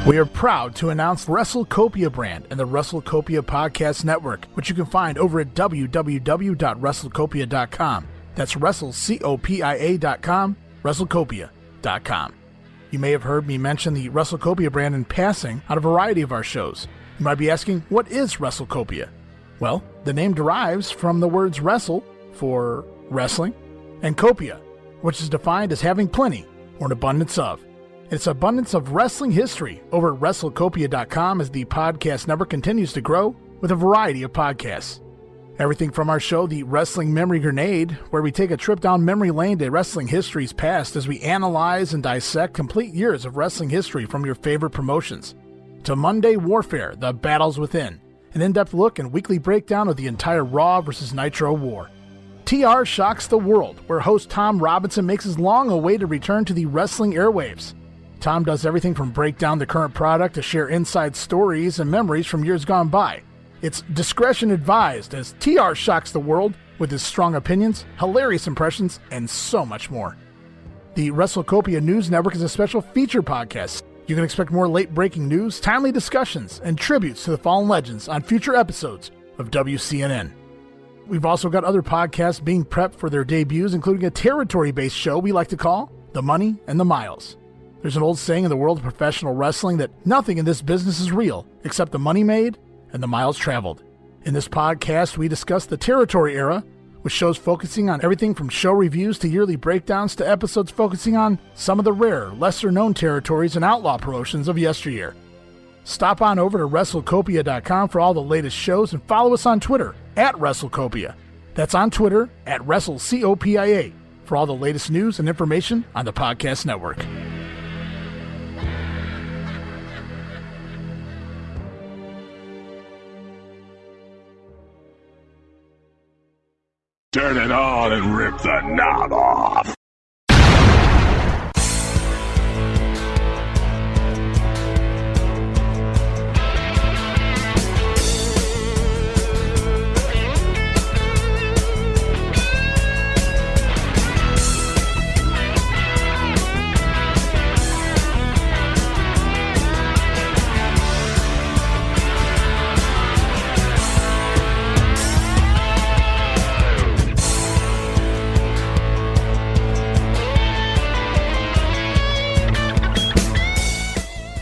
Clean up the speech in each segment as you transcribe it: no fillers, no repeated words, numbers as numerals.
We are proud to announce WrestleCopia brand and the WrestleCopia Podcast Network, which you can find over at www.wrestlecopia.com. That's WrestleCopia.com, WrestleCopia.com. You may have heard me mention the WrestleCopia brand in passing on a variety of our shows. You might be asking, what is WrestleCopia? Well, the name derives from the words wrestle, for wrestling, and copia, which is defined as having plenty, or an abundance of. It's abundance of wrestling history over at WrestleCopia.com as the podcast network continues to grow with a variety of podcasts. Everything from our show, The Wrestling Memory Grenade, where we take a trip down memory lane to wrestling history's past as we analyze and dissect complete years of wrestling history from your favorite promotions, to Monday Warfare, The Battles Within, an in-depth look and weekly breakdown of the entire Raw vs. Nitro war. TR Shocks the World, where host Tom Robinson makes his long-awaited return to the wrestling airwaves. Tom does everything from break down the current product to share inside stories and memories from years gone by. It's discretion advised as TR shocks the world with his strong opinions, hilarious impressions, and so much more. The WrestleCopia News Network is a special feature podcast. You can expect more late-breaking news, timely discussions, and tributes to the fallen legends on future episodes of WCNN. We've also got other podcasts being prepped for their debuts, including a territory-based show we like to call The Money and the Miles. There's an old saying in the world of professional wrestling that nothing in this business is real except the money made and the miles traveled. In this podcast, we discuss the territory era, with shows focusing on everything from show reviews to yearly breakdowns to episodes focusing on some of the rare, lesser-known territories and outlaw promotions of yesteryear. Stop on over to WrestleCopia.com for all the latest shows and follow us on Twitter at WrestleCopia. That's on Twitter at WrestleCopia for all the latest news and information on the podcast network. Turn it on and rip the knob off.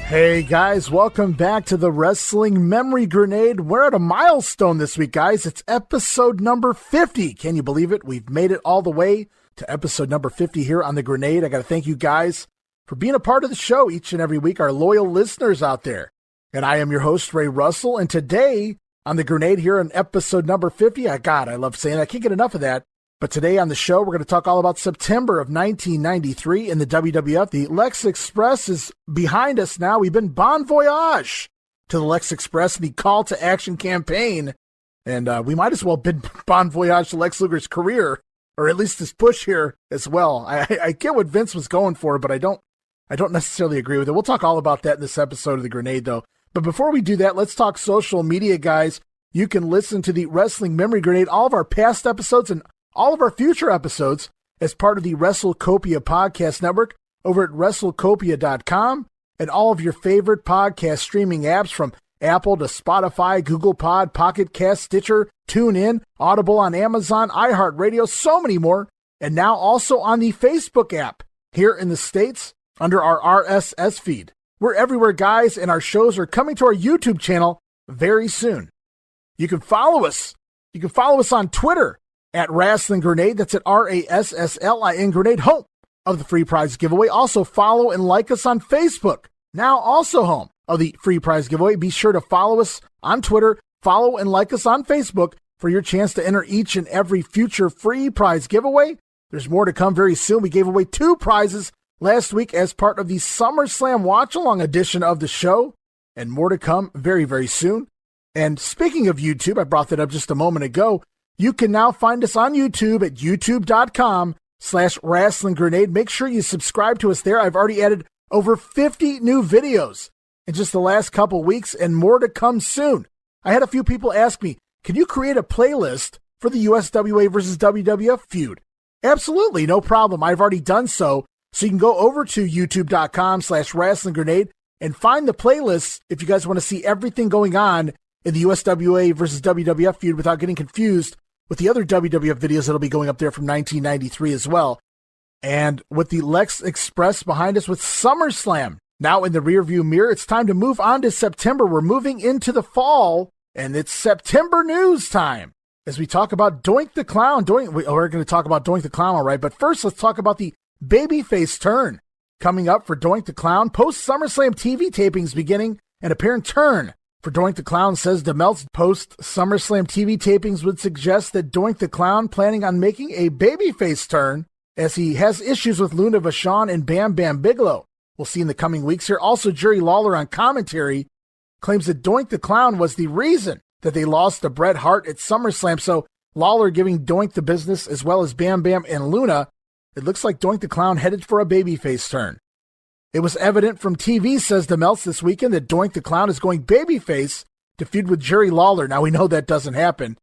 Hey guys, welcome back to the Wrestling Memory Grenade. We're at a milestone this week, guys. It's episode number 50. Can you believe it? We've made it all the way to episode number 50 here on the Grenade. I got to thank you guys for being a part of the show each and every week, our loyal listeners out there. And I am your host, Ray Russell. And today on the Grenade here on episode number 50, I love saying that. I can't get enough of that. But today on the show, we're going to talk all about September of 1993 in the WWF. The Lex Express is behind us now. We've been bon voyage to the Lex Express, the call to action campaign. And we might as well have been bon voyage to Lex Luger's career, or at least his push here as well. I get what Vince was going for, but I don't necessarily agree with it. We'll talk all about that in this episode of The Grenade, though. But before we do that, let's talk social media, guys. You can listen to the Wrestling Memory Grenade, all of our past episodes and all of our future episodes as part of the WrestleCopia Podcast Network over at WrestleCopia.com and all of your favorite podcast streaming apps from Apple to Spotify, Google Pod, Pocket Cast, Stitcher, TuneIn, Audible on Amazon, iHeartRadio, so many more. And now also on the Facebook app here in the States under our RSS feed. We're everywhere, guys, and our shows are coming to our YouTube channel very soon. You can follow us. You can follow us on Twitter at Wrestling Grenade. That's at RASSLIN Grenade, home of the free prize giveaway. Also follow and like us on Facebook, now also home of the free prize giveaway. Be sure to follow us on Twitter, follow and like us on Facebook for your chance to enter each and every future free prize giveaway. There's more to come very soon. We gave away 2 prizes last week as part of the SummerSlam watch-along edition of the show, and more to come very, very soon. And speaking of YouTube, I brought that up just a moment ago. You can now find us on YouTube at youtube.com/Wrestling Grenade. Make sure you subscribe to us there. I've already added over 50 new videos in just the last couple weeks, and more to come soon. I had a few people ask me, can you create a playlist for the USWA versus WWF feud? Absolutely, no problem. I've already done so. So you can go over to youtube.com/Wrestling Grenade, and find the playlists if you guys want to see everything going on in the USWA versus WWF feud without getting confused with the other WWF videos that'll be going up there from 1993 as well. And with the Lex Express behind us with SummerSlam now in the rearview mirror, it's time to move on to September. We're moving into the fall, and it's September news time. As we talk about Doink the Clown. We're going to talk about Doink the Clown, all right. But first, let's talk about the babyface turn coming up for Doink the Clown. Post-SummerSlam TV tapings beginning, an apparent turn for Doink the Clown, says DeMeltz. Post-SummerSlam TV tapings would suggest that Doink the Clown planning on making a babyface turn as he has issues with Luna Vachon and Bam Bam Bigelow. We'll see in the coming weeks here. Also, Jerry Lawler on commentary claims that Doink the Clown was the reason that they lost to Bret Hart at SummerSlam. So Lawler giving Doink the business as well as Bam Bam and Luna. It looks like Doink the Clown headed for a babyface turn. It was evident from TV, says DeMeltz this weekend, that Doink the Clown is going babyface to feud with Jerry Lawler. Now we know that doesn't happen,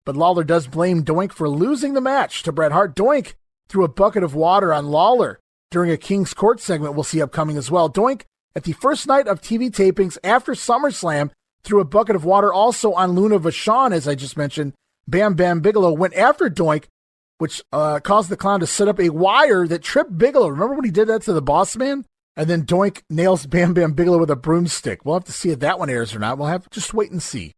but Lawler does blame Doink for losing the match to Bret Hart. Doink threw a bucket of water on Lawler during a King's Court segment we'll see upcoming as well. Doink, at the first night of TV tapings after SummerSlam, threw a bucket of water also on Luna Vachon, as I just mentioned. Bam Bam Bigelow went after Doink, which caused the Clown to set up a wire that tripped Bigelow. Remember when he did that to the Boss Man? And then Doink nails Bam Bam Bigelow with a broomstick. We'll have to see if that one airs or not. We'll have to just wait and see.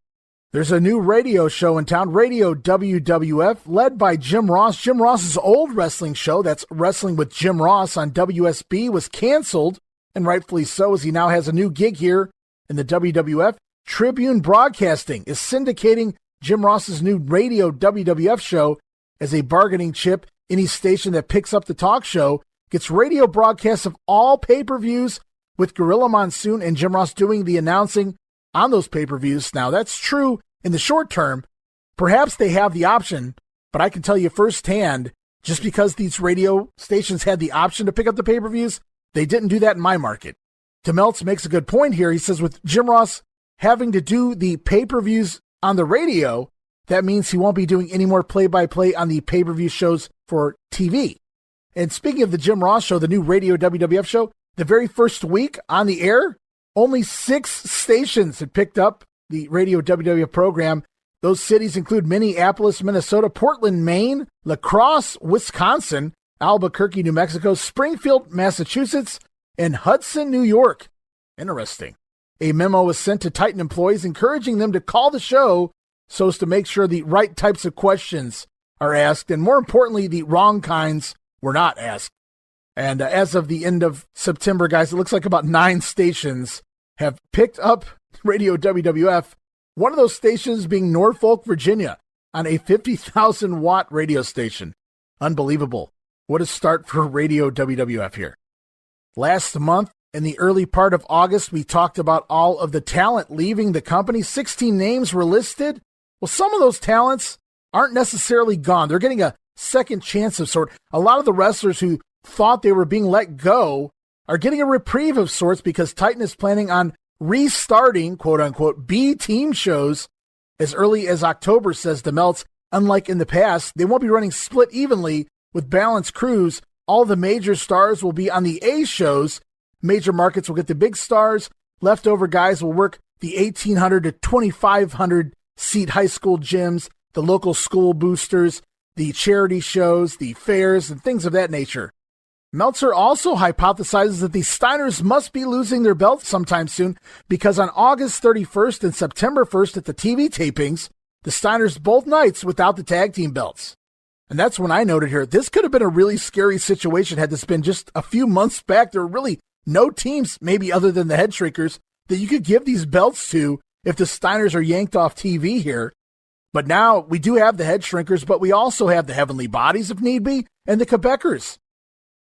There's a new radio show in town, Radio WWF, led by Jim Ross. Jim Ross's old wrestling show, that's Wrestling with Jim Ross on WSB, was canceled, and rightfully so, as he now has a new gig here in the WWF. Tribune Broadcasting is syndicating Jim Ross's new Radio WWF show as a bargaining chip. Any station that picks up the talk show gets radio broadcasts of all pay-per-views, with Gorilla Monsoon and Jim Ross doing the announcing on those pay-per-views. Now, that's true in the short term. Perhaps they have the option, but I can tell you firsthand, just because these radio stations had the option to pick up the pay-per-views, they didn't do that in my market. DeMeltz makes a good point here. He says with Jim Ross having to do the pay-per-views on the radio, that means he won't be doing any more play-by-play on the pay-per-view shows for TV. And speaking of the Jim Ross show, the new Radio WWF show, the very first week on the air, only 6 stations had picked up the Radio WWF program. Those cities include Minneapolis, Minnesota, Portland, Maine, La Crosse, Wisconsin, Albuquerque, New Mexico, Springfield, Massachusetts, and Hudson, New York. Interesting. A memo was sent to Titan employees encouraging them to call the show so as to make sure the right types of questions are asked, and more importantly, the wrong kinds were not asked. And as of the end of September, guys, it looks like about 9 stations have picked up Radio WWF. One of those stations being Norfolk, Virginia, on a 50,000-watt radio station. Unbelievable. What a start for Radio WWF here. Last month, in the early part of August, we talked about all of the talent leaving the company. 16 names were listed. Well, some of those talents aren't necessarily gone. They're getting a second chance of sort. A lot of the wrestlers who thought they were being let go are getting a reprieve of sorts because Titan is planning on restarting, quote-unquote, B-team shows as early as October, says DeMeltz. Unlike in the past, they won't be running split evenly with balanced crews. All the major stars will be on the A shows. Major markets will get the big stars. Leftover guys will work the 1,800 to 2,500 seat high school gyms, the local school boosters, the charity shows, the fairs, and things of that nature. Meltzer also hypothesizes that the Steiners must be losing their belts sometime soon because on August 31st and September 1st at the TV tapings, the Steiners both nights without the tag team belts. And that's when I noted here, this could have been a really scary situation had this been just a few months back. There were really no teams, maybe other than the Headshrinkers, that you could give these belts to if the Steiners are yanked off TV here. But now we do have the Headshrinkers, but we also have the Heavenly Bodies, if need be, and the Quebecers.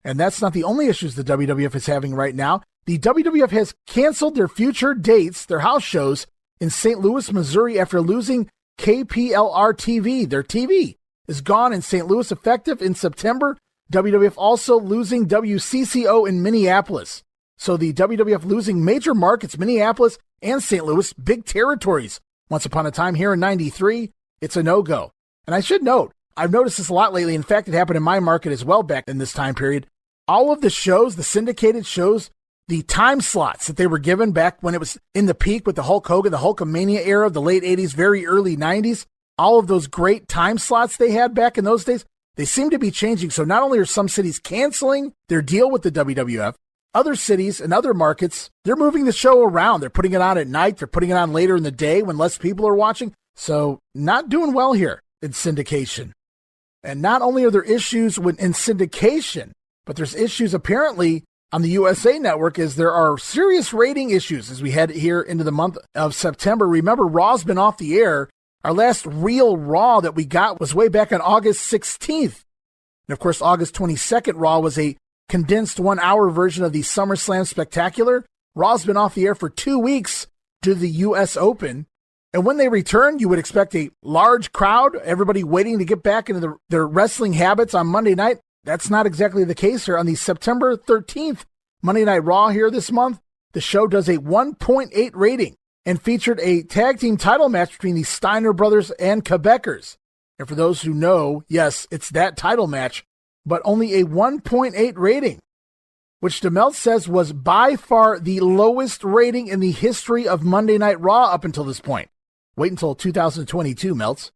And that's not the only issues the WWF is having right now. The WWF has canceled their future dates, their house shows, in St. Louis, Missouri after losing KPLR TV. Their TV is gone in St. Louis effective in September. WWF also losing WCCO in Minneapolis. So the WWF losing major markets, Minneapolis and St. Louis, big territories. Once upon a time here in 93, it's a no-go. And I should note, I've noticed this a lot lately. In fact, it happened in my market as well back in this time period. All of the shows, the syndicated shows, the time slots that they were given back when it was in the peak with the Hulk Hogan, the Hulkamania era of the late 80s, very early 90s. All of those great time slots they had back in those days, they seem to be changing. So not only are some cities canceling their deal with the WWF, other cities and other markets, they're moving the show around. They're putting it on at night. They're putting it on later in the day when less people are watching. So not doing well here in syndication. And not only are there issues in syndication, but there's issues apparently on the USA Network as there are serious rating issues as we head here into the month of September. Remember, Raw's been off the air. Our last real Raw that we got was way back on August 16th. And of course, August 22nd Raw was a condensed 1 hour version of the SummerSlam Spectacular. Raw's been off the air for 2 weeks due to the US Open. And when they return, you would expect a large crowd, everybody waiting to get back into their wrestling habits on Monday night. That's not exactly the case here. On the September 13th Monday Night Raw here this month, the show does a 1.8 rating and featured a tag team title match between the Steiner brothers and Quebecers. And for those who know, yes, it's that title match, but only a 1.8 rating, which DeMelt says was by far the lowest rating in the history of Monday Night Raw up until this point. Wait until 2022, Meltz.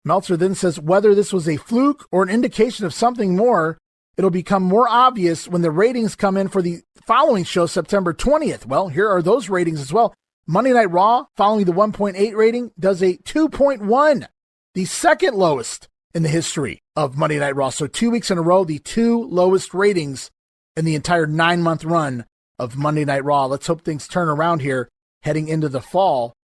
Meltzer then says whether this was a fluke or an indication of something more, it'll become more obvious when the ratings come in for the following show, September 20th. Well, here are those ratings as well. Monday Night Raw, following the 1.8 rating, does a 2.1, the second lowest in the history of Monday Night Raw. So 2 weeks in a row, the two lowest ratings in the entire 9-month run of Monday Night Raw. Let's hope things turn around here heading into the fall.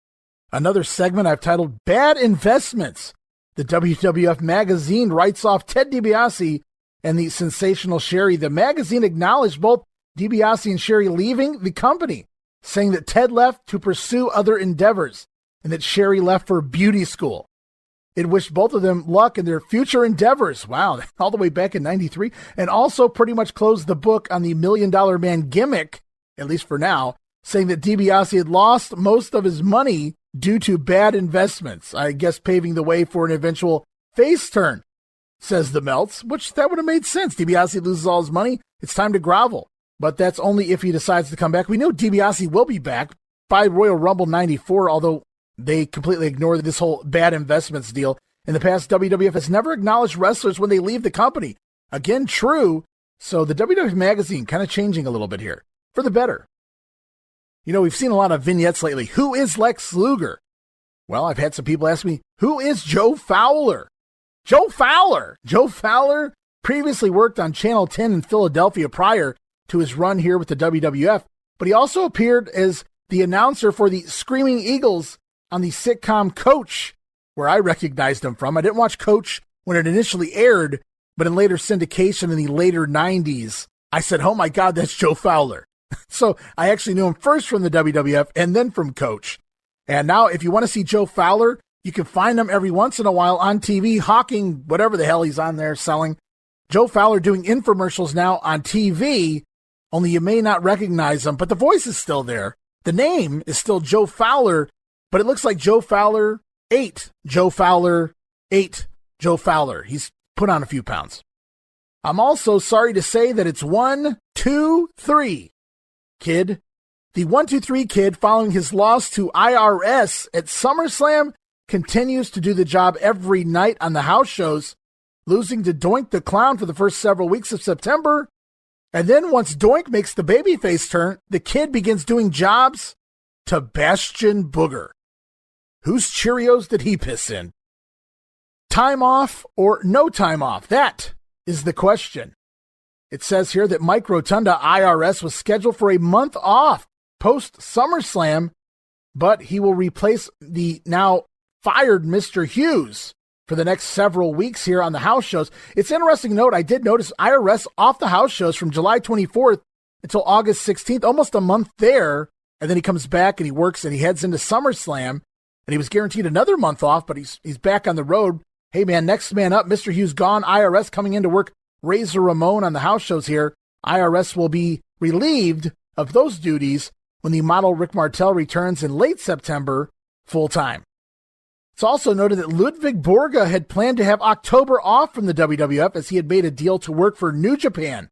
Another segment I've titled Bad Investments. The WWF magazine writes off Ted DiBiase and the sensational Sherry. The magazine acknowledged both DiBiase and Sherry leaving the company, saying that Ted left to pursue other endeavors and that Sherry left for beauty school. It wished both of them luck in their future endeavors. Wow, all the way back in 93. And also pretty much closed the book on the $1 Million Man gimmick, at least for now, saying that DiBiase had lost most of his money due to bad investments, I guess paving the way for an eventual face turn, says the Melts, which that would have made sense. DiBiase loses all his money. It's time to grovel. But that's only if he decides to come back. We know DiBiase will be back by Royal Rumble 94, although they completely ignored this whole bad investments deal. In the past, WWF has never acknowledged wrestlers when they leave the company. Again, true. So the WWF magazine kind of changing a little bit here for the better. You know, we've seen a lot of vignettes lately. Who is Lex Luger? Well, I've had some people ask me, who is Joe Fowler? Joe Fowler! Joe Fowler previously worked on Channel 10 in Philadelphia prior to his run here with the WWF, but he also appeared as the announcer for the Screaming Eagles on the sitcom Coach, where I recognized him from. I didn't watch Coach when it initially aired, but in later syndication in the later 90s, I said, oh my God, that's Joe Fowler. So I actually knew him first from the WWF and then from Coach. And now if you want to see Joe Fowler, you can find him every once in a while on TV, hawking whatever the hell he's on there selling. Joe Fowler doing infomercials now on TV, only you may not recognize him, but the voice is still there. The name is still Joe Fowler, but it looks like Joe Fowler 8. Joe Fowler 8. Joe Fowler. He's put on a few pounds. I'm also sorry to say that it's 1, 2, 3. Kid. The 1, 2, 3 Kid, following his loss to IRS at SummerSlam, continues to do the job every night on the house shows, losing to Doink the Clown for the first several weeks of September. And then once Doink makes the babyface turn, the Kid begins doing jobs to Bastion Booger. Whose Cheerios did he piss in? Time off or no time off? That is the question. It says here that Mike Rotunda, IRS, was scheduled for a month off post SummerSlam, but he will replace the now fired Mr. Hughes for the next several weeks here on the house shows. It's interesting to note, I did notice IRS off the house shows from July 24th until August 16th, almost a month there, and then he comes back and he works and he heads into SummerSlam, and he was guaranteed another month off, but he's back on the road. Hey man, next man up, Mr. Hughes gone, IRS coming in to work Razor Ramon on the house shows here. IRS will be relieved of those duties when the model Rick Martel returns in late September full-time. It's also noted that Ludwig Borga had planned to have October off from the WWF as he had made a deal to work for New Japan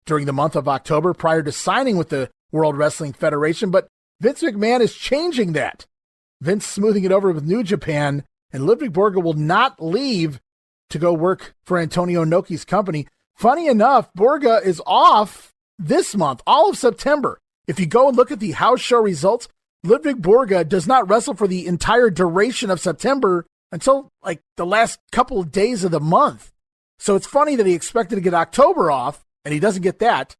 during the month of October prior to signing with the World Wrestling Federation, but Vince McMahon is changing that. Vince smoothing it over with New Japan, and Ludwig Borga will not leave to go work for Antonio Inoki's company. Funny enough, Borga is off this month, all of September. If you go and look at the house show results, Ludwig Borga does not wrestle for the entire duration of September until like the last couple of days of the month. So it's funny that he expected to get October off, and he doesn't get that,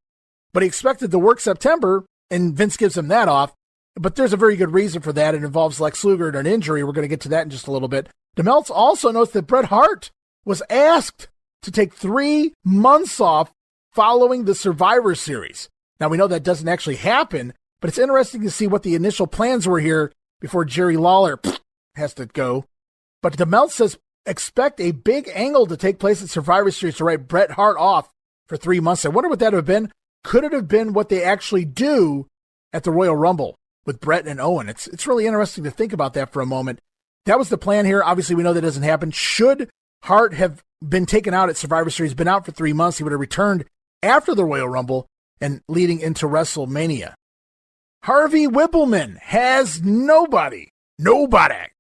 but he expected to work September, and Vince gives him that off. But there's a very good reason for that. It involves Lex Luger and an injury. We're going to get to that in just a little bit. DeMeltz also notes that Bret Hart was asked to take 3 months off following the Survivor Series. Now, we know that doesn't actually happen, but it's interesting to see what the initial plans were here before Jerry Lawler has to go. But DeMeltz says expect a big angle to take place at Survivor Series to write Bret Hart off for 3 months. I wonder what that would have been. Could it have been what they actually do at the Royal Rumble with Bret and Owen? It's really interesting to think about that for a moment. That was the plan here. Obviously, we know that doesn't happen. Should Hart have been taken out at Survivor Series, been out for 3 months, he would have returned after the Royal Rumble and leading into WrestleMania. Harvey Whippleman has nobody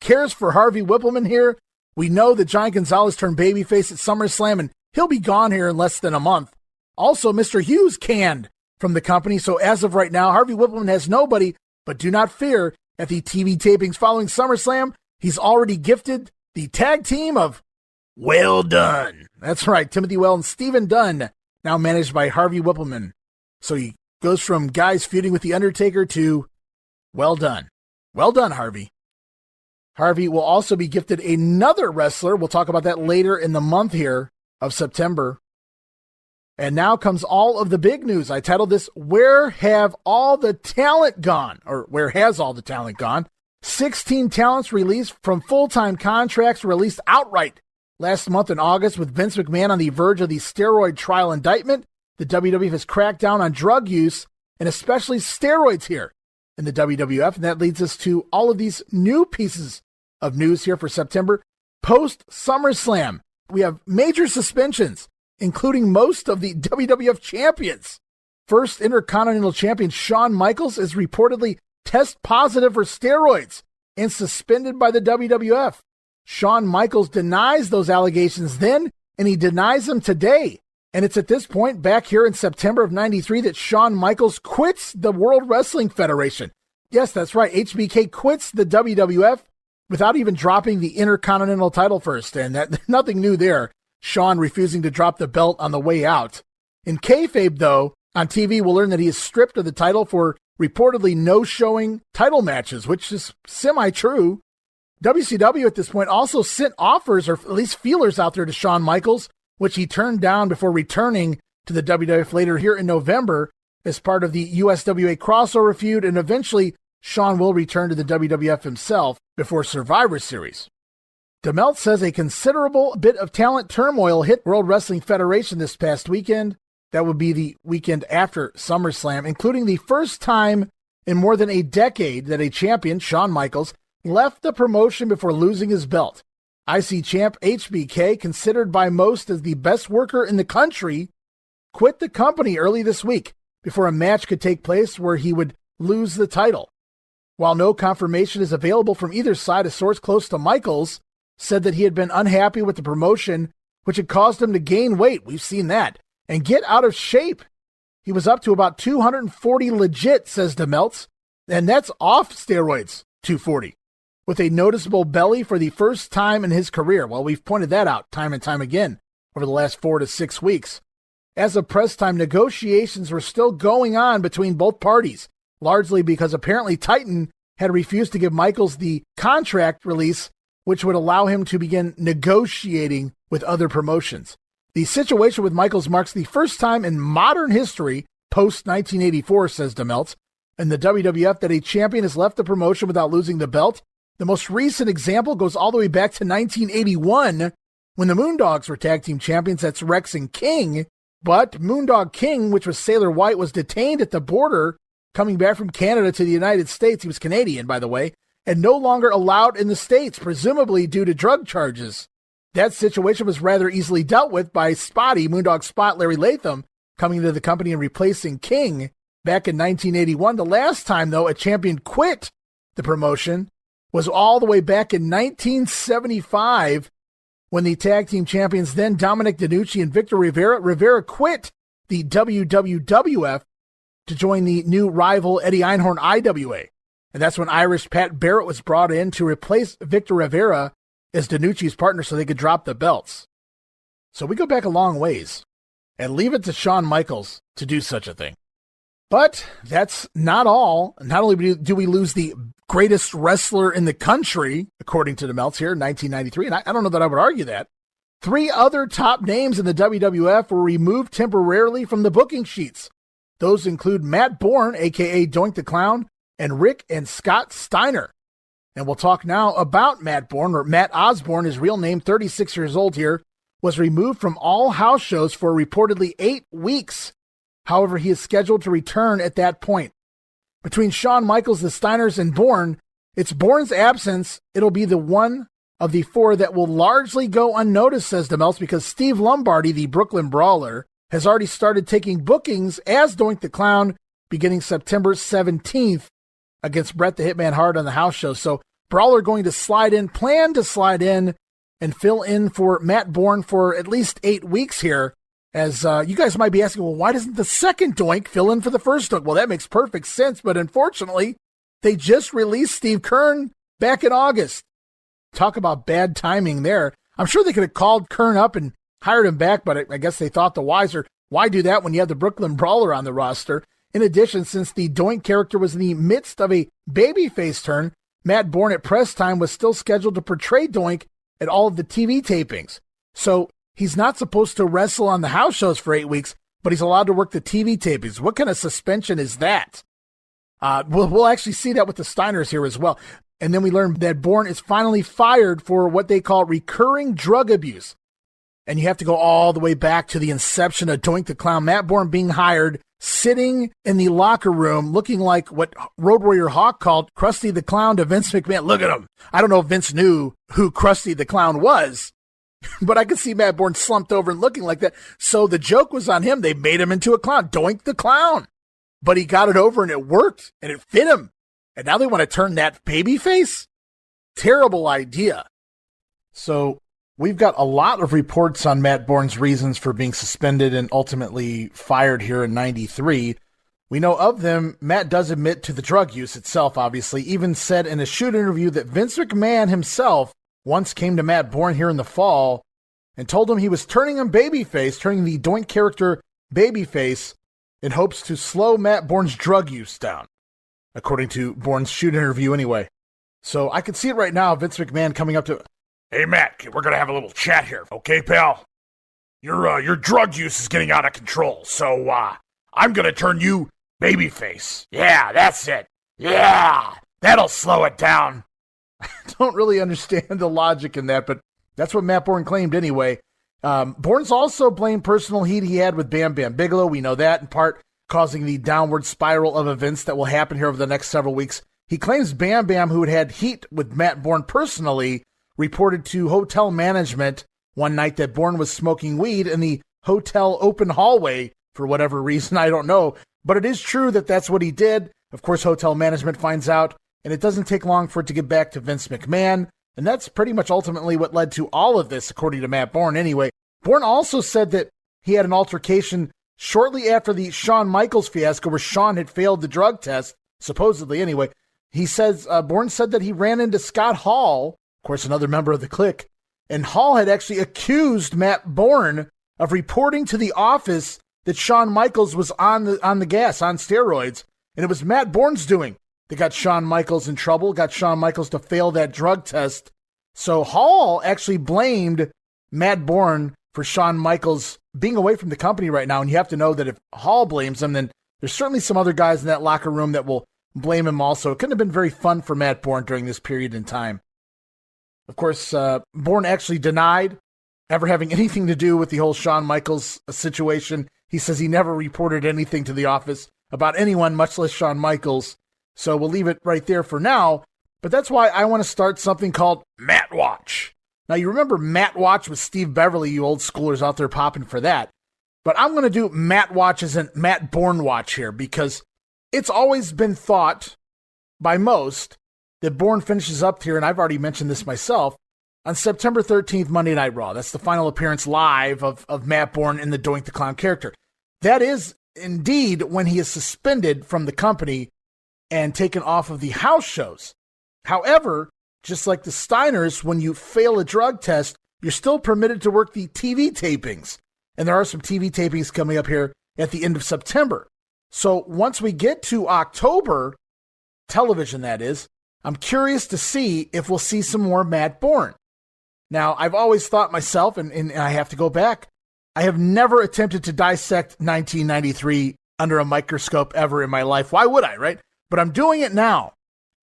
cares for Harvey Whippleman here. We know that Giant Gonzalez turned babyface at SummerSlam, and he'll be gone here in less than a month. Also, Mr. Hughes canned from the company, so as of right now, Harvey Whippleman has nobody, but do not fear, at the TV tapings following SummerSlam, he's already gifted the tag team of Well Done. That's right, Timothy Well and Stephen Dunn, now managed by Harvey Whippleman. So he goes from guys feuding with The Undertaker to Well Done. Well done, Harvey. Harvey will also be gifted another wrestler. We'll talk about that later in the month here of September. And now comes all of the big news. I titled this, Where Have All the Talent Gone? Or Where Has All the Talent Gone? 16 talents released from full-time contracts released outright last month in August, with Vince McMahon on the verge of the steroid trial indictment. The WWF has cracked down on drug use, and especially steroids here in the WWF. And that leads us to all of these new pieces of news here for September. Post SummerSlam, we have major suspensions, including most of the WWF champions. First Intercontinental Champion Shawn Michaels is reportedly test positive for steroids and suspended by the WWF. Shawn Michaels denies those allegations then, and he denies them today. And it's at this point, back here in September of '93, that Shawn Michaels quits the World Wrestling Federation. Yes, that's right. HBK quits the WWF without even dropping the Intercontinental title first. And that nothing new there. Shawn refusing to drop the belt on the way out. In kayfabe, though, on TV, we'll learn that he is stripped of the title for reportedly no-showing title matches, which is semi-true. WCW at this point also sent offers, or at least feelers out there to Shawn Michaels, which he turned down before returning to the WWF later here in November as part of the USWA crossover feud, and eventually Shawn will return to the WWF himself before Survivor Series. DeMeltz says a considerable bit of talent turmoil hit World Wrestling Federation this past weekend. That would be the weekend after SummerSlam, including the first time in more than a decade that a champion, Shawn Michaels, left the promotion before losing his belt. IC champ HBK, considered by most as the best worker in the country, quit the company early this week before a match could take place where he would lose the title. While no confirmation is available from either side, a source close to Michaels said that he had been unhappy with the promotion, which had caused him to gain weight, we've seen that, and get out of shape. He was up to about 240 legit, says DeMeltz, and that's off steroids, 240, with a noticeable belly for the first time in his career. Well, we've pointed that out time and time again over the last 4 to 6 weeks. As of press time, negotiations were still going on between both parties, largely because apparently Titan had refused to give Michaels the contract release, which would allow him to begin negotiating with other promotions. The situation with Michaels marks the first time in modern history, post-1984, says DeMeltz, in the WWF that a champion has left the promotion without losing the belt. The most recent example goes all the way back to 1981, when the Moondogs were tag team champions. That's Rex and King. But Moondog King, which was Sailor White, was detained at the border coming back from Canada to the United States. He was Canadian, by the way, and no longer allowed in the States, presumably due to drug charges. That situation was rather easily dealt with by Spotty, Moondog Spot Larry Latham, coming into the company and replacing King. back in 1981. The last time, though, a champion quit the promotion was all the way back in 1975 when the tag team champions, then Dominic DeNucci and Victor Rivera quit the WWF to join the new rival Eddie Einhorn IWA. And that's when Irish Pat Barrett was brought in to replace Victor Rivera as DeNucci's partner so they could drop the belts. So we go back a long ways and leave it to Shawn Michaels to do such a thing. But that's not all. Not only do we lose the greatest wrestler in the country, according to the Melts here in 1993, and I don't know that I would argue that, 3 other top names in the WWF were removed temporarily from the booking sheets. Those include Matt Borne, a.k.a. Doink the Clown, and Rick and Scott Steiner. And we'll talk now about Matt Borne, or Matt Osborne, his real name, 36 years old here, was removed from all house shows for reportedly 8 weeks. However, he is scheduled to return at that point. Between Shawn Michaels, the Steiners, and Borne, it's Borne's absence. It'll be the one of the 4 that will largely go unnoticed, says DeMeltz, because Steve Lombardi, the Brooklyn Brawler, has already started taking bookings as Doink the Clown beginning September 17th against Bret the Hitman Hart on the house show. So Brawler going to plan to slide in and fill in for Matt Borne for at least 8 weeks here. As you guys might be asking, well, why doesn't the second Doink fill in for the first Doink? Well, that makes perfect sense, but unfortunately, they just released Steve Keirn back in August. Talk about bad timing there. I'm sure they could have called Keirn up and hired him back, but I guess they thought the wiser, why do that when you have the Brooklyn Brawler on the roster? In addition, since the Doink character was in the midst of a babyface turn, Matt Borne at press time was still scheduled to portray Doink at all of the TV tapings. So he's not supposed to wrestle on the house shows for 8 weeks, but he's allowed to work the TV tapings. What kind of suspension is that? We'll actually see that with the Steiners here as well. And then we learn that Borne is finally fired for what they call recurring drug abuse. And you have to go all the way back to the inception of Doink the Clown. Matt Borne being hired, sitting in the locker room, looking like what Road Warrior Hawk called Krusty the Clown to Vince McMahon. Look at him. I don't know if Vince knew who Krusty the Clown was, but I could see Matt Borne slumped over and looking like that. So the joke was on him. They made him into a clown, Doink the Clown. But he got it over and it worked and it fit him. And now they want to turn that baby face? Terrible idea. So we've got a lot of reports on Matt Borne's reasons for being suspended and ultimately fired here in 93. We know of them, Matt does admit to the drug use itself, obviously, even said in a shoot interview that Vince McMahon himself once came to Matt Borne here in the fall and told him he was turning him babyface, turning the Doink character babyface in hopes to slow Matt Borne's drug use down, according to Borne's shoot interview anyway. So I can see it right now, Vince McMahon coming up to, Hey, Matt, we're going to have a little chat here, okay, pal? Your drug use is getting out of control, so I'm going to turn you babyface. Yeah, that's it. Yeah, that'll slow it down. I don't really understand the logic in that, but that's what Matt Borne claimed anyway. Borne's also blamed personal heat he had with Bam Bam Bigelow. We know that, in part causing the downward spiral of events that will happen here over the next several weeks. He claims Bam Bam, who had heat with Matt Borne personally, reported to hotel management one night that Borne was smoking weed in the hotel open hallway for whatever reason, I don't know. But it is true that that's what he did. Of course, hotel management finds out, and it doesn't take long for it to get back to Vince McMahon. And that's pretty much ultimately what led to all of this, according to Matt Borne anyway. Borne also said that he had an altercation shortly after the Shawn Michaels fiasco where Shawn had failed the drug test, supposedly anyway. He says, Borne said that he ran into Scott Hall, of course, another member of the clique, and Hall had actually accused Matt Borne of reporting to the office that Shawn Michaels was on the gas, on steroids, and it was Matt Borne's doing. They got Shawn Michaels in trouble, got Shawn Michaels to fail that drug test. So Hall actually blamed Matt Borne for Shawn Michaels being away from the company right now, and you have to know that if Hall blames him, then there's certainly some other guys in that locker room that will blame him also. It couldn't have been very fun for Matt Borne during this period in time. Of course, Borne actually denied ever having anything to do with the whole Shawn Michaels situation. He says he never reported anything to the office about anyone, much less Shawn Michaels. So we'll leave it right there for now. But that's why I want to start something called Matt Watch. Now, you remember Matt Watch with Steve Beverly, you old schoolers out there popping for that. But I'm going to do Matt Watch as in Matt Borne Watch here, because it's always been thought by most that Borne finishes up here, and I've already mentioned this myself, on September 13th, Monday Night Raw. That's the final appearance live of Matt Borne in the Doink the Clown character. That is indeed when he is suspended from the company and taken off of the house shows. However, just like the Steiners, when you fail a drug test, you're still permitted to work the TV tapings. And there are some TV tapings coming up here at the end of September. So once we get to October, television that is, I'm curious to see if we'll see some more Matt Borne. Now, I've always thought myself, and I have to go back, I have never attempted to dissect 1993 under a microscope ever in my life. Why would I, right? But I'm doing it now,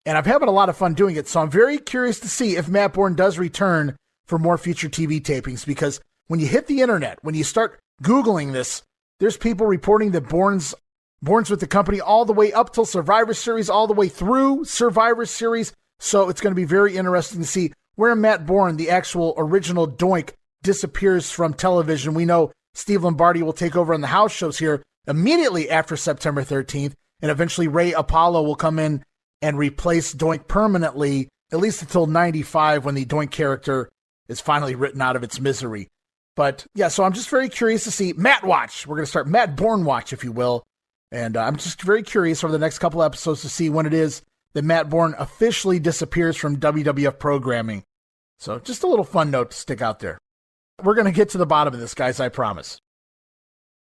and I'm having a lot of fun doing it. So I'm very curious to see if Matt Borne does return for more future TV tapings, because when you hit the internet, when you start Googling this, there's people reporting that Borne's with the company all the way up till Survivor Series, all the way through Survivor Series. So it's going to be very interesting to see where Matt Borne, the actual original Doink, disappears from television. We know Steve Lombardi will take over on the house shows here immediately after September 13th, and eventually Ray Apollo will come in and replace Doink permanently, at least until 95, when the Doink character is finally written out of its misery. But yeah, so I'm just very curious to see Matt Watch. We're going to start Matt Borne Watch, if you will. And I'm just very curious over the next couple episodes to see when it is that Matt Borne officially disappears from WWF programming. So just a little fun note to stick out there. We're going to get to the bottom of this, guys, I promise.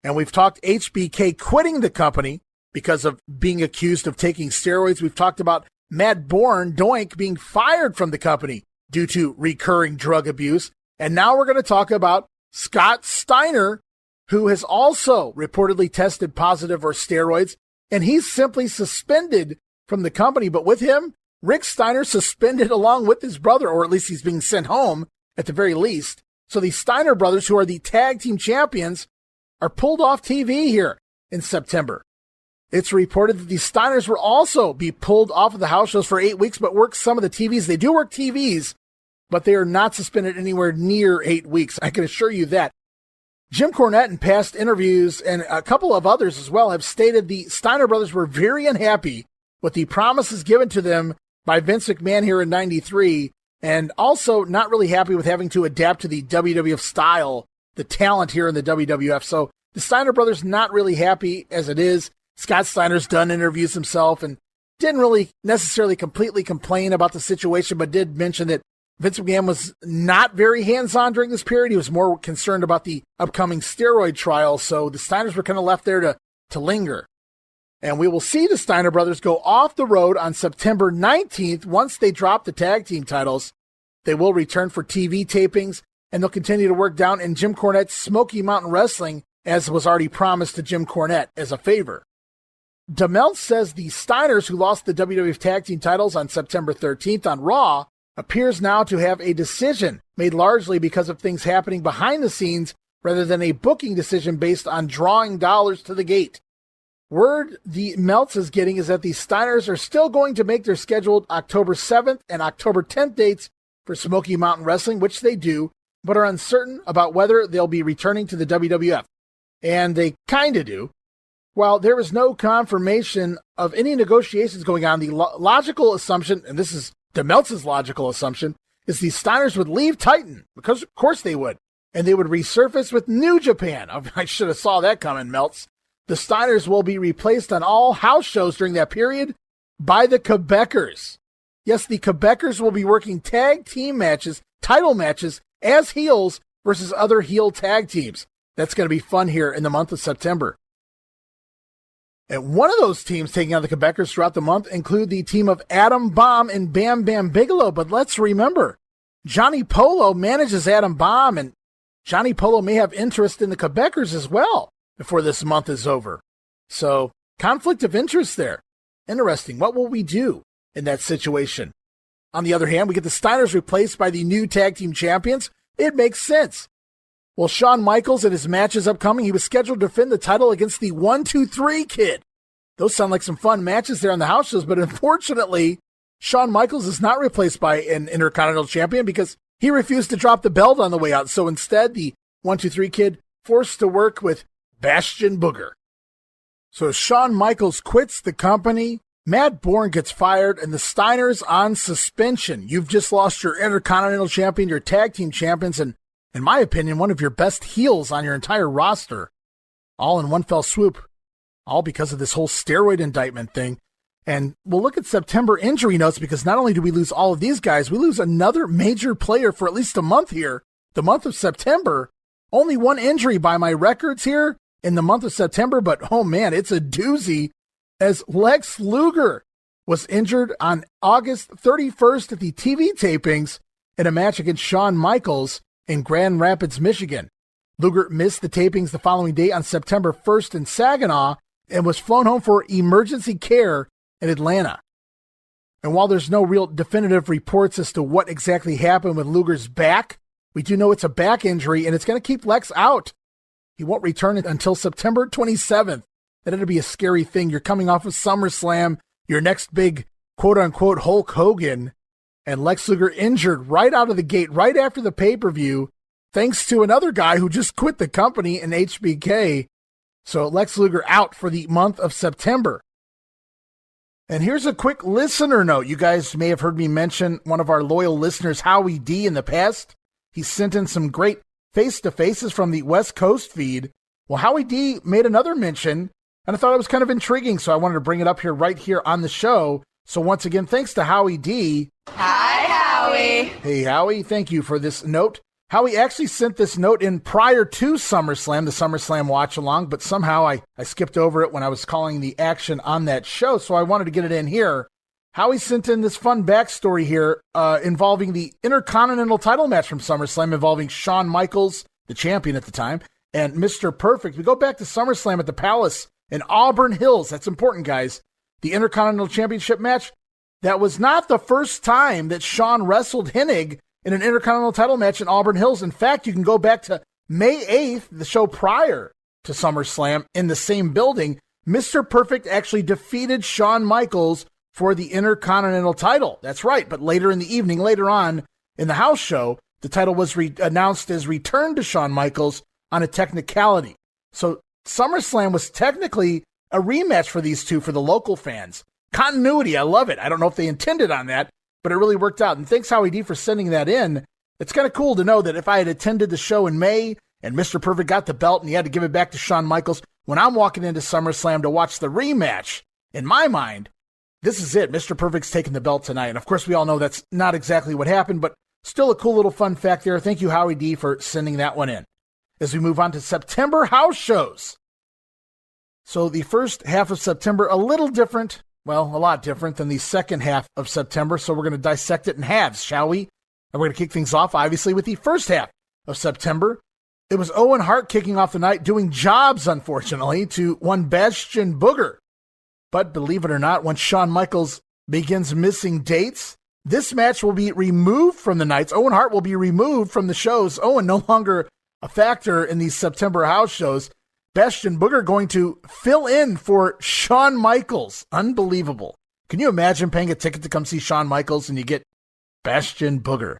And we've talked HBK quitting the company because of being accused of taking steroids. We've talked about Matt Borne, Doink, being fired from the company due to recurring drug abuse. And now we're going to talk about Scott Steiner, who has also reportedly tested positive for steroids, and he's simply suspended from the company. But with him, Rick Steiner suspended along with his brother, or at least he's being sent home at the very least. So the Steiner brothers, who are the tag team champions, are pulled off TV here in September. It's reported that the Steiners will also be pulled off of the house shows for 8 weeks, but work some of the TVs. They do work TVs, but they are not suspended anywhere near 8 weeks. I can assure you that. Jim Cornette, in past interviews, and a couple of others as well, have stated the Steiner brothers were very unhappy with the promises given to them by Vince McMahon here in 93, and also not really happy with having to adapt to the WWF style, the talent here in the WWF. So the Steiner brothers not really happy as it is. Scott Steiner's done interviews himself and didn't really necessarily completely complain about the situation, but did mention that Vince McMahon was not very hands-on during this period. He was more concerned about the upcoming steroid trial, so the Steiners were kind of left there to linger. And we will see the Steiner brothers go off the road on September 19th. Once they drop the tag team titles, they will return for TV tapings, and they'll continue to work down in Jim Cornette's Smoky Mountain Wrestling, as was already promised to Jim Cornette as a favor. DeMelt says the Steiners, who lost the WWF tag team titles on September 13th on Raw, appears now to have a decision made largely because of things happening behind the scenes rather than a booking decision based on drawing dollars to the gate. Word the Meltz is getting is that the Steiners are still going to make their scheduled October 7th and October 10th dates for Smoky Mountain Wrestling, which they do, but are uncertain about whether they'll be returning to the WWF. And they kind of do. While there is no confirmation of any negotiations going on, the logical assumption, and this is DeMeltz's logical assumption, is the Steiners would leave Titan, because of course they would, and they would resurface with New Japan. I should have saw that coming, Meltz. The Steiners will be replaced on all house shows during that period by the Quebecers. Yes, the Quebecers will be working tag team matches, title matches, as heels versus other heel tag teams. That's going to be fun here in the month of September. And one of those teams taking on the Quebecers throughout the month include the team of Adam Bomb and Bam Bam Bigelow. But let's remember, Johnny Polo manages Adam Bomb, and Johnny Polo may have interest in the Quebecers as well before this month is over. So, conflict of interest there. Interesting. What will we do in that situation? On the other hand, we get the Steiners replaced by the new tag team champions. It makes sense. Well, Shawn Michaels in his matches upcoming, he was scheduled to defend the title against the 1-2-3 Kid. Those sound like some fun matches there on the house shows, but unfortunately, Shawn Michaels is not replaced by an Intercontinental Champion because he refused to drop the belt on the way out. So instead, the 1-2-3 Kid forced to work with Bastion Booger. So Shawn Michaels quits the company, Matt Borne gets fired, and the Steiners on suspension. You've just lost your Intercontinental Champion, your Tag Team Champions, and, in my opinion, one of your best heels on your entire roster. All in one fell swoop. All because of this whole steroid indictment thing. And we'll look at September injury notes, because not only do we lose all of these guys, we lose another major player for at least a month here. The month of September. Only one injury by my records here in the month of September, but oh man, it's a doozy, as Lex Luger was injured on August 31st at the TV tapings in a match against Shawn Michaels in Grand Rapids, Michigan. Luger missed the tapings the following day on September 1st in Saginaw and was flown home for emergency care in Atlanta. And while there's no real definitive reports as to what exactly happened with Luger's back, we do know it's a back injury and it's going to keep Lex out. He won't return until September 27th. That'll be a scary thing. You're coming off of SummerSlam, your next big quote-unquote Hulk Hogan, and Lex Luger injured right out of the gate, right after the pay-per-view, thanks to another guy who just quit the company in HBK. So Lex Luger out for the month of September. And here's a quick listener note. You guys may have heard me mention one of our loyal listeners, Howie D, in the past. He sent in some great face-to-faces from the West Coast feed. Well, Howie D made another mention, and I thought it was kind of intriguing, so I wanted to bring it up here right here on the show. So once again, thanks to Howie D. Hi, Howie. Hey, Howie, thank you for this note. Howie actually sent this note in prior to SummerSlam, the SummerSlam watch-along, but somehow I skipped over it when I was calling the action on that show, so I wanted to get it in here. Howie sent in this fun backstory here involving the Intercontinental title match from SummerSlam involving Shawn Michaels, the champion at the time, and Mr. Perfect. We go back to SummerSlam at the Palace in Auburn Hills. That's important, guys. The Intercontinental Championship match. That was not the first time that Shawn wrestled Hennig in an Intercontinental title match in Auburn Hills. In fact, you can go back to May 8th, the show prior to SummerSlam, in the same building. Mr. Perfect actually defeated Shawn Michaels for the Intercontinental title. That's right, but later in the evening, later on in the house show, the title was announced as returned to Shawn Michaels on a technicality. So SummerSlam was technically a rematch for these two for the local fans. Continuity, I love it. I don't know if they intended on that, but it really worked out. And thanks, Howie D, for sending that in. It's kind of cool to know that if I had attended the show in May and Mr. Perfect got the belt and he had to give it back to Shawn Michaels, when I'm walking into SummerSlam to watch the rematch, in my mind, this is it. Mr. Perfect's taking the belt tonight. And of course, we all know that's not exactly what happened, but still a cool little fun fact there. Thank you, Howie D, for sending that one in. As we move on to September house shows. So the first half of September, a little different, well, a lot different than the second half of September. So we're going to dissect it in halves, shall we? And we're going to kick things off, obviously, with the first half of September. It was Owen Hart kicking off the night, doing jobs, unfortunately, to one Bastion Booger. But believe it or not, when Shawn Michaels begins missing dates, this match will be removed from the nights. Owen Hart will be removed from the shows. Owen no longer a factor in these September house shows. Bastion Booger going to fill in for Shawn Michaels. Unbelievable. Can you imagine paying a ticket to come see Shawn Michaels and you get Bastion Booger?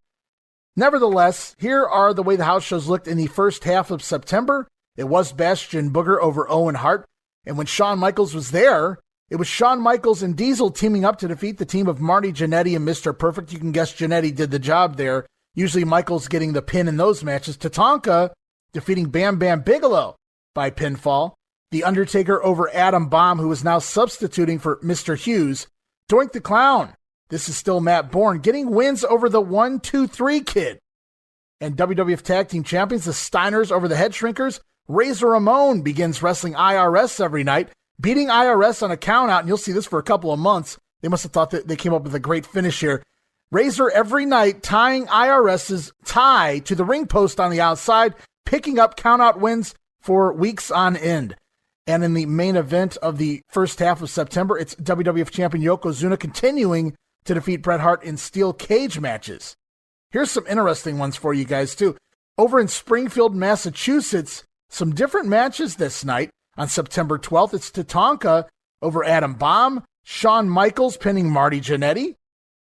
Nevertheless, here are the way the house shows looked in the first half of September. It was Bastion Booger over Owen Hart. And when Shawn Michaels was there, it was Shawn Michaels and Diesel teaming up to defeat the team of Marty Jannetty and Mr. Perfect. You can guess Jannetty did the job there. Usually Michaels getting the pin in those matches. Tatanka defeating Bam Bam Bigelow by pinfall. The Undertaker over Adam Bomb, who is now substituting for Mr. Hughes. Doink the Clown. This is still Matt Borne, getting wins over the 1-2-3 Kid. And WWF Tag Team Champions, the Steiners over the Headshrinkers. Razor Ramon begins wrestling IRS every night, beating IRS on a countout, and you'll see this for a couple of months. They must have thought that they came up with a great finish here. Razor every night tying IRS's tie to the ring post on the outside, picking up countout wins for weeks on end. And in the main event of the first half of September, it's WWF Champion Yokozuna continuing to defeat Bret Hart in steel cage matches. Here's some interesting ones for you guys, too. Over in Springfield, Massachusetts, some different matches this night. On September 12th, it's Tatanka over Adam Bomb, Shawn Michaels pinning Marty Jannetty,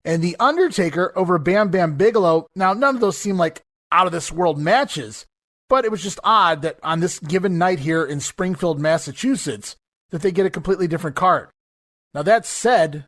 and The Undertaker over Bam Bam Bigelow. Now, none of those seem like out-of-this-world matches, but it was just odd that on this given night here in Springfield, Massachusetts, that they get a completely different card. Now, that said,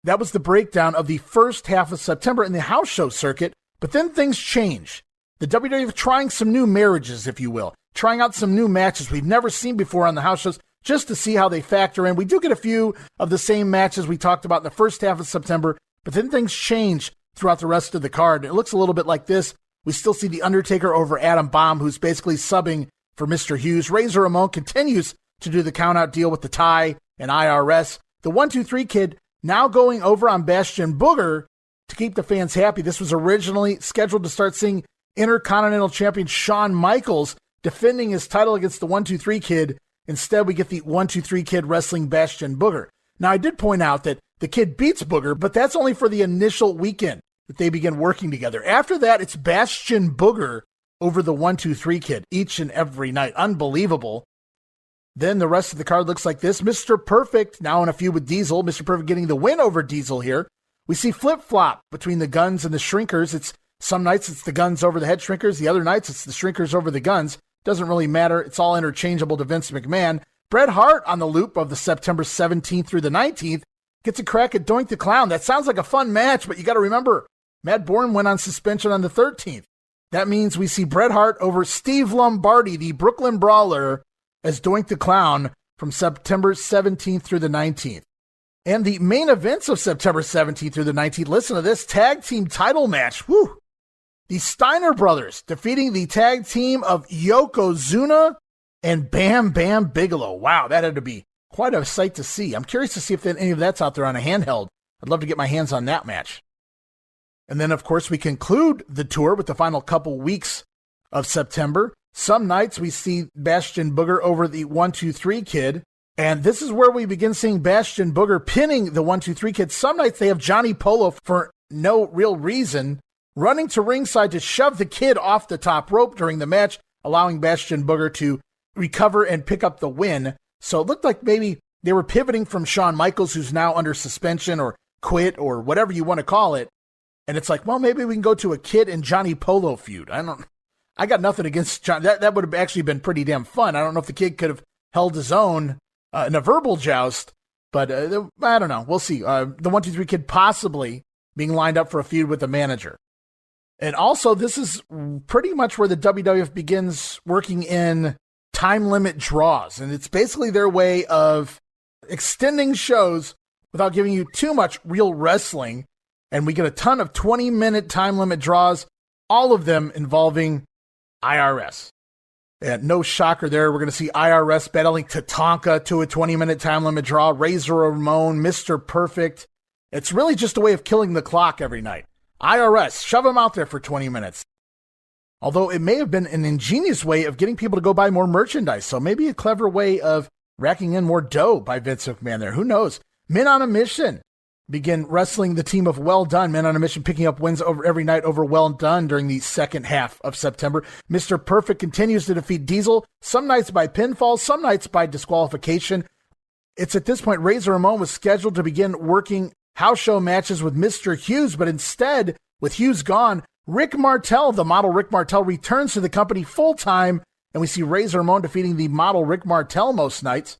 that was the breakdown of the first half of September in the house show circuit, but then things change. The WWF trying some new marriages, if you will, trying out some new matches we've never seen before on the house shows, just to see how they factor in. We do get a few of the same matches we talked about in the first half of September, but then things change throughout the rest of the card. It looks a little bit like this. We still see The Undertaker over Adam Bomb, who's basically subbing for Mr. Hughes. Razor Ramon continues to do the count-out deal with the tie and IRS. The 1-2-3 Kid now going over on Bastion Booger to keep the fans happy. This was originally scheduled to start seeing Intercontinental Champion Shawn Michaels defending his title against the 1-2-3 Kid. Instead, we get the 1-2-3 Kid wrestling Bastion Booger. Now, I did point out that the Kid beats Booger, but that's only for the initial weekend that they begin working together. After that, it's Bastion Booger over the 1-2-3 Kid each and every night. Unbelievable. Then the rest of the card looks like this. Mr. Perfect now in a feud with Diesel. Mr. Perfect getting the win over Diesel here. We see flip-flop between the Guns and the Shrinkers. Some nights it's the Guns over the Headshrinkers. The other nights it's the Shrinkers over the Guns. Doesn't really matter. It's all interchangeable to Vince McMahon. Bret Hart on the loop of the September 17th through the 19th gets a crack at Doink the Clown. That sounds like a fun match, but you got to remember, Matt Borne went on suspension on the 13th. That means we see Bret Hart over Steve Lombardi, the Brooklyn Brawler, as Doink the Clown from September 17th through the 19th. And the main events of September 17th through the 19th, listen to this, tag team title match. Woo! The Steiner brothers defeating the tag team of Yokozuna and Bam Bam Bigelow. Wow, that had to be quite a sight to see. I'm curious to see if any of that's out there on a handheld. I'd love to get my hands on that match. And then, of course, we conclude the tour with the final couple weeks of September. Some nights we see Bastion Booger over the 1-2-3 Kid. And this is where we begin seeing Bastion Booger pinning the 1-2-3 Kid. Some nights they have Johnny Polo for no real reason running to ringside to shove the Kid off the top rope during the match, allowing Bastion Booger to recover and pick up the win. So it looked like maybe they were pivoting from Shawn Michaels, who's now under suspension or quit or whatever you want to call it. And it's like, well, maybe we can go to a Kid and Johnny Polo feud. I got nothing against John. That would have actually been pretty damn fun. I don't know if the Kid could have held his own in a verbal joust, but I don't know. We'll see. The 1-2-3 Kid possibly being lined up for a feud with the manager. And also, this is pretty much where the WWF begins working in time limit draws. And it's basically their way of extending shows without giving you too much real wrestling. And we get a ton of 20-minute time limit draws, all of them involving IRS. And no shocker there. We're going to see IRS battling Tatanka to a 20-minute time limit draw, Razor Ramon, Mr. Perfect. It's really just a way of killing the clock every night. IRS, shove them out there for 20 minutes. Although it may have been an ingenious way of getting people to go buy more merchandise. So maybe a clever way of racking in more dough by Vince McMahon there. Who knows? Men on a Mission begin wrestling the team of Well Done. Men on a Mission picking up wins over every night over Well Done during the second half of September. Mr. Perfect continues to defeat Diesel, some nights by pinfall, some nights by disqualification. It's at this point Razor Ramon was scheduled to begin working house show matches with Mr. Hughes, but instead, with Hughes gone, Rick Martel, the model Rick Martel, returns to the company full-time, and we see Razor Ramon defeating the model Rick Martel most nights.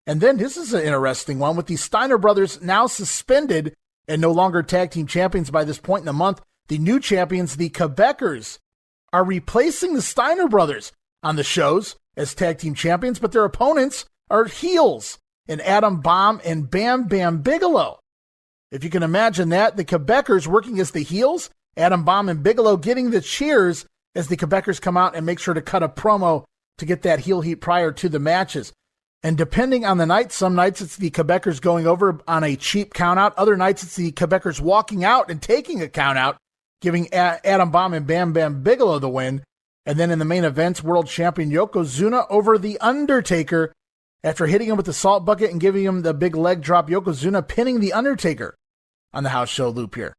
And then this is an interesting one with the Steiner brothers now suspended and no longer tag team champions by this point in the month. The new champions, the Quebecers, are replacing the Steiner brothers on the shows as tag team champions, but their opponents are heels in Adam Bomb and Bam Bam Bigelow. If you can imagine that, the Quebecers working as the heels, Adam Bomb and Bigelow getting the cheers as the Quebecers come out and make sure to cut a promo to get that heel heat prior to the matches. And depending on the night, some nights it's the Quebecers going over on a cheap countout. Other nights it's the Quebecers walking out and taking a countout, giving Adam Bomb and Bam Bam Bigelow the win. And then in the main events, world champion Yokozuna over The Undertaker. After hitting him with the salt bucket and giving him the big leg drop, Yokozuna pinning The Undertaker on the house show loop here.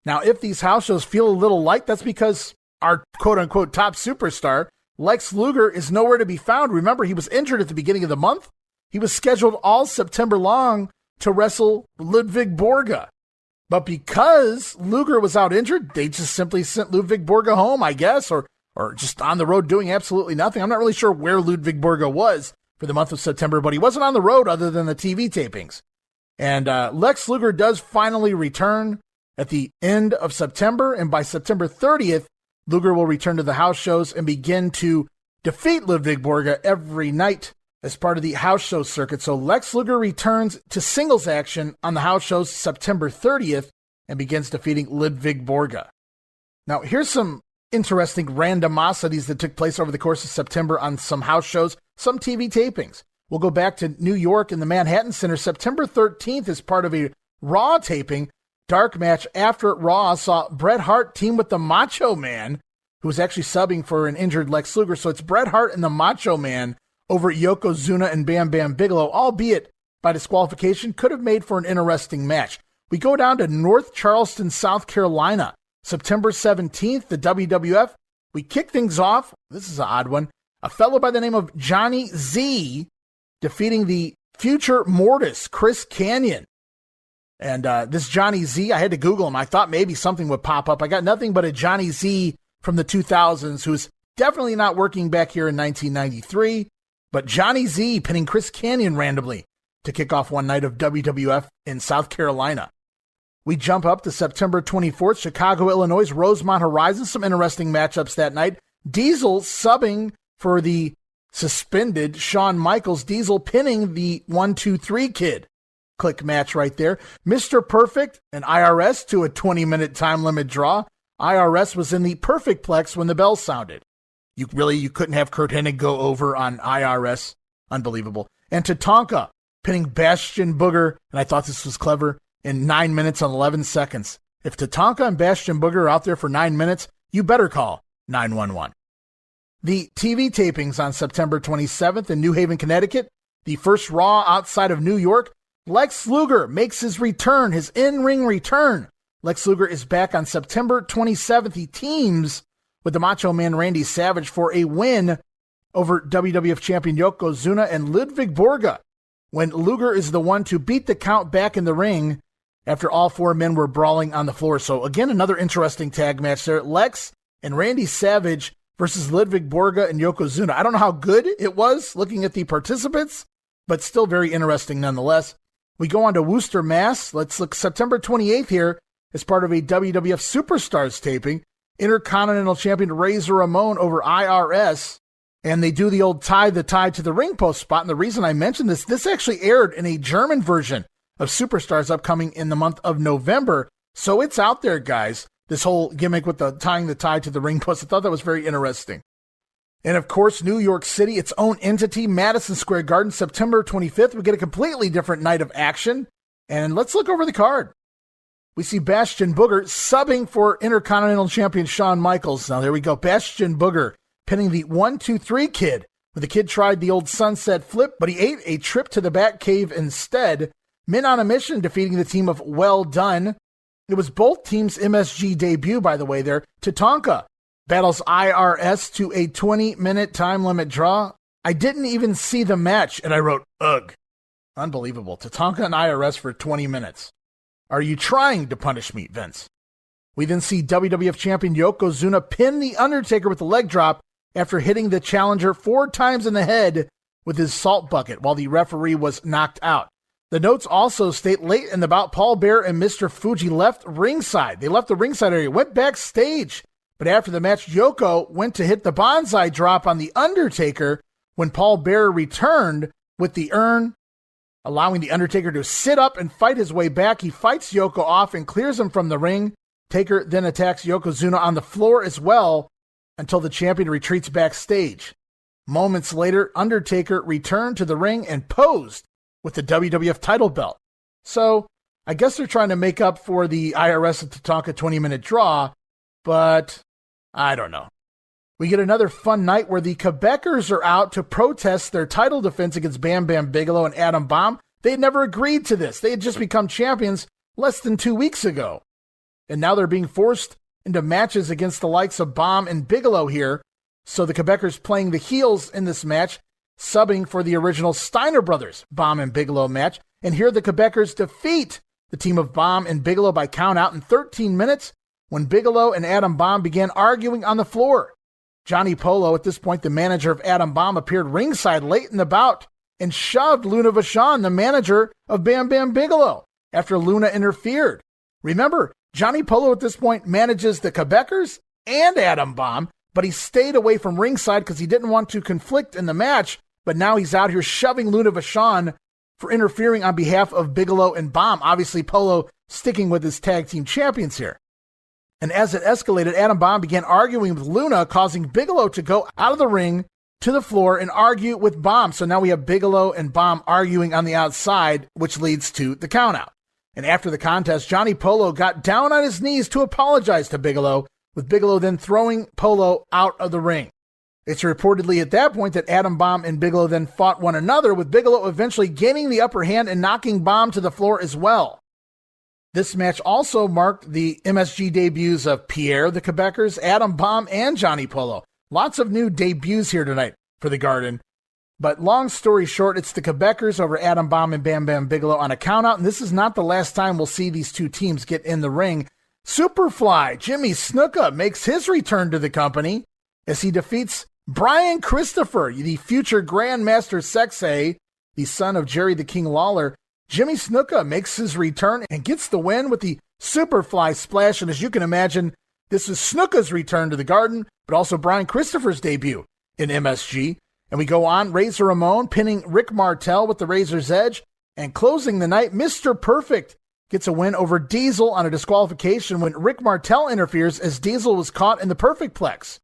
Now, if these house shows feel a little light, that's because our quote-unquote top superstar, Lex Luger, is nowhere to be found. Remember, he was injured at the beginning of the month. He was scheduled all September long to wrestle Ludwig Borga. But because Luger was out injured, they just simply sent Ludwig Borga home, I guess, or just on the road doing absolutely nothing. I'm not really sure where Ludwig Borga was for the month of September, but he wasn't on the road other than the TV tapings. And Lex Luger does finally return at the end of September, and by September 30th, Luger will return to the house shows and begin to defeat Ludwig Borga every night as part of the house show circuit. So Lex Luger returns to singles action on the house shows September 30th and begins defeating Ludwig Borga. Now, here's some interesting randomosities that took place over the course of September on some house shows, some TV tapings. We'll go back to New York in the Manhattan Center. September 13th is part of a Raw taping. Dark match after Raw saw Bret Hart team with the Macho Man, who was actually subbing for an injured Lex Luger. So it's Bret Hart and the Macho Man over Yokozuna and Bam Bam Bigelow, albeit by disqualification, could have made for an interesting match. We go down to North Charleston, South Carolina. September 17th, the WWF. We kick things off. This is an odd one. A fellow by the name of Johnny Z defeating the future Mortis, Chris Kanyon. And this Johnny Z, I had to Google him. I thought maybe something would pop up. I got nothing but a Johnny Z from the 2000s who's definitely not working back here in 1993. But Johnny Z pinning Chris Kanyon randomly to kick off one night of WWF in South Carolina. We jump up to September 24th, Chicago, Illinois, Rosemont Horizon. Some interesting matchups that night. Diesel subbing for the suspended Shawn Michaels. Diesel pinning the 1-2-3 Kid. Click match right there. Mr. Perfect and IRS to a 20-minute time limit draw. IRS was in the Perfect Plex when the bell sounded. You couldn't have Kurt Hennig go over on IRS. Unbelievable. And Tatanka pinning Bastion Booger, and I thought this was clever, in 9 minutes and 11 seconds. If Tatanka and Bastion Booger are out there for 9 minutes, you better call 911. The TV tapings on September 27th in New Haven, Connecticut. The first Raw outside of New York. Lex Luger makes his return, his in-ring return. Lex Luger is back on September 27th. He teams with the Macho Man Randy Savage for a win over WWF champion Yokozuna and Ludwig Borga, when Luger is the one to beat the count back in the ring after all four men were brawling on the floor. So again, another interesting tag match there. Lex and Randy Savage versus Ludwig Borga and Yokozuna. I don't know how good it was looking at the participants, but still very interesting nonetheless. We go on to Worcester, Mass. Let's look September 28th here as part of a WWF Superstars taping. Intercontinental Champion Razor Ramon over IRS. And they do the old tie the tie to the ring post spot. And the reason I mentioned this actually aired in a German version of Superstars upcoming in the month of November. So it's out there, guys. This whole gimmick with the tying the tie to the ring post. I thought that was very interesting. And of course, New York City, its own entity, Madison Square Garden, September 25th. We get a completely different night of action. And let's look over the card. We see Bastion Booger subbing for Intercontinental Champion Shawn Michaels. Now there we go. Bastion Booger pinning the 1-2-3 Kid. When the Kid tried the old sunset flip, but he ate a trip to the Batcave instead. Men on a Mission defeating the team of Well Done. It was both teams' MSG debut, by the way, there. Tatanka battles IRS to a 20-minute time limit draw. I didn't even see the match, and I wrote, ugh. Unbelievable. Tatanka and IRS for 20 minutes. Are you trying to punish me, Vince? We then see WWF champion Yokozuna pin The Undertaker with a leg drop after hitting the challenger 4 times in the head with his salt bucket while the referee was knocked out. The notes also state late in the bout, Paul Bearer and Mr. Fuji left ringside. They left the ringside area, went backstage. But after the match, Yoko went to hit the bonsai drop on The Undertaker when Paul Bearer returned with the urn, allowing The Undertaker to sit up and fight his way back. He fights Yoko off and clears him from the ring. Taker then attacks Yokozuna on the floor as well until the champion retreats backstage. Moments later, Undertaker returned to the ring and posed with the WWF title belt. So I guess they're trying to make up for the IRS and Tatanka 20-minute draw, but I don't know. We get another fun night where the Quebecers are out to protest their title defense against Bam Bam Bigelow and Adam Bomb. They had never agreed to this. They had just become champions less than 2 weeks ago. And now they're being forced into matches against the likes of Bomb and Bigelow here. So the Quebecers playing the heels in this match, subbing for the original Steiner brothers Bomb and Bigelow match. And here the Quebecers defeat the team of Bomb and Bigelow by count out in 13 minutes when Bigelow and Adam Bomb began arguing on the floor. Johnny Polo, at this point the manager of Adam Bomb, appeared ringside late in the bout and shoved Luna Vachon, the manager of Bam Bam Bigelow, after Luna interfered. Remember, Johnny Polo at this point manages the Quebecers and Adam Bomb, but he stayed away from ringside because he didn't want to conflict in the match, but now he's out here shoving Luna Vachon for interfering on behalf of Bigelow and Bomb. Obviously, Polo sticking with his tag team champions here. And as it escalated, Adam Bomb began arguing with Luna, causing Bigelow to go out of the ring to the floor and argue with Bomb. So now we have Bigelow and Bomb arguing on the outside, which leads to the countout. And after the contest, Johnny Polo got down on his knees to apologize to Bigelow, with Bigelow then throwing Polo out of the ring. It's reportedly at that point that Adam Bomb and Bigelow then fought one another, with Bigelow eventually gaining the upper hand and knocking Bomb to the floor as well. This match also marked the MSG debuts of Pierre, the Quebecers, Adam Bomb, and Johnny Polo. Lots of new debuts here tonight for the Garden. But long story short, it's the Quebecers over Adam Bomb and Bam Bam Bigelow on a countout, and this is not the last time we'll see these two teams get in the ring. Superfly, Jimmy Snuka, makes his return to the company as he defeats Brian Christopher, the future Grandmaster Sexay, the son of Jerry the King Lawler. Jimmy Snuka makes his return and gets the win with the Superfly splash. And as you can imagine, this is Snuka's return to the Garden, but also Brian Christopher's debut in MSG. And we go on, Razor Ramon pinning Rick Martel with the Razor's Edge, and closing the night, Mr. Perfect gets a win over Diesel on a disqualification when Rick Martel interferes as Diesel was caught in the Perfect Plex.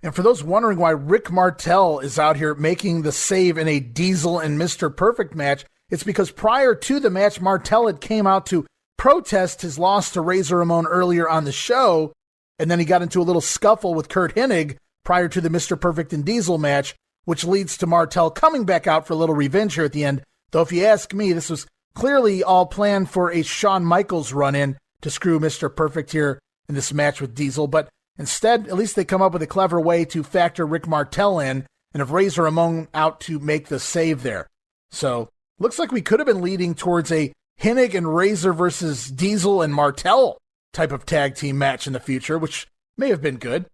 And for those wondering why Rick Martel is out here making the save in a Diesel and Mr. Perfect match, it's because prior to the match, Martel had came out to protest his loss to Razor Ramon earlier on the show, and then he got into a little scuffle with Kurt Hennig prior to the Mr. Perfect and Diesel match, which leads to Martel coming back out for a little revenge here at the end. Though if you ask me, this was clearly all planned for a Shawn Michaels run-in to screw Mr. Perfect here in this match with Diesel, but instead, at least they come up with a clever way to factor Rick Martel in and have Razor Ramon out to make the save there. So, looks like we could have been leading towards a Hennig and Razor versus Diesel and Martel type of tag team match in the future, which may have been good.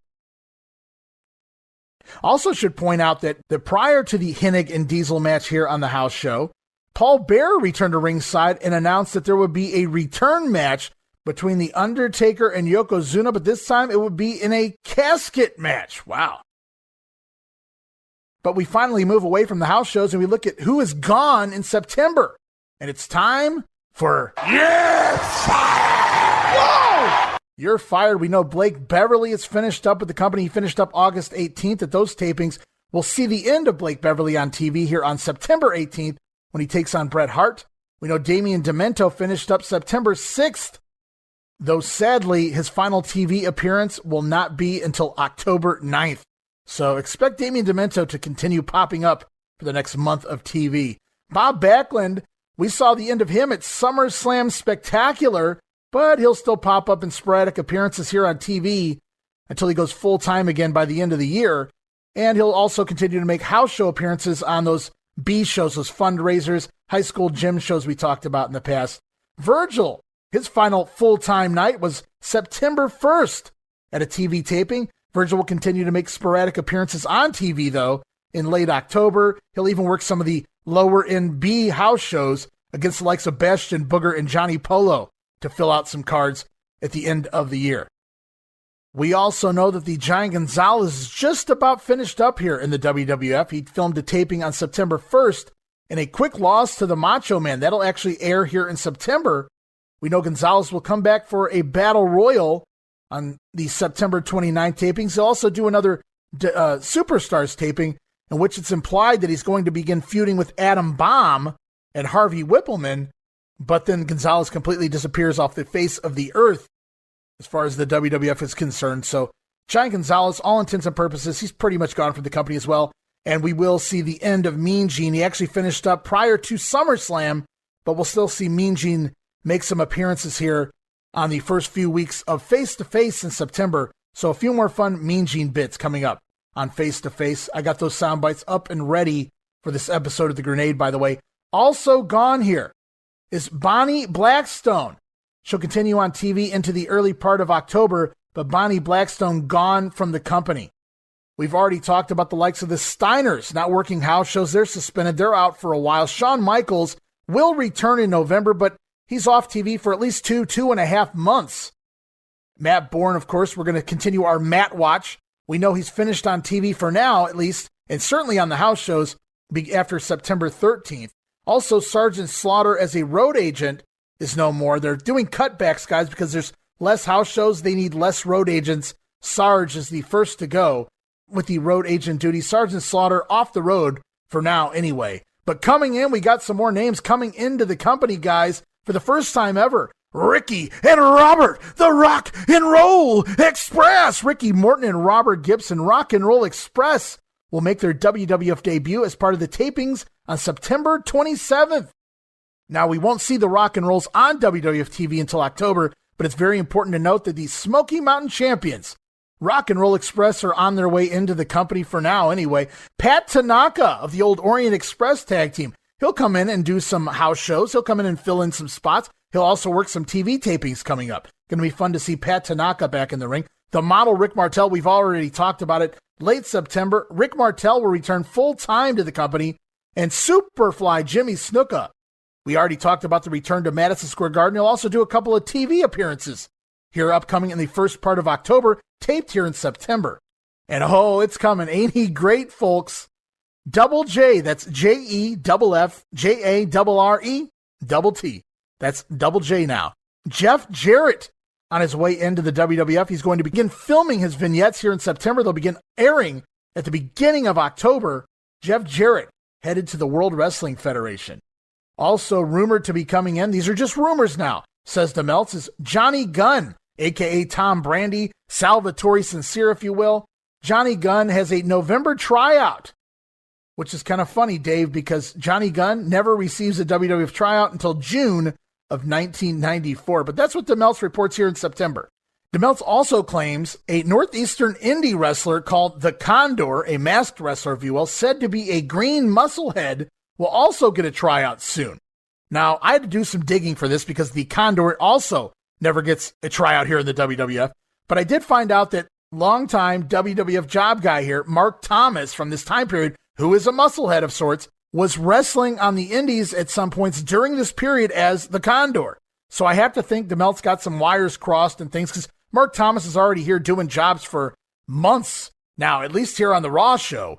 Also should point out that prior to the Hennig and Diesel match here on the house show, Paul Bearer returned to ringside and announced that there would be a return match between The Undertaker and Yokozuna, but this time it would be in a casket match. Wow. But we finally move away from the house shows and we look at who is gone in September. And it's time for You're Fired! Whoa! You're Fired. We know Blake Beverly is finished up with the company. He finished up August 18th at those tapings. We'll see the end of Blake Beverly on TV here on September 18th when he takes on Bret Hart. We know Damian Demento finished up September 6th. Though sadly, his final TV appearance will not be until October 9th. So expect Damian Demento to continue popping up for the next month of TV. Bob Backlund, we saw the end of him at SummerSlam Spectacular, but he'll still pop up in sporadic appearances here on TV until he goes full-time again by the end of the year. And he'll also continue to make house show appearances on those B shows, those fundraisers, high school gym shows we talked about in the past. Virgil, his final full-time night was September 1st at a TV taping. Virgil will continue to make sporadic appearances on TV, though, in late October. He'll even work some of the lower-end B house shows against the likes of Bastion, Booger, and Johnny Polo to fill out some cards at the end of the year. We also know that the Giant Gonzalez is just about finished up here in the WWF. He filmed a taping on September 1st in a quick loss to the Macho Man. That'll actually air here in September. We know Gonzalez will come back for a Battle Royal on the September 29th tapings. He'll also do another Superstars taping in which it's implied that he's going to begin feuding with Adam Bomb and Harvey Whippleman, but then Gonzalez completely disappears off the face of the earth as far as the WWF is concerned. So Giant Gonzalez, all intents and purposes, he's pretty much gone from the company as well. And we will see the end of Mean Gene. He actually finished up prior to SummerSlam, but we'll still see Mean Gene make some appearances here on the first few weeks of Face to Face in September. So a few more fun Mean Gene bits coming up on Face to Face. I got those sound bites up and ready for this episode of The Grenade, by the way. Also gone here is Bonnie Blackstone. She'll continue on TV into the early part of October, but Bonnie Blackstone gone from the company. We've already talked about the likes of the Steiners not working house shows. They're suspended. They're out for a while. Shawn Michaels will return in November, but he's off TV for at least 2.5 months. Matt Borne, of course, we're going to continue our Matt watch. We know he's finished on TV for now, at least, and certainly on the house shows after September 13th. Also, Sergeant Slaughter as a road agent is no more. They're doing cutbacks, guys, because there's less house shows. They need less road agents. Sarge is the first to go with the road agent duty. Sergeant Slaughter off the road for now anyway. But coming in, we got some more names coming into the company, guys, for the first time ever. Ricky and Robert, the Rock and Roll Express. Ricky Morton and Robert Gibson, Rock and Roll Express, will make their WWF debut as part of the tapings on September 27th. Now, we won't see the Rock and Rolls on WWF TV until October, but it's very important to note that the Smoky Mountain Champions, Rock and Roll Express, are on their way into the company for now anyway. Pat Tanaka of the old Orient Express tag team, he'll come in and do some house shows. He'll come in and fill in some spots. He'll also work some TV tapings coming up. Going to be fun to see Pat Tanaka back in the ring. The model Rick Martel, we've already talked about it. Late September, Rick Martel will return full-time to the company. And Superfly Jimmy Snuka, we already talked about the return to Madison Square Garden. He'll also do a couple of TV appearances here upcoming in the first part of October, taped here in September. And oh, it's coming. Ain't he great, folks? Double J, that's JEFFJARRE That's Double J now. Jeff Jarrett on his way into the WWF. He's going to begin filming his vignettes here in September. They'll begin airing at the beginning of October. Jeff Jarrett headed to the World Wrestling Federation. Also rumored to be coming in, these are just rumors now, says DeMeltz, is Johnny Gunn, a.k.a. Tom Brandy, Salvatore Sincere, if you will. Johnny Gunn has a November tryout, which is kind of funny, Dave, because Johnny Gunn never receives a WWF tryout until June of 1994. But that's what DeMeltz reports here in September. DeMeltz also claims a Northeastern indie wrestler called the Condor, a masked wrestler, if you will, said to be a green musclehead, will also get a tryout soon. Now, I had to do some digging for this because the Condor also never gets a tryout here in the WWF. But I did find out that longtime WWF job guy here, Mark Thomas, from this time period, who is a musclehead of sorts, was wrestling on the indies at some points during this period as the Condor. So I have to think DeMeltz got some wires crossed and things, because Mark Thomas is already here doing jobs for months now, at least here on the Raw show.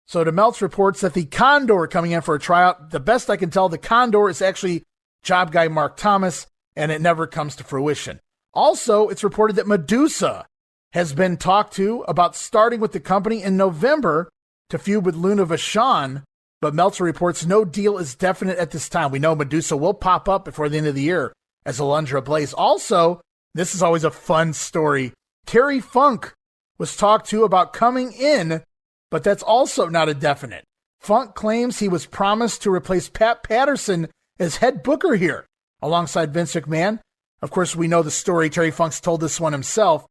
So DeMeltz reports that the Condor coming in for a tryout. The best I can tell, the Condor is actually job guy Mark Thomas, and it never comes to fruition. Also, it's reported that Medusa has been talked to about starting with the company in November to feud with Luna Vachon, but Meltzer reports no deal is definite at this time. We know Medusa will pop up before the end of the year as Alundra Blaze. Also, this is always a fun story. Terry Funk was talked to about coming in, but that's also not a definite. Funk claims he was promised to replace Pat Patterson as head booker here, alongside Vince McMahon. Of course, we know the story. Terry Funk's told this one himself.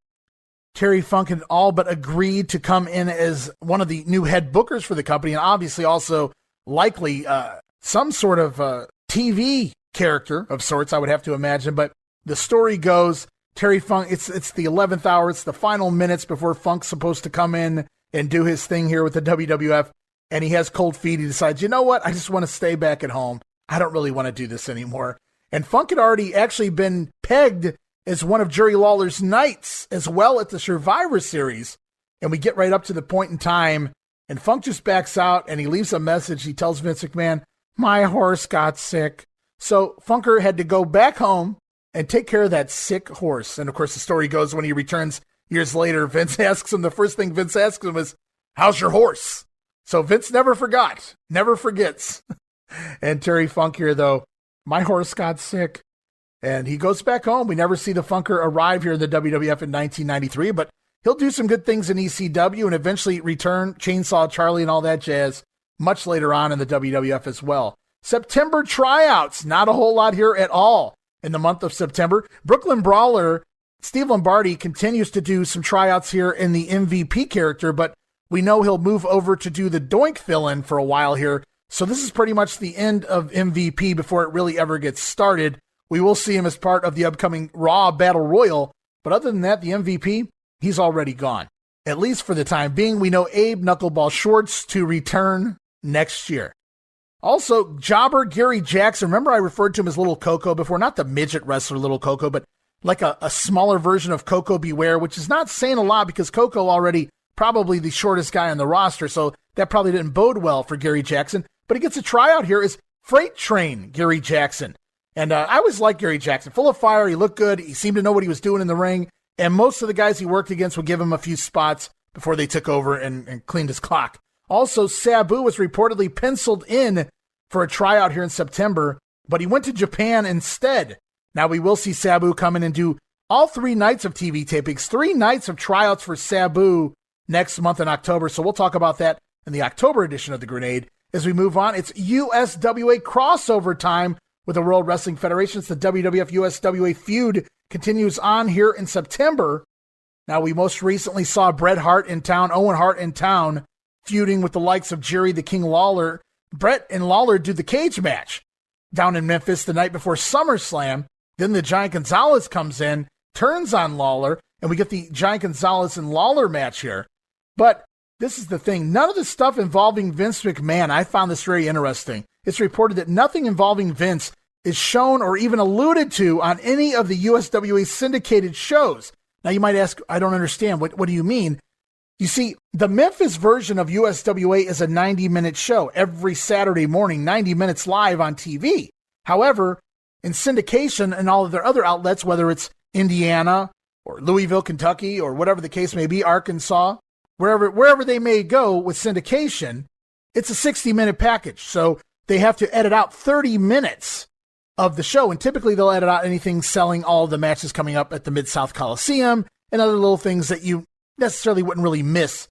Terry Funk had all but agreed to come in as one of the new head bookers for the company, and obviously also likely some sort of TV character of sorts, I would have to imagine. But the story goes, Terry Funk, it's the 11th hour, it's the final minutes before Funk's supposed to come in and do his thing here with the WWF, and he has cold feet. He decides, you know what, I just want to stay back at home. I don't really want to do this anymore. And Funk had already actually been pegged as one of Jerry Lawler's knights as well at the Survivor Series. And we get right up to the point in time, and Funk just backs out, and he leaves a message. He tells Vince McMahon, my horse got sick. So Funker had to go back home and take care of that sick horse. And of course, the story goes, when he returns years later, Vince asks him, the first thing Vince asks him is, how's your horse? So Vince never forgot, never forgets. And Terry Funk here, though, my horse got sick. And he goes back home. We never see the Funker arrive here in the WWF in 1993, but he'll do some good things in ECW and eventually return Chainsaw Charlie and all that jazz much later on in the WWF as well. September tryouts, not a whole lot here at all in the month of September. Brooklyn Brawler, Steve Lombardi, continues to do some tryouts here in the MVP character, but we know he'll move over to do the Doink fill-in for a while here. So this is pretty much the end of MVP before it really ever gets started. We will see him as part of the upcoming Raw Battle Royal But other than that, the MVP, he's already gone. At least for the time being, we know Abe Knuckleball Schwartz to return next year. Also, jobber Gary Jackson. Remember I referred to him as Little Coco before? Not the midget wrestler Little Coco, but like a smaller version of Coco Beware, which is not saying a lot because Coco already probably the shortest guy on the roster, so that probably didn't bode well for Gary Jackson. But he gets a tryout here as Freight Train Gary Jackson. And I always liked Gary Jackson. Full of fire, he looked good, he seemed to know what he was doing in the ring, and most of the guys he worked against would give him a few spots before they took over and cleaned his clock. Also, Sabu was reportedly penciled in for a tryout here in September, but he went to Japan instead. Now we will see Sabu come in and do all 3 nights of TV tapings, 3 nights of tryouts for Sabu next month in October. So we'll talk about that in the October edition of The Grenade. As we move on, it's USWA crossover time with the World Wrestling Federation. It's the WWF USWA feud continues on here in September. Now, we most recently saw Bret Hart in town, Owen Hart in town, feuding with the likes of Jerry the King Lawler. Bret and Lawler do the cage match down in Memphis the night before SummerSlam. Then the Giant Gonzalez comes in, turns on Lawler, and we get the Giant Gonzalez and Lawler match here. But this is the thing. None of the stuff involving Vince McMahon, I found this very interesting. It's reported that nothing involving Vince is shown or even alluded to on any of the USWA syndicated shows. Now you might ask, I don't understand. What do you mean? You see, the Memphis version of USWA is a 90-minute show every Saturday morning, 90 minutes live on TV. However, in syndication and all of their other outlets, whether it's Indiana or Louisville, Kentucky, or whatever the case may be, Arkansas, wherever they may go with syndication, it's a 60-minute package. So they have to edit out 30 minutes of the show. And typically they'll edit out anything selling all the matches coming up at the Mid-South Coliseum and other little things that you necessarily wouldn't really miss.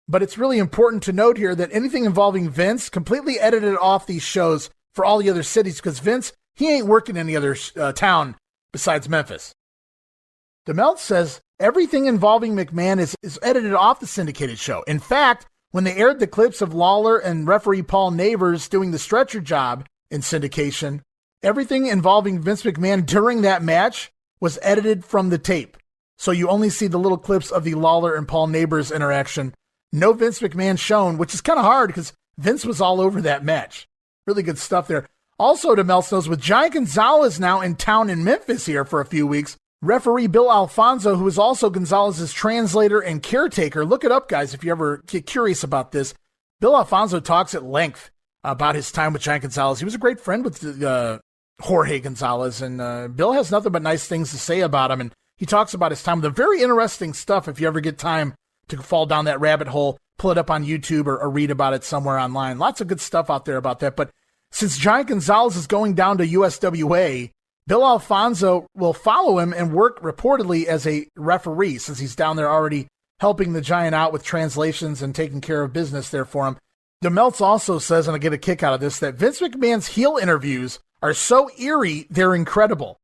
But it's really important to note here that anything involving Vince completely edited off these shows for all the other cities because Vince, he ain't working any other town besides Memphis. DeMelt says everything involving McMahon is edited off the syndicated show. In fact, when they aired the clips of Lawler and referee Paul Neighbors doing the stretcher job in syndication, everything involving Vince McMahon during that match was edited from the tape. So you only see the little clips of the Lawler and Paul Neighbors interaction. No Vince McMahon shown, which is kind of hard because Vince was all over that match. Really good stuff there. Also, DeMelt knows with Giant Gonzalez now in town in Memphis here for a few weeks, referee Bill Alfonso, who is also Gonzalez's translator and caretaker. Look it up, guys, if you ever get curious about this. Bill Alfonso talks at length about his time with Giant Gonzalez. He was a great friend with Jorge Gonzalez, and Bill has nothing but nice things to say about him, and he talks about his time with very interesting stuff. If you ever get time to fall down that rabbit hole, pull it up on YouTube or read about it somewhere online. Lots of good stuff out there about that. But since Giant Gonzalez is going down to USWA, Bill Alfonso will follow him and work reportedly as a referee since he's down there already helping the Giant out with translations and taking care of business there for him. DeMeltz also says, and I get a kick out of this, that Vince McMahon's heel interviews are so eerie, they're incredible.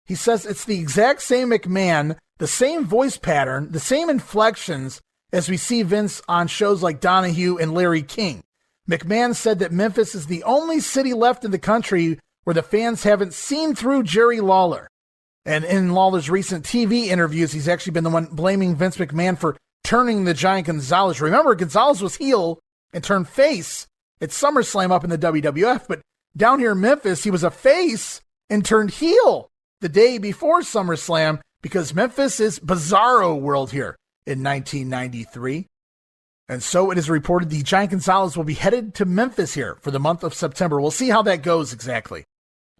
He says it's the exact same McMahon, the same voice pattern, the same inflections as we see Vince on shows like Donahue and Larry King. McMahon said that Memphis is the only city left in the country where the fans haven't seen through Jerry Lawler. And in Lawler's recent TV interviews, he's actually been the one blaming Vince McMahon for turning the Giant Gonzalez. Remember, Gonzalez was heel and turned face at SummerSlam up in the WWF, but down here in Memphis, he was a face and turned heel the day before SummerSlam because Memphis is Bizarro World here in 1993. And so it is reported the Giant Gonzalez will be headed to Memphis here for the month of September. We'll see how that goes exactly.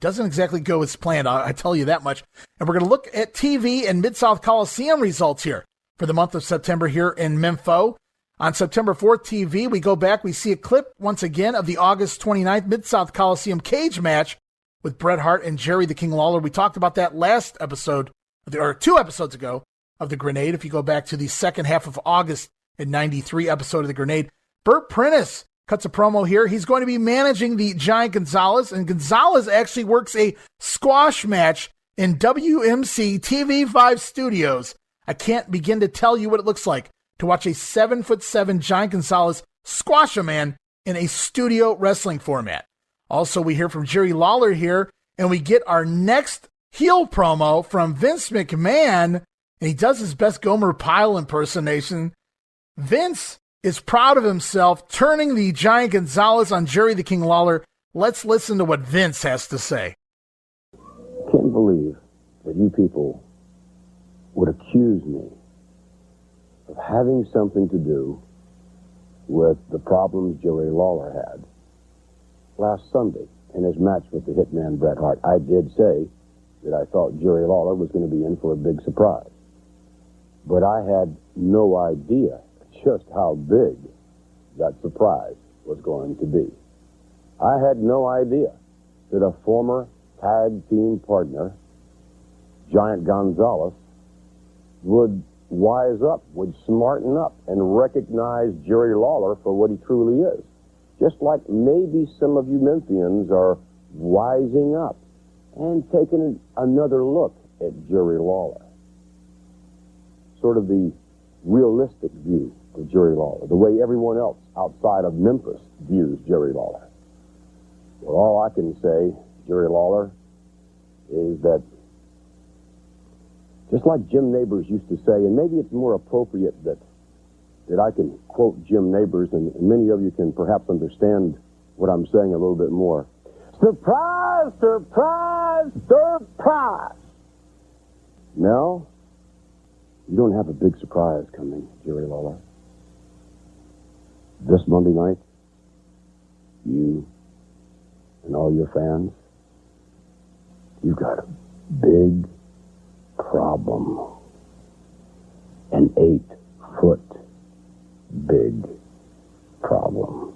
Doesn't exactly go as planned, I tell you that much. And we're going to look at TV and Mid-South Coliseum results here for the month of September here in Mempho. On September 4th TV, we go back, we see a clip once again of the August 29th Mid-South Coliseum cage match with Bret Hart and Jerry the King Lawler. We talked about that last episode, or 2 episodes ago, of The Grenade. If you go back to the second half of August in 93 episode of The Grenade, Burt Prentice cuts a promo here. He's going to be managing the Giant Gonzalez, and Gonzalez actually works a squash match in WMC TV5 Studios. I can't begin to tell you what it looks like to watch a 7'7" Giant Gonzalez squash a man in a studio wrestling format. Also, we hear from Jerry Lawler here, and we get our next heel promo from Vince McMahon and he does his best Gomer Pyle impersonation. Vince is proud of himself, turning the Giant Gonzalez on Jerry the King Lawler. Let's listen to what Vince has to say. Can't believe that you people would accuse me of having something to do with the problems Jerry Lawler had last Sunday in his match with the Hitman Bret Hart. I did say that I thought Jerry Lawler was going to be in for a big surprise. But I had no idea just how big that surprise was going to be. I had no idea that a former tag team partner, Giant Gonzalez, would wise up, would smarten up, and recognize Jerry Lawler for what he truly is. Just like maybe some of you Memphians are wising up and taking another look at Jerry Lawler. Sort of the realistic view of Jerry Lawler, the way everyone else outside of Memphis views Jerry Lawler. Well, all I can say, Jerry Lawler, is that just like Jim Nabors used to say, and maybe it's more appropriate that I can quote Jim Nabors, and many of you can perhaps understand what I'm saying a little bit more. Surprise, surprise, surprise! No, you don't have a big surprise coming, Jerry Lawler. This Monday night, you and all your fans, you've got a big problem. An 8-foot big problem.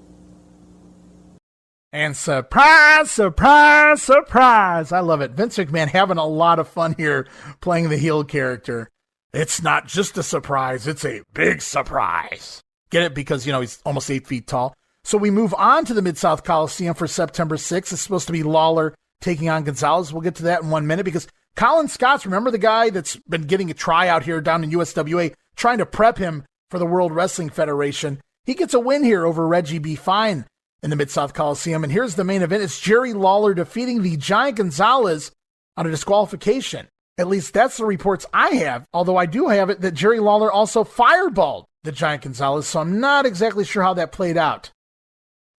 And surprise, surprise, surprise. I love it. Vince McMahon having a lot of fun here playing the heel character. It's not just a surprise, it's a big surprise. Get it? Because, he's almost 8 feet tall. So we move on to the Mid-South Coliseum for September 6th. It's supposed to be Lawler taking on Gonzalez. We'll get to that in 1 minute because Colin Scotts, remember the guy that's been getting a tryout here down in USWA, trying to prep him for the World Wrestling Federation. He gets a win here over Reggie B. Fine in the Mid-South Coliseum. And here's the main event. It's Jerry Lawler defeating the Giant Gonzalez on a disqualification. At least that's the reports I have, although I do have it that Jerry Lawler also fireballed the Giant Gonzalez, so I'm not exactly sure how that played out.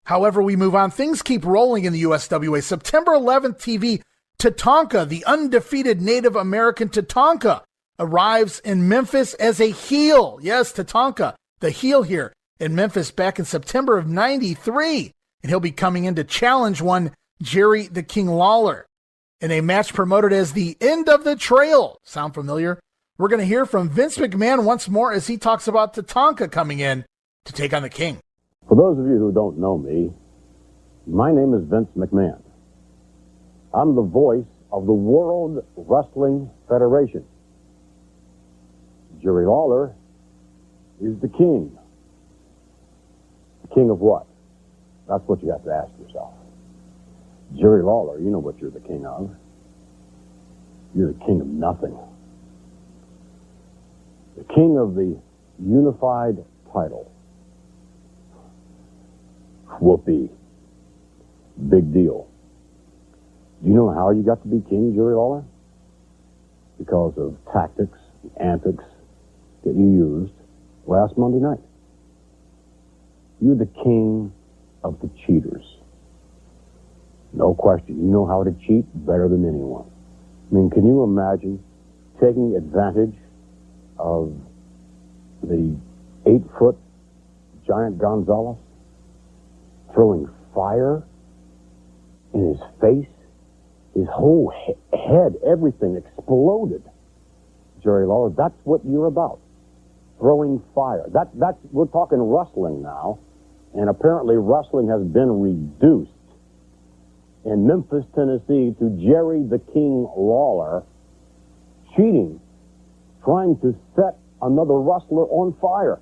However, we move on. Things keep rolling in the USWA. September 11th TV, Tatanka, the undefeated Native American Tatanka, arrives in Memphis as a heel. Yes, Tatanka, the heel here in Memphis back in September of 93. And he'll be coming in to challenge one Jerry the King Lawler in a match promoted as the End of the Trail. Sound familiar? We're going to hear from Vince McMahon once more as he talks about Tatanka coming in to take on the King. For those of you who don't know me, my name is Vince McMahon. I'm the voice of the World Wrestling Federation. Jerry Lawler is the king. The king of what? That's what you have to ask yourself. Jerry Lawler, you know what you're the king of. You're the king of nothing. The king of the unified title. Whoopee. Big deal. Do you know how you got to be king, Jerry Lawler? Because of tactics, antics that you used last Monday night. You're the king of the cheaters. No question. You know how to cheat better than anyone. I mean, can you imagine taking advantage of the 8-foot Giant Gonzalez, throwing fire in his face? His whole head, everything exploded. Jerry Lawler, that's what you're about. Throwing fire. That's we're talking wrestling now, and apparently wrestling has been reduced in Memphis, Tennessee, to Jerry the King Lawler cheating, trying to set another wrestler on fire.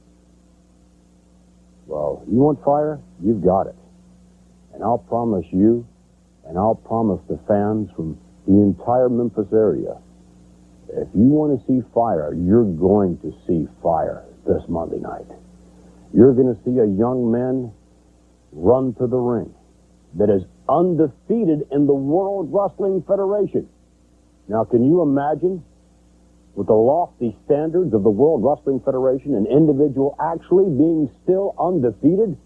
Well, you want fire? You've got it. And I'll promise you, and I'll promise the fans from the entire Memphis area, if you want to see fire, you're going to see fire this Monday night. You're going to see a young man run to the ring that is undefeated in the World Wrestling Federation. Now, can you imagine with the lofty standards of the World Wrestling Federation, an individual actually being still undefeated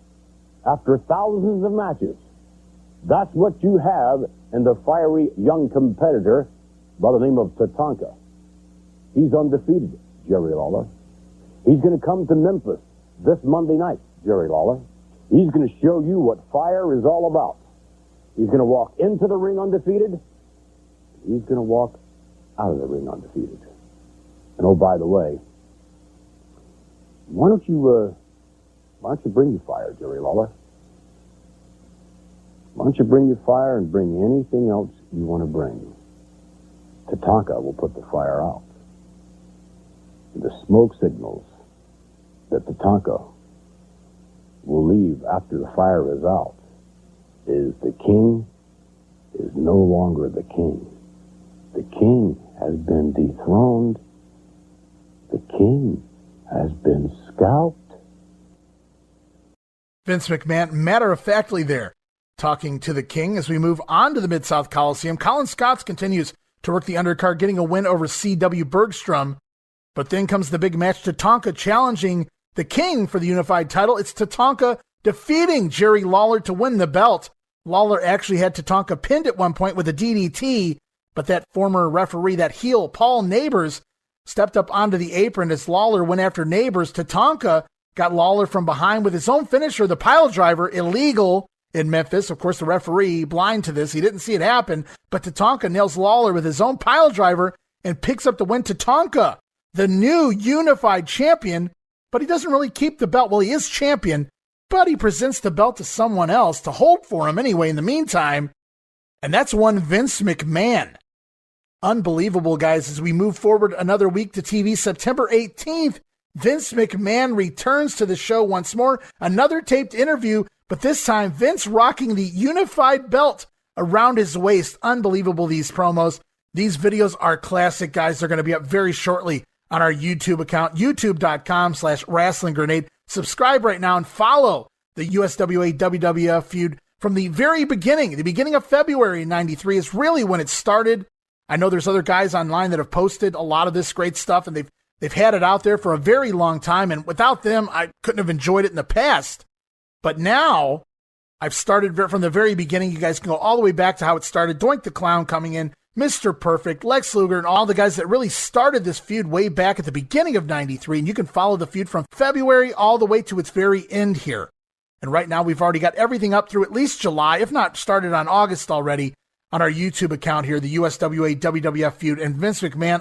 after thousands of matches. That's what you have in the fiery young competitor by the name of Tatanka. He's undefeated, Jerry Lawler. He's going to come to Memphis this Monday night, Jerry Lawler. He's going to show you what fire is all about. He's going to walk into the ring undefeated. He's going to walk out of the ring undefeated. And oh, by the way, why don't you bring your fire, Jerry Lawler? Why don't you bring your fire and bring anything else you want to bring? Tatanka will put the fire out. And the smoke signals that Tatanka will leave after the fire is out is the king is no longer the king. The king has been dethroned. The king has been scalped. Vince McMahon, matter-of-factly there, talking to the king. As we move on to the Mid-South Coliseum, Colin Scotts continues to work the undercard, getting a win over C.W. Bergstrom. But then comes the big match, Tatanka challenging the king for the unified title. It's Tatanka defeating Jerry Lawler to win the belt. Lawler actually had Tatanka pinned at one point with a DDT, but that former referee, that heel, Paul Neighbors, stepped up onto the apron as Lawler went after Neighbors. Tatanka got Lawler from behind with his own finisher, the pile driver, illegal in Memphis. Of course, the referee, blind to this, he didn't see it happen, but Tatanka nails Lawler with his own pile driver and picks up the win. Tatanka, the new unified champion, but he doesn't really keep the belt. Well, he is champion, but he presents the belt to someone else to hold for him anyway in the meantime, and that's one Vince McMahon. Unbelievable, guys. As we move forward another week to TV, September 18th, Vince McMahon returns to the show once more. Another taped interview, but this time Vince rocking the unified belt around his waist. Unbelievable, these promos. These videos are classic, guys. They're going to be up very shortly on our YouTube account, youtube.com/WrestlingGrenade. Subscribe right now and follow the USWA WWF feud from the very beginning. The beginning of February 93 is really when it started. I know there's other guys online that have posted a lot of this great stuff, and they've had it out there for a very long time, and without them, I couldn't have enjoyed it in the past. But now, I've started from the very beginning. You guys can go all the way back to how it started. Doink the Clown coming in, Mr. Perfect, Lex Luger, and all the guys that really started this feud way back at the beginning of 93. And you can follow the feud from February all the way to its very end here. And right now, we've already got everything up through at least July, if not started on August already, on our YouTube account here, the USWA WWF feud. And Vince McMahon,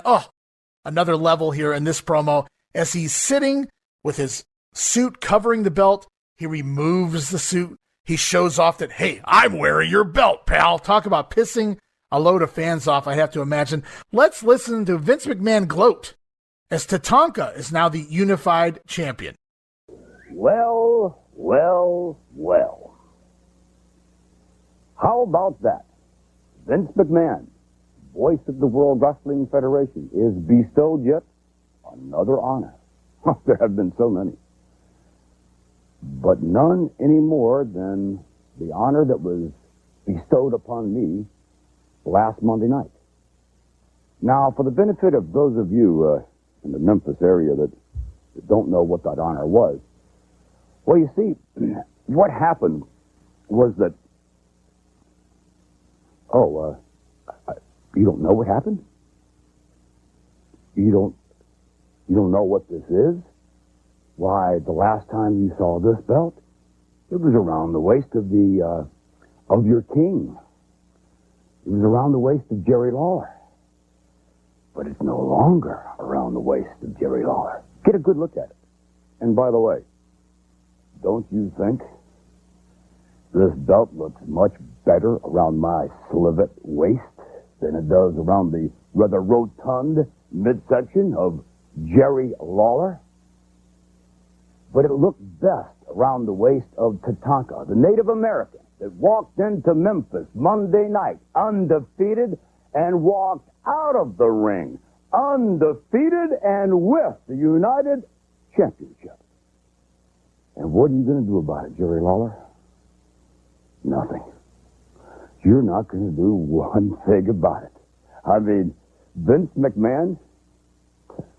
another level here in this promo as he's sitting with his suit covering the belt. He removes the suit. He shows off that, hey, I'm wearing your belt, pal. Talk about pissing a load of fans off, I have to imagine. Let's listen to Vince McMahon gloat as Tatanka is now the unified champion. Well. How about that? Vince McMahon, voice of the World Wrestling Federation, is bestowed yet another honor. There have been so many. But none any more than the honor that was bestowed upon me last Monday night. Now, for the benefit of those of you in the Memphis area that don't know what that honor was, well, you see, what happened was that, you don't know what happened? You don't know what this is? Why, the last time you saw this belt, it was around the waist of your king. It was around the waist of Jerry Lawler. But it's no longer around the waist of Jerry Lawler. Get a good look at it. And by the way, don't you think this belt looks much better around my slivet waist than it does around the rather rotund midsection of Jerry Lawler? But it looked best around the waist of Tatanka, the Native American that walked into Memphis Monday night undefeated and walked out of the ring undefeated and with the United Championship. And what are you going to do about it, Jerry Lawler? Nothing. You're not going to do one thing about it. I mean, Vince McMahon,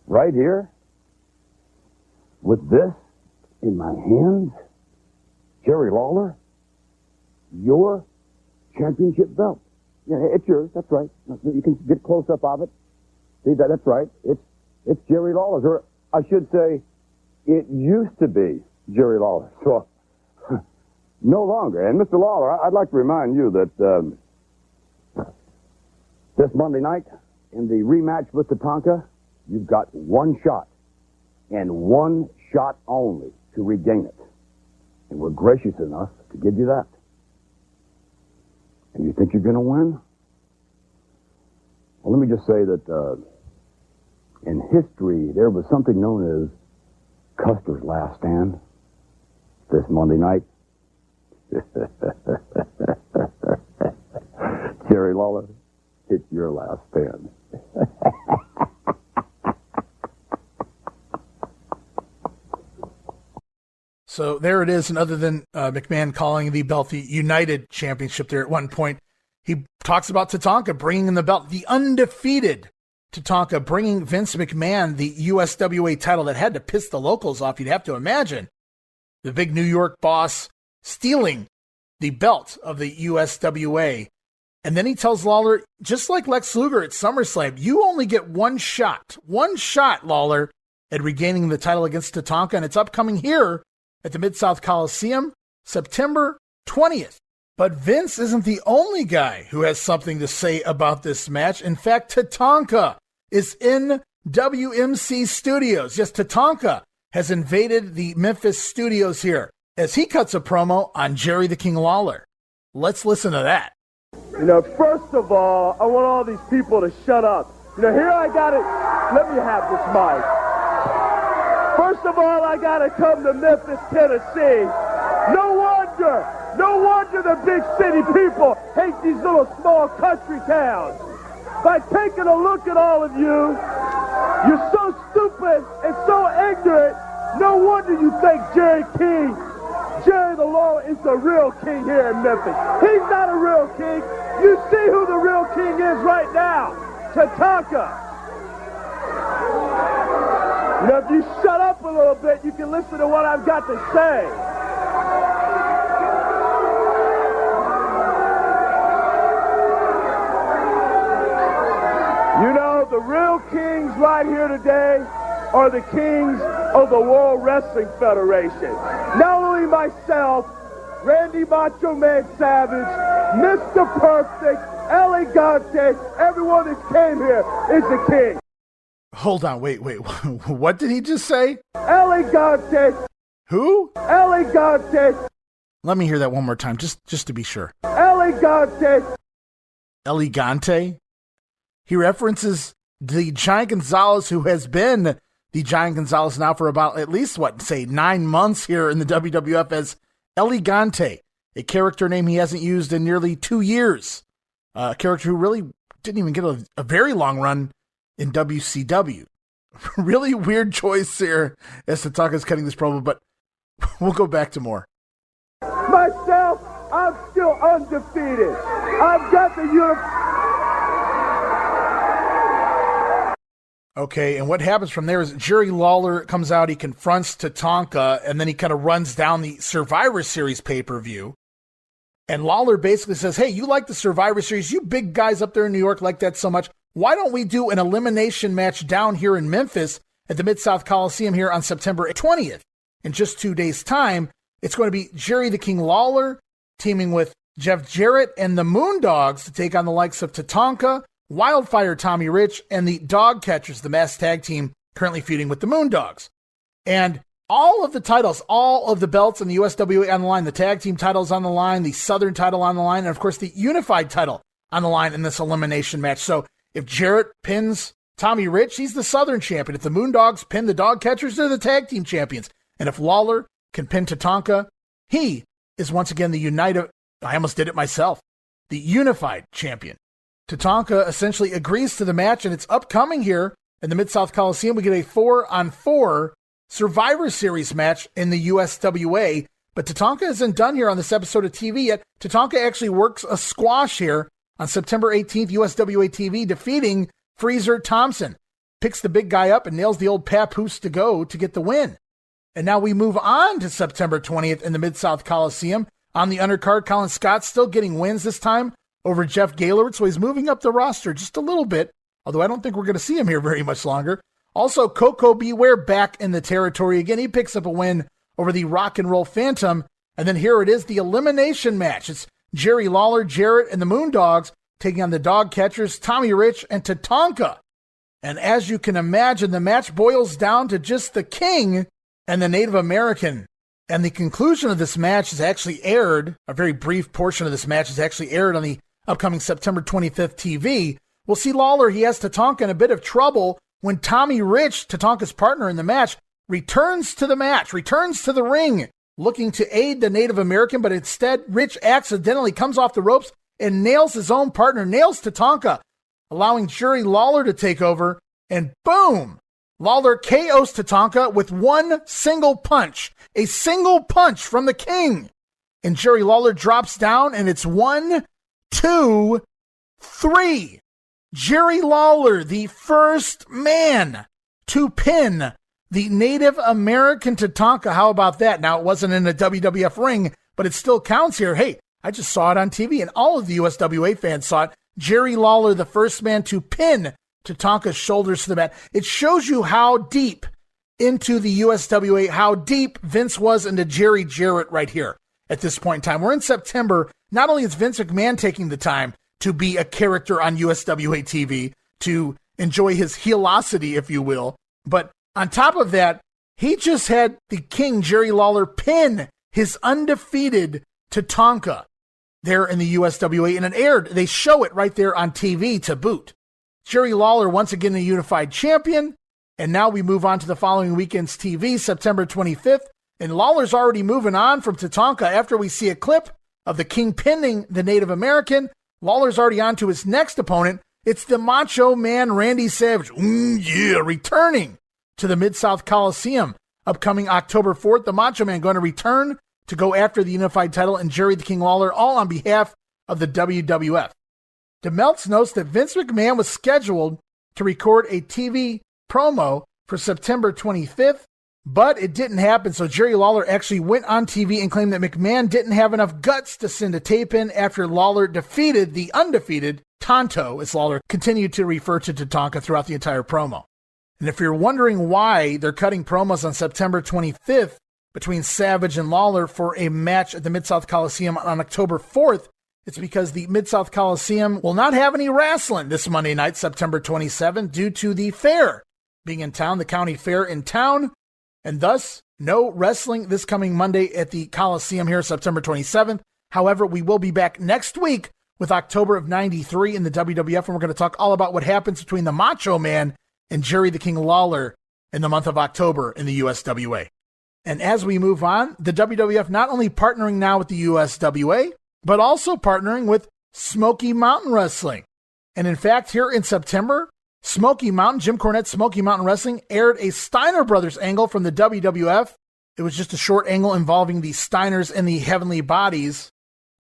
right here, with this in my hands, Jerry Lawler, your championship belt. Yeah, it's yours. That's right. You can get close up of it. See that? That's right. It's Jerry Lawler's, or I should say, it used to be Jerry Lawler. So no longer. And Mr. Lawler, I'd like to remind you that this Monday night in the rematch with Tatanka, you've got one shot, and one shot only to regain it. And we're gracious enough to give you that. And you think you're going to win? Well, let me just say that in history, there was something known as Custer's Last Stand this Monday night. Jerry Lawler, it's your last stand. So there it is. And other than McMahon calling the belt the United Championship there at one point, he talks about Tatanka bringing in the belt, the undefeated Tatanka, bringing Vince McMahon the USWA title that had to piss the locals off. You'd have to imagine the big New York boss stealing the belt of the USWA. And then he tells Lawler, just like Lex Luger at SummerSlam, you only get one shot, Lawler, at regaining the title against Tatanka. And it's upcoming here at the Mid-South Coliseum, September 20th. But Vince isn't the only guy who has something to say about this match. In fact, Tatanka is in WMC Studios. Yes, Tatanka has invaded the Memphis studios here as he cuts a promo on Jerry the King Lawler. Let's listen to that. You know, first of all, I want all these people to shut up. You know, here I got it. Let me have this mic. First of all, I got to come to Memphis, Tennessee. No wonder the big city people hate these little small country towns. By taking a look at all of you, you're so stupid and so ignorant. No wonder you think Jerry the Lawler is the real king here in Memphis. He's not a real king. You see who the real king is right now. Tatanka. You know, if you shut up a little bit, you can listen to what I've got to say. You know, the real kings right here today are the kings of the World Wrestling Federation. Not only myself, Randy Macho Man Savage, Mr. Perfect, Elegante, everyone that came here is the king. Hold on, wait. What did he just say? Elegante. Who? Elegante. Let me hear that one more time, just to be sure. Elegante. Elegante? He references the Giant Gonzalez, who has been the Giant Gonzalez now for about at least, 9 months here in the WWF as Elegante, a character name he hasn't used in nearly 2 years. A character who really didn't even get a very long run in WCW. Really weird choice here as Tatanka's cutting this promo, but we'll go back to more. Myself, I'm still undefeated. I've got the uniform. Okay, and what happens from there is Jerry Lawler comes out, he confronts Tatanka, and then he kind of runs down the Survivor Series pay-per-view. And Lawler basically says, hey, you like the Survivor Series, you big guys up there in New York like that so much. Why don't we do an elimination match down here in Memphis at the Mid-South Coliseum here on September 20th? In just 2 days' time, it's going to be Jerry the King Lawler teaming with Jeff Jarrett and the Moondogs to take on the likes of Tatanka, Wildfire Tommy Rich, and the Dog Catchers, the masked tag team currently feuding with the Moondogs. And all of the titles, all of the belts in the USWA on the line, the tag team titles on the line, the Southern title on the line, and of course the unified title on the line in this elimination match. So if Jarrett pins Tommy Rich, he's the Southern champion. If the Moondogs pin the Dog Catchers, they're the tag team champions. And if Lawler can pin Tatanka, he is once again the United, I almost did it myself, the unified champion. Tatanka essentially agrees to the match, and it's upcoming here in the Mid-South Coliseum. We get a 4-on-4 Survivor Series match in the USWA, but Tatanka isn't done here on this episode of TV yet. Tatanka actually works a squash here on September 18th, USWA TV, defeating Freezer Thompson, picks the big guy up and nails the old papoose to go to get the win. And now we move on to September 20th in the Mid-South Coliseum. On the undercard, Colin Scott still getting wins this time over Jeff Gaylord, so he's moving up the roster just a little bit, although I don't think we're going to see him here very much longer. Also, Koko Beware back in the territory again. He picks up a win over the Rock and Roll Phantom. And then here it is, the elimination match. It's Jerry Lawler, Jarrett, and the Moondogs taking on the Dog Catchers, Tommy Rich, and Tatanka. And as you can imagine, the match boils down to just the King and the Native American. And the conclusion of this match is actually aired, a very brief portion of this match is actually aired on the upcoming September 25th TV. We'll see Lawler, he has Tatanka in a bit of trouble when Tommy Rich, Tatanka's partner in the match, returns to the ring, looking to aid the Native American, but instead Rich accidentally comes off the ropes and nails his own partner, nails Tatanka, allowing Jerry Lawler to take over, and boom! Lawler KOs Tatanka with one single punch. A single punch from the King. And Jerry Lawler drops down, and it's 1, 2, 3. Jerry Lawler, the first man to pin the Native American Tatanka. How about that? Now, it wasn't in a WWF ring, but it still counts here. Hey, I just saw it on TV, and all of the USWA fans saw it. Jerry Lawler, the first man to pin Tatanka's shoulders to the mat. It shows you how deep into the USWA, how deep Vince was into Jerry Jarrett right here at this point in time. We're in September. Not only is Vince McMahon taking the time to be a character on USWA TV, to enjoy his heelosity, if you will, but on top of that, he just had the King, Jerry Lawler, pin his undefeated Tatanka there in the USWA, and it aired. They show it right there on TV to boot. Jerry Lawler, once again, the unified champion. And now we move on to the following weekend's TV, September 25th. And Lawler's already moving on from Tatanka after we see a clip of the King pinning the Native American. Lawler's already on to his next opponent. It's the Macho Man, Randy Savage. Returning to the Mid-South Coliseum. Upcoming October 4th, the Macho Man going to return to go after the unified title, and Jerry the King Lawler, all on behalf of the WWF. DeMeltz notes that Vince McMahon was scheduled to record a TV promo for September 25th, but it didn't happen, so Jerry Lawler actually went on TV and claimed that McMahon didn't have enough guts to send a tape in after Lawler defeated the undefeated Tonto, as Lawler continued to refer to Tatanka throughout the entire promo. And if you're wondering why they're cutting promos on September 25th between Savage and Lawler for a match at the Mid-South Coliseum on October 4th, it's because the Mid-South Coliseum will not have any wrestling this Monday night, September 27th, due to the fair being in town, the county fair in town, and thus no wrestling this coming Monday at the Coliseum here, September 27th. However, we will be back next week with October of 93 in the WWF, and we're going to talk all about what happens between the Macho Man and Jerry the King Lawler in the month of October in the USWA. And as we move on, the WWF not only partnering now with the USWA, but also partnering with Smoky Mountain Wrestling. And in fact, here in September, Smoky Mountain, Jim Cornette's Smoky Mountain Wrestling, aired a Steiner Brothers angle from the WWF. It was just a short angle involving the Steiners and the Heavenly Bodies.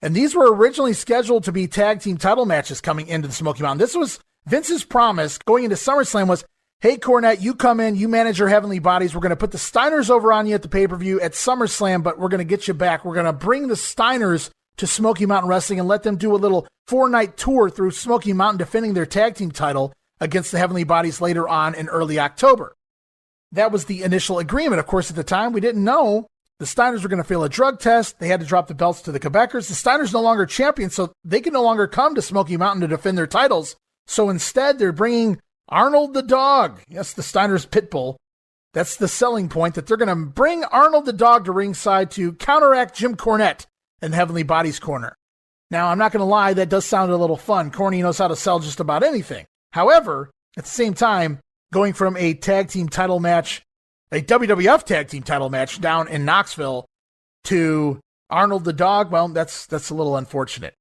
And these were originally scheduled to be tag team title matches coming into the Smoky Mountain. This was Vince's promise going into SummerSlam was, hey, Cornette, you come in, you manage your Heavenly Bodies. We're going to put the Steiners over on you at the pay-per-view at SummerSlam, but we're going to get you back. We're going to bring the Steiners to Smoky Mountain Wrestling and let them do a little 4-night tour through Smoky Mountain defending their tag team title against the Heavenly Bodies later on in early October. That was the initial agreement. Of course, at the time, we didn't know the Steiners were going to fail a drug test. They had to drop the belts to the Quebecers. The Steiners no longer champions, so they can no longer come to Smoky Mountain to defend their titles. So instead, they're bringing Arnold the Dog. Yes, the Steiners pit bull. That's the selling point, that they're going to bring Arnold the Dog to ringside to counteract Jim Cornette in the Heavenly Bodies corner. Now, I'm not going to lie, that does sound a little fun. Corny knows how to sell just about anything. However, at the same time, going from a tag team title match, a WWF tag team title match down in Knoxville to Arnold the Dog, well, that's a little unfortunate.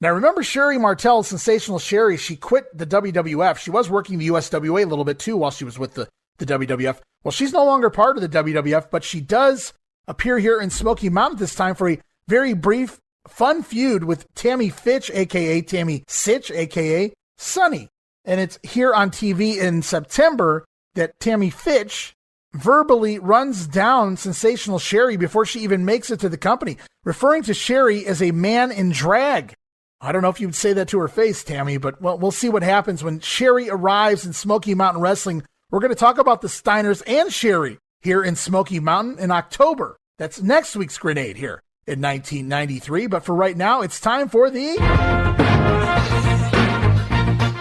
Now, remember Sherry Martel, Sensational Sherry, she quit the WWF. She was working the USWA a little bit too while she was with the WWF. Well, she's no longer part of the WWF, but she does appear here in Smoky Mountain this time for a very brief, fun feud with Tammy Fitch, a.k.a. Tammy Sitch, a.k.a. Sunny. And it's here on TV in September that Tammy Fitch verbally runs down sensational Sherri before she even makes it to the company, referring to Sherri as a man in drag. I don't know if you would say that to her face, Tammy, but well, we'll see what happens when Sherri arrives in Smoky Mountain Wrestling. We're going to talk about the Steiners and Sherri here in Smoky Mountain in October. That's next week's Grenade here in 1993. But for right now, it's time for the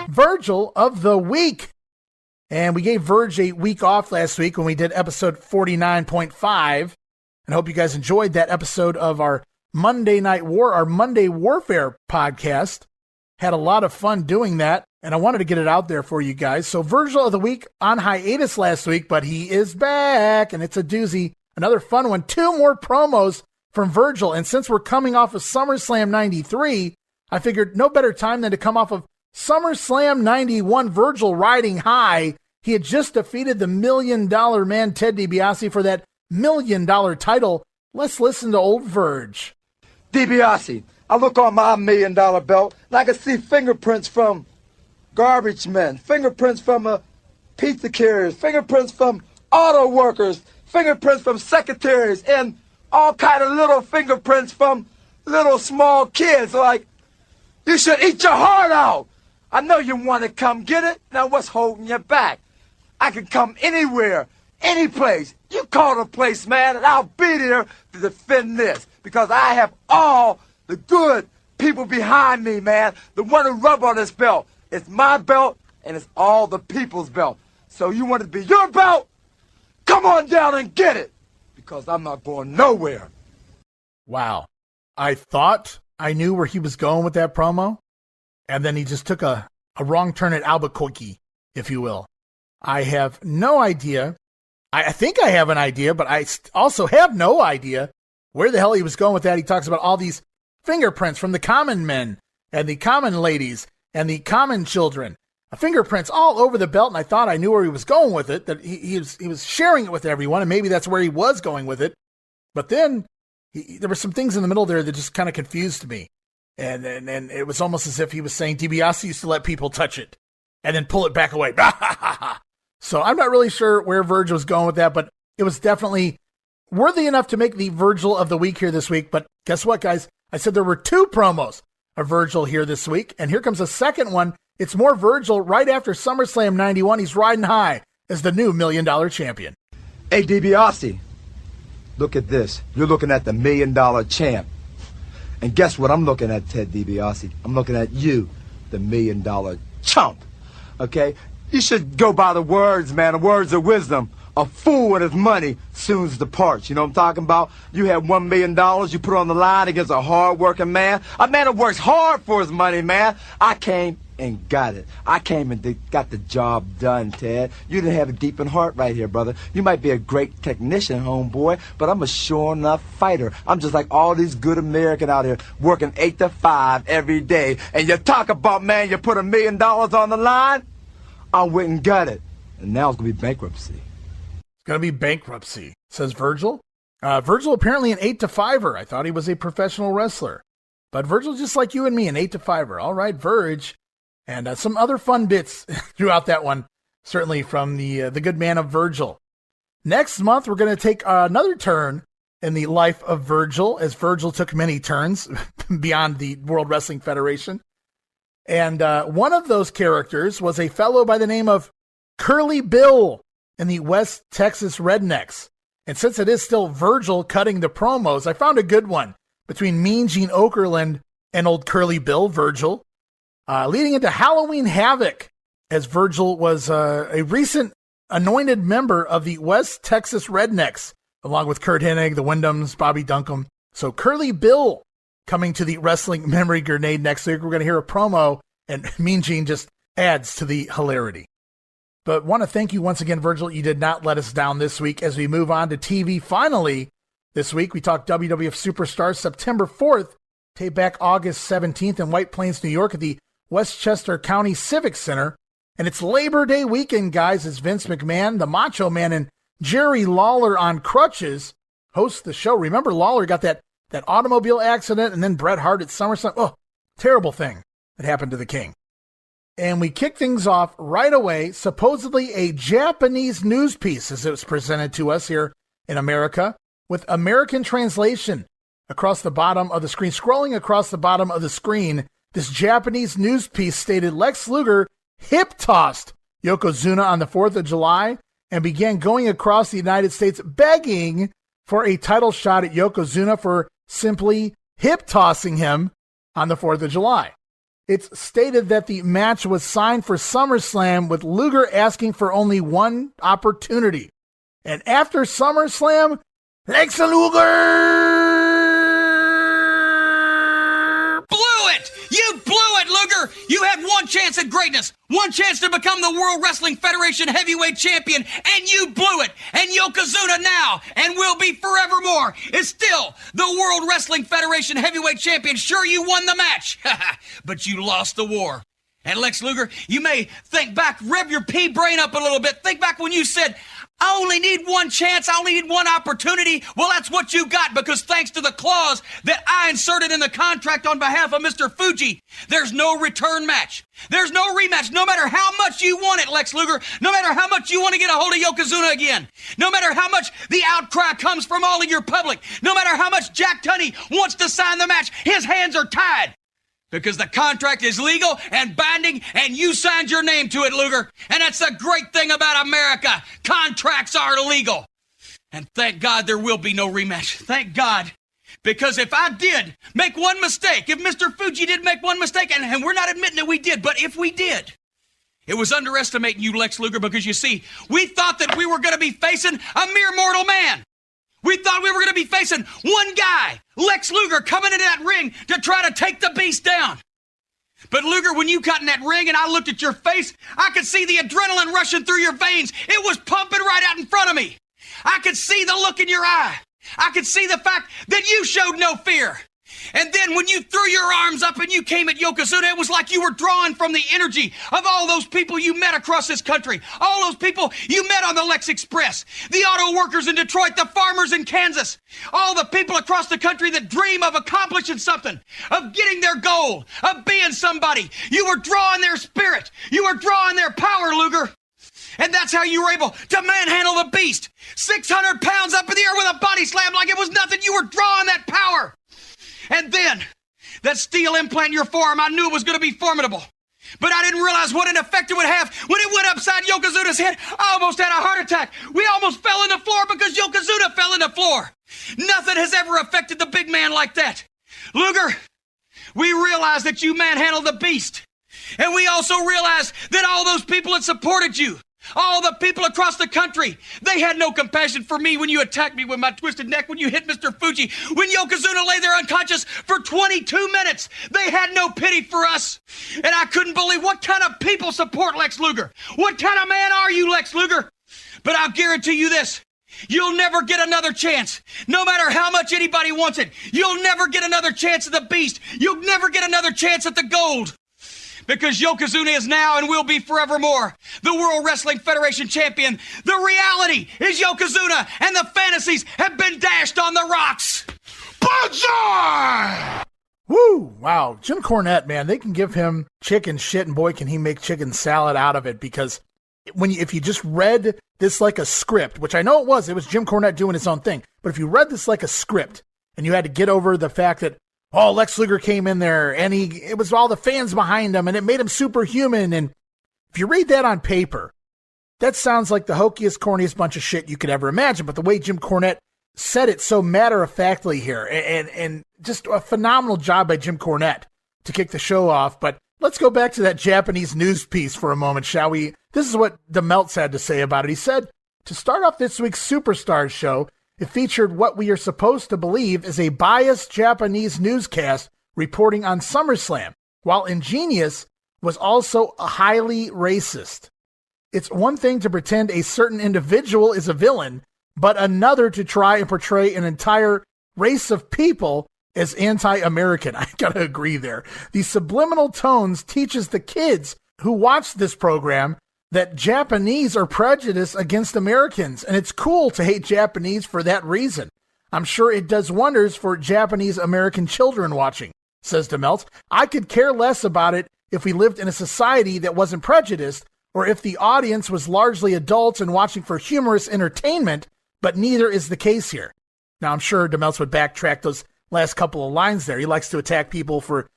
Virgil of the Week. And we gave Verge a week off last week when we did episode 49.5. And I hope you guys enjoyed that episode of our Monday Warfare podcast. Had a lot of fun doing that, and I wanted to get it out there for you guys. So Virgil of the Week on hiatus last week, but he is back, and it's a doozy. Another fun one. 2 more promos from Virgil, and since we're coming off of SummerSlam 93, I figured no better time than to come off of SummerSlam 91, Virgil riding high. He had just defeated the $1 Million Man, Ted DiBiase, for that $1 Million title. Let's listen to old Verge. DiBiase, I look on my $1 Million belt and I can see fingerprints from garbage men, fingerprints from pizza carriers, fingerprints from auto workers, fingerprints from secretaries, and all kind of little fingerprints from little small kids. Like, you should eat your heart out. I know you want to come get it. Now what's holding you back? I can come anywhere, any place. You call the place, man, and I'll be there to defend this. Because I have all the good people behind me, man. The one who rub on this belt. It's my belt, and it's all the people's belt. So you want it to be your belt? Come on down and get it. Because I'm not going nowhere. Wow. I thought I knew where he was going with that promo, and then he just took a wrong turn at Albuquerque, if you will. I have no idea. I think I have an idea, but I also have no idea where the hell he was going with that. He talks about all these fingerprints from the common men and the common ladies and the common children. Fingerprints all over the belt, and I thought I knew where he was going with it, that he was sharing it with everyone, and maybe that's where he was going with it. But then there were some things in the middle there that just kind of confused me. And it was almost as if he was saying DiBiase used to let people touch it and then pull it back away. So I'm not really sure where Virgil was going with that, but it was definitely worthy enough to make the Virgil of the Week here this week. But guess what, guys? I said there were 2 promos of Virgil here this week, and here comes a second one. It's more Virgil right after SummerSlam 91. He's riding high as the new $1 Million champion. Hey, DiBiase, look at this. You're looking at the $1 Million champ. And guess what I'm looking at, Ted DiBiase? I'm looking at you, the $1 Million chump. Okay? You should go by the words, man, the words of wisdom. A fool and his money soon departs. You know what I'm talking about? You had $1 million you put on the line against a hard-working man. A man that works hard for his money, man. I came and got it. I came and got the job done, Ted. You didn't have a deep in heart right here, brother. You might be a great technician, homeboy, but I'm a sure enough fighter. I'm just like all these good Americans out here working 8 to 5 every day. And you talk about, man, you put $1 million on the line? I went and got it. And now it's going to be bankruptcy. Going to be bankruptcy, says Virgil. Virgil apparently an 8 to 5er. I thought he was a professional wrestler. But Virgil, just like you and me, an 8 to 5er. All right, Verge. And some other fun bits throughout that one, certainly from the good man of Virgil. Next month, we're going to take another turn in the life of Virgil, as Virgil took many turns beyond the World Wrestling Federation. And one of those characters was a fellow by the name of Curly Bill in the West Texas Rednecks. And since it is still Virgil cutting the promos, I found a good one between Mean Gene Okerlund and old Curly Bill, Virgil, leading into Halloween Havoc, as Virgil was a recent anointed member of the West Texas Rednecks, along with Kurt Hennig, the Wyndhams, Bobby Duncombe. So Curly Bill coming to the Wrestling Memory Grenade next week. We're going to hear a promo, and Mean Gene just adds to the hilarity. But want to thank you once again, Virgil. You did not let us down this week as we move on to TV. Finally, this week, we talked WWF Superstars September 4th, taped back August 17th in White Plains, New York at the Westchester County Civic Center. And it's Labor Day weekend, guys, as Vince McMahon, the Macho Man, and Jerry Lawler on crutches host the show. Remember, Lawler got that automobile accident, and then Bret Hart at SummerSlam. Oh, terrible thing that happened to the King. And we kick things off right away, supposedly a Japanese news piece as it was presented to us here in America with American translation across the bottom of the screen. Scrolling across the bottom of the screen, this Japanese news piece stated Lex Luger hip-tossed Yokozuna on the 4th of July and began going across the United States begging for a title shot at Yokozuna for simply hip-tossing him on the 4th of July. It's stated that the match was signed for SummerSlam with Luger asking for only one opportunity. And after SummerSlam, Lex Luger blew it! You blew it, Luger! You had one chance at greatness, one chance to become the World Wrestling Federation heavyweight champion, and you blew it! And Yokozuna now, and will be forevermore, is still the World Wrestling Federation heavyweight champion. Sure, you won the match, but you lost the war. And Lex Luger, you may think back, rev your pea brain up a little bit. Think back when you said, I only need one chance, I only need one opportunity. Well, that's what you got, because thanks to the clause that I inserted in the contract on behalf of Mr. Fuji, there's no return match. There's no rematch. No matter how much you want it, Lex Luger, no matter how much you want to get a hold of Yokozuna again, no matter how much the outcry comes from all of your public, no matter how much Jack Tunney wants to sign the match, his hands are tied. Because the contract is legal and binding, and you signed your name to it, Luger. And that's the great thing about America. Contracts are legal. And thank God there will be no rematch. Thank God. Because if I did make one mistake, if Mr. Fuji did make one mistake, and we're not admitting that we did, but if we did, it was underestimating you, Lex Luger, because you see, we thought that we were going to be facing a mere mortal man. We thought we were going to be facing one guy, Lex Luger, coming into that ring to try to take the beast down. But Luger, when you got in that ring and I looked at your face, I could see the adrenaline rushing through your veins. It was pumping right out in front of me. I could see the look in your eye. I could see the fact that you showed no fear. And then when you threw your arms up and you came at Yokozuna, it was like you were drawing from the energy of all those people you met across this country, all those people you met on the Lex Express, the auto workers in Detroit, the farmers in Kansas, all the people across the country that dream of accomplishing something, of getting their goal, of being somebody. You were drawing their spirit. You were drawing their power, Luger. And that's how you were able to manhandle the beast. 600 pounds up in the air with a body slam like it was nothing. You were drawing that power. And then, that steel implant in your forearm, I knew it was going to be formidable. But I didn't realize what an effect it would have when it went upside Yokozuna's head. I almost had a heart attack. We almost fell on the floor because Yokozuna fell on the floor. Nothing has ever affected the big man like that. Luger, we realized that you manhandled the beast. And we also realized that all those people that supported you, all the people across the country, they had no compassion for me when you attacked me with my twisted neck, when you hit Mr. Fuji, when Yokozuna lay there unconscious for 22 minutes. They had no pity for us. And I couldn't believe what kind of people support Lex Luger. What kind of man are you, Lex Luger? But I'll guarantee you this. You'll never get another chance. No matter how much anybody wants it, you'll never get another chance at the beast. You'll never get another chance at the gold. Because Yokozuna is now and will be forevermore the World Wrestling Federation champion. The reality is Yokozuna and the fantasies have been dashed on the rocks. Banzai! Woo! Wow. Jim Cornette, man, they can give him chicken shit, and boy, can he make chicken salad out of it. Because if you just read this like a script, which I know it was Jim Cornette doing his own thing. But if you read this like a script and you had to get over the fact that, oh, Lex Luger came in there and it was all the fans behind him and it made him superhuman. And if you read that on paper, that sounds like the hokiest, corniest bunch of shit you could ever imagine. But the way Jim Cornette said it so matter-of-factly here, and just a phenomenal job by Jim Cornette to kick the show off. But let's go back to that Japanese news piece for a moment, shall we? This is what DeMeltz had to say about it. He said, to start off this week's Superstars show, it featured what we are supposed to believe is a biased Japanese newscast reporting on SummerSlam, while ingenious, was also highly racist. It's one thing to pretend a certain individual is a villain, but another to try and portray an entire race of people as anti-American. I gotta agree there. The subliminal tones teaches the kids who watch this program that Japanese are prejudiced against Americans, and it's cool to hate Japanese for that reason. I'm sure it does wonders for Japanese American children watching, says DeMeltz. I could care less about it if we lived in a society that wasn't prejudiced, or if the audience was largely adults and watching for humorous entertainment, but neither is the case here. Now, I'm sure DeMeltz would backtrack those last couple of lines there. He likes to attack people for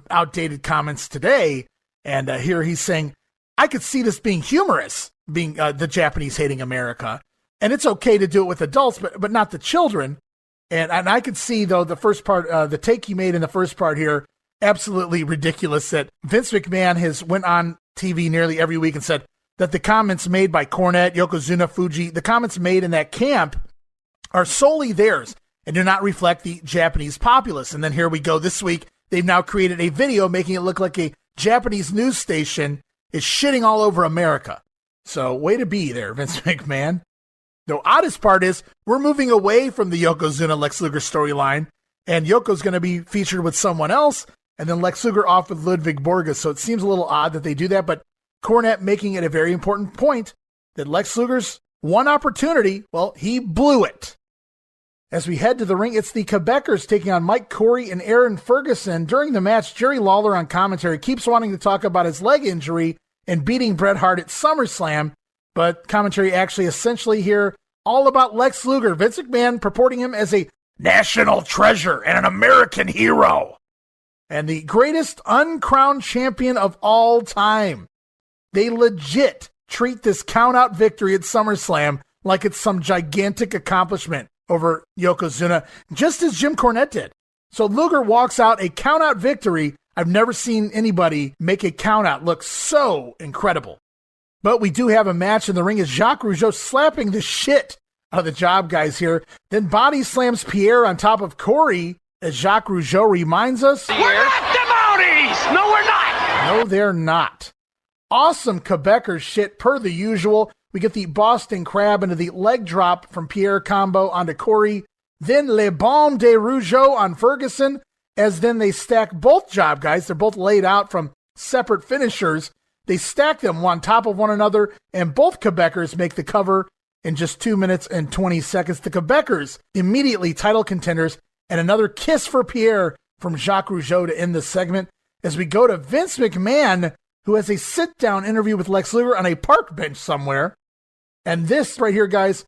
outdated comments today, and here he's saying, I could see this being humorous, being the Japanese hating America, and it's okay to do it with adults, but not the children. And I could see, though, the first part, the take he made in the first part here, absolutely ridiculous, that Vince McMahon has went on TV nearly every week and said that the comments made by Cornette, Yokozuna, Fuji, the comments made in that camp are solely theirs and do not reflect the Japanese populace. And then here we go this week. They've now created a video making it look like a Japanese news station is shitting all over America. So way to be there, Vince McMahon. The oddest part is we're moving away from the Yokozuna Lex Luger storyline, and Yoko's going to be featured with someone else, and then Lex Luger off with Ludwig Borges. So it seems a little odd that they do that, but Cornette making it a very important point that Lex Luger's one opportunity, well, he blew it. As we head to the ring, it's the Quebecers taking on Mike Corey and Aaron Ferguson. During the match, Jerry Lawler on commentary keeps wanting to talk about his leg injury and beating Bret Hart at SummerSlam, but commentary actually essentially here all about Lex Luger. Vince McMahon purporting him as a national treasure and an American hero, and the greatest uncrowned champion of all time. They legit treat this count-out victory at SummerSlam like it's some gigantic accomplishment over Yokozuna, just as Jim Cornette did. So Luger walks out a count-out victory. I've never seen anybody make a count-out look so incredible. But we do have a match in the ring as Jacques Rougeau slapping the shit out of the job guys here. Then body slams Pierre on top of Corey as Jacques Rougeau reminds us, we're not the Mounties! No, we're not! No, they're not. Awesome Quebecers shit per the usual. We get the Boston Crab into the leg drop from Pierre combo onto Corey. Then Le Bombe de Rougeau on Ferguson, as then they stack both job guys. They're both laid out from separate finishers. They stack them on top of one another, and both Quebecers make the cover in just 2 minutes and 20 seconds. The Quebecers immediately title contenders, and another kiss for Pierre from Jacques Rougeau to end the segment. As we go to Vince McMahon, who has a sit-down interview with Lex Luger on a park bench somewhere. And this right here, guys,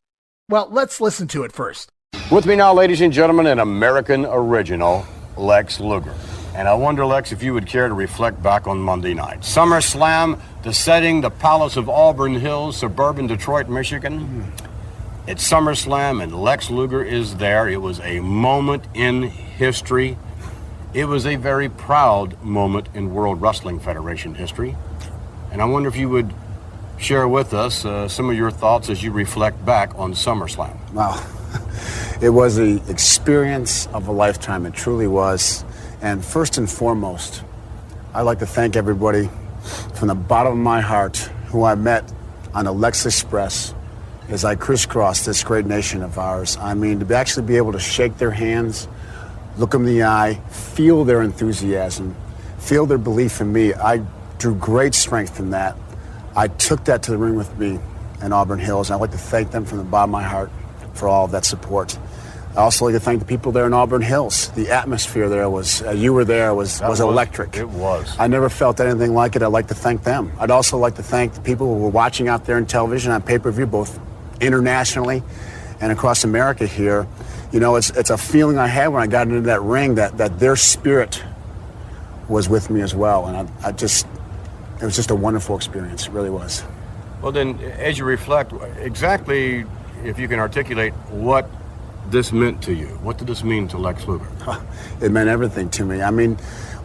well, let's listen to it first. With me now, ladies and gentlemen, an American original, Lex Luger. And I wonder, Lex, if you would care to reflect back on Monday night. SummerSlam, the setting, the Palace of Auburn Hills, suburban Detroit, Michigan. It's SummerSlam, and Lex Luger is there. It was a moment in history. It was a very proud moment in World Wrestling Federation history. And I wonder if you would share with us some of your thoughts as you reflect back on SummerSlam. Wow. It was the experience of a lifetime. It truly was. And first and foremost, I'd like to thank everybody from the bottom of my heart who I met on the Lex Express as I crisscrossed this great nation of ours. I mean, to actually be able to shake their hands, look them in the eye, feel their enthusiasm, feel their belief in me. I drew great strength from that. I took that to the ring with me in Auburn Hills, and I'd like to thank them from the bottom of my heart for all of that support. I also like to thank the people there in Auburn Hills. The atmosphere there was, you were there, was electric. It was. I never felt anything like it. I'd like to thank them. I'd also like to thank the people who were watching out there on television, on pay-per-view, both internationally and across America here. You know, it's a feeling I had when I got into that ring that their spirit was with me as well. And it was just a wonderful experience. It really was. Well, then, as you reflect, exactly if you can articulate what this meant to you. What did this mean to Lex Luger? It meant everything to me. I mean,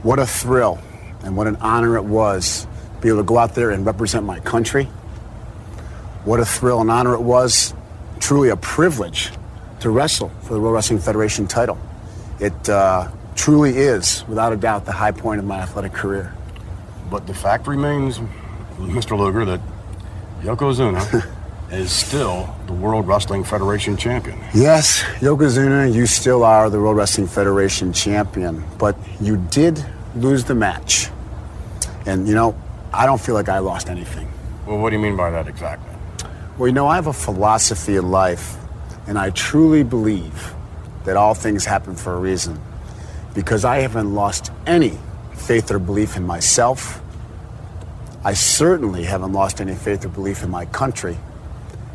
what a thrill and what an honor it was to be able to go out there and represent my country. What a thrill and honor it was, truly a privilege to wrestle for the World Wrestling Federation title. It truly is, without a doubt, the high point of my athletic career. But the fact remains, Mr. Luger, that Yokozuna is still the World Wrestling Federation champion. Yes, Yokozuna, you still are the World Wrestling Federation champion, but you did lose the match. And, you know, I don't feel like I lost anything. Well, what do you mean by that exactly? Well, you know, I have a philosophy in life, and I truly believe that all things happen for a reason, because I haven't lost any faith or belief in myself. I certainly haven't lost any faith or belief in my country.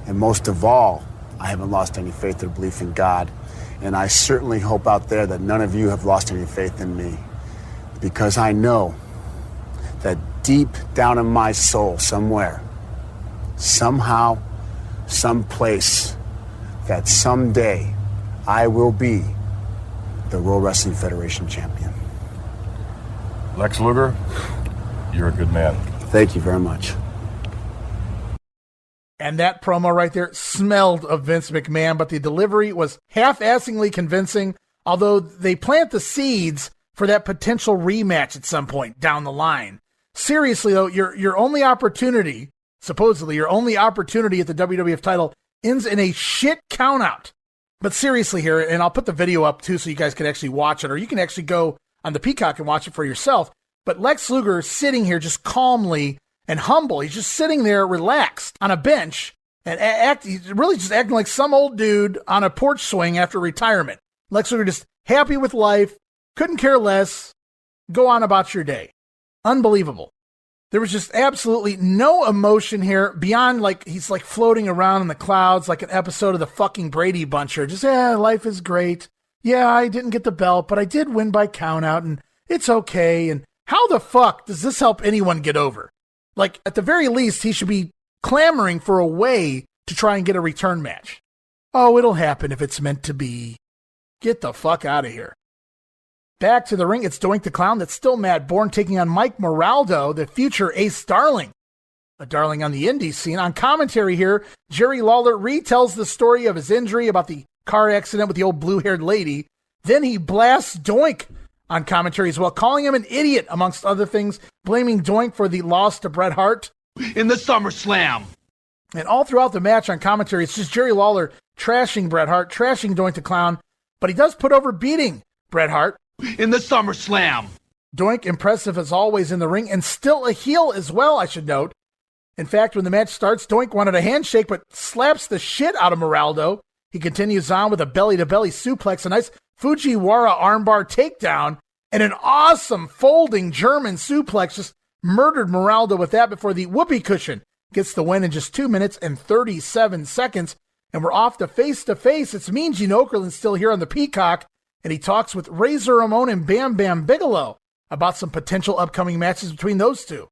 And most of all, I haven't lost any faith or belief in God. And I certainly hope out there that none of you have lost any faith in me. Because I know that deep down in my soul somewhere, somehow, someplace, that someday I will be the World Wrestling Federation champion. Lex Luger, you're a good man. Thank you very much. And that promo right there smelled of Vince McMahon, but the delivery was half-assingly convincing, although they plant the seeds for that potential rematch at some point down the line. Seriously, though, your only opportunity, supposedly your only opportunity at the WWF title, ends in a shit countout. But seriously here, and I'll put the video up too so you guys can actually watch it, or you can actually go on the Peacock and watch it for yourself. But Lex Luger sitting here just calmly and humble. He's just sitting there relaxed on a bench and he's really just acting like some old dude on a porch swing after retirement. Lex Luger just happy with life, couldn't care less, go on about your day. Unbelievable. There was just absolutely no emotion here beyond he's floating around in the clouds like an episode of the fucking Brady Bunch here. Just, life is great. Yeah, I didn't get the belt, but I did win by countout and it's okay. And how the fuck does this help anyone get over? At the very least, he should be clamoring for a way to try and get a return match. Oh, it'll happen if it's meant to be. Get the fuck out of here. Back to the ring, it's Doink the Clown. That's still Matt Borne taking on Mike Moraldo, the future ace darling. A darling on the indie scene. On commentary here, Jerry Lawler retells the story of his injury about the car accident with the old blue-haired lady. Then he blasts Doink on commentary as well, calling him an idiot, amongst other things, blaming Doink for the loss to Bret Hart in the SummerSlam. And all throughout the match on commentary, it's just Jerry Lawler trashing Bret Hart, trashing Doink the Clown, but he does put over beating Bret Hart in the SummerSlam. Doink, impressive as always in the ring, and still a heel as well, I should note. In fact, when the match starts, Doink wanted a handshake, but slaps the shit out of Moraldo. He continues on with a belly-to-belly suplex, a nice Fujiwara armbar takedown, and an awesome folding German suplex. Just murdered Moraldo with that before the whoopee cushion gets the win in just 2 minutes and 37 seconds. And we're off to face-to-face. It's Mean Gene Okerlund still here on the Peacock, and he talks with Razor Ramon and Bam Bam Bigelow about some potential upcoming matches between those two.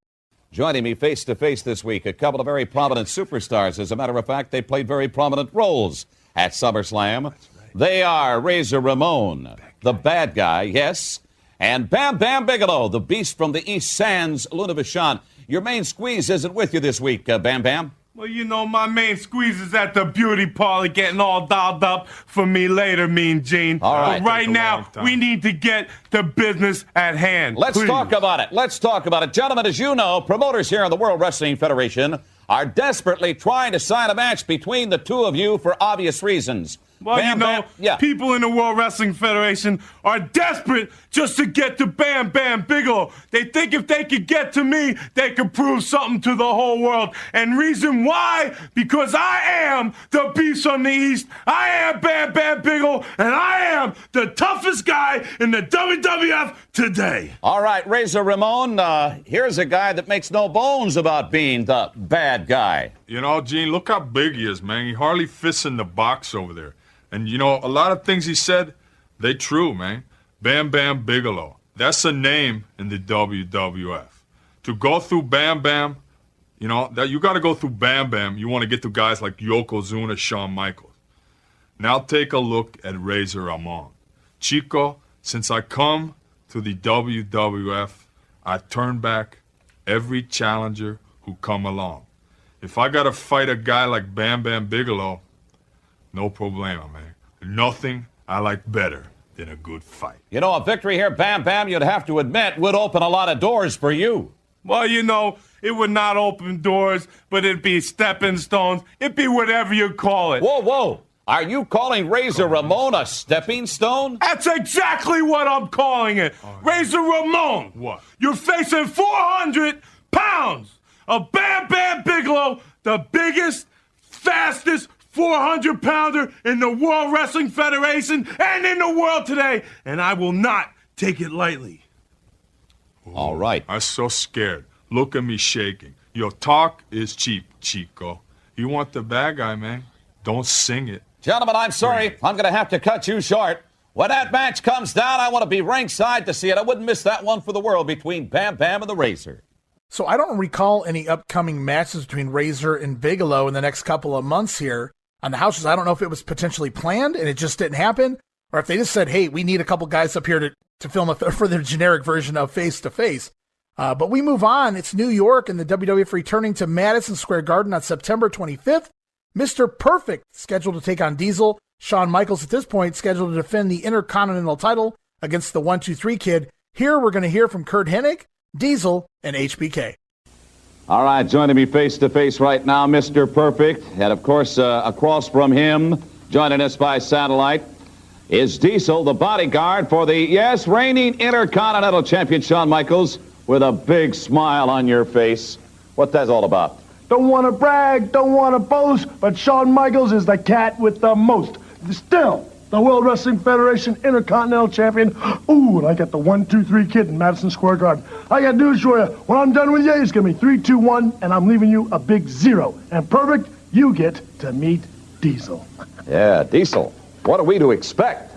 Joining me face-to-face this week, a couple of very prominent superstars. As a matter of fact, they played very prominent roles at SummerSlam. Right. They are Razor Ramon, the bad guy, yes, and Bam Bam Bigelow, the beast from the East Sands, Luna Vachon. Your main squeeze isn't with you this week, Bam Bam. Well, you know, my main squeeze is at the beauty parlor getting all dolled up for me later, Mean Gene. All right. But right now, we need to get the business at hand. Let's talk about it. Let's talk about it. Gentlemen, as you know, promoters here in the World Wrestling Federation are desperately trying to sign a match between the two of you for obvious reasons. Well, Bam, you know, yeah. People in the World Wrestling Federation are desperate just to get to Bam Bam Bigelow. They think if they could get to me, they could prove something to the whole world. And reason why? Because I am the beast from the East. I am Bam Bam Bigelow, and I am the toughest guy in the WWF today. All right, Razor Ramon, here's a guy that makes no bones about being the bad guy. You know, Gene, look how big he is, man. He hardly fits in the box over there. And, you know, a lot of things he said, they true, man. Bam Bam Bigelow. That's a name in the WWF. To go through Bam Bam, you know, that you got to go through Bam Bam. You want to get to guys like Yokozuna, Shawn Michaels. Now take a look at Razor Ramon. Chico, since I come to the WWF, I turn back every challenger who come along. If I got to fight a guy like Bam Bam Bigelow, no problema, man. Nothing I like better than a good fight. You know, a victory here, Bam Bam, you'd have to admit, would open a lot of doors for you. Well, you know, it would not open doors, but it'd be stepping stones. It'd be whatever you call it. Whoa, whoa. Are you calling Razor Ramon a stepping stone? That's exactly what I'm calling it. Razor Ramon. What? You're facing 400 pounds of Bam Bam Bigelow, the biggest, fastest, 400-pounder in the World Wrestling Federation and in the world today, and I will not take it lightly. All right. I'm so scared. Look at me shaking. Your talk is cheap, Chico. You want the bad guy, man. Don't sing it. Gentlemen, I'm sorry. I'm going to have to cut you short. When that match comes down, I want to be ringside to see it. I wouldn't miss that one for the world between Bam Bam and the Razor. So I don't recall any upcoming matches between Razor and Bigelow in the next couple of months here on the house shows. I don't know if it was potentially planned and it just didn't happen, or if they just said, hey, we need a couple guys up here to film for their generic version of Face to Face. But we move on. It's New York and the WWF returning to Madison Square Garden on September 25th. Mr. Perfect scheduled to take on Diesel. Shawn Michaels at this point scheduled to defend the Intercontinental title against the 1-2-3 Kid. Here we're going to hear from Kurt Hennig, Diesel, and HBK. All right, joining me face to face right now, Mr. Perfect. And of course, across from him, joining us by satellite, is Diesel, the bodyguard for the, yes, reigning Intercontinental Champion, Shawn Michaels, with a big smile on your face. What's that all about? Don't want to brag, don't want to boast, but Shawn Michaels is the cat with the most. Still, the World Wrestling Federation Intercontinental Champion. Ooh, and I got the 1-2-3 Kid in Madison Square Garden. I got news for you. When I'm done with you, it's going to be 3, 2, 1, and I'm leaving you a big 0. And Perfect, you get to meet Diesel. Yeah, Diesel. What are we to expect?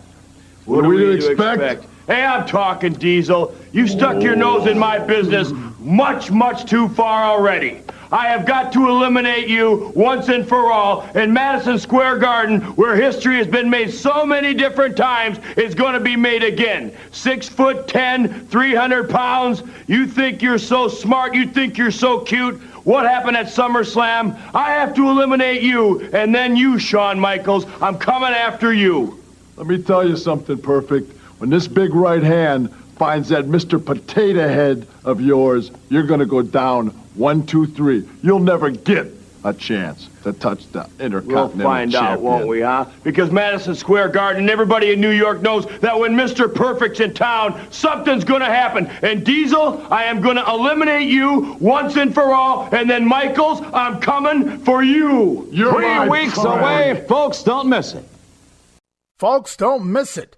What are we to expect? Hey, I'm talking, Diesel. You stuck your nose in my business much, much too far already. I have got to eliminate you once and for all. In Madison Square Garden, where history has been made so many different times, it's going to be made again. 6'10", 300 pounds. You think you're so smart. You think you're so cute. What happened at SummerSlam? I have to eliminate you, and then you, Shawn Michaels. I'm coming after you. Let me tell you something, Perfect. When this big right hand finds that Mr. Potato Head of yours, you're going to go down 1, 2, 3. You'll never get a chance to touch the Intercontinental We'll find champion. out, won't we, huh? Because Madison Square Garden and everybody in New York knows that when Mr. Perfect's in town, something's going to happen. And Diesel, I am going to eliminate you once and for all. And then Michaels, I'm coming for you. You're 3 weeks away, folks. Don't miss it. Folks, don't miss it.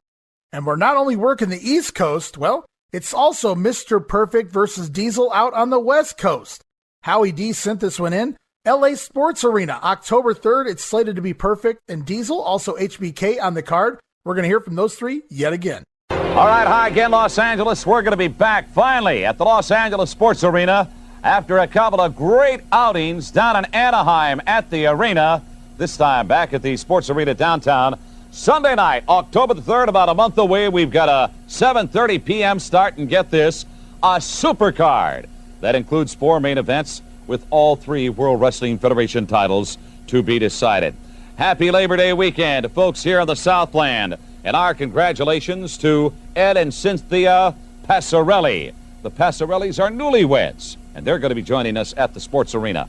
And we're not only working the East Coast, well, it's also Mr. Perfect versus Diesel out on the West Coast. Howie D sent this one in. LA Sports Arena, October 3rd. It's slated to be Perfect and Diesel, also HBK on the card. We're going to hear from those three yet again. All right, hi again, Los Angeles. We're going to be back finally at the Los Angeles Sports Arena after a couple of great outings down in Anaheim at the arena. This time back at the Sports Arena downtown. Sunday night, October the 3rd, about a month away. We've got a 7:30 p.m. start, and get this, a super card that includes 4 main events with all 3 World Wrestling Federation titles to be decided. Happy Labor Day weekend to folks here in the Southland, and our congratulations to Ed and Cynthia Passarelli. The Passarellis are newlyweds, and they're going to be joining us at the Sports Arena.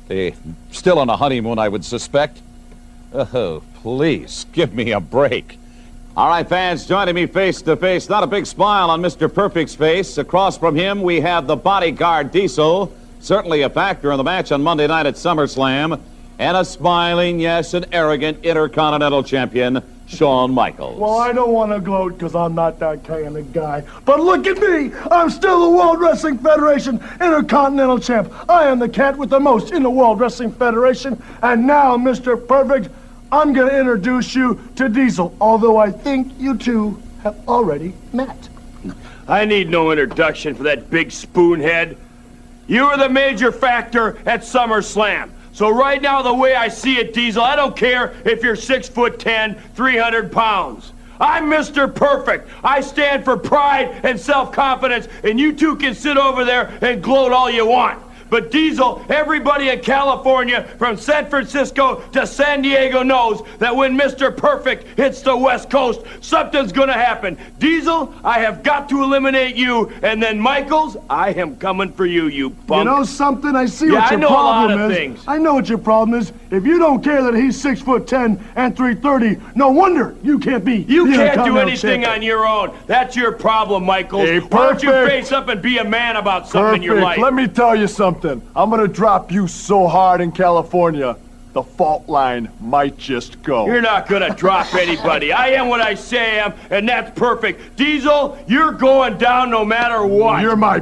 They're still on a honeymoon, I would suspect. Oh, please, give me a break. All right, fans, joining me face to face. Not a big smile on Mr. Perfect's face. Across from him, we have the bodyguard Diesel. Certainly a factor in the match on Monday night at SummerSlam. And a smiling, yes, an arrogant Intercontinental Champion, Shawn Michaels. Well, I don't want to gloat because I'm not that kind of guy. But look at me. I'm still the World Wrestling Federation Intercontinental Champ. I am the cat with the most in the World Wrestling Federation. And now, Mr. Perfect, I'm going to introduce you to Diesel, although I think you two have already met. I need no introduction for that big spoonhead. You were the major factor at SummerSlam. So right now, the way I see it, Diesel, I don't care if you're 6'10", 300 pounds. I'm Mr. Perfect. I stand for pride and self-confidence, and you two can sit over there and gloat all you want. But Diesel, everybody in California, from San Francisco to San Diego, knows that when Mr. Perfect hits the West Coast, something's gonna happen. Diesel, I have got to eliminate you, and then Michaels, I am coming for you, you bunk. You know something? I see what your problem is. I know a lot of things. I know what your problem is. If you don't care that he's 6'10" and 330, no wonder you can't be. You can't do anything on your own. That's your problem, Michaels. Hey, why don't you face up and be a man about something in your life? Let me tell you something. I'm gonna drop you so hard in California, the fault line might just go. You're not gonna drop anybody. I am what I say I am, and that's perfect. Diesel, you're going down no matter what. You're my...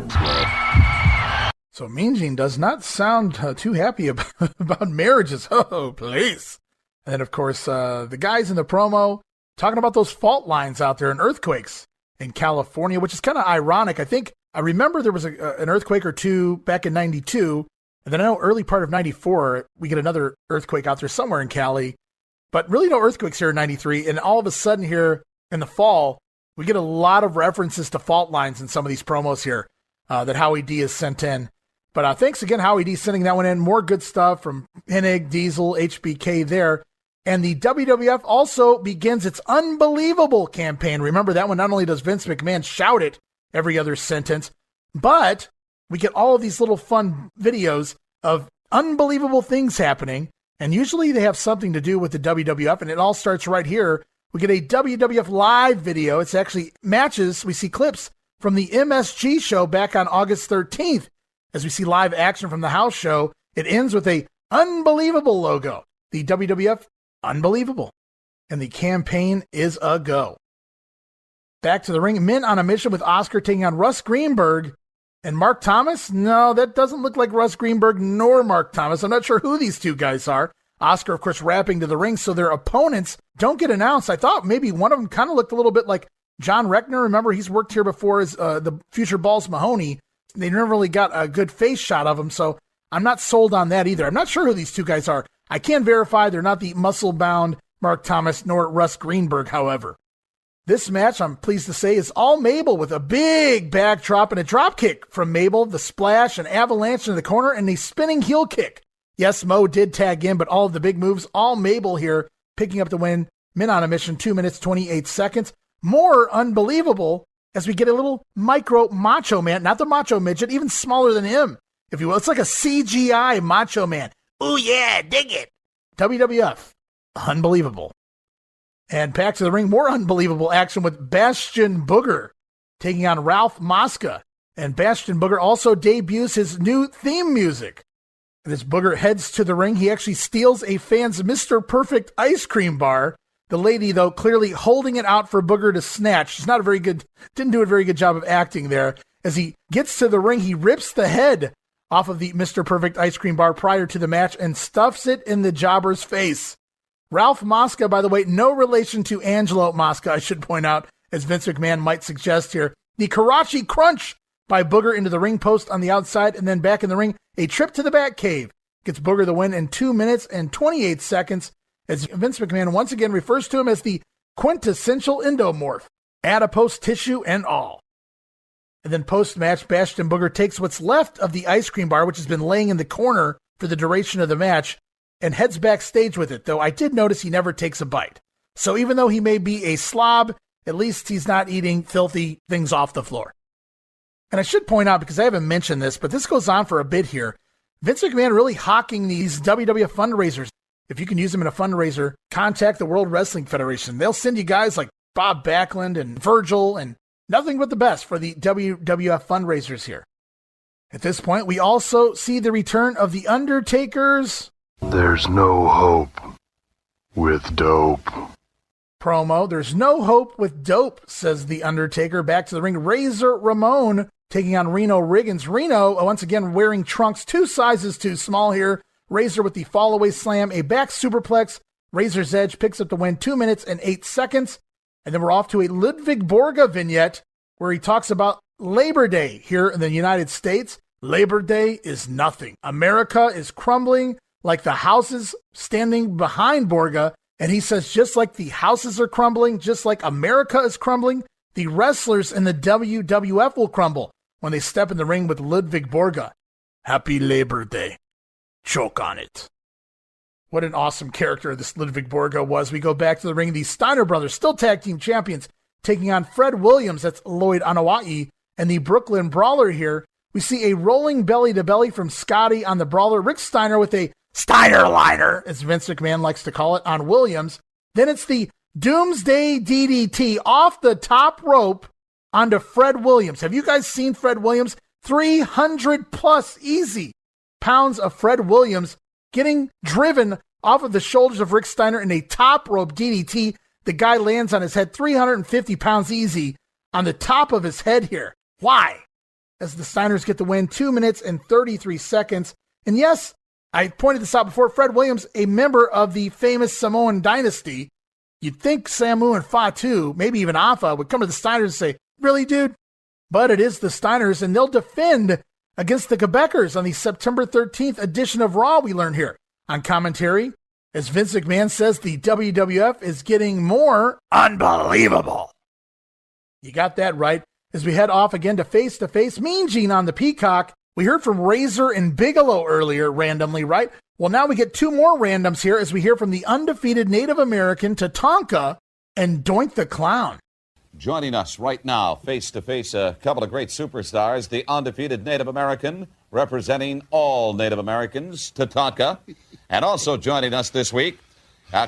So Mean Gene does not sound too happy about marriages. Oh, please. And then, of course, the guys in the promo talking about those fault lines out there and earthquakes in California, which is kind of ironic. I remember there was an earthquake or two back in 92, and then I know early part of 94, we get another earthquake out there somewhere in Cali, but really no earthquakes here in 93. And all of a sudden here in the fall, we get a lot of references to fault lines in some of these promos here that Howie D has sent in. But thanks again, Howie D, sending that one in. More good stuff from Hennig, Diesel, HBK there. And the WWF also begins its Unbelievable campaign. Remember that one, not only does Vince McMahon shout it every other sentence, but we get all of these little fun videos of unbelievable things happening. And usually they have something to do with the WWF, and it all starts right here. We get a WWF live video. It's actually matches. We see clips from the MSG show back on August 13th. As we see live action from the house show, it ends with a Unbelievable logo. The WWF Unbelievable. And the campaign is a go. Back to the ring. Men on a mission with Oscar taking on Russ Greenberg and Mark Thomas. No, that doesn't look like Russ Greenberg nor Mark Thomas. I'm not sure who these two guys are. Oscar, of course, rapping to the ring, so their opponents don't get announced. I thought maybe one of them kind of looked a little bit like John Reckner. Remember, he's worked here before as the future Balls Mahoney. They never really got a good face shot of him, so I'm not sold on that either. I'm not sure who these two guys are. I can verify they're not the muscle-bound Mark Thomas nor Russ Greenberg, however. This match, I'm pleased to say, is all Mabel with a big backdrop and a drop kick from Mabel, the splash, an avalanche in the corner, and a spinning heel kick. Yes, Mo did tag in, but all of the big moves, all Mabel here, picking up the win. Men on a mission, 2 minutes, 28 seconds. More Unbelievable as we get a little micro Macho Man, not the Macho Midget, even smaller than him, if you will. It's like a CGI Macho Man. Ooh, yeah, dig it. WWF, Unbelievable. And back to the ring, more Unbelievable action with Bastion Booger taking on Ralph Mosca. And Bastion Booger also debuts his new theme music. And as Booger heads to the ring, he actually steals a fan's Mr. Perfect ice cream bar. The lady, though, clearly holding it out for Booger to snatch. She's not didn't do a very good job of acting there. As he gets to the ring, he rips the head off of the Mr. Perfect ice cream bar prior to the match and stuffs it in the jobber's face. Ralph Mosca, by the way, no relation to Angelo Mosca, I should point out, as Vince McMahon might suggest here. The Karachi Crunch by Booger into the ring post on the outside, and then back in the ring, a trip to the Batcave gets Booger the win in 2 minutes and 28 seconds, as Vince McMahon once again refers to him as the quintessential endomorph, adipose tissue and all. And then post-match, Bastion Booger takes what's left of the ice cream bar, which has been laying in the corner for the duration of the match, and heads backstage with it, though I did notice he never takes a bite. So even though he may be a slob, at least he's not eating filthy things off the floor. And I should point out, because I haven't mentioned this, but this goes on for a bit here, Vince McMahon really hawking these WWF fundraisers. If you can use them in a fundraiser, contact the World Wrestling Federation. They'll send you guys like Bob Backlund and Virgil and nothing but the best for the WWF fundraisers here. At this point, we also see the return of the Undertaker's "There's no hope with dope" promo. There's no hope with dope, says the Undertaker. Back to the ring, Razor Ramon taking on Reno Riggins. Reno, once again, wearing trunks 2 sizes too small here. Razor with the fall-away slam, a back superplex. Razor's Edge picks up the win, 2 minutes and 8 seconds. And then we're off to a Ludwig Borga vignette where he talks about Labor Day here in the United States. Labor Day is nothing. America is crumbling like the houses standing behind Borga. And he says, just like the houses are crumbling, just like America is crumbling, the wrestlers in the WWF will crumble when they step in the ring with Ludwig Borga. Happy Labor Day. Choke on it. What an awesome character this Ludwig Borga was. We go back to the ring. The Steiner brothers, still tag team champions, taking on Fred Williams, that's Lloyd Anoa'i, and the Brooklyn Brawler here. We see a rolling belly-to-belly from Scotty on the Brawler. Rick Steiner with a Steiner liner, as Vince McMahon likes to call it, on Williams. Then it's the Doomsday DDT off the top rope onto Fred Williams. Have you guys seen Fred Williams? 300 plus easy pounds of Fred Williams getting driven off of the shoulders of Rick Steiner in a top rope DDT. The guy lands on his head, 350 pounds easy on the top of his head here. Why? As the Steiners get the win, 2 minutes and 33 seconds. And yes, I pointed this out before, Fred Williams, a member of the famous Samoan dynasty. You'd think Samu and Fatu, maybe even Afa, would come to the Steiners and say, really, dude? But it is the Steiners, and they'll defend against the Quebecers on the September 13th edition of Raw, we learn here. On commentary, as Vince McMahon says, the WWF is getting more unbelievable. You got that right. As we head off again to face Mean Gene on the Peacock. We heard from Razor and Bigelow earlier randomly, right? Well, now we get two more randoms here as we hear from the undefeated Native American Tatanka and Doink the Clown. Joining us right now, face to face, a couple of great superstars. The undefeated Native American, representing all Native Americans, Tatanka. And also joining us this week,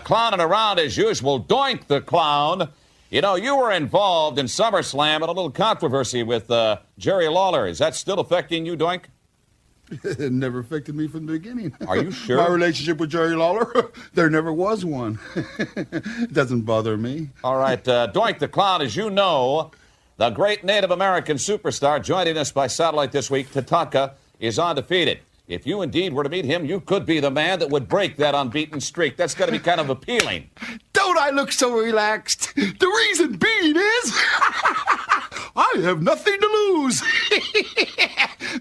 clowning around as usual, Doink the Clown. You know, you were involved in SummerSlam in a little controversy with Jerry Lawler. Is that still affecting you, Doink? It never affected me from the beginning. Are you sure? My relationship with Jerry Lawler, there never was one. It doesn't bother me. All right, Doink the Clown, as you know, the great Native American superstar joining us by satellite this week, Tatanka, is undefeated. If you indeed were to meet him, you could be the man that would break that unbeaten streak. That's got to be kind of appealing. Don't I look so relaxed? The reason being is I have nothing to lose.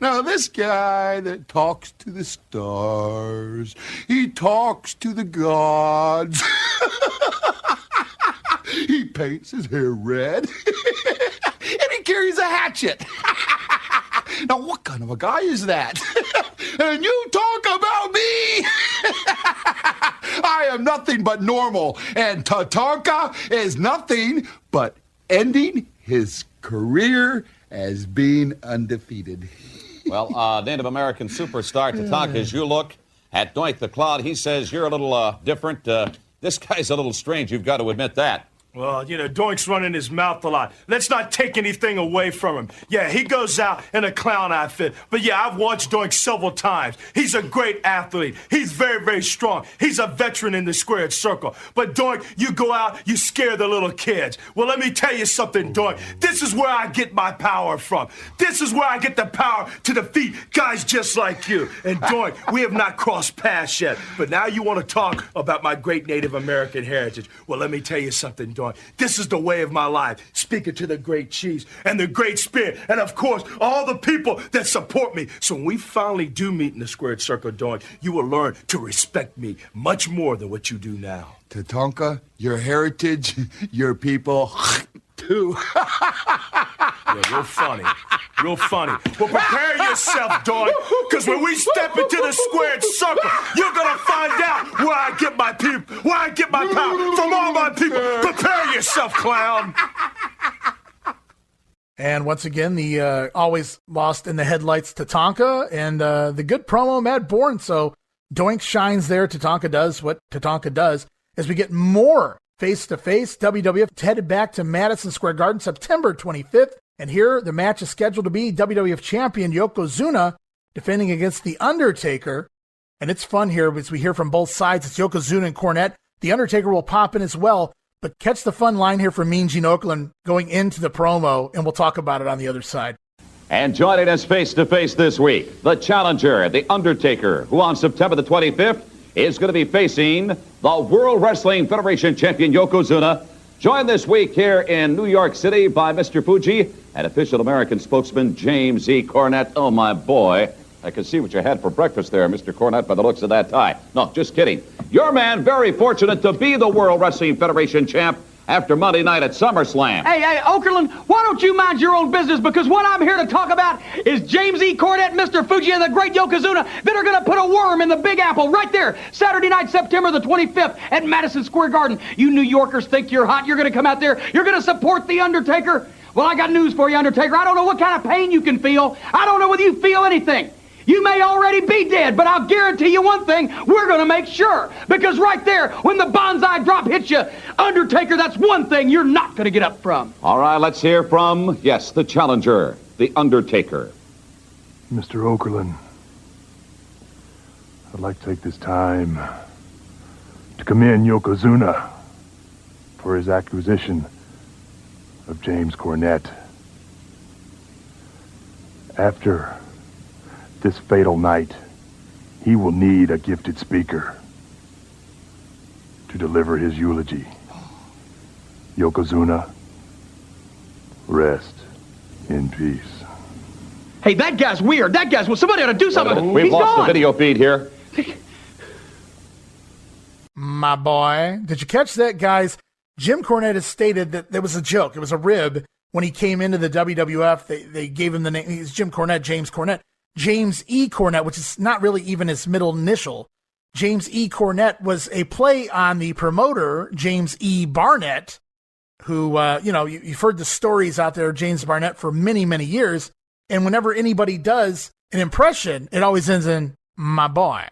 Now, this guy that talks to the stars, he talks to the gods. He paints his hair red, and he carries a hatchet. Now, what kind of a guy is that? And you talk about me? I am nothing but normal, and Tatanka is nothing but ending his career as being undefeated. Well, Native American superstar Tatanka, as you look at Doink the Clown, he says you're a little different. This guy's a little strange, you've got to admit that. Well, you know, Doink's running his mouth a lot. Let's not take anything away from him. Yeah, he goes out in a clown outfit. But yeah, I've watched Doink several times. He's a great athlete. He's very, very strong. He's a veteran in the squared circle. But Doink, you go out, you scare the little kids. Well, let me tell you something, Doink. This is where I get my power from. This is where I get the power to defeat guys just like you. And Doink, we have not crossed paths yet. But now you want to talk about my great Native American heritage. Well, let me tell you something, Doink. This is the way of my life, speaking to the great chiefs and the great spirit, and of course, all the people that support me. So when we finally do meet in the squared circle, Doink, you will learn to respect me much more than what you do now. Tatanka, your heritage, your people, too. Yeah, real funny. Real funny. Well, prepare yourself, Doink, because when we step into the squared circle, you're going to find out where I get my people, where I get my power from all my people. Prepare yourself, clown. And once again, the always lost in the headlights Tatanka and the good promo Matt Borne. So Doink shines there. Tatanka does what Tatanka does. As we get more face-to-face, WWF headed back to Madison Square Garden September 25th. And here, the match is scheduled to be WWF champion Yokozuna defending against The Undertaker. And it's fun here as we hear from both sides. It's Yokozuna and Cornette. The Undertaker will pop in as well. But catch the fun line here from Mean Gene Okerlund going into the promo, and we'll talk about it on the other side. And joining us face-to-face this week, the challenger, The Undertaker, who on September the 25th is going to be facing the World Wrestling Federation champion Yokozuna. Joined this week here in New York City by Mr. Fuji and official American spokesman James E. Cornette. Oh, my boy. I can see what you had for breakfast there, Mr. Cornette, by the looks of that tie. No, just kidding. Your man very fortunate to be the World Wrestling Federation champ after Monday night at SummerSlam. Hey, Okerlund, why don't you mind your own business? Because what I'm here to talk about is James E. Cornette, Mr. Fuji, and the great Yokozuna that are going to put a worm in the Big Apple right there, Saturday night, September the 25th at Madison Square Garden. You New Yorkers think you're hot. You're going to come out there. You're going to support The Undertaker. Well, I got news for you, Undertaker. I don't know what kind of pain you can feel. I don't know whether you feel anything. You may already be dead, but I'll guarantee you one thing, we're going to make sure. Because right there, when the bonsai drop hits you, Undertaker, that's one thing you're not going to get up from. All right, let's hear from, yes, the challenger, The Undertaker. Mr. Okerlund, I'd like to take this time to commend Yokozuna for his acquisition of James Cornette. After this fatal night, he will need a gifted speaker to deliver his eulogy. Yokozuna, rest in peace. Hey, that guy's weird. That guy's... Well, somebody ought to do something. We've He's lost gone. the video feed here. My boy. Did you catch that, guys? Jim Cornette has stated that there was a joke. It was a rib when he came into the WWF. They gave him the name. He's Jim Cornette, James Cornette. James E. Cornette, which is not really even his middle initial. James E. Cornette was a play on the promoter, James E. Barnett, who, you've heard the stories out there of James Barnett for many, many years. And whenever anybody does an impression, it always ends in, my boy.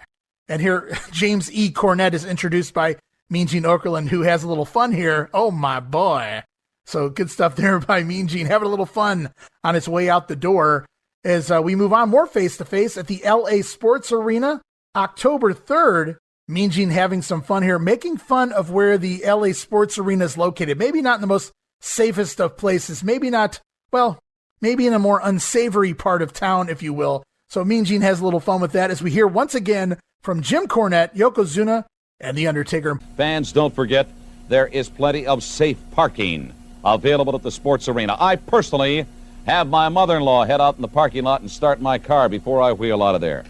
And here, James E. Cornette is introduced by Mean Gene Okerlund, who has a little fun here. Oh, my boy. So good stuff there by Mean Gene, having a little fun on his way out the door. As we move on, more face-to-face at the LA Sports Arena, October 3rd. Mean Gene having some fun here, making fun of where the LA Sports Arena is located. Maybe not in the most safest of places. Maybe not, well, maybe in a more unsavory part of town, if you will. So Mean Gene has a little fun with that as we hear once again from Jim Cornette, Yokozuna, and The Undertaker. Fans, don't forget, there is plenty of safe parking available at the sports arena. I personally have my mother-in-law head out in the parking lot and start my car before I wheel out of there.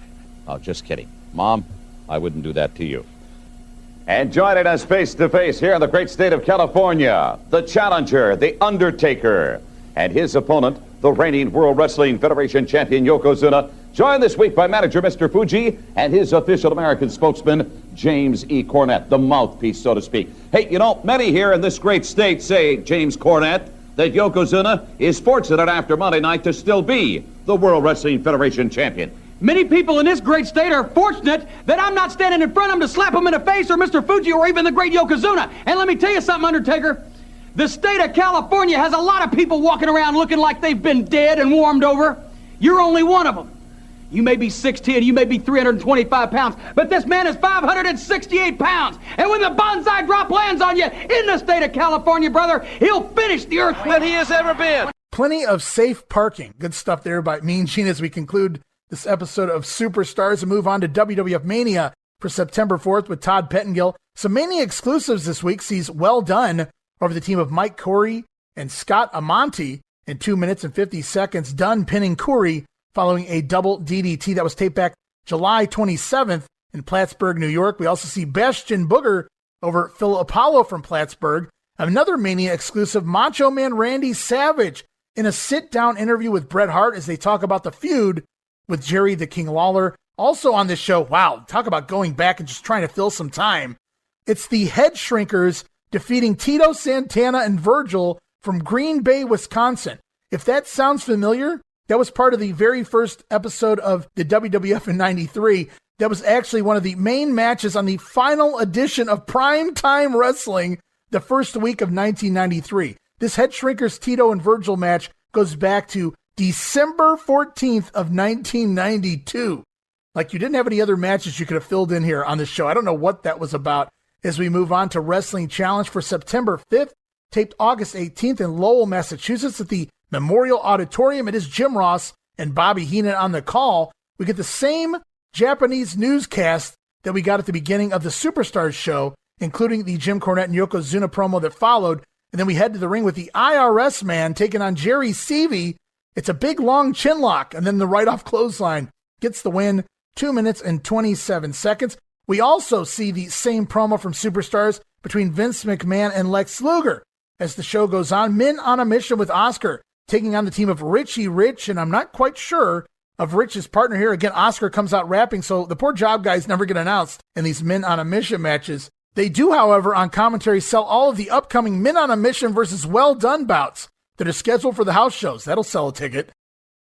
Oh, just kidding. Mom, I wouldn't do that to you. And joining us face-to-face here in the great state of California, the challenger, The Undertaker, and his opponent, the reigning World Wrestling Federation champion Yokozuna, joined this week by manager Mr. Fuji and his official American spokesman, James E. Cornette, the mouthpiece, so to speak. Hey, many here in this great state say, James Cornette, that Yokozuna is fortunate after Monday night to still be the World Wrestling Federation champion. Many people in this great state are fortunate that I'm not standing in front of them to slap them in the face, or Mr. Fuji, or even the great Yokozuna. And let me tell you something, Undertaker. The state of California has a lot of people walking around looking like they've been dead and warmed over. You're only one of them. You may be 6'10", you may be 325 pounds, but this man is 568 pounds. And when the bonsai drop lands on you in the state of California, brother, he'll finish the earth than he has ever been. Plenty of safe parking. Good stuff there by Mean Gene as we conclude this episode of Superstars and move on to WWF Mania for September 4th with Todd Pettengill. Some Mania exclusives this week sees Well Done over the team of Mike Corey and Scott Amante in 2 minutes and 50 seconds. Dunn pinning Corey following a double DDT that was taped back July 27th in Plattsburgh, New York. We also see Bastion Booger over Phil Apollo from Plattsburgh. Another Mania exclusive, Macho Man Randy Savage in a sit-down interview with Bret Hart as they talk about the feud with Jerry the King Lawler. Also on this show, wow, talk about going back and just trying to fill some time. It's the Headshrinkers defeating Tito Santana and Virgil from Green Bay, Wisconsin. If that sounds familiar, that was part of the very first episode of the WWF in 93. That was actually one of the main matches on the final edition of Primetime Wrestling, the first week of 1993. This Headshrinkers Tito and Virgil match goes back to December 14th of 1992. Like you didn't have any other matches you could have filled in here on the show. I don't know what that was about. As we move on to Wrestling Challenge for September 5th, taped August 18th in Lowell, Massachusetts at the Memorial Auditorium. It is Jim Ross and Bobby Heenan on the call. We get the same Japanese newscast that we got at the beginning of the Superstars show, including the Jim Cornette and Yokozuna promo that followed. And then we head to the ring with the IRS man taking on Jerry Seavey. It's a big, long chin lock, and then the right-off clothesline gets the win, 2 minutes and 27 seconds. We also see the same promo from Superstars between Vince McMahon and Lex Luger. As the show goes on, Men on a Mission with Oscar taking on the team of Richie Rich, and I'm not quite sure of Rich's partner here. Again, Oscar comes out rapping, so the poor job guys never get announced in these Men on a Mission matches. They do, however, on commentary sell all of the upcoming Men on a Mission versus Well Done bouts that are scheduled for the house shows. That'll sell a ticket.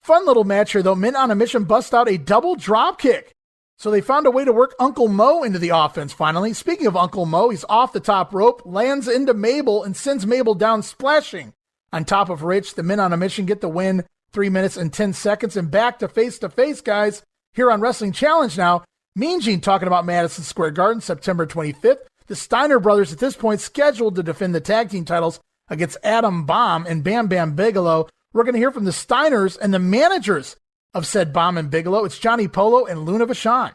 Fun little match here, though. Men on a Mission bust out a double drop kick. So they found a way to work Uncle Mo into the offense finally. Speaking of Uncle Mo, he's off the top rope, lands into Mabel, and sends Mabel down splashing. On top of Rich, the Men on a Mission get the win, 3 minutes and 10 seconds. And back to face, guys, here on Wrestling Challenge now. Mean Gene talking about Madison Square Garden, September 25th. The Steiner brothers at this point scheduled to defend the tag team titles against Adam Bomb and Bam Bam Bigelow. We're going to hear from the Steiners and the managers of said Bomb and Bigelow. It's Johnny Polo and Luna Vachon.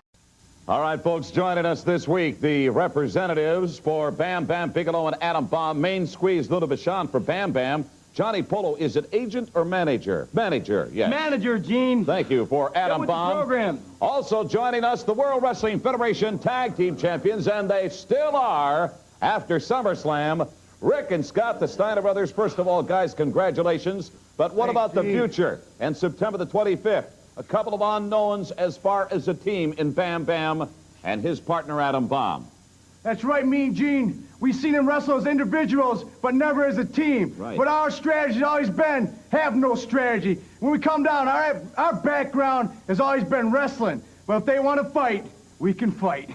All right, folks, joining us this week, the representatives for Bam Bam Bigelow and Adam Bomb. Main squeeze, Luna Vachon for Bam Bam. Johnny Polo, is it agent or manager? Manager, yes. Manager, Gene. Thank you for Adam Bomb. Program. Also joining us, the World Wrestling Federation Tag Team Champions, and they still are after SummerSlam. Rick and Scott, the Steiner brothers. First of all, guys, congratulations. But what about the future? And September the 25th, a couple of unknowns as far as a team in Bam Bam and his partner Adam Bomb. That's right, Mean Gene. We've seen him wrestle as individuals, but never as a team. Right. But our strategy has always been, have no strategy. When we come down, our background has always been wrestling. But if they want to fight, we can fight.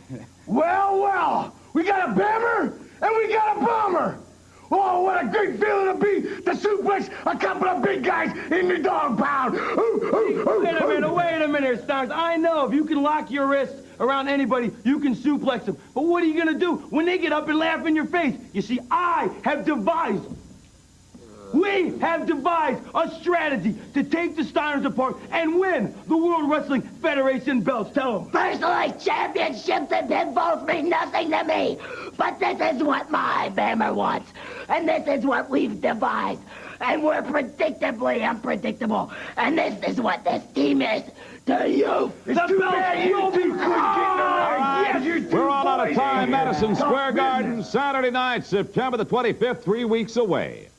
Well, we got a Bammer and we got a Bomber. Oh, what a great feeling to be to suplex a couple of big guys in the dog pound. Wait a minute, Stars. I know if you can lock your wrists around anybody, you can suplex them. But what are you going to do when they get up and laugh in your face? You see, we have devised a strategy to take the Steiners apart and win the World Wrestling Federation belts. Tell them. Personally, championships and pinfalls mean nothing to me. But this is what my Bammer wants. And this is what we've devised. And we're predictably unpredictable. And this is what this team is to you. It's too bad you two couldn't get Right. We're all out of time. Madison Square Garden, Saturday night, September the 25th, 3 weeks away.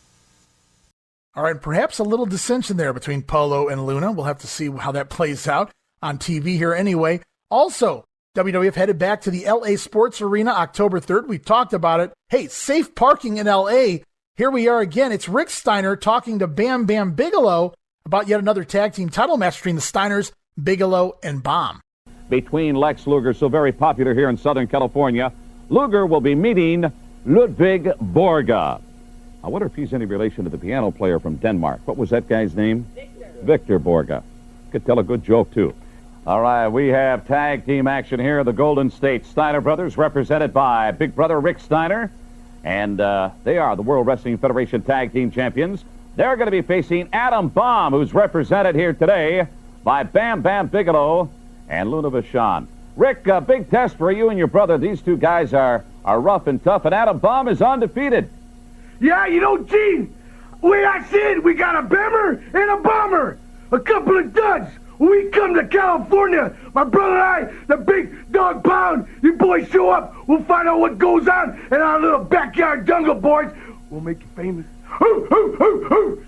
All right, perhaps a little dissension there between Polo and Luna. We'll have to see how that plays out on TV here anyway. Also, WWF headed back to the LA Sports Arena October 3rd. We've talked about it. Hey, safe parking in LA. Here we are again. It's Rick Steiner talking to Bam Bam Bigelow about yet another tag team title match between the Steiners, Bigelow, and Bomb. Between Lex Luger, so very popular here in Southern California, Luger will be meeting Ludwig Borga. I wonder if he's any relation to the piano player from Denmark. What was that guy's name? Victor Borga. Could tell a good joke, too. All right, we have tag team action here. The Golden State Steiner brothers, represented by big brother Rick Steiner. And they are the World Wrestling Federation Tag Team Champions. They're going to be facing Adam Bomb, who's represented here today by Bam Bam Bigelow and Luna Vachon. Rick, big test for you and your brother. These two guys are rough and tough, and Adam Bomb is undefeated. Yeah, you know, Gene, way I said, we got a Bammer and a Bomber. A couple of duds. When we come to California, my brother and I, the big dog pound, you boys show up, we'll find out what goes on in our little backyard jungle, boys. We'll make you famous. Hoo, hoo, hoo, hoo.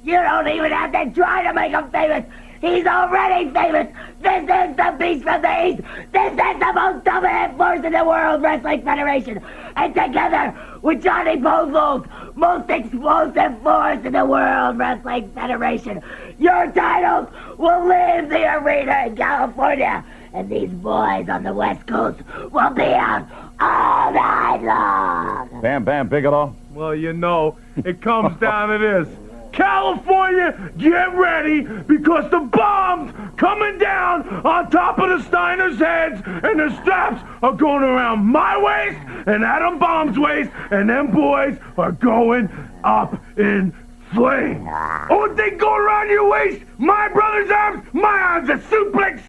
You don't even have to try to make him famous. He's already famous. This is the Beast from the East. This is the most dominant force in the World Wrestling Federation. And together with Johnny Polo's most explosive force in the World Wrestling Federation, your titles will leave the arena in California. And these boys on the West Coast will be out all night long. Bam Bam Bigelow. Well, you know, it comes down to this. California, get ready, because the bomb's coming down on top of the Steiners' heads, and the straps are going around my waist and Adam Bomb's waist, and them boys are going up in flames. Oh, they go around your waist, my brother's arms, my arms are suplex.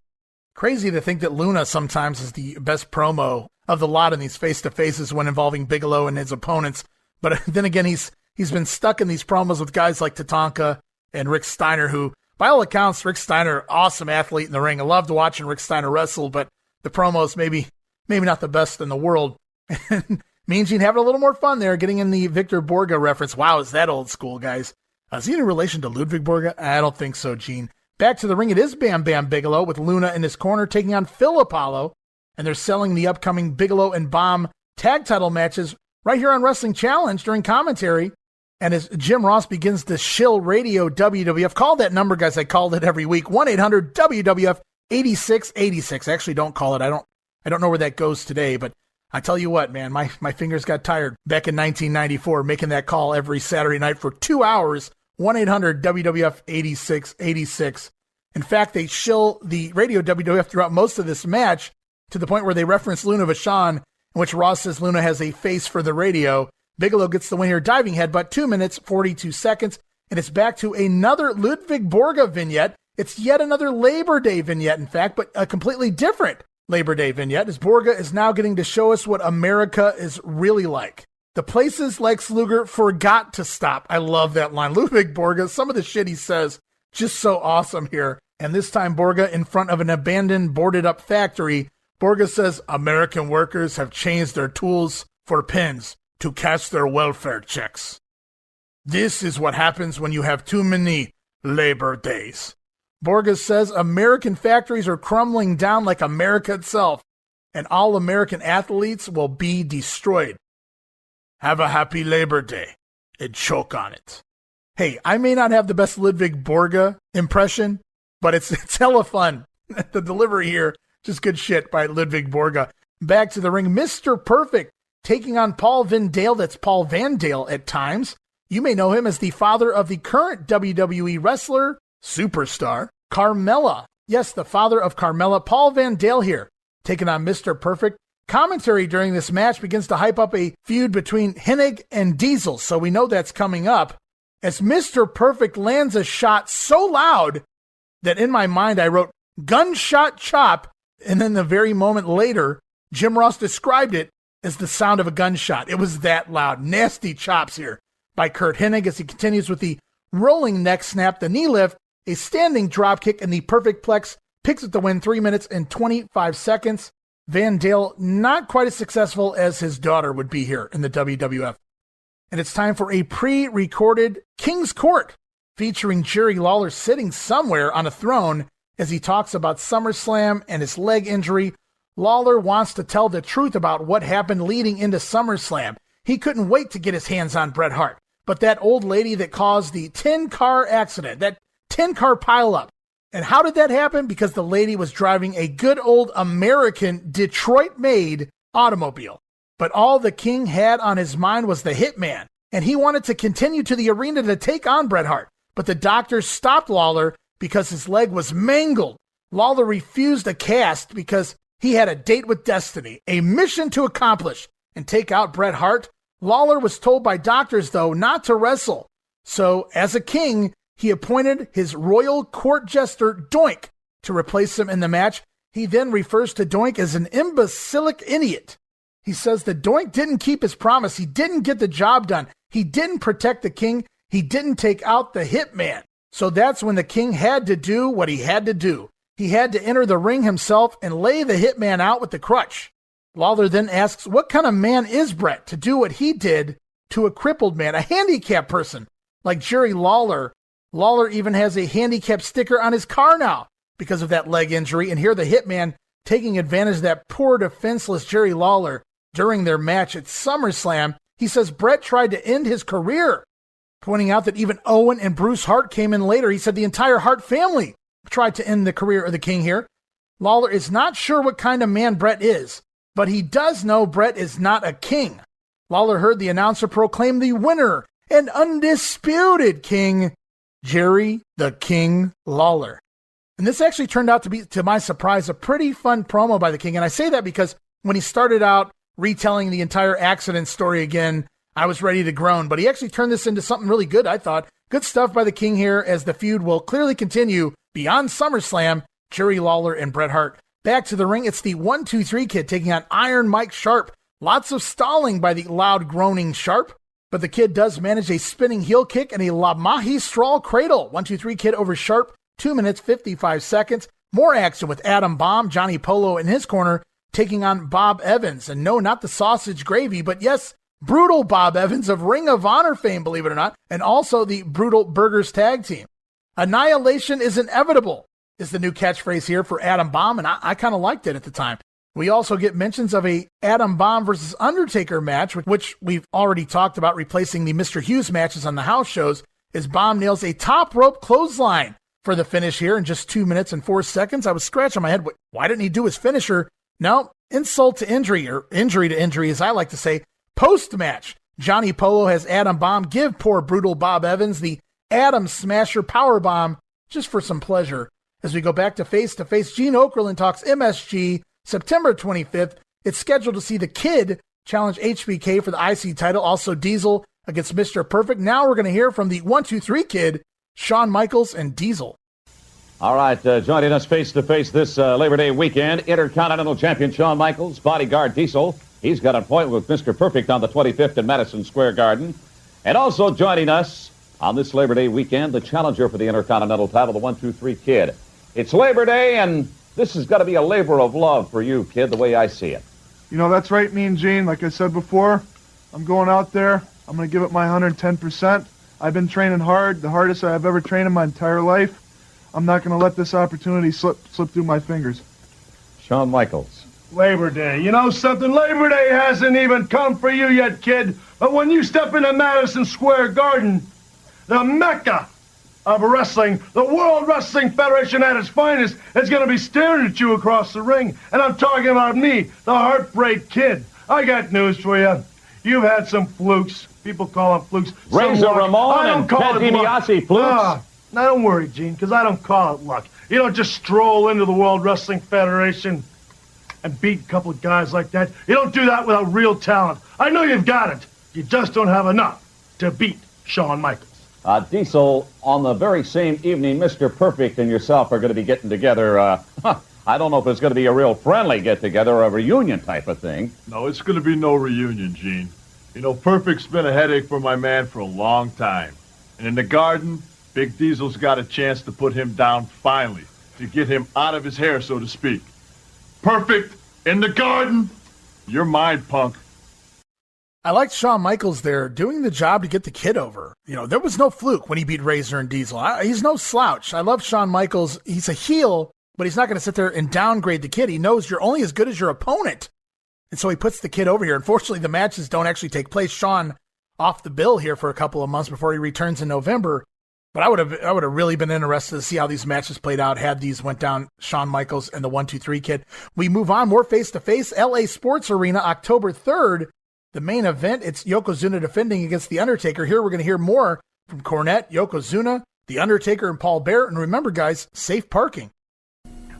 Crazy to think that Luna sometimes is the best promo of the lot in these face-to-faces when involving Bigelow and his opponents. But then again, he's been stuck in these promos with guys like Tatanka and Rick Steiner, who, by all accounts, Rick Steiner, awesome athlete in the ring. I loved watching Rick Steiner wrestle, but the promos maybe not the best in the world. Mean Gene having a little more fun there, getting in the Victor Borga reference. Wow, is that old school, guys? Is he in relation to Ludwig Borga? I don't think so, Gene. Back to the ring, it is Bam Bam Bigelow with Luna in his corner taking on Phil Apollo, and they're selling the upcoming Bigelow and Bomb tag title matches right here on Wrestling Challenge during commentary. And as Jim Ross begins to shill radio WWF, call that number, guys. I called it every week, 1-800-WWF-8686. Actually, don't call it. I don't know where that goes today, but I tell you what, man, my fingers got tired back in 1994 making that call every Saturday night for 2 hours, 1-800-WWF-8686. In fact, they shill the radio WWF throughout most of this match to the point where they reference Luna Vachon. And in which Ross says Luna has a face for the radio. Bigelow gets the win here, diving headbutt, 2 minutes, 42 seconds, and it's back to another Ludwig Borga vignette. It's yet another Labor Day vignette, in fact, but a completely different Labor Day vignette, as Borga is now getting to show us what America is really like. The places Lex Luger forgot to stop. I love that line. Ludwig Borga, some of the shit he says, just so awesome here. And this time Borga in front of an abandoned, boarded up factory. Borga says American workers have changed their tools for pens to cash their welfare checks. This is what happens when you have too many Labor Days. Borga says American factories are crumbling down like America itself, and all American athletes will be destroyed. Have a happy Labor Day and choke on it. Hey, I may not have the best Ludwig Borga impression, but it's hella fun. The delivery here, just good shit by Ludwig Borga. Back to the ring, Mr. Perfect taking on Paul Van Dale. That's Paul Van Dale at times. You may know him as the father of the current WWE wrestler, superstar, Carmella. Yes, the father of Carmella, Paul Van Dale here, taking on Mr. Perfect. Commentary during this match begins to hype up a feud between Hennig and Diesel, so we know that's coming up, as Mr. Perfect lands a shot so loud that in my mind I wrote gunshot chop, and then the very moment later, Jim Ross described it as the sound of a gunshot. It was that loud. Nasty chops here by Curt Hennig as he continues with the rolling neck snap, the knee lift, a standing drop kick, and the perfect plex picks up the win, 3 minutes and 25 seconds. Van Dale not quite as successful as his daughter would be here in the WWF. And it's time for a pre-recorded King's Court featuring Jerry Lawler sitting somewhere on a throne as he talks about SummerSlam and his leg injury. Lawler wants to tell the truth about what happened leading into SummerSlam. He couldn't wait to get his hands on Bret Hart. But that old lady that caused the 10-car accident, that 10-car pileup, and how did that happen? Because the lady was driving a good old American Detroit-made automobile. But all the King had on his mind was the Hitman, and he wanted to continue to the arena to take on Bret Hart. But the doctors stopped Lawler because his leg was mangled. Lawler refused a cast because he had a date with destiny, a mission to accomplish and take out Bret Hart. Lawler was told by doctors, though, not to wrestle. So, as a king, he appointed his royal court jester, Doink, to replace him in the match. He then refers to Doink as an imbecilic idiot. He says that Doink didn't keep his promise. He didn't get the job done. He didn't protect the King. He didn't take out the Hitman. So that's when the King had to do what he had to do. He had to enter the ring himself and lay the Hitman out with the crutch. Lawler then asks, what kind of man is Bret to do what he did to a crippled man, a handicapped person like Jerry Lawler? Lawler even has a handicap sticker on his car now because of that leg injury. And here the Hitman taking advantage of that poor defenseless Jerry Lawler during their match at SummerSlam. He says Bret tried to end his career, pointing out that even Owen and Bruce Hart came in later. He said the entire Hart family tried to end the career of the King here. Lawler is not sure what kind of man Bret is, but he does know Bret is not a king. Lawler heard the announcer proclaim the winner and undisputed king, Jerry the King Lawler. And this actually turned out to be, to my surprise, a pretty fun promo by the King. And I say that because when he started out retelling the entire accident story again, I was ready to groan. But he actually turned this into something really good, I thought. Good stuff by the King here, as the feud will clearly continue beyond SummerSlam, Jerry Lawler and Bret Hart. Back to the ring, it's the 1-2-3 Kid taking on Iron Mike Sharp. Lots of stalling by the loud groaning Sharp, but the Kid does manage a spinning heel kick and a La Magistral cradle. 1-2-3 Kid over Sharp, 2 minutes, 55 seconds. More action with Adam Bomb, Johnny Polo in his corner, taking on Bob Evans. And no, not the sausage gravy, but yes, brutal Bob Evans of Ring of Honor fame, believe it or not, and also the Brutal Burgers tag team. Annihilation is inevitable is the new catchphrase here for Adam Bomb, and I kind of liked it at the time. We also get mentions of a Adam Bomb versus Undertaker match, which we've already talked about, replacing the Mr. Hughes matches on the house shows, as Bomb nails a top rope clothesline for the finish here in just 2 minutes and 4 seconds. I was scratching my head. Why didn't he do his finisher? No, insult to injury, or injury to injury, as I like to say. Post-match, Johnny Polo has Adam Bomb give poor brutal Bob Evans the Adam Smasher Powerbomb just for some pleasure. As we go back to face, Gene Okerlund talks MSG, September 25th. it's scheduled to see the Kid challenge HBK for the IC title. Also Diesel against Mr. Perfect. Now we're going to hear from the 1-2-3 Kid, Shawn Michaels and Diesel. All right, joining us face-to-face this Labor Day weekend, Intercontinental Champion Shawn Michaels, bodyguard Diesel. He's got an appointment with Mr. Perfect on the 25th in Madison Square Garden. And also joining us on this Labor Day weekend, the challenger for the Intercontinental title, the 1-2-3 Kid. It's Labor Day, and this has got to be a labor of love for you, Kid, the way I see it. You know, that's right, Mean Gene. Like I said before, I'm going out there. I'm going to give it my 110%. I've been training hard, the hardest I've ever trained in my entire life. I'm not going to let this opportunity slip through my fingers. Shawn Michaels. Labor Day. You know something? Labor Day hasn't even come for you yet, kid. But when you step into Madison Square Garden, the Mecca of wrestling, the World Wrestling Federation at its finest, is going to be staring at you across the ring. And I'm talking about me, the Heartbreak Kid. I got news for you. You've had some flukes. People call them flukes. Razor Ramon and Ted DiBiase flukes. Now, don't worry, Gene, because I don't call it luck. You don't just stroll into the World Wrestling Federation and beat a couple of guys like that. You don't do that without real talent. I know you've got it. You just don't have enough to beat Shawn Michaels. Diesel, on the very same evening, Mr. Perfect and yourself are going to be getting together. I don't know if it's going to be a real friendly get-together or a reunion type of thing. No, it's going to be no reunion, Gene. You know, Perfect's been a headache for my man for a long time. And in the Garden, Big Diesel's got a chance to put him down finally, to get him out of his hair, so to speak. Perfect, in the Garden, you're mine, punk. I liked Shawn Michaels there doing the job to get the Kid over. You know, there was no fluke when he beat Razor and Diesel. He's no slouch. I love Shawn Michaels. He's a heel, but he's not going to sit there and downgrade the Kid. He knows you're only as good as your opponent. And so he puts the Kid over here. Unfortunately, the matches don't actually take place. Shawn off the bill here for a couple of months before he returns in November. But I would have really been interested to see how these matches played out had these went down, Shawn Michaels and the 1-2-3 Kid. We move on, more face-to-face. LA Sports Arena, October 3rd. The main event, it's Yokozuna defending against The Undertaker. Here we're going to hear more from Cornette, Yokozuna, The Undertaker, and Paul Bearer. And remember, guys, safe parking.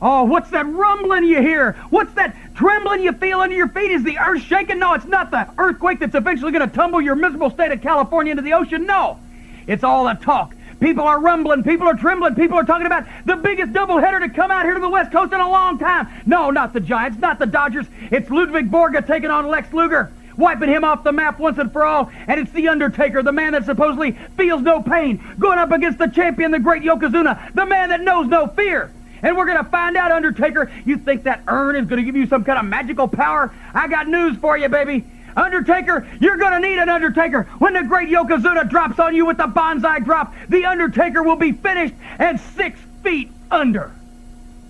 Oh, what's that rumbling you hear? What's that trembling you feel under your feet? Is the earth shaking? No, it's not the earthquake that's eventually going to tumble your miserable state of California into the ocean. No, it's all the talk. People are rumbling. People are trembling. People are talking about the biggest doubleheader to come out here to the West Coast in a long time. No, not the Giants, not the Dodgers. It's Ludwig Borga taking on Lex Luger, wiping him off the map once and for all. And it's The Undertaker, the man that supposedly feels no pain, going up against the champion, the great Yokozuna, the man that knows no fear. And we're going to find out, Undertaker, you think that urn is going to give you some kind of magical power? I got news for you, baby. Undertaker, you're going to need an Undertaker. When the great Yokozuna drops on you with the bonsai drop, The Undertaker will be finished and 6 feet under.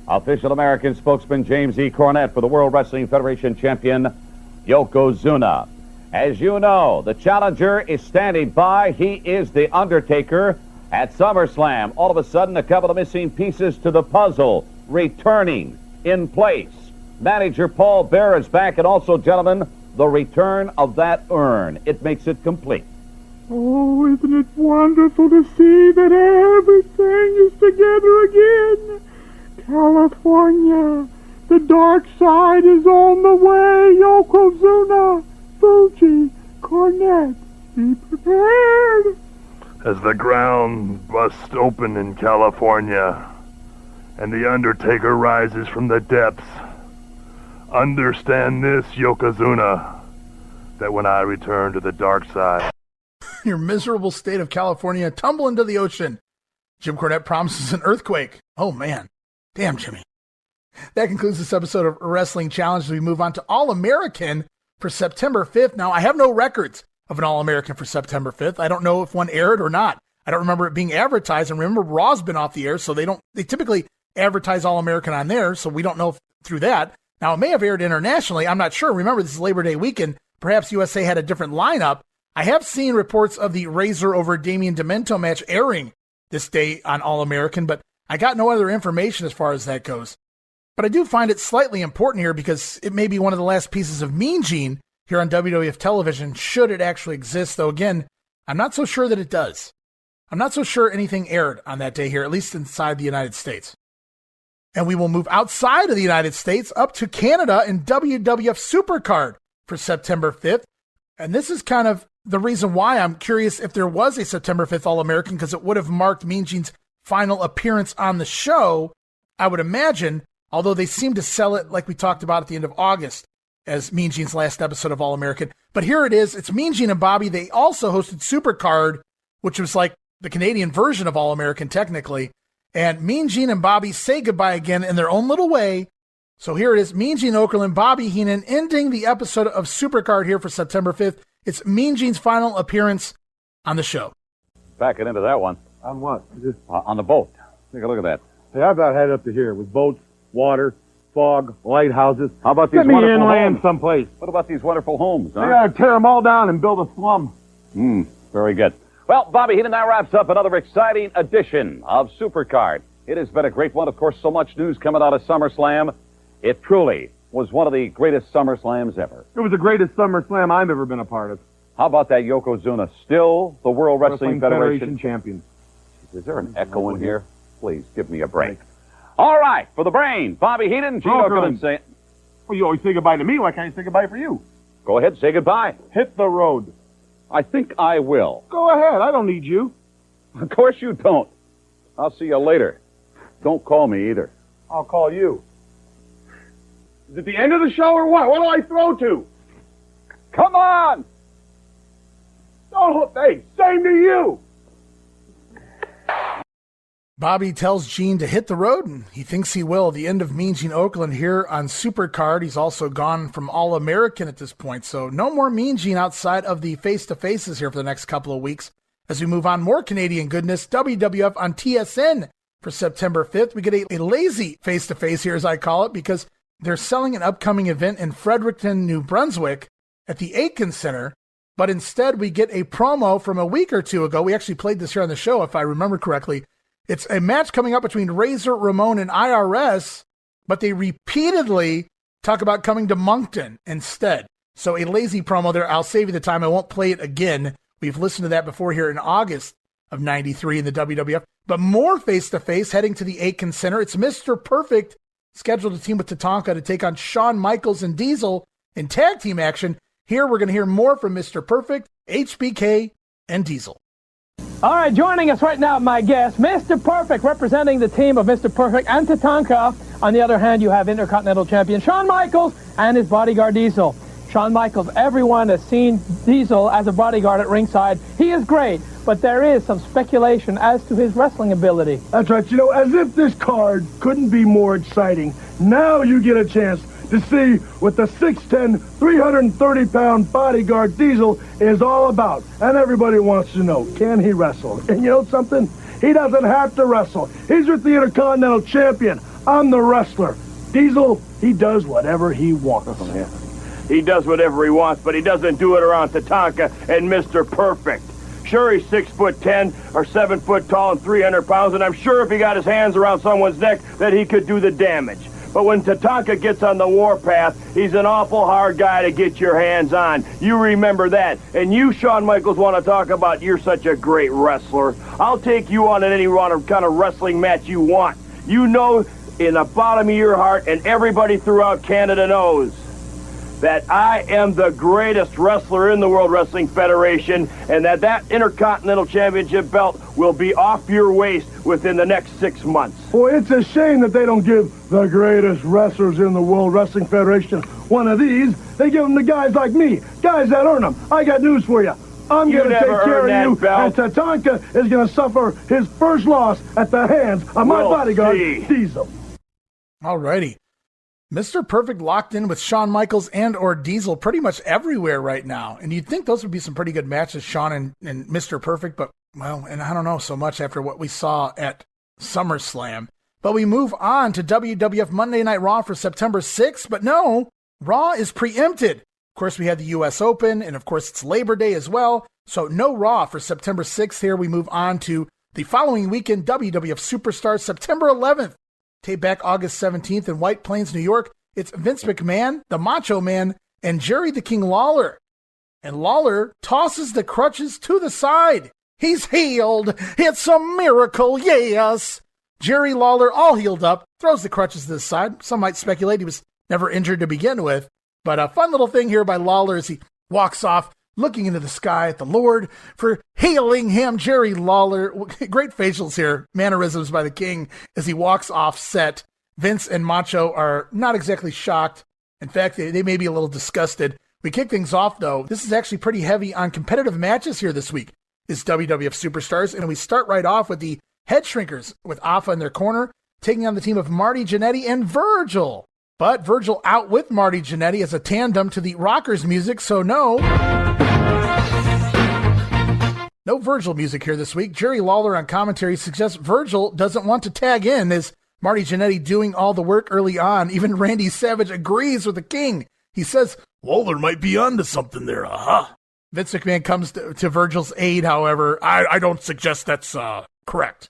Official American spokesman James E. Cornette for the World Wrestling Federation champion Yokozuna. As you know, the challenger is standing by. He is The Undertaker. At SummerSlam, all of a sudden, a couple of missing pieces to the puzzle returning in place. Manager Paul Bearer is back, and also, gentlemen, the return of that urn. It makes it complete. Oh, isn't it wonderful to see that everything is together again? California, the dark side is on the way. Yokozuna, Fuji, Cornette, be prepared. As the ground busts open in California and the Undertaker rises from the depths, understand this, Yokozuna, that when I return to the dark side... Your miserable state of California tumble into the ocean. Jim Cornette promises an earthquake. Oh, man. Damn, Jimmy. That concludes this episode of Wrestling Challenge. We move on to All-American for September 5th. Now, I have no records of an All-American for September 5th. I don't know if one aired or not. I don't remember it being advertised. And remember, Raw's been off the air, so they typically advertise All-American on there, so we don't know through that. Now, it may have aired internationally. I'm not sure. Remember, this is Labor Day weekend. Perhaps USA had a different lineup. I have seen reports of the Razor over Damien Demento match airing this day on All-American, but I got no other information as far as that goes. But I do find it slightly important here because it may be one of the last pieces of Mean Gene here on WWF television, should it actually exist, though again, I'm not so sure that it does. I'm not so sure anything aired on that day here, at least inside the United States. And we will move outside of the United States up to Canada in WWF Supercard for September 5th. And this is kind of the reason why I'm curious if there was a September 5th All-American, because it would have marked Mean Gene's final appearance on the show, I would imagine, although they seem to sell it like we talked about at the end of August as Mean Gene's last episode of All-American. But here it is. It's Mean Gene and Bobby. They also hosted Supercard, which was like the Canadian version of All-American technically. And Mean Gene and Bobby say goodbye again in their own little way. So here it is, Mean Gene Okerlund, Bobby Heenan, ending the episode of Supercard here for September 5th. It's Mean Gene's final appearance on the show. Backing into that one. On what? On the boat. Take a look at that. Hey, I've about had it up to here with boats, water, fog, lighthouses. How about these Get me wonderful inland homes? someplace. What about these wonderful homes, huh? They gotta tear them all down and build a slum. Very good. Well, Bobby Heenan, that wraps up another exciting edition of Supercard. It has been a great one. Of course, so much news coming out of SummerSlam. It truly was one of the greatest SummerSlams ever. It was the greatest SummerSlam I've ever been a part of. How about that Yokozuna? Still the World Wrestling Federation champion. Is there an echo in here? Please, give me a break. All right, for the brain, Bobby Heenan, Gene Okerlund saying... Well, you always say goodbye to me. Why can't you say goodbye for you? Go ahead, say goodbye. Hit the road. I think I will. Go ahead. I don't need you. Of course you don't. I'll see you later. Don't call me either. I'll call you. Is it the end of the show or what? What do I throw to? Come on! Oh, hey, same to you! Bobby tells Gene to hit the road, and he thinks he will. The end of Mean Gene Okerlund here on Supercard. He's also gone from All-American at this point, so no more Mean Gene outside of the face-to-faces here for the next couple of weeks. As we move on, more Canadian goodness, WWF on TSN for September 5th. We get a lazy face-to-face here, as I call it, because they're selling an upcoming event in Fredericton, New Brunswick at the Aitken Center, but instead we get a promo from a week or two ago. We actually played this here on the show, if I remember correctly. It's a match coming up between Razor Ramon and IRS, but they repeatedly talk about coming to Moncton instead. So a lazy promo there. I'll save you the time. I won't play it again. We've listened to that before here in August of 93 in the WWF. But more face-to-face heading to the Aitken Center. It's Mr. Perfect scheduled to team with Tatanka to take on Shawn Michaels and Diesel in tag team action. Here we're going to hear more from Mr. Perfect, HBK, and Diesel. All right, joining us right now, my guest, Mr. Perfect, representing the team of Mr. Perfect and Tatanka. On the other hand, you have Intercontinental Champion Shawn Michaels and his bodyguard Diesel. Shawn Michaels, everyone has seen Diesel as a bodyguard at ringside. He is great, but there is some speculation as to his wrestling ability. That's right. You know, as if this card couldn't be more exciting, now you get a chance to see what the 6'10", 330-pound bodyguard Diesel is all about. And everybody wants to know, can he wrestle? And you know something? He doesn't have to wrestle. He's with the Intercontinental Champion. I'm the wrestler. Diesel, he does whatever he wants. He does whatever he wants, but he doesn't do it around Tatanka and Mr. Perfect. Sure, he's 6'10" or 7 foot tall and 300 pounds, and I'm sure if he got his hands around someone's neck that he could do the damage. But when Tatanka gets on the warpath, he's an awful hard guy to get your hands on. You remember that. And you, Shawn Michaels, want to talk about you're such a great wrestler. I'll take you on in any kind of wrestling match you want. You know in the bottom of your heart, and everybody throughout Canada knows, that I am the greatest wrestler in the World Wrestling Federation, and that Intercontinental Championship belt will be off your waist within the next 6 months. Boy, it's a shame that they don't give the greatest wrestlers in the World Wrestling Federation one of these. They give them to guys like me, guys that earn them. I got news for you. I'm going to take care of you, belt. and Tatanka is going to suffer his first loss at the hands of my bodyguard, Diesel. All righty. Mr. Perfect locked in with Shawn Michaels and or Diesel pretty much everywhere right now. And you'd think those would be some pretty good matches, Shawn and Mr. Perfect, but, well, and I don't know so much after what we saw at SummerSlam. But we move on to WWF Monday Night Raw for September 6th, but no, Raw is preempted. Of course, we had the U.S. Open, and of course, it's Labor Day as well. So no Raw for September 6th here. We move on to the following weekend, WWF Superstars, September 11th. Tape back August 17th in White Plains, New York. It's Vince McMahon, the Macho Man, and Jerry the King Lawler. And Lawler tosses the crutches to the side. He's healed. It's a miracle, yes. Jerry Lawler, all healed up, throws the crutches to the side. Some might speculate he was never injured to begin with. But a fun little thing here by Lawler as he walks off, looking into the sky at the Lord for hailing him. Jerry Lawler, great facials here, mannerisms by the King as he walks off set. Vince and Macho are not exactly shocked. In fact, they may be a little disgusted. We kick things off, though. This is actually pretty heavy on competitive matches here this week. Is WWF Superstars, and we start right off with the Headshrinkers with Afa in their corner, taking on the team of Marty Jannetty and Virgil. But Virgil out with Marty Jannetty as a tandem to the Rockers music, so no Virgil music here this week. Jerry Lawler on commentary suggests Virgil doesn't want to tag in as Marty Jannetty doing all the work early on. Even Randy Savage agrees with the King. He says, Lawler might be onto something there, Vince McMahon comes to Virgil's aid, however. I don't suggest that's correct.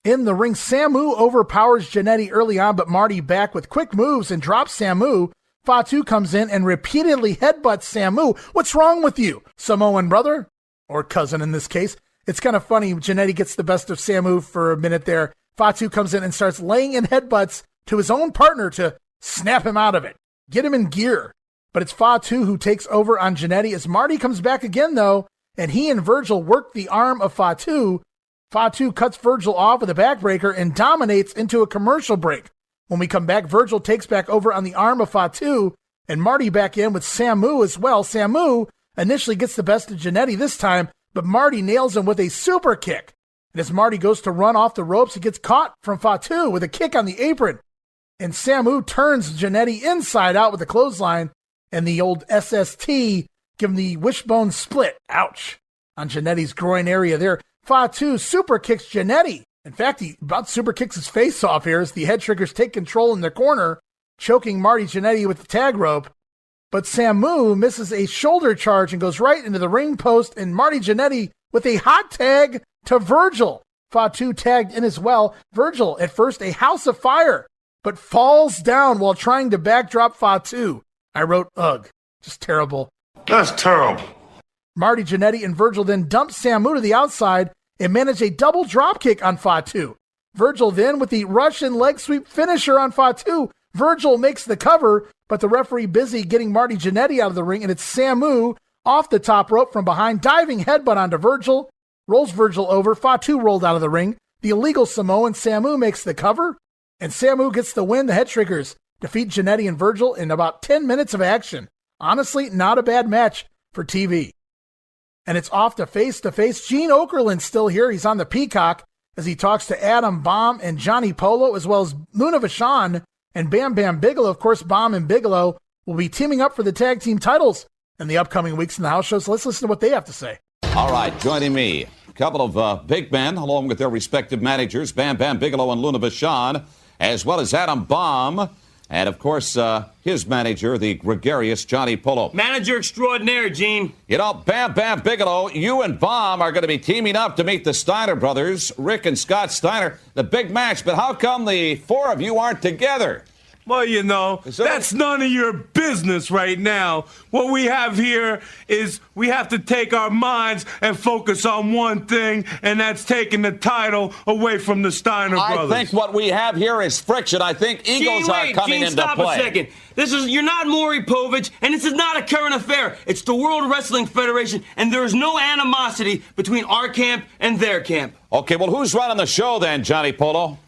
In the ring, Samu overpowers Jannetty early on, but Marty back with quick moves and drops Samu. Fatu comes in and repeatedly headbutts Samu. What's wrong with you, Samoan brother? Or cousin in this case. It's kind of funny. Jannetty gets the best of Samu for a minute there. Fatu comes in and starts laying in headbutts to his own partner to snap him out of it. Get him in gear. But it's Fatu who takes over on Jannetty as Marty comes back again, though, and he and Virgil work the arm of Fatu. Fatu cuts Virgil off with a backbreaker and dominates into a commercial break. When we come back, Virgil takes back over on the arm of Fatu, and Marty back in with Samu as well. Samu initially gets the best of Jannetty this time, but Marty nails him with a super kick. And as Marty goes to run off the ropes, he gets caught from Fatu with a kick on the apron. And Samu turns Jannetty inside out with a clothesline, and the old SST give him the wishbone split. Ouch. On Jannetty's groin area there. Fatu super kicks Jannetty. In fact, he about super kicks his face off here as the Headshrinkers take control in their corner, choking Marty Jannetty with the tag rope. But Samu misses a shoulder charge and goes right into the ring post, and Marty Jannetty with a hot tag to Virgil. Fatu tagged in as well. Virgil, at first a house of fire, but falls down while trying to backdrop Fatu. I wrote, ugh, just terrible. That's terrible. Marty Jannetty and Virgil then dump Samu to the outside and manage a double dropkick on Fatu. Virgil then with the Russian leg sweep finisher on Fatu. Virgil makes the cover, but the referee busy getting Marty Jannetty out of the ring, and it's Samu off the top rope from behind, diving headbutt onto Virgil, rolls Virgil over. Fatu rolled out of the ring. The illegal Samoan Samu makes the cover, and Samu gets the win. The Headshrinkers defeat Jannetty and Virgil in about 10 minutes of action. Honestly, not a bad match for TV. And it's off to face-to-face. Gene Okerlund's still here. He's on the Peacock as he talks to Adam Bomb and Johnny Polo, as well as Luna Vachon and Bam Bam Bigelow. Of course, Bomb and Bigelow will be teaming up for the tag team titles in the upcoming weeks in the house show. So let's listen to what they have to say. All right, joining me, a couple of big men, along with their respective managers, Bam Bam Bigelow and Luna Vachon, as well as Adam Bomb. And, of course, his manager, the gregarious Johnny Polo. Manager extraordinaire, Gene. You know, Bam Bam Bigelow, you and Bomb are going to be teaming up to meet the Steiner brothers, Rick and Scott Steiner, the big match. But how come the four of you aren't together? Well, you know, that's none of your business right now. What we have here is we have to take our minds and focus on one thing, and that's taking the title away from the Steiner brothers. I think what we have here is friction. I think egos are coming into stop play. A second. You're not Maury Povich, and this is not a current affair. It's the World Wrestling Federation, and there is no animosity between our camp and their camp. Okay, well, who's running the show then, Johnny Polo?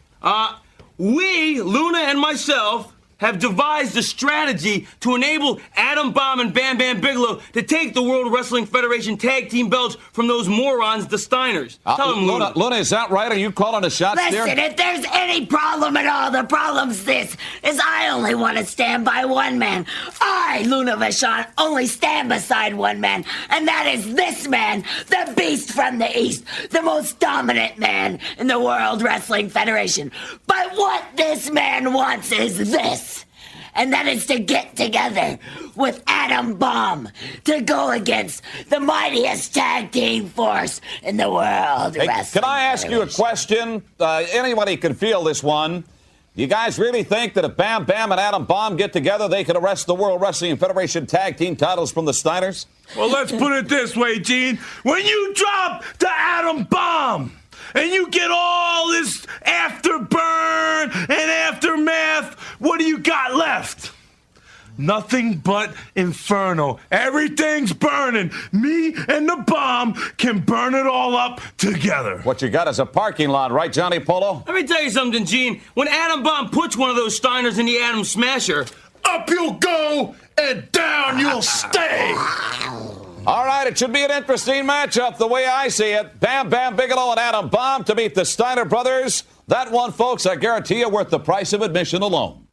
We, Luna and myself, have devised a strategy to enable Adam Bomb and Bam Bam Bigelow to take the World Wrestling Federation tag team belts from those morons, the Steiners. Tell them, Luna. Luna, is that right? Are you calling the shots there? Listen, if there's any problem at all, the problem's this, is I only want to stand by one man. I, Luna Vachon, only stand beside one man, and that is this man, the Beast from the East, the most dominant man in the World Wrestling Federation. But what this man wants is this. And that is to get together with Adam Bomb to go against the mightiest tag team force in the world. Hey, can I ask you a question? Anybody can feel this one. You guys really think that if Bam Bam and Adam Bomb get together, they can arrest the World Wrestling Federation tag team titles from the Steiners? Well, let's put it this way, Gene. When you drop to Adam Bomb, and you get all this afterburn and aftermath, what do you got left? Nothing but inferno. Everything's burning. Me and the bomb can burn it all up together. What you got is a parking lot, right, Johnny Polo? Let me tell you something, Gene. When Atom Bomb puts one of those Steiners in the Atom Smasher, up you'll go and down you'll stay. All right, it should be an interesting matchup the way I see it. Bam Bam Bigelow and Atom Bomb to meet the Steiner brothers. That one, folks, I guarantee you, worth the price of admission alone.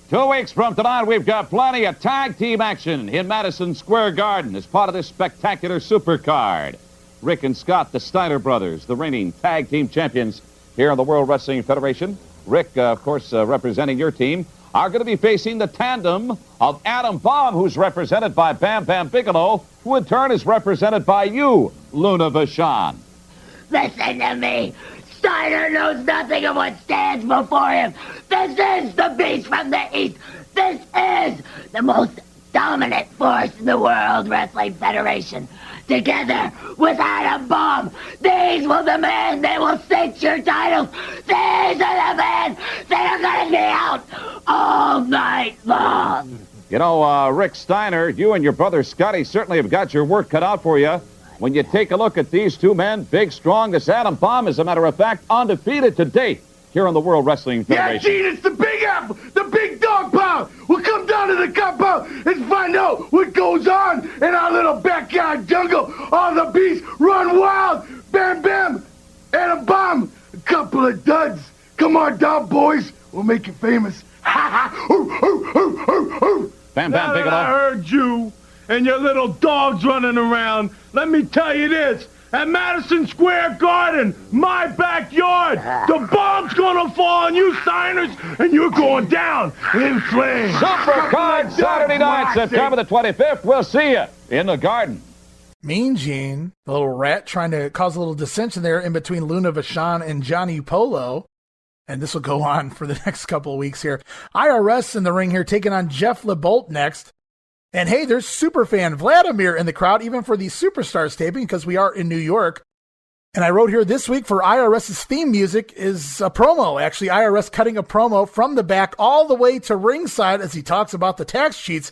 2 weeks from tonight, we've got plenty of tag team action in Madison Square Garden as part of this spectacular supercard. Rick and Scott, the Steiner brothers, the reigning tag team champions here in the World Wrestling Federation. Rick, of course, representing your team, are going to be facing the tandem of Atom Bomb, who's represented by Bam Bam Bigelow, who in turn is represented by you, Luna Vachon. Listen to me. Steiner knows nothing of what stands before him. This is the beast from the East. This is the most dominant force in the World Wrestling Federation. Together with Atom Bomb, these will demand they will cinch your titles. These are the men that are going to be out all night long. You know, Rick Steiner, you and your brother Scotty certainly have got your work cut out for you. When you take a look at these two men, big, strong, this Atom Bomb, as a matter of fact, undefeated to date here on the World Wrestling Federation. Yeah, Gene, it's the Big Apple, the Big Dog Pound. We'll come down to the compound and find out what goes on in our little backyard jungle. All the beasts run wild. Bam, bam, Atom Bomb, a couple of duds. Come on down, boys. We'll make you famous. Ha ha! Bam Bam Bigelow. I heard you and your little dogs running around. Let me tell you this. At Madison Square Garden, my backyard, the bomb's gonna fall on you, Steiners, and you're going down in flames. Supercard Saturday night, September the 25th. We'll see you in the Garden. Mean Gene, the little rat, trying to cause a little dissension there in between Luna Vachon and Johnny Polo. And this will go on for the next couple of weeks here. IRS in the ring here, taking on Jeff LeBolt next. And hey, there's superfan Vladimir in the crowd, even for the Superstars taping, because we are in New York. And I wrote here this week for IRS's theme music is a promo. Actually, IRS cutting a promo from the back all the way to ringside as he talks about the tax cheats.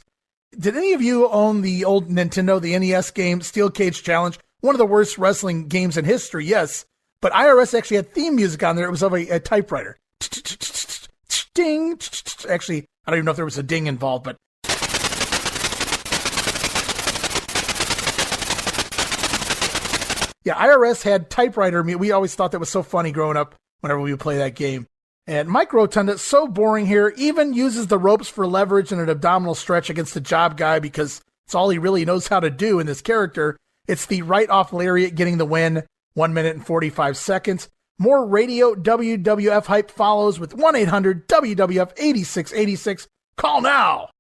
Did any of you own the old Nintendo, the NES game, Steel Cage Challenge? One of the worst wrestling games in history, yes. But IRS actually had theme music on there. It was of a typewriter. Ding. Actually, I don't even know if there was a ding involved, but yeah, IRS had typewriter. We always thought that was so funny growing up whenever we would play that game. And Mike Rotunda, so boring here, even uses the ropes for leverage in an abdominal stretch against the job guy because it's all he really knows how to do in this character. It's the right-off lariat getting the win, 1 minute and 45 seconds. More radio WWF hype follows with 1-800-WWF-8686. Call now!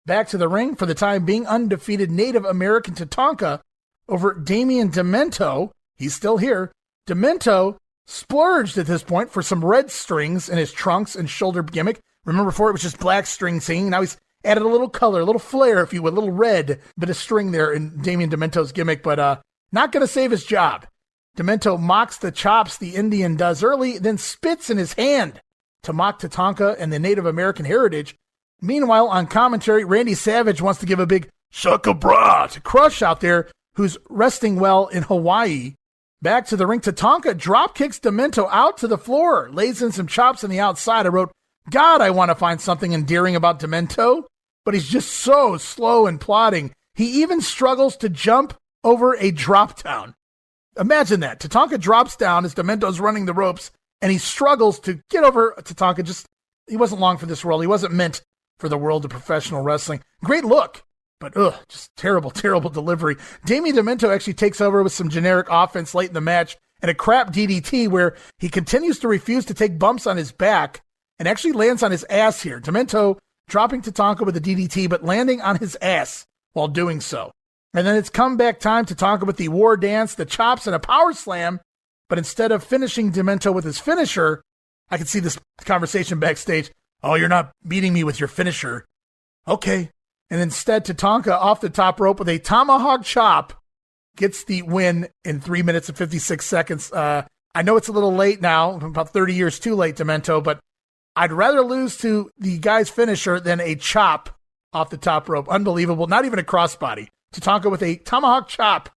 Back to the ring for the time being, undefeated Native American Tatanka over Damian Demento. He's still here. Demento splurged at this point for some red strings in his trunks and shoulder gimmick. Remember before it was just black string singing. Now he's added a little color, a little flair, if you would, a little red bit of string there in Damian Demento's gimmick, but not going to save his job. Demento mocks the chops the Indian does early, then spits in his hand to mock Tatanka and the Native American heritage. Meanwhile, on commentary, Randy Savage wants to give a big sucker bra to Crush out there, who's resting well in Hawaii. Back to the ring, Tatanka drop kicks Demento out to the floor, lays in some chops on the outside. I wrote, God, I want to find something endearing about Demento, but he's just so slow and plodding. He even struggles to jump over a drop down. Imagine that. Tatanka drops down as Demento's running the ropes, and he struggles to get over Tatanka. He wasn't long for this world. He wasn't meant for the world of professional wrestling. Great look. But, just terrible, terrible delivery. Damian Demento actually takes over with some generic offense late in the match and a crap DDT where he continues to refuse to take bumps on his back and actually lands on his ass here. Demento dropping Tatanka with a DDT, but landing on his ass while doing so. And then it's comeback time. Tatanka with the war dance, the chops, and a power slam. But instead of finishing Demento with his finisher, I can see this conversation backstage. Oh, you're not beating me with your finisher. Okay. And instead, Tatanka off the top rope with a tomahawk chop gets the win in 3 minutes and 56 seconds. I know it's a little late now, about 30 years too late, Demento, but I'd rather lose to the guy's finisher than a chop off the top rope. Unbelievable. Not even a crossbody. Tatanka with a tomahawk chop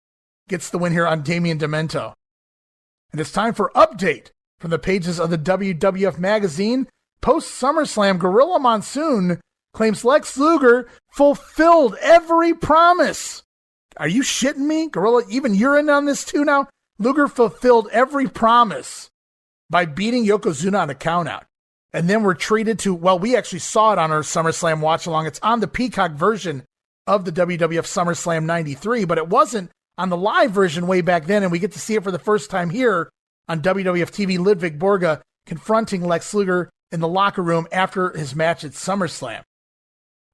gets the win here on Damian Demento. And it's time for update from the pages of the WWF magazine. Post SummerSlam, Gorilla Monsoon claims Lex Luger fulfilled every promise. Are you shitting me? Gorilla, even you're in on this too now? Luger fulfilled every promise by beating Yokozuna on a countout. And then we're treated to, well, we actually saw it on our SummerSlam watch-along. It's on the Peacock version of the WWF SummerSlam 93, but it wasn't on the live version way back then, and we get to see it for the first time here on WWF TV. Ludwig Borga confronting Lex Luger in the locker room after his match at SummerSlam.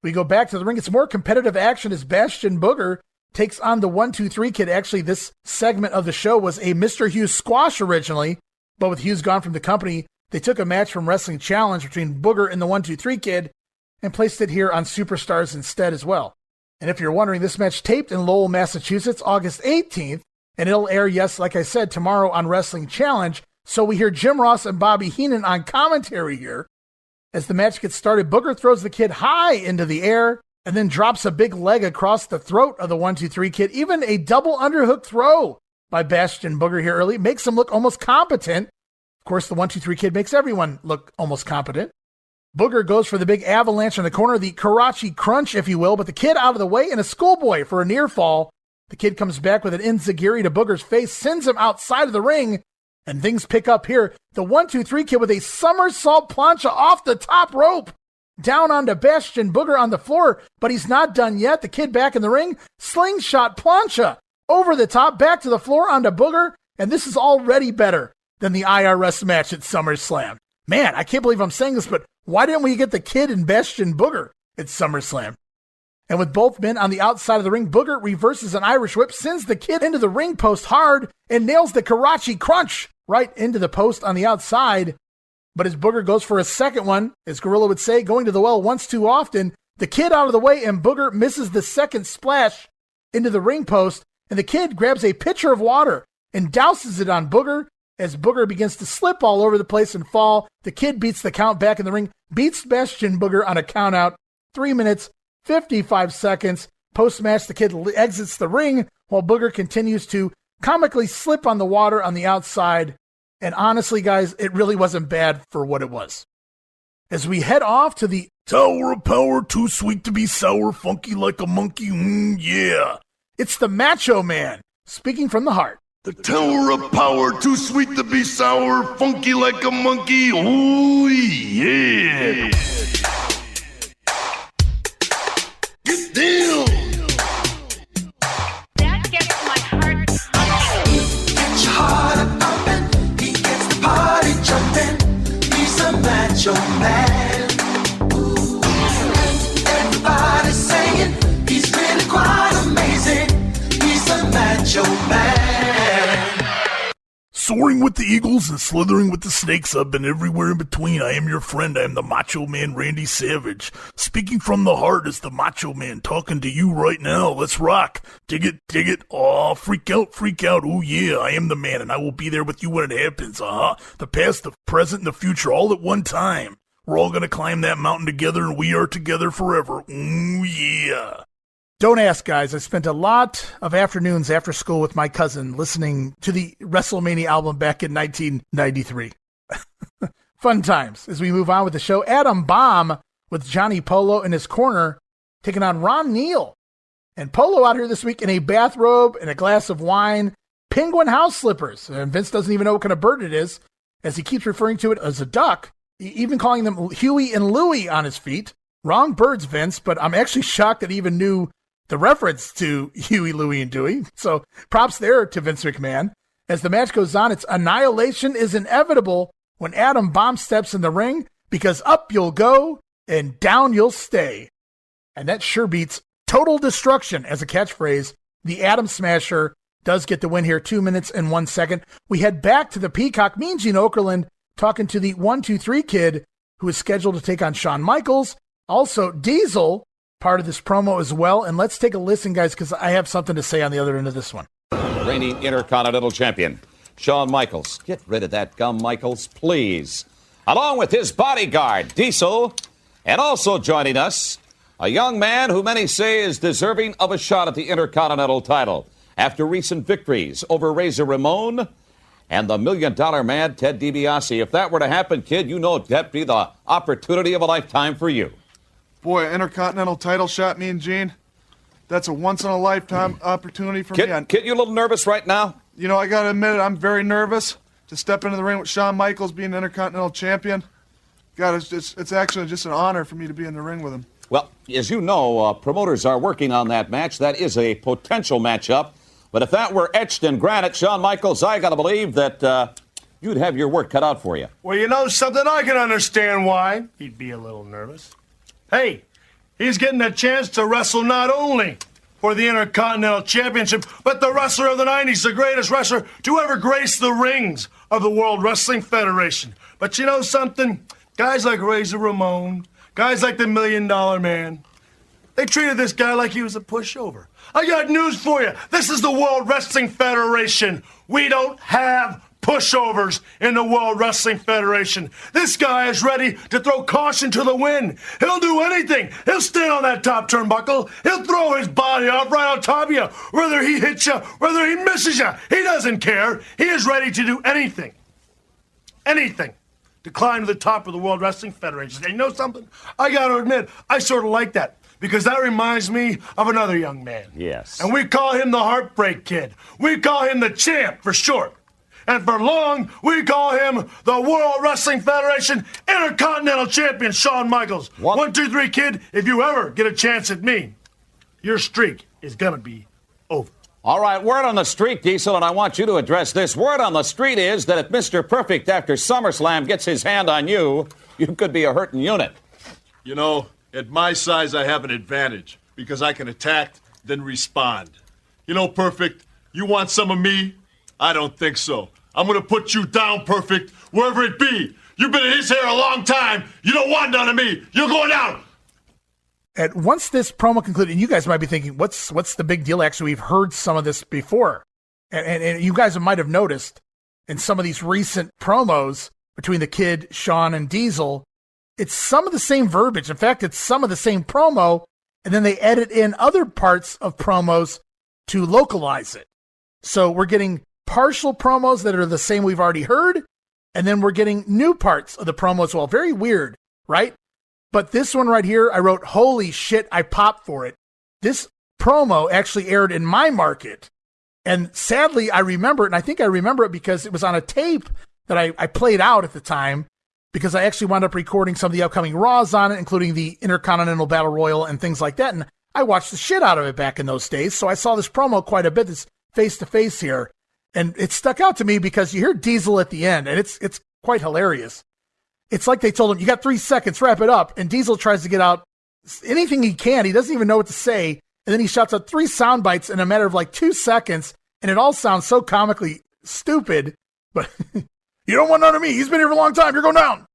We go back to the ring. It's more competitive action as Bastion Booger takes on the 1-2-3 Kid. Actually, this segment of the show was a Mr. Hughes squash originally, but with Hughes gone from the company, they took a match from Wrestling Challenge between Booger and the 1-2-3 Kid and placed it here on Superstars instead as well. And if you're wondering, this match taped in Lowell, Massachusetts, August 18th, and it'll air, yes, like I said, tomorrow on Wrestling Challenge. So we hear Jim Ross and Bobby Heenan on commentary here. As the match gets started, Booger throws the Kid high into the air and then drops a big leg across the throat of the 1-2-3 Kid. Even a double underhook throw by Bastion Booger here early makes him look almost competent. Of course, the 1-2-3 Kid makes everyone look almost competent. Booger goes for the big avalanche in the corner, the Karachi Crunch, if you will, but the Kid out of the way and a schoolboy for a near fall. The Kid comes back with an enziguri to Booger's face, sends him outside of the ring, and things pick up here. The 1-2-3 Kid with a somersault plancha off the top rope, down onto Bastion Booger on the floor, but he's not done yet. The Kid back in the ring, slingshot plancha over the top, back to the floor onto Booger, and this is already better than the IRS match at SummerSlam. Man, I can't believe I'm saying this, but why didn't we get the Kid and Bastion Booger at SummerSlam? And with both men on the outside of the ring, Booger reverses an Irish whip, sends the Kid into the ring post hard, and nails the Karachi Crunch right into the post on the outside. But as Booger goes for a second one, as Gorilla would say, going to the well once too often, the Kid out of the way, and Booger misses the second splash into the ring post, and the Kid grabs a pitcher of water and douses it on Booger. As Booger begins to slip all over the place and fall, the Kid beats the count back in the ring, beats Bastion Booger on a count out, 3 minutes, 55 seconds. Post-match, the Kid exits the ring while Booger continues to comically slip on the water on the outside. And honestly, guys, it really wasn't bad for what it was. As we head off to the Tower of Power, too sweet to be sour, funky like a monkey, yeah. It's the Macho Man, speaking from the heart. The Tower of Power, too sweet to be sour, funky like a monkey, ooh yeah. Get down. That gets my heart pumping. Get your heart pumping. He gets the party jumping. He's a Macho Man. Ooh. And everybody's saying he's really quite amazing. He's a Macho Man. Soaring with the eagles and slithering with the snakes, I've been everywhere in between. I am your friend. I am the Macho Man, Randy Savage. Speaking from the heart is the Macho Man, talking to you right now. Let's rock. Dig it, dig it. Oh, freak out, freak out. Oh, yeah, I am the man, and I will be there with you when it happens. The past, the present, and the future, all at one time. We're all going to climb that mountain together, and we are together forever. Oh, yeah. Don't ask, guys. I spent a lot of afternoons after school with my cousin listening to the WrestleMania album back in 1993. Fun times. As we move on with the show, Adam Bomb with Johnny Polo in his corner, taking on Ron Neal. And Polo out here this week in a bathrobe and a glass of wine, penguin house slippers. And Vince doesn't even know what kind of bird it is, as he keeps referring to it as a duck, even calling them Huey and Louie on his feet. Wrong birds, Vince, but I'm actually shocked that he even knew the reference to Huey, Louie, and Dewey. So props there to Vince McMahon. As the match goes on, its annihilation is inevitable when Adam Bomb steps in the ring, because up you'll go and down you'll stay. And that sure beats total destruction as a catchphrase. The Adam Smasher does get the win here, 2 minutes and 1 second. We head back to the Peacock. Mean Gene Okerlund talking to the 1-2-3 Kid, who is scheduled to take on Shawn Michaels. Also, Diesel, part of this promo as well. And let's take a listen, guys, because I have something to say on the other end of this one. Reigning Intercontinental Champion, Shawn Michaels. Get rid of that gum, Michaels, please. Along with his bodyguard, Diesel. And also joining us, a young man who many say is deserving of a shot at the Intercontinental title after recent victories over Razor Ramon and the $1 Million Man, Ted DiBiase. If that were to happen, kid, you know that'd be the opportunity of a lifetime for you. Boy, Intercontinental title shot, me and Gene. That's a once-in-a-lifetime opportunity for me. Kid, you a little nervous right now? You know, I got to admit it, I'm very nervous to step into the ring with Shawn Michaels being Intercontinental Champion. God, it's actually just an honor for me to be in the ring with him. Well, as you know, promoters are working on that match. That is a potential matchup. But if that were etched in granite, Shawn Michaels, I got to believe that you'd have your work cut out for you. Well, you know something? I can understand why he'd be a little nervous. Hey, he's getting a chance to wrestle not only for the Intercontinental Championship, but the wrestler of the 90s, the greatest wrestler to ever grace the rings of the World Wrestling Federation. But you know something? Guys like Razor Ramon, guys like the $1 Million Man, they treated this guy like he was a pushover. I got news for you. This is the World Wrestling Federation. We don't have pushovers in the World Wrestling Federation. This guy is ready to throw caution to the wind. He'll do anything. He'll stand on that top turnbuckle. He'll throw his body off right on top of you. Whether he hits you, whether he misses you, he doesn't care. He is ready to do anything. Anything to climb to the top of the World Wrestling Federation. And you know something? I got to admit, I sort of like that. Because that reminds me of another young man. Yes. And we call him the Heartbreak Kid. We call him the Champ for short. And for long, we call him the World Wrestling Federation Intercontinental Champion, Shawn Michaels. What? 1, 2, 3, kid, if you ever get a chance at me, your streak is gonna be over. All right, word on the street, Diesel, and I want you to address this. Word on the street is that if Mr. Perfect after SummerSlam gets his hand on you, you could be a hurting unit. You know, at my size, I have an advantage because I can attack, then respond. You know, Perfect, you want some of me? I don't think so. I'm going to put you down, Perfect, wherever it be. You've been in his hair a long time. You don't want none of me. You're going down. And once this promo concluded, and you guys might be thinking, what's the big deal? Actually, we've heard some of this before. And you guys might have noticed in some of these recent promos between the Kid, Shawn, and Diesel, it's some of the same verbiage. In fact, it's some of the same promo, and then they edit in other parts of promos to localize it. So we're getting partial promos that are the same we've already heard, and then we're getting new parts of the promo as well. Very weird, right? But this one right here, I wrote, holy shit, I popped for it. This promo actually aired in my market, and sadly, I remember it, and I think I remember it because it was on a tape that I played out at the time, because I actually wound up recording some of the upcoming Raws on it, including the Intercontinental Battle Royal and things like that. And I watched the shit out of it back in those days. So I saw this promo quite a bit, this face-to-face here. And it stuck out to me because you hear Diesel at the end, and it's quite hilarious. It's like they told him, you got 3 seconds, wrap it up. And Diesel tries to get out anything he can. He doesn't even know what to say. And then he shouts out 3 sound bites in a matter of like 2 seconds. And it all sounds so comically stupid. But you don't want none of me. He's been here for a long time. You're going down.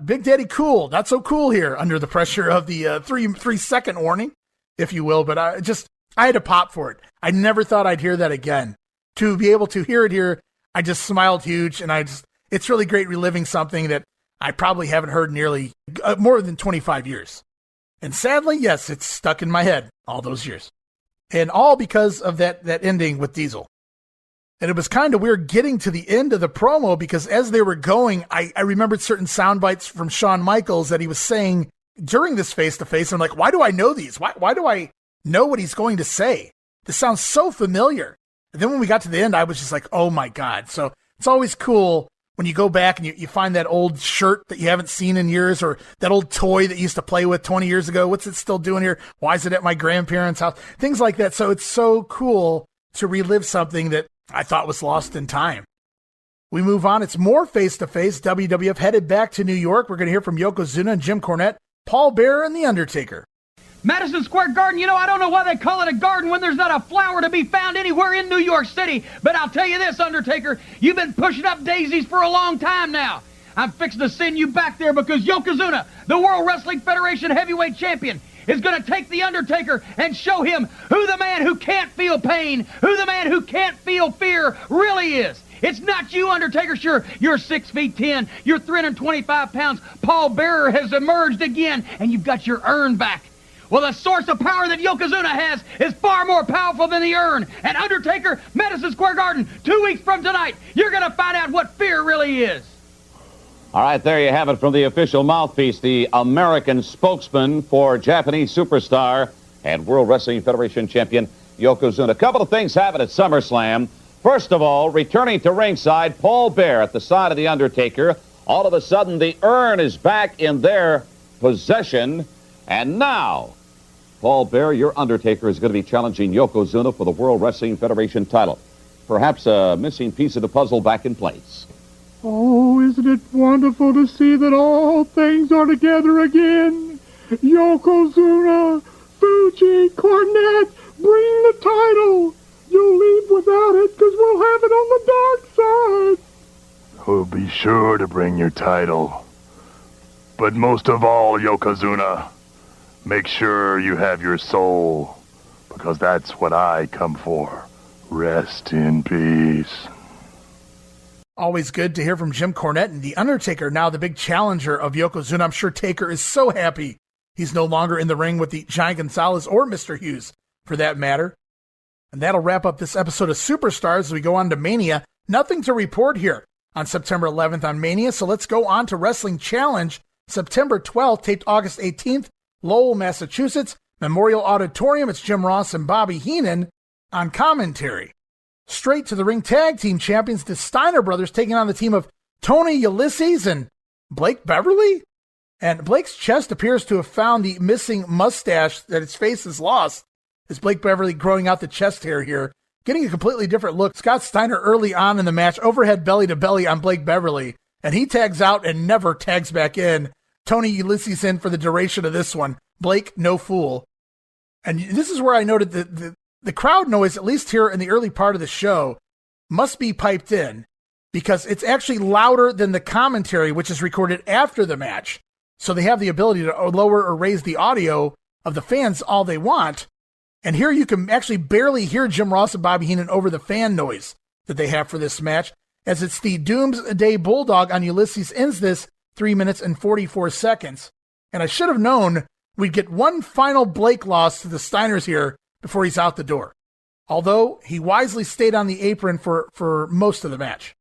Big Daddy Cool. Not so cool here under the pressure of the 3 second warning, if you will. But I had to pop for it. I never thought I'd hear that again. To be able to hear it here, I just smiled huge. And it's really great reliving something that I probably haven't heard nearly more than 25 years. And sadly, yes, it's stuck in my head all those years. And all because of that ending with Diesel. And it was kind of weird getting to the end of the promo because as they were going, I remembered certain sound bites from Shawn Michaels that he was saying during this face-to-face. I'm like, why do I know these? Why do I know what he's going to say? This sounds so familiar. And then when we got to the end, I was just like, oh my God. So it's always cool when you go back and you find that old shirt that you haven't seen in years, or that old toy that you used to play with 20 years ago. What's it still doing here? Why is it at my grandparents' house? Things like that. So it's so cool to relive something that I thought was lost in time. We move on. It's more face-to-face. WWF headed back to New York. We're going to hear from Yokozuna and Jim Cornette, Paul Bearer, and The Undertaker. Madison Square Garden, you know, I don't know why they call it a garden when there's not a flower to be found anywhere in New York City. But I'll tell you this, Undertaker, you've been pushing up daisies for a long time now. I'm fixing to send you back there because Yokozuna, the World Wrestling Federation Heavyweight Champion, is going to take The Undertaker and show him who the man who can't feel pain, who the man who can't feel fear really is. It's not you, Undertaker. Sure, you're 6 feet 10. You're 325 pounds. Paul Bearer has emerged again, and you've got your urn back. Well, the source of power that Yokozuna has is far more powerful than the urn. And Undertaker, Madison Square Garden, 2 weeks from tonight, you're going to find out what fear really is. All right, there you have it from the official mouthpiece, the American spokesman for Japanese superstar and World Wrestling Federation champion Yokozuna. A couple of things happen at SummerSlam. First of all, returning to ringside, Paul Bearer at the side of the Undertaker. All of a sudden, the urn is back in their possession. And now, Paul Bearer, your Undertaker, is going to be challenging Yokozuna for the World Wrestling Federation title. Perhaps a missing piece of the puzzle back in place. Oh, isn't it wonderful to see that all things are together again? Yokozuna, Fuji, Cornette, bring the title. You'll leave without it because we'll have it on the dark side. We'll be sure to bring your title. But most of all, Yokozuna, make sure you have your soul, because that's what I come for. Rest in peace. Always good to hear from Jim Cornette, and the Undertaker, now the big challenger of Yokozuna. I'm sure Taker is so happy he's no longer in the ring with the Giant Gonzalez or Mr. Hughes, for that matter. And that'll wrap up this episode of Superstars as we go on to Mania. Nothing to report here on September 11th on Mania, so let's go on to Wrestling Challenge, September 12th, taped August 18th, Lowell, Massachusetts, Memorial Auditorium. It's Jim Ross and Bobby Heenan on commentary. Straight to the ring tag team champions, the Steiner brothers, taking on the team of Tony Ulysses and Blake Beverly. And Blake's chest appears to have found the missing mustache that his face has lost. Is Blake Beverly growing out the chest hair here, getting a completely different look. Scott Steiner early on in the match, overhead belly to belly on Blake Beverly, and he tags out and never tags back in. Tony Ulysses in for the duration of this one. Blake, no fool. And this is where I noted the crowd noise, at least here in the early part of the show, must be piped in because it's actually louder than the commentary, which is recorded after the match. So they have the ability to lower or raise the audio of the fans all they want. And here you can actually barely hear Jim Ross and Bobby Heenan over the fan noise that they have for this match, as it's the Doomsday Bulldog on Ulysses ends this 3 minutes and 44 seconds. And I should have known we'd get one final Blake loss to the Steiners here before he's out the door. Although he wisely stayed on the apron for most of the match.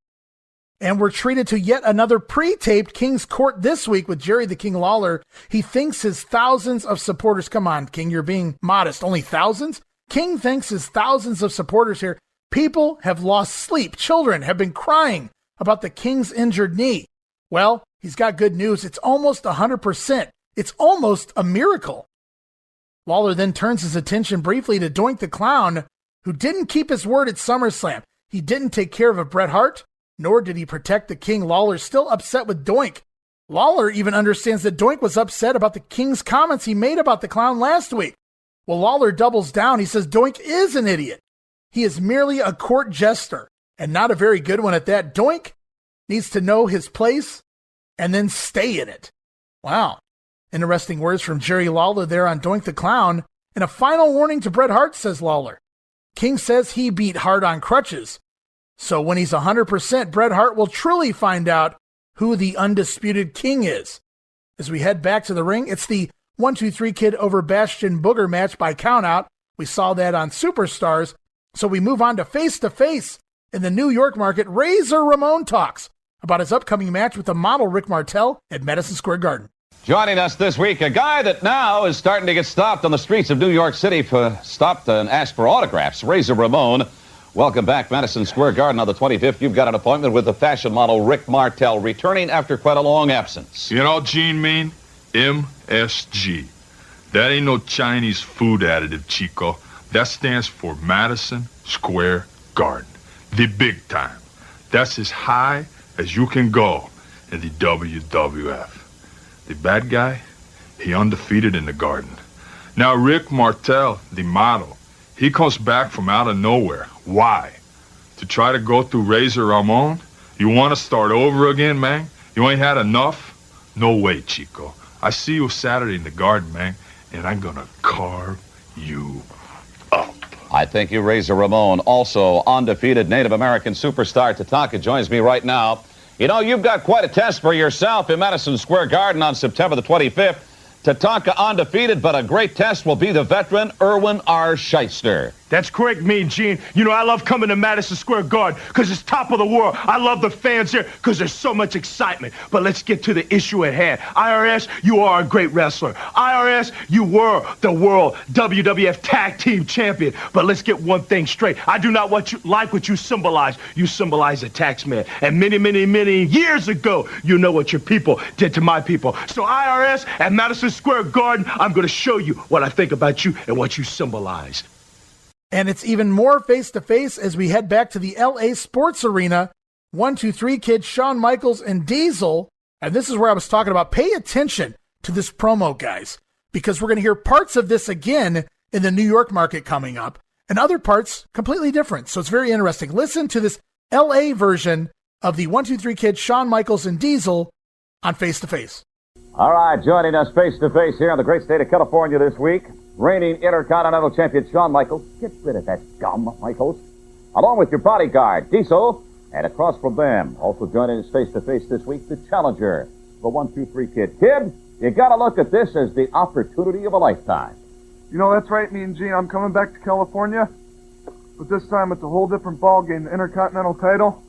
And we're treated to yet another pre-taped King's Court this week with Jerry the King Lawler. He thinks his thousands of supporters, come on, King, you're being modest, only thousands? King thinks his thousands of supporters here. People have lost sleep. Children have been crying about the King's injured knee. Well, he's got good news. It's almost 100%. It's almost a miracle. Lawler then turns his attention briefly to Doink the Clown, who didn't keep his word at SummerSlam. He didn't take care of a Bret Hart, nor did he protect the King. Lawler's still upset with Doink. Lawler even understands that Doink was upset about the King's comments he made about the Clown last week. Well, Lawler doubles down. He says Doink is an idiot. He is merely a court jester, and not a very good one at that. Doink needs to know his place and then stay in it. Wow. Interesting words from Jerry Lawler there on Doink the Clown. And a final warning to Bret Hart, says Lawler. King says he beat Hart on crutches. So when he's 100%, Bret Hart will truly find out who the undisputed King is. As we head back to the ring, it's the 1-2-3 Kid over Bastion Booger match by countout. We saw that on Superstars. So we move on to face in the New York market. Razor Ramon talks about his upcoming match with the model Rick Martel at Madison Square Garden. Joining us this week, a guy that now is starting to get stopped on the streets of New York City, stopped and asked for autographs. Razor Ramon, welcome back, Madison Square Garden on the 25th. You've got an appointment with the fashion model Rick Martel, returning after quite a long absence. You know what Gene mean? MSG. That ain't no Chinese food additive, Chico. That stands for Madison Square Garden. The big time. That's as high as you can go in the WWF. The bad guy, he undefeated in the Garden. Now Rick Martel, the model, he comes back from out of nowhere. Why? To try to go through Razor Ramon? You want to start over again, man? You ain't had enough? No way, Chico. I see you Saturday in the Garden, man, and I'm gonna carve you up. I thank you, Razor Ramon. Also, undefeated Native American superstar Tatanka joins me right now. You know, you've got quite a test for yourself in Madison Square Garden on September the 25th. Tatanka undefeated, but a great test will be the veteran Erwin R. Shyster. That's correct, Mean Gene. You know, I love coming to Madison Square Garden because it's top of the world. I love the fans here because there's so much excitement. But let's get to the issue at hand. IRS, you are a great wrestler. IRS, you were the world WWF Tag Team Champion. But let's get one thing straight. I do not like what you symbolize. You symbolize a tax man. And many, many, many years ago, you know what your people did to my people. So IRS, at Madison Square Garden, I'm going to show you what I think about you and what you symbolize. And it's even more face-to-face as we head back to the LA Sports Arena. 1, 2, 3 Kid, Shawn Michaels, and Diesel. And this is where I was talking about. Pay attention to this promo, guys, because we're going to hear parts of this again in the New York market coming up, and other parts completely different. So it's very interesting. Listen to this LA version of the 1, 2, 3 Kid, Shawn Michaels, and Diesel on Face-to-Face. All right, joining us face-to-face here in the great state of California this week, reigning Intercontinental Champion Shawn Michaels. Get rid of that gum, Michaels. Along with your bodyguard, Diesel. And across from them, also joining us face-to-face this week, the challenger, the 1, 2, 3 Kid. Kid, you got to look at this as the opportunity of a lifetime. You know, that's right, me and Gene. I'm coming back to California, but this time it's a whole different ballgame, the Intercontinental title.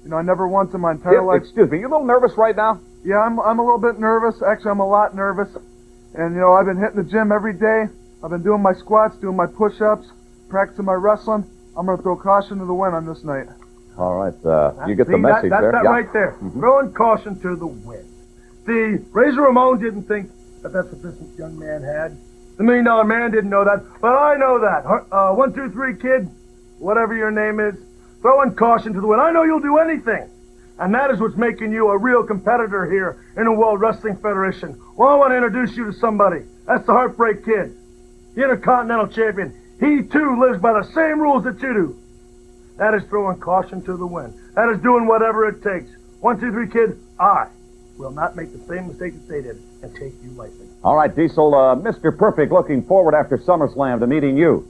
You know, I never once in my entire life... Excuse me, you a little nervous right now? Yeah, I'm a little bit nervous. Actually, I'm a lot nervous. And, you know, I've been hitting the gym every day. I've been doing my squats, doing my push-ups, practicing my wrestling. I'm going to throw caution to the wind on this night. All right, you get the message there. That right there. Throwing caution to the wind. See, Razor Ramon didn't think that that's what this young man had. The $1 Million Man didn't know that, but I know that. 1, 2, 3 Kid, whatever your name is, throwing caution to the wind. I know you'll do anything. And that is what's making you a real competitor here in the World Wrestling Federation. Well, I want to introduce you to somebody. That's the Heartbreak Kid, the Intercontinental Champion. He, too, lives by the same rules that you do. That is throwing caution to the wind. That is doing whatever it takes. 1, 2, 3 Kid, I will not make the same mistake that they did and take you lightly. All right, Diesel, Mr. Perfect looking forward after SummerSlam to meeting you.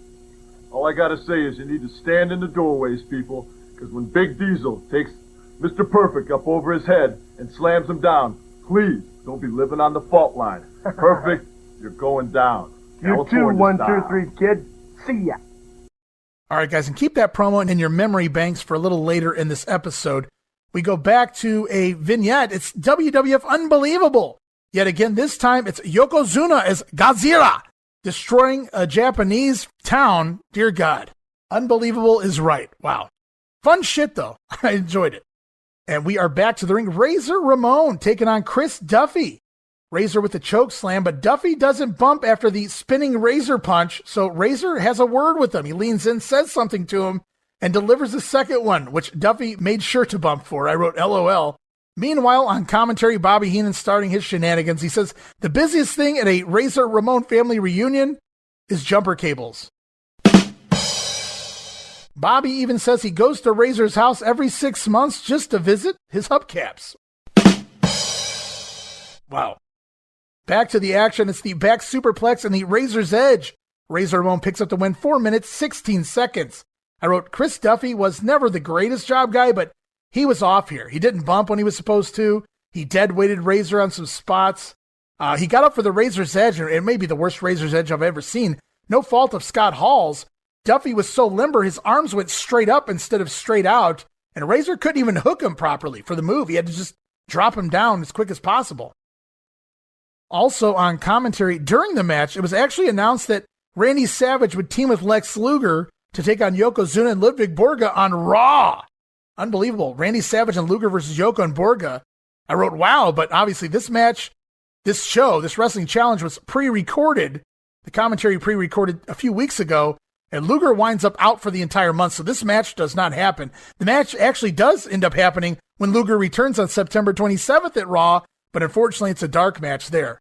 All I gotta say is you need to stand in the doorways, people, because when Big Diesel takes Mr. Perfect up over his head and slams him down, please don't be living on the fault line. Perfect, you're going down. You too, 1, 2, 3 Kid. See ya. All right, guys, and keep that promo in your memory banks for a little later in this episode. We go back to a vignette. It's WWF Unbelievable. Yet again, this time it's Yokozuna as Godzilla destroying a Japanese town. Dear God. Unbelievable is right. Wow. Fun shit, though. I enjoyed it. And we are back to the ring. Razor Ramon taking on Chris Duffy. Razor with the choke slam, but Duffy doesn't bump after the spinning Razor punch, so Razor has a word with him. He leans in, says something to him, and delivers a second one, which Duffy made sure to bump for. I wrote LOL. Meanwhile, on commentary, Bobby Heenan starting his shenanigans. He says, the busiest thing at a Razor Ramon family reunion is jumper cables. Bobby even says he goes to Razor's house every 6 months just to visit his hubcaps. Wow. Back to the action. It's the back superplex and the Razor's Edge. Razor Ramon picks up the win, 4 minutes, 16 seconds. I wrote, Chris Duffy was never the greatest job guy, but he was off here. He didn't bump when he was supposed to. He dead-weighted Razor on some spots. He got up for the Razor's Edge, and it may be the worst Razor's Edge I've ever seen. No fault of Scott Hall's. Duffy was so limber, his arms went straight up instead of straight out, and Razor couldn't even hook him properly for the move. He had to just drop him down as quick as possible. Also on commentary during the match, it was actually announced that Randy Savage would team with Lex Luger to take on Yokozuna and Ludwig Borga on Raw. Unbelievable. Randy Savage and Luger versus Yoko and Borga. I wrote, wow, but obviously this match, this show, this wrestling challenge was pre-recorded. The commentary pre-recorded a few weeks ago, and Luger winds up out for the entire month, so this match does not happen. The match actually does end up happening when Luger returns on September 27th at Raw, but unfortunately it's a dark match there.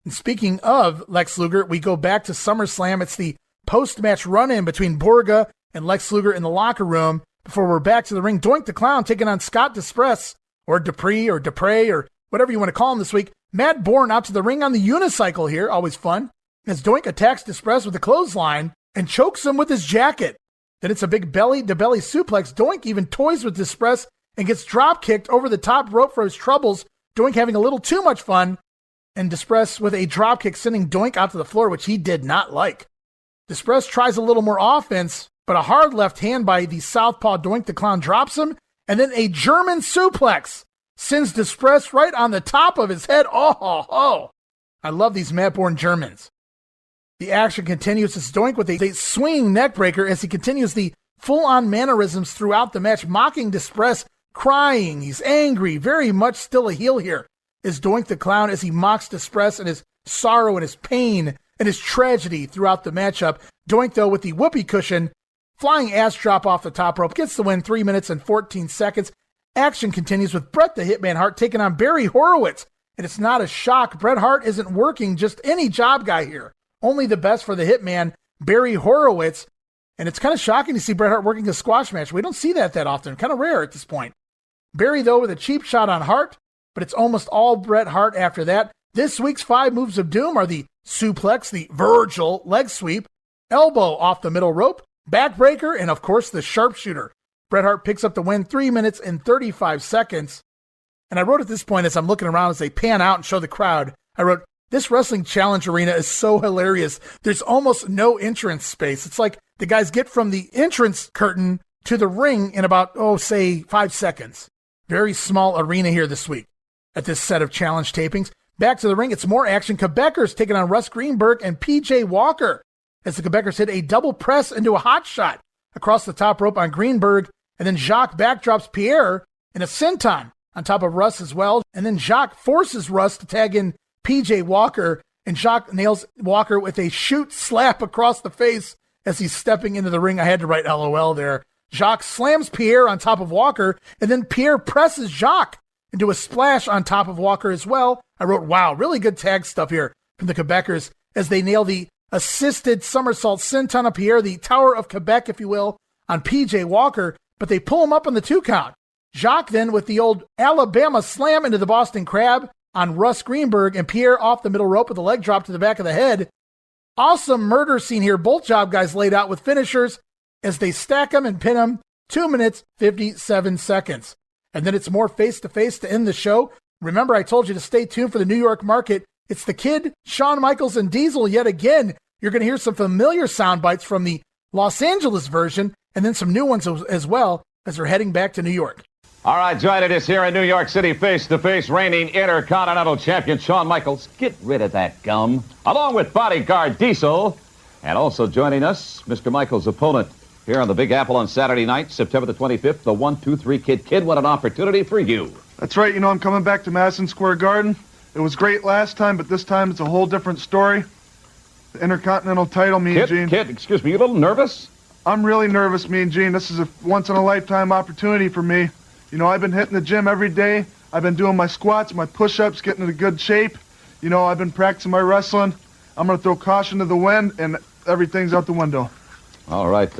And speaking of Lex Luger, we go back to SummerSlam. It's the post-match run-in between Borga and Lex Luger in the locker room before we're back to the ring. Doink the Clown taking on Scott Desprez, or Dupree, or Dupre, or whatever you want to call him this week. Matt Borne out to the ring on the unicycle here, always fun, as Doink attacks Desprez with a clothesline, and chokes him with his jacket. Then it's a big belly-to-belly suplex. Doink even toys with Distress and gets drop-kicked over the top rope for his troubles. Doink having a little too much fun, and Distress with a dropkick sending Doink out to the floor, which he did not like. Distress tries a little more offense, but a hard left hand by the southpaw Doink the Clown drops him, and then a German suplex sends Distress right on the top of his head. Oh. I love these Matt Borne Germans. The action continues as Doink with a swinging neck breaker as he continues the full-on mannerisms throughout the match, mocking Distress, crying. He's angry, very much still a heel here. Is Doink the Clown as he mocks Distress and his sorrow and his pain and his tragedy throughout the matchup. Doink, though, with the whoopee cushion, flying ass drop off the top rope, gets the win, 3 minutes and 14 seconds. Action continues with Bret the Hitman Hart taking on Barry Horowitz. And it's not a shock. Bret Hart isn't working just any job guy here. Only the best for the Hitman, Barry Horowitz. And it's kind of shocking to see Bret Hart working a squash match. We don't see that often. Kind of rare at this point. Barry, though, with a cheap shot on Hart, but it's almost all Bret Hart after that. This week's 5 moves of doom are the suplex, the Virgil leg sweep, elbow off the middle rope, backbreaker, and of course the sharpshooter. Bret Hart picks up the win, 3 minutes and 35 seconds. And I wrote at this point, as I'm looking around as they pan out and show the crowd, I wrote, this wrestling challenge arena is so hilarious. There's almost no entrance space. It's like the guys get from the entrance curtain to the ring in about, say 5 seconds. Very small arena here this week at this set of challenge tapings. Back to the ring, it's more action. Quebecers taking on Russ Greenberg and PJ Walker as the Quebecers hit a double press into a hot shot across the top rope on Greenberg, and then Jacques backdrops Pierre in a senton on top of Russ as well. And then Jacques forces Russ to tag in PJ Walker, and Jacques nails Walker with a shoot slap across the face as he's stepping into the ring. I had to write LOL there. Jacques slams Pierre on top of Walker, and then Pierre presses Jacques into a splash on top of Walker as well. I wrote, wow, really good tag stuff here from the Quebecers as they nail the assisted somersault senton of Pierre, the Tower of Quebec, if you will, on PJ Walker, but they pull him up on the 2 count. Jacques then with the old Alabama slam into the Boston Crab on Russ Greenberg, and Pierre off the middle rope with a leg drop to the back of the head. Awesome murder scene here. Both job guys laid out with finishers as they stack them and pin them. 2 minutes, 57 seconds. And then it's more face-to-face to end the show. Remember, I told you to stay tuned for the New York market. It's the Kid, Shawn Michaels, and Diesel yet again. You're going to hear some familiar sound bites from the Los Angeles version, and then some new ones as well as they're heading back to New York. All right, joining us here in New York City, face-to-face, reigning Intercontinental Champion Shawn Michaels. Get rid of that gum. Along with bodyguard Diesel. And also joining us, Mr. Michaels' opponent here on the Big Apple on Saturday night, September the 25th, the 1-2-3 Kid. Kid, what an opportunity for you. That's right. I'm coming back to Madison Square Garden. It was great last time, but this time it's a whole different story. The Intercontinental title, me and Gene. Kid, excuse me, you a little nervous? I'm really nervous, me and Gene. This is a once-in-a-lifetime opportunity for me. I've been hitting the gym every day. I've been doing my squats, my push-ups, getting into good shape. I've been practicing my wrestling. I'm going to throw caution to the wind, and everything's out the window. All right,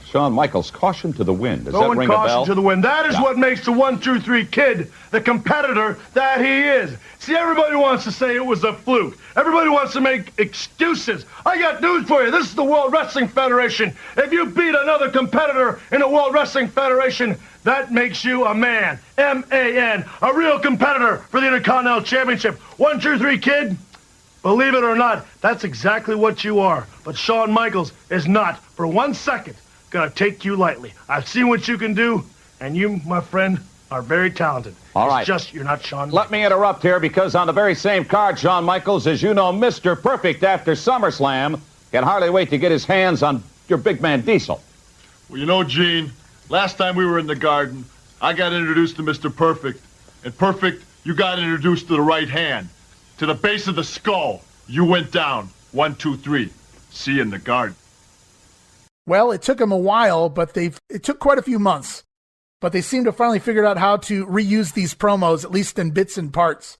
Shawn Michaels, caution to the wind. Does that ring a bell? Caution to the wind. That is what makes the 1-2-3 Kid the competitor that he is. See, everybody wants to say it was a fluke. Everybody wants to make excuses. I got news for you. This is the World Wrestling Federation. If you beat another competitor in the World Wrestling Federation, that makes you a man. M-A-N. A real competitor for the Intercontinental Championship. 1-2-3 Kid. Believe it or not, that's exactly what you are. But Shawn Michaels is not, for 1 second, gonna take you lightly. I've seen what you can do, and you, my friend, are very talented. All right. It's just you're not Shawn Michaels. Let me interrupt here because on the very same card, Shawn Michaels, as you know, Mr. Perfect after SummerSlam, can hardly wait to get his hands on your big man Diesel. Well, Gene, last time we were in the garden, I got introduced to Mr. Perfect. And Perfect, you got introduced to the right hand. To the base of the skull. You went down. 1, 2, 3. See you in the garden. Well, it took them a while, but it took quite a few months. But they seem to have finally figured out how to reuse these promos, at least in bits and parts,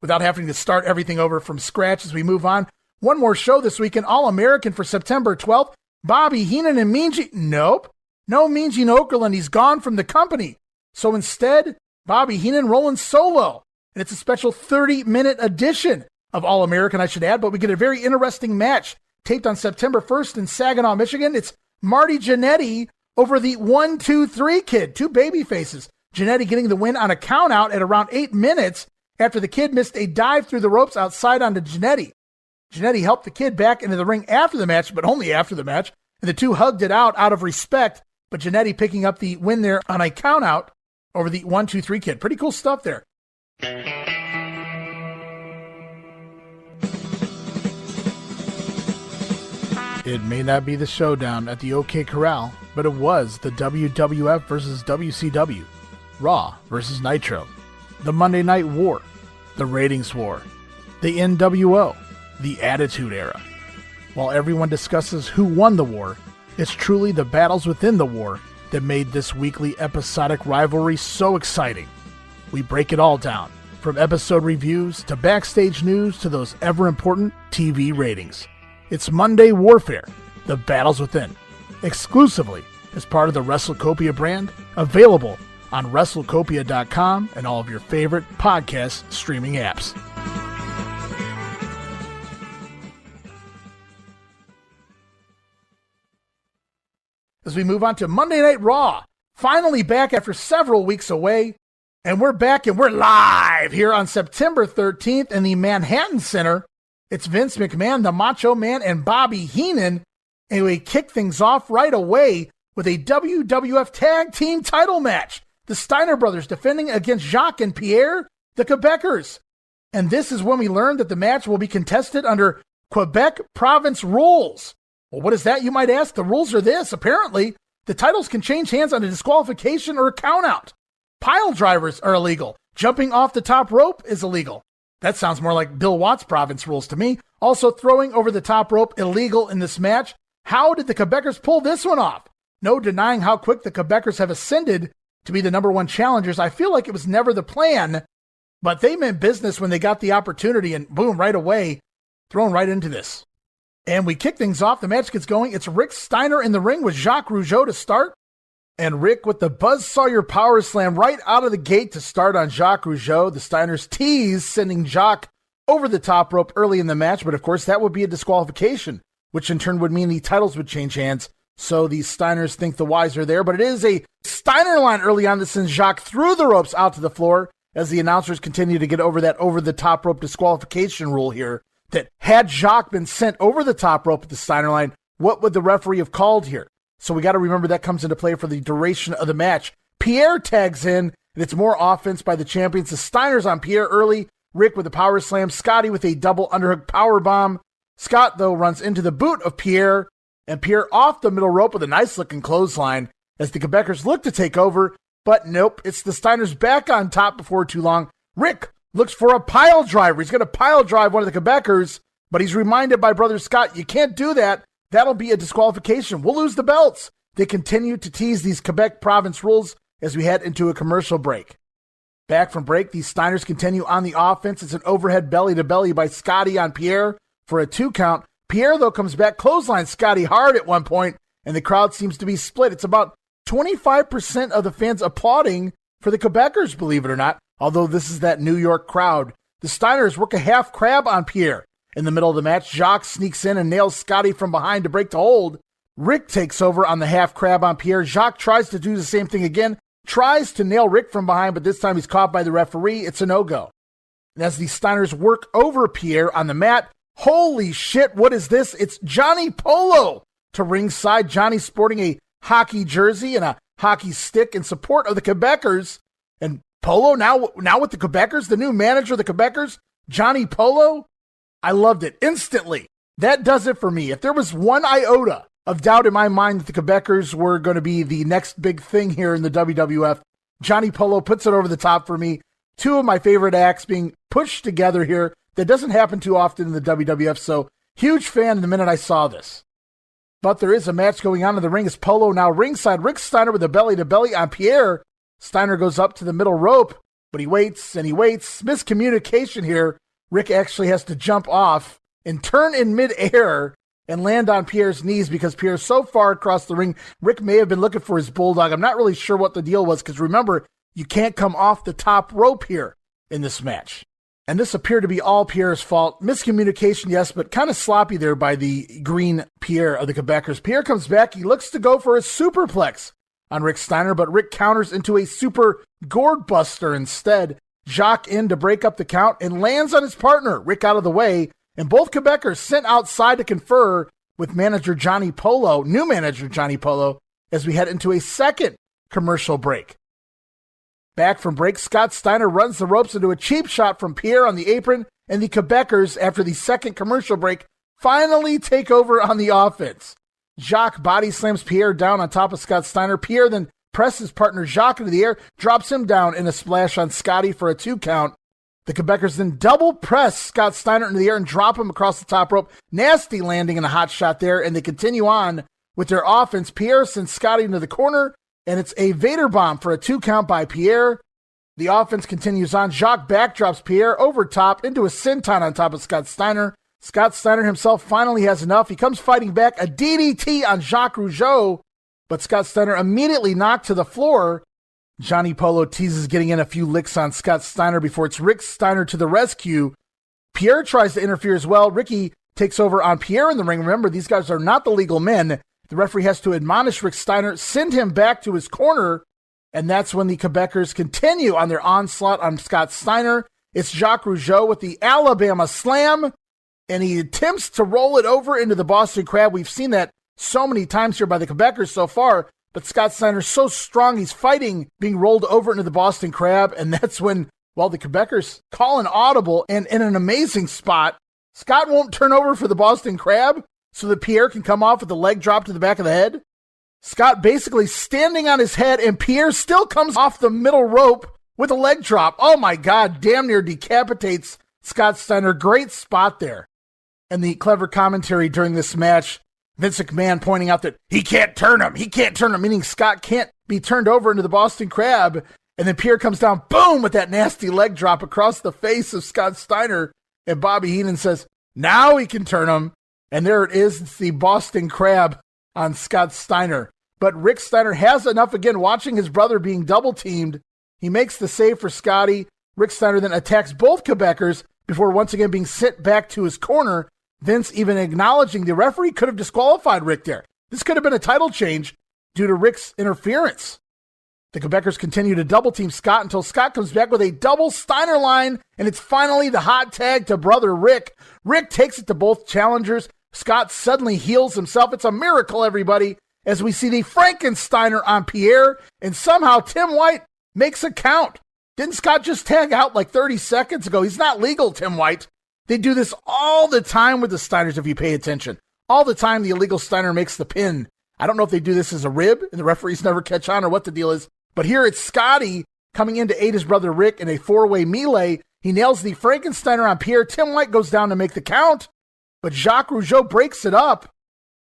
without having to start everything over from scratch as we move on. One more show this weekend, All-American for September 12th. Bobby Heenan and Mean Gene. Nope. No Mean Gene Okerlund. He's gone from the company. So instead, Bobby Heenan rolling solo. And it's a special 30-minute edition of All-American, I should add, but we get a very interesting match taped on September 1st in Saginaw, Michigan. It's Marty Jannetty over the 1-2-3 Kid, two baby faces. Jannetty getting the win on a countout at around 8 minutes after the Kid missed a dive through the ropes outside onto Jannetty. Jannetty helped the Kid back into the ring after the match, but only after the match, and the two hugged it out of respect, but Jannetty picking up the win there on a countout over the 1-2-3 Kid. Pretty cool stuff there. It may not be the showdown at the OK Corral, but it was the WWF versus WCW, Raw versus Nitro, the Monday Night War, the Ratings War, the NWO, the Attitude Era. While everyone discusses who won the war, it's truly the battles within the war that made this weekly episodic rivalry so exciting. We break it all down, from episode reviews to backstage news to those ever-important TV ratings. It's Monday Warfare, the battles within, exclusively as part of the WrestleCopia brand, available on WrestleCopia.com and all of your favorite podcast streaming apps. As we move on to Monday Night Raw, finally back after several weeks away, and we're back and we're live here on September 13th in the Manhattan Center. It's Vince McMahon, the Macho Man, and Bobby Heenan, and we kick things off right away with a WWF Tag Team title match. The Steiner brothers defending against Jacques and Pierre, the Quebecers. And this is when we learned that the match will be contested under Quebec province rules. Well, what is that, you might ask? The rules are this. Apparently, the titles can change hands on a disqualification or a countout. Pile drivers are illegal. Jumping off the top rope is illegal. That sounds more like Bill Watts province rules to me. Also, throwing over the top rope illegal in this match. How did the Quebecers pull this one off? No denying how quick the Quebecers have ascended to be the number one challengers. I feel like it was never the plan, but they meant business when they got the opportunity, and boom, right away, thrown right into this. And we kick things off. The match gets going. It's Rick Steiner in the ring with Jacques Rougeau to start. And Rick with the Buzzsaw Power Slam right out of the gate to start on Jacques Rougeau. The Steiners tease, sending Jacques over the top rope early in the match. But of course, that would be a disqualification, which in turn would mean the titles would change hands. So the Steiners think the wiser there. But it is a Steiner line early on that sends Jacques through the ropes out to the floor as the announcers continue to get over that over the top rope disqualification rule here. That had Jacques been sent over the top rope at the Steiner line, what would the referee have called here? So we got to remember that comes into play for the duration of the match. Pierre tags in, and it's more offense by the champions. The Steiners on Pierre early. Rick with a power slam. Scotty with a double underhook power bomb. Scott, though, runs into the boot of Pierre, and Pierre off the middle rope with a nice-looking clothesline as the Quebecers look to take over. But nope, it's the Steiners back on top before too long. Rick looks for a pile driver. He's going to pile drive one of the Quebecers, but he's reminded by Brother Scott, you can't do that. That'll be a disqualification. We'll lose the belts. They continue to tease these Quebec province rules as we head into a commercial break. Back from break, these Steiners continue on the offense. It's an overhead belly-to-belly by Scotty on Pierre for a 2 count. Pierre, though, comes back, clothesline Scotty hard at one point, and the crowd seems to be split. It's about 25% of the fans applauding for the Quebecers, believe it or not, although this is that New York crowd. The Steiners work a half crab on Pierre. In the middle of the match, Jacques sneaks in and nails Scotty from behind to break the hold. Rick takes over on the half crab on Pierre. Jacques tries to do the same thing again, tries to nail Rick from behind, but this time he's caught by the referee. It's a no-go. And as the Steiners work over Pierre on the mat, holy shit, what is this? It's Johnny Polo to ringside. Johnny sporting a hockey jersey and a hockey stick in support of the Quebecers. And Polo now with the Quebecers, the new manager of the Quebecers, Johnny Polo. I loved it instantly. That does it for me. If there was one iota of doubt in my mind that the Quebecers were going to be the next big thing here in the WWF, Johnny Polo puts it over the top for me. 2 of my favorite acts being pushed together here. That doesn't happen too often in the WWF, so huge fan the minute I saw this. But there is a match going on in the ring as Polo now ringside. Rick Steiner with a belly-to-belly on Pierre. Steiner goes up to the middle rope, but he waits and he waits. Miscommunication here. Rick actually has to jump off and turn in midair and land on Pierre's knees because Pierre's so far across the ring. Rick may have been looking for his bulldog. I'm not really sure what the deal was because remember, you can't come off the top rope here in this match. And this appeared to be all Pierre's fault. Miscommunication, yes, but kind of sloppy there by the green Pierre of the Quebecers. Pierre comes back. He looks to go for a superplex on Rick Steiner, but Rick counters into a super gourd buster instead. Jacques in to break up the count and lands on his partner. Rick out of the way, and both Quebecers sent outside to confer with manager Johnny Polo, new manager Johnny Polo, as we head into a second commercial break. Back from break, Scott Steiner runs the ropes into a cheap shot from Pierre on the apron, and the Quebecers, after the second commercial break, finally take over on the offense. Jacques body slams Pierre down on top of Scott Steiner. Pierre then presses partner Jacques into the air, drops him down in a splash on Scotty for a 2 count. The Quebecers then double press Scott Steiner into the air and drop him across the top rope. Nasty landing in a hot shot there, and they continue on with their offense. Pierre sends Scotty into the corner, and it's a Vader bomb for a 2 count by Pierre. The offense continues on. Jacques backdrops Pierre over top into a senton on top of Scott Steiner. Scott Steiner himself finally has enough. He comes fighting back, a DDT on Jacques Rougeau, but Scott Steiner immediately knocked to the floor. Johnny Polo teases getting in a few licks on Scott Steiner before it's Rick Steiner to the rescue. Pierre tries to interfere as well. Ricky takes over on Pierre in the ring. Remember, these guys are not the legal men. The referee has to admonish Rick Steiner, send him back to his corner, and that's when the Quebecers continue on their onslaught on Scott Steiner. It's Jacques Rougeau with the Alabama Slam, and he attempts to roll it over into the Boston Crab. We've seen that so many times here by the Quebecers so far, but Scott Steiner's so strong, he's fighting being rolled over into the Boston Crab, and that's when, well, the Quebecers call an audible, and in an amazing spot, Scott won't turn over for the Boston Crab so that Pierre can come off with a leg drop to the back of the head. Scott basically standing on his head, and Pierre still comes off the middle rope with a leg drop. Oh my God, damn near decapitates Scott Steiner. Great spot there. And the clever commentary during this match, Vince McMahon pointing out that he can't turn him, meaning Scott can't be turned over into the Boston Crab. And then Pierre comes down, boom, with that nasty leg drop across the face of Scott Steiner. And Bobby Heenan says, now he can turn him. And there it is, it's the Boston Crab on Scott Steiner. But Rick Steiner has enough again, watching his brother being double-teamed. He makes the save for Scotty. Rick Steiner then attacks both Quebecers before once again being sent back to his corner. Vince even acknowledging the referee could have disqualified Rick there. This could have been a title change due to Rick's interference. The Quebecers continue to double-team Scott until Scott comes back with a double Steiner line, and it's finally the hot tag to brother Rick. Rick takes it to both challengers. Scott suddenly heals himself. It's a miracle, everybody, as we see the Frankensteiner on Pierre, and somehow Tim White makes a count. Didn't Scott just tag out like 30 seconds ago? He's not legal, Tim White. They do this all the time with the Steiners, if you pay attention. All the time the illegal Steiner makes the pin. I don't know if they do this as a rib, and the referees never catch on or what the deal is, but here it's Scotty coming in to aid his brother Rick in a 4-way melee. He nails the Frankensteiner on Pierre. Tim White goes down to make the count, but Jacques Rougeau breaks it up.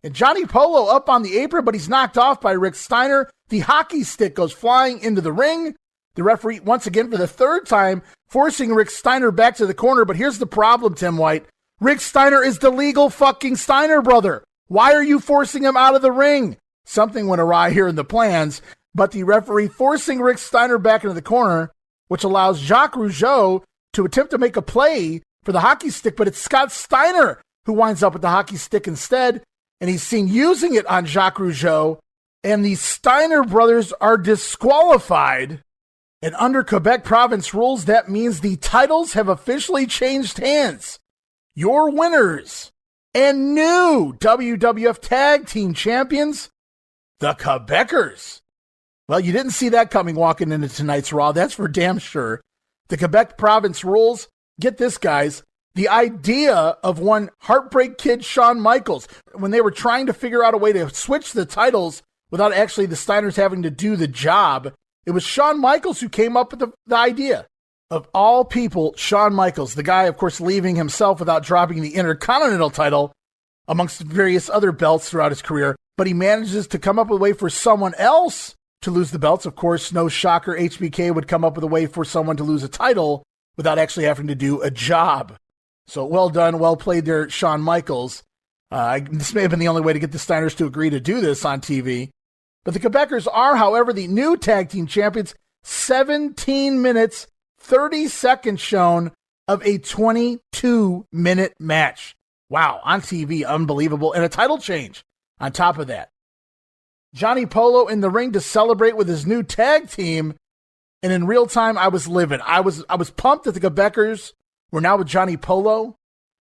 And Johnny Polo up on the apron, but he's knocked off by Rick Steiner. The hockey stick goes flying into the ring. The referee, once again for the third time, forcing Rick Steiner back to the corner. But here's the problem, Tim White. Rick Steiner is the legal fucking Steiner brother. Why are you forcing him out of the ring? Something went awry here in the plans, but the referee forcing Rick Steiner back into the corner, which allows Jacques Rougeau to attempt to make a play for the hockey stick, but it's Scott Steiner who winds up with the hockey stick instead, and he's seen using it on Jacques Rougeau, and the Steiner brothers are disqualified. And under Quebec province rules, that means the titles have officially changed hands. Your winners and new WWF Tag Team Champions, the Quebecers. Well, you didn't see that coming walking into tonight's Raw, that's for damn sure. The Quebec province rules, get this, guys, the idea of one Heartbreak Kid Shawn Michaels, when they were trying to figure out a way to switch the titles without actually the Steiners having to do the job, it was Shawn Michaels who came up with the idea. Of all people, Shawn Michaels, the guy, of course, leaving himself without dropping the Intercontinental title amongst various other belts throughout his career, but he manages to come up with a way for someone else to lose the belts. Of course, no shocker, HBK would come up with a way for someone to lose a title without actually having to do a job. So well done, well played there, Shawn Michaels. This may have been the only way to get the Steiners to agree to do this on TV. But the Quebecers are, however, the new tag team champions. 17 minutes, 30 seconds shown of a 22-minute match. Wow, on TV, unbelievable. And a title change on top of that. Johnny Polo in the ring to celebrate with his new tag team. And in real time, I was livid. I was pumped that the Quebecers were now with Johnny Polo,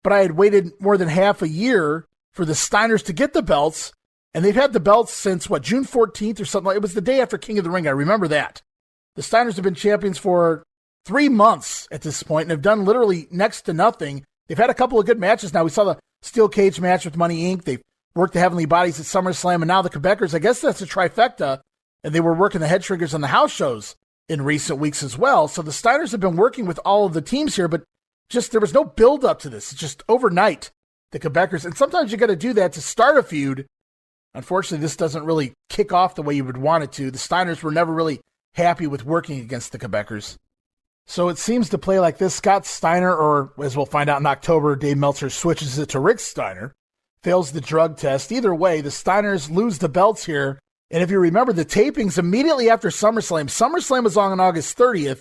but I had waited more than half a year for the Steiners to get the belts. And they've had the belts since, June 14th or something. It was the day after King of the Ring. I remember that. The Steiners have been champions for 3 months at this point and have done literally next to nothing. They've had a couple of good matches now. We saw the steel cage match with Money Inc. They've worked the Heavenly Bodies at SummerSlam, and now the Quebecers. I guess that's a trifecta, and they were working the Headshrinkers on the house shows in recent weeks as well. So the Steiners have been working with all of the teams here, but just there was no build up to this. It's just overnight, the Quebecers. And sometimes you got to do that to start a feud. Unfortunately, this doesn't really kick off the way you would want it to. The Steiners were never really happy with working against the Quebecers. So it seems to play like this. Scott Steiner, or as we'll find out in October, Dave Meltzer switches it to Rick Steiner, fails the drug test. Either way, the Steiners lose the belts here. And if you remember the tapings immediately after SummerSlam was on August 30th,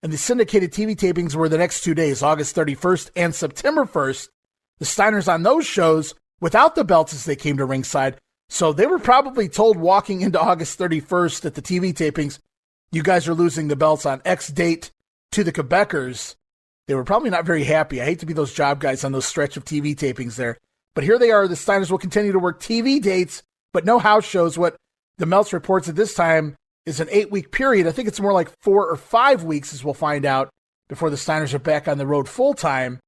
and the syndicated TV tapings were the next 2 days, August 31st and September 1st. The Steiners on those shows without the belts as they came to ringside. So they were probably told walking into August 31st at the TV tapings, you guys are losing the belts on X date to the Quebecers. They were probably not very happy. I hate to be those job guys on those stretch of TV tapings there. But here they are. The Steiners will continue to work TV dates, but no house shows. What the Meltz reports at this time is an 8-week period. I think it's more like 4 or 5 weeks, as we'll find out, before the Steiners are back on the road full-time.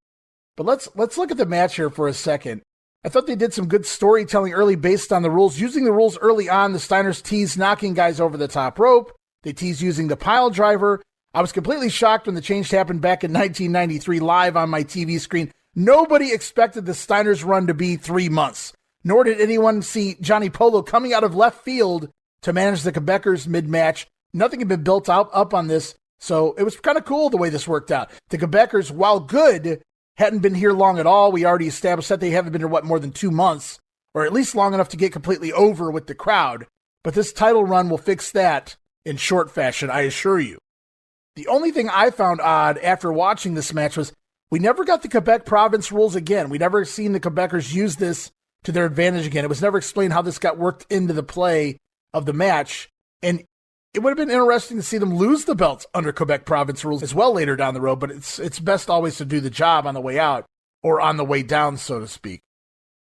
But let's look at the match here for a second. I thought they did some good storytelling early based on the rules. Using the rules early on, the Steiners teased knocking guys over the top rope. They teased using the pile driver. I was completely shocked when the change happened back in 1993 live on my TV screen. Nobody expected the Steiners run to be 3 months, nor did anyone see Johnny Polo coming out of left field to manage the Quebecers mid-match. Nothing had been built up on this, so it was kind of cool the way this worked out. The Quebecers, while good, hadn't been here long at all. We already established that they haven't been here, more than 2 months, or at least long enough to get completely over with the crowd. But this title run will fix that in short fashion, I assure you. The only thing I found odd after watching this match was we never got the Quebec province rules again. We never seen the Quebecers use this to their advantage again. It was never explained how this got worked into the play of the match. And it would have been interesting to see them lose the belts under Quebec province rules as well later down the road, but it's best always to do the job on the way out or on the way down, so to speak.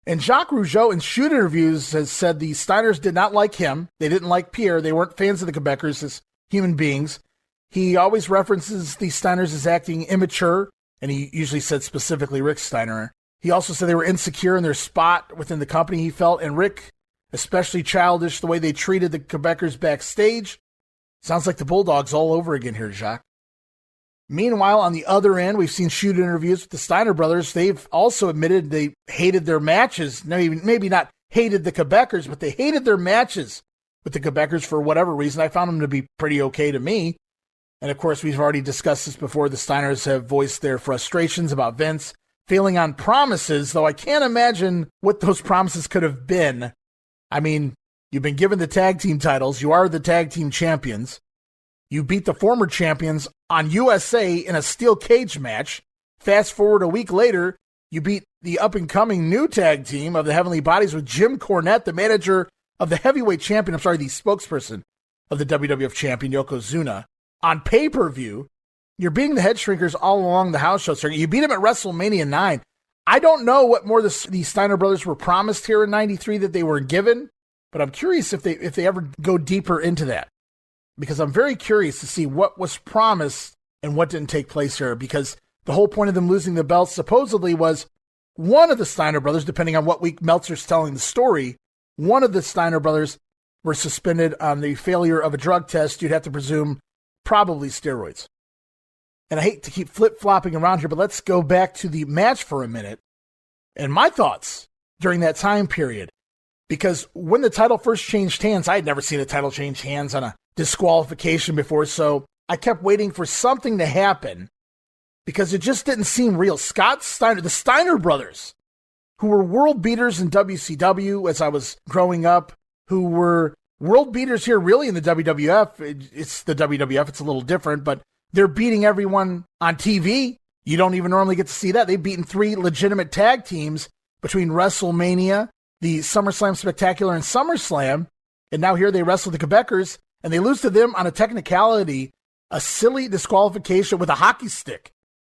And Jacques Rougeau in shoot interviews has said the Steiners did not like him. They didn't like Pierre. They weren't fans of the Quebecers as human beings. He always references the Steiners as acting immature, and he usually said specifically Rick Steiner. He also said they were insecure in their spot within the company, he felt, and Rick, especially childish the way they treated the Quebecers backstage. Sounds like the Bulldogs all over again here, Jacques. Meanwhile, on the other end, we've seen shoot interviews with the Steiner brothers. They've also admitted they hated their matches. Maybe not hated the Quebecers, but they hated their matches with the Quebecers for whatever reason. I found them to be pretty okay to me. And of course, we've already discussed this before. The Steiners have voiced their frustrations about Vince failing on promises, though I can't imagine what those promises could have been. I mean, you've been given the tag team titles. You are the tag team champions. You beat the former champions on USA in a steel cage match. Fast forward a week later, you beat the up-and-coming new tag team of the Heavenly Bodies with Jim Cornette, the manager of the heavyweight champion, the spokesperson of the WWF champion, Yokozuna. On pay-per-view, you're beating the Headshrinkers all along the house show circuit. You beat them at WrestleMania 9. I don't know what more the Steiner brothers were promised here in 93 that they were given, but I'm curious if they ever go deeper into that. Because I'm very curious to see what was promised and what didn't take place here, because the whole point of them losing the belts supposedly was one of the Steiner brothers, depending on what week Meltzer's telling the story, one of the Steiner brothers were suspended on the failure of a drug test. You'd have to presume probably steroids. And I hate to keep flip-flopping around here, but let's go back to the match for a minute and my thoughts during that time period. Because when the title first changed hands, I had never seen a title change hands on a disqualification before, so I kept waiting for something to happen because it just didn't seem real. Scott Steiner, the Steiner brothers, who were world beaters in WCW as I was growing up, who were world beaters here really in the WWF. It's the WWF, it's a little different, but they're beating everyone on TV. You don't even normally get to see that. They've beaten 3 legitimate tag teams between WrestleMania, the SummerSlam Spectacular, and SummerSlam. And now here they wrestle the Quebecers, and they lose to them on a technicality, a silly disqualification with a hockey stick,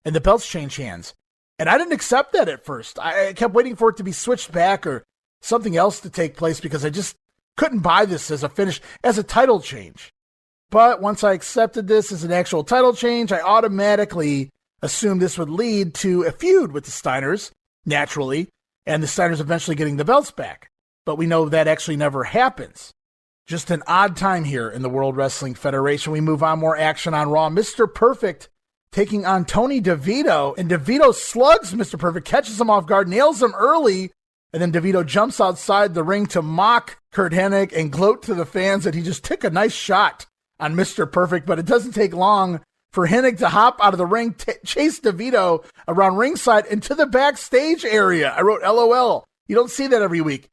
and the belts change hands. And I didn't accept that at first. I kept waiting for it to be switched back or something else to take place because I just couldn't buy this as a finish, as a title change. But once I accepted this as an actual title change, I automatically assumed this would lead to a feud with the Steiners, naturally, and the Steiners eventually getting the belts back. But we know that actually never happens. Just an odd time here in the World Wrestling Federation. We move on, more action on Raw. Mr. Perfect taking on Tony DeVito, and DeVito slugs Mr. Perfect, catches him off guard, nails him early, and then DeVito jumps outside the ring to mock Curt Hennig and gloat to the fans that he just took a nice shot on Mr. Perfect, but it doesn't take long for Hennig to hop out of the ring, chase DeVito around ringside into the backstage area. I wrote LOL. You don't see that every week.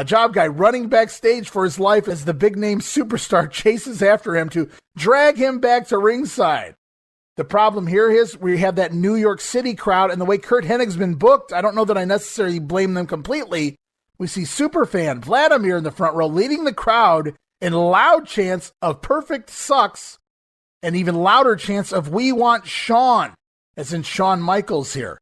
Job guy running backstage for his life as the big-name superstar chases after him to drag him back to ringside. The problem here is we have that New York City crowd, and the way Curt Hennig's been booked, I don't know that I necessarily blame them completely. We see superfan Vladimir in the front row leading the crowd in loud chants of "Perfect sucks," and even louder chants of "We want Shawn," as in Shawn Michaels here.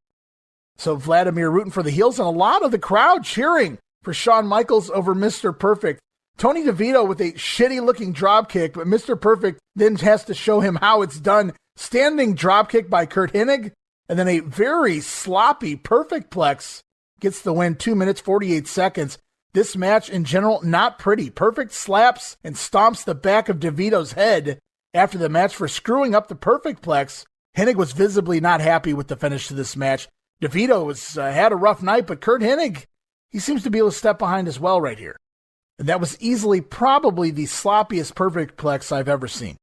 So Vladimir rooting for the heels, and a lot of the crowd cheering for Shawn Michaels over Mr. Perfect. Tony DeVito with a shitty-looking dropkick, but Mr. Perfect then has to show him how it's done. Standing dropkick by Curt Hennig, and then a very sloppy Perfectplex gets the win, 2 minutes, 48 seconds. This match in general, not pretty. Perfect slaps and stomps the back of DeVito's head after the match for screwing up the Perfectplex. Hennig was visibly not happy with the finish to this match. DeVito had a rough night, but Curt Hennig, he seems to be able to step behind as well right here. And that was easily probably the sloppiest Perfectplex I've ever seen.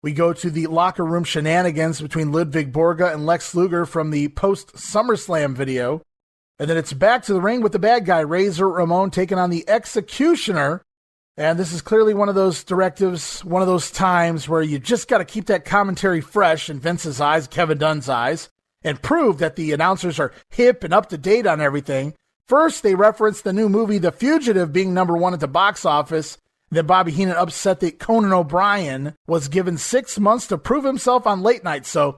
We go to the locker room shenanigans between Ludwig Borga and Lex Luger from the post-SummerSlam video. And then it's back to the ring with the bad guy, Razor Ramon, taking on the Executioner. And this is clearly one of those directives, one of those times where you just got to keep that commentary fresh in Vince's eyes, Kevin Dunn's eyes, and prove that the announcers are hip and up to date on everything. First, they referenced the new movie, The Fugitive, being #1 at the box office. Then Bobby Heenan upset that Conan O'Brien was given 6 months to prove himself on late night. So,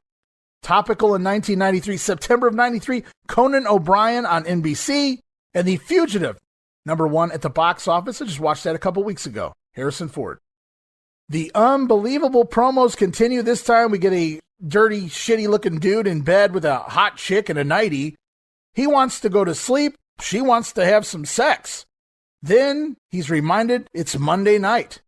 topical in 1993, September of 93, Conan O'Brien on NBC, and The Fugitive, #1 at the box office. I just watched that a couple weeks ago. Harrison Ford. The unbelievable promos continue. This time we get a dirty, shitty-looking dude in bed with a hot chick and a nightie. He wants to go to sleep. She wants to have some sex. Then he's reminded it's Monday night.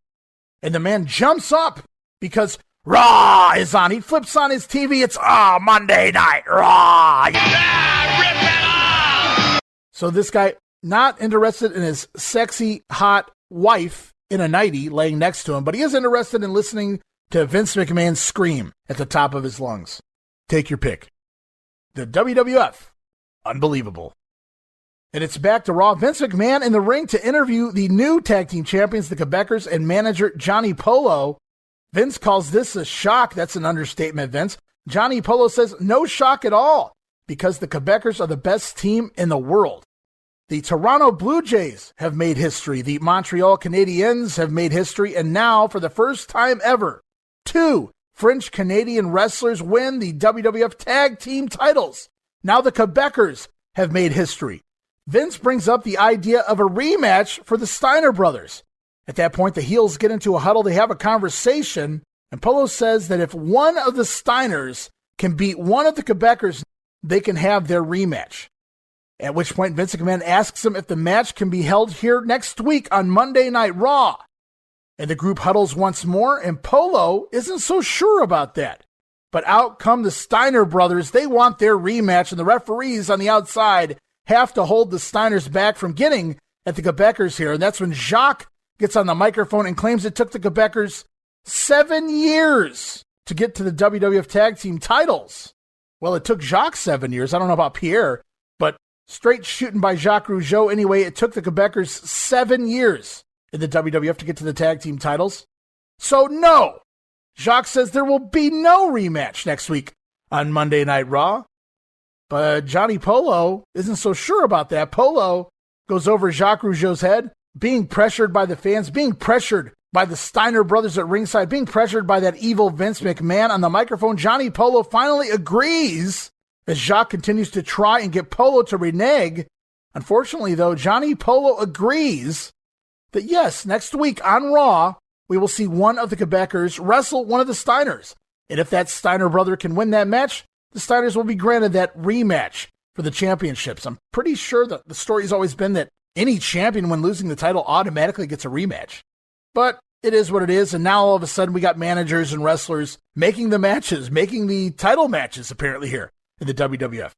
And the man jumps up because Raw is on. He flips on his TV. It's Monday night Raw. Rip it off! So this guy, not interested in his sexy, hot wife in a nightie laying next to him, but he is interested in listening to Vince McMahon scream at the top of his lungs. Take your pick. The WWF. Unbelievable. And it's back to Raw. Vince McMahon in the ring to interview the new tag team champions, the Quebecers, and manager Johnny Polo. Vince calls this a shock. That's an understatement, Vince. Johnny Polo says, no shock at all, because the Quebecers are the best team in the world. The Toronto Blue Jays have made history. The Montreal Canadiens have made history. And now, for the first time ever, 2 French-Canadian wrestlers win the WWF tag team titles. Now the Quebecers have made history. Vince brings up the idea of a rematch for the Steiner brothers. At that point, the heels get into a huddle. They have a conversation, and Polo says that if one of the Steiners can beat one of the Quebecers, they can have their rematch. At which point, Vince McMahon asks him if the match can be held here next week on Monday Night Raw. And the group huddles once more, and Polo isn't so sure about that. But out come the Steiner brothers. They want their rematch, and the referees on the outside have to hold the Steiners back from getting at the Quebecers here. And that's when Jacques gets on the microphone and claims it took the Quebecers 7 years to get to the WWF tag team titles. Well, it took Jacques 7 years. I don't know about Pierre, but straight shooting by Jacques Rougeau. Anyway, it took the Quebecers 7 years in the WWF to get to the tag team titles. So no, Jacques says there will be no rematch next week on Monday Night Raw. But Johnny Polo isn't so sure about that. Polo goes over Jacques Rougeau's head, being pressured by the fans, being pressured by the Steiner brothers at ringside, being pressured by that evil Vince McMahon on the microphone. Johnny Polo finally agrees as Jacques continues to try and get Polo to renege. Unfortunately, though, Johnny Polo agrees that yes, next week on Raw, we will see one of the Quebecers wrestle one of the Steiners. And if that Steiner brother can win that match, the Steiners will be granted that rematch for the championships. I'm pretty sure that the story's always been that any champion, when losing the title, automatically gets a rematch. But it is what it is, and now all of a sudden we got managers and wrestlers making the matches, making the title matches, apparently, here in the WWF.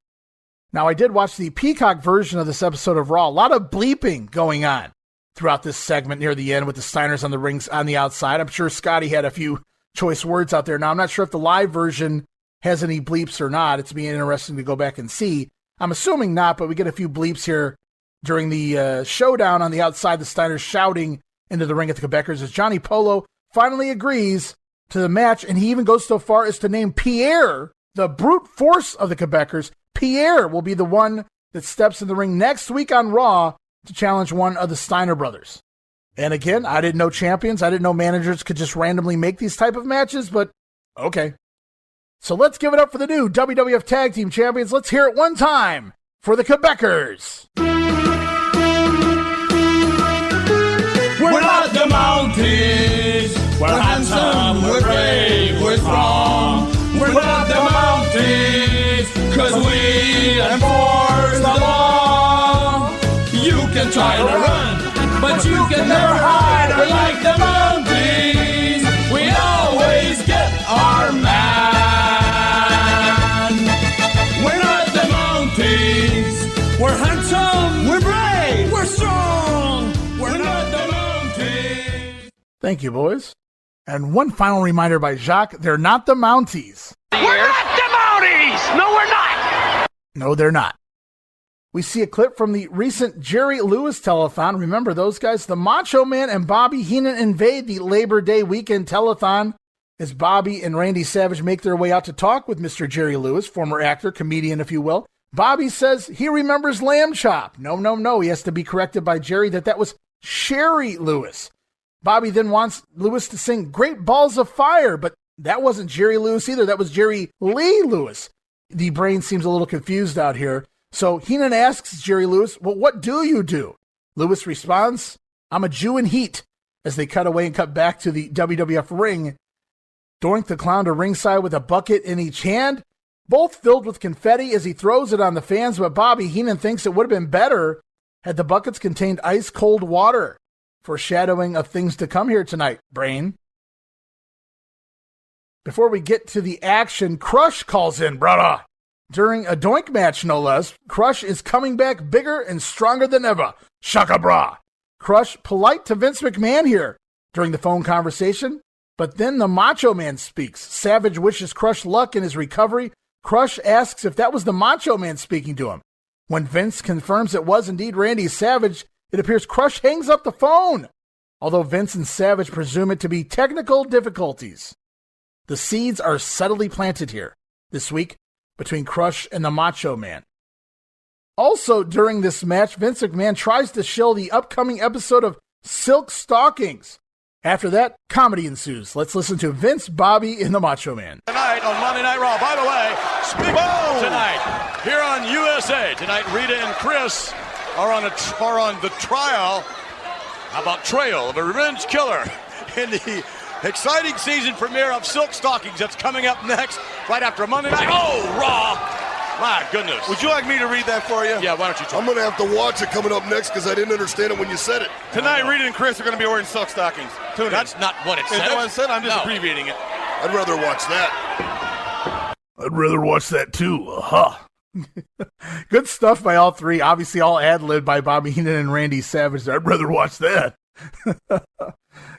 Now, I did watch the Peacock version of this episode of Raw. A lot of bleeping going on throughout this segment near the end with the Steiners on the rings on the outside. I'm sure Scotty had a few choice words out there. Now, I'm not sure if the live version has any bleeps or not. It's being interesting to go back and see. I'm assuming not, but we get a few bleeps here during the showdown on the outside, the Steiners shouting into the ring at the Quebecers as Johnny Polo finally agrees to the match, and he even goes so far as to name Pierre, the brute force of the Quebecers. Pierre will be the one that steps in the ring next week on Raw to challenge one of the Steiner brothers. And again, I didn't know champions, I didn't know managers could just randomly make these type of matches, but okay. So let's give it up for the new WWF Tag Team Champions. Let's hear it one time for the Quebecers. We're not the Mounties. We're handsome, we're brave, we're strong. We're not the Mounties, 'cause we enforce the law. You can try to run, but you can never hide. We're like the Mounties. We always get our man. We're not the Mounties. We're handsome, we're brave, we're strong. We're not the Mounties. Thank you, boys. And one final reminder by Jacques, they're not the Mounties. We're not the Mounties! No, we're not! No, they're not. We see a clip from the recent Jerry Lewis telethon. Remember those guys? The Macho Man and Bobby Heenan invade the Labor Day weekend telethon as Bobby and Randy Savage make their way out to talk with Mr. Jerry Lewis, former actor, comedian, if you will. Bobby says he remembers Lamb Chop. No. He has to be corrected by Jerry that was Sherry Lewis. Bobby then wants Lewis to sing Great Balls of Fire, but that wasn't Jerry Lewis either. That was Jerry Lee Lewis. The brain seems a little confused out here. So Heenan asks Jerry Lewis, well, what do you do? Lewis responds, I'm a Jew in heat, as they cut away and cut back to the WWF ring. Doink the Clown to ringside with a bucket in each hand, both filled with confetti as he throws it on the fans, but Bobby Heenan thinks it would have been better had the buckets contained ice-cold water. Foreshadowing of things to come here tonight, Brain. Before we get to the action, Crush calls in, brother. During a Doink match, no less, Crush is coming back bigger and stronger than ever. Shaka bra. Crush polite to Vince McMahon here during the phone conversation, but then the Macho Man speaks. Savage wishes Crush luck in his recovery. Crush asks if that was the Macho Man speaking to him. When Vince confirms it was indeed Randy Savage, it appears Crush hangs up the phone, although Vince and Savage presume it to be technical difficulties. The seeds are subtly planted here this week between Crush and the Macho Man. Also during this match, Vince McMahon tries to shill the upcoming episode of Silk Stockings. After that, comedy ensues. Let's listen to Vince, Bobby, and the Macho Man. Tonight on Monday Night Raw. By the way, speaking of tonight, here on USA, tonight Rita and Chris are on the trial. How about Trail of a Revenge Killer in the exciting season premiere of Silk Stockings that's coming up next, right after Monday Night. Oh, Raw! My goodness. Would you like me to read that for you? Yeah, why don't you try? I'm going to have to watch it coming up next because I didn't understand it when you said it. Tonight, Rita and Chris are going to be wearing silk stockings. Tune in. That's not what it said. Is that what it said? I'm just abbreviating it. I'd rather watch that. I'd rather watch that too. Good stuff by all three. Obviously, all ad-libbed by Bobby Heenan and Randy Savage. I'd rather watch that.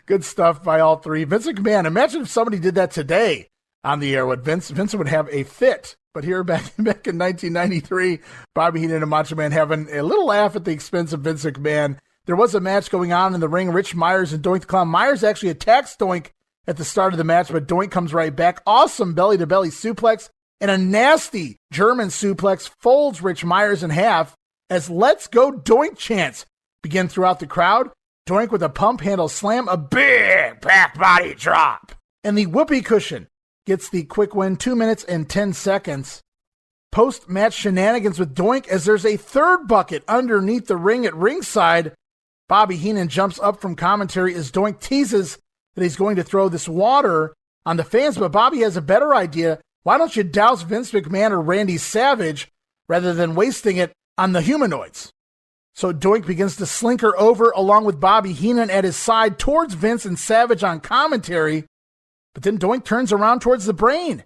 Good stuff by all three. Vince McMahon, imagine if somebody did that today on the air. Vince would have a fit. But here back in 1993, Bobby Heenan and Macho Man having a little laugh at the expense of Vince McMahon. There was a match going on in the ring. Rich Myers and Doink the Clown. Myers actually attacks Doink at the start of the match, but Doink comes right back. Awesome belly-to-belly suplex and a nasty German suplex folds Rich Myers in half as "Let's Go Doink" chants begin throughout the crowd. Doink with a pump handle slam, a big back body drop, and the whoopee cushion gets the quick win, 2 minutes and 10 seconds. Post-match shenanigans with Doink as there's a third bucket underneath the ring at ringside. Bobby Heenan jumps up from commentary as Doink teases that he's going to throw this water on the fans, but Bobby has a better idea. Why don't you douse Vince McMahon or Randy Savage rather than wasting it on the humanoids? So Doink begins to slinker over along with Bobby Heenan at his side towards Vince and Savage on commentary, but then Doink turns around towards the Brain.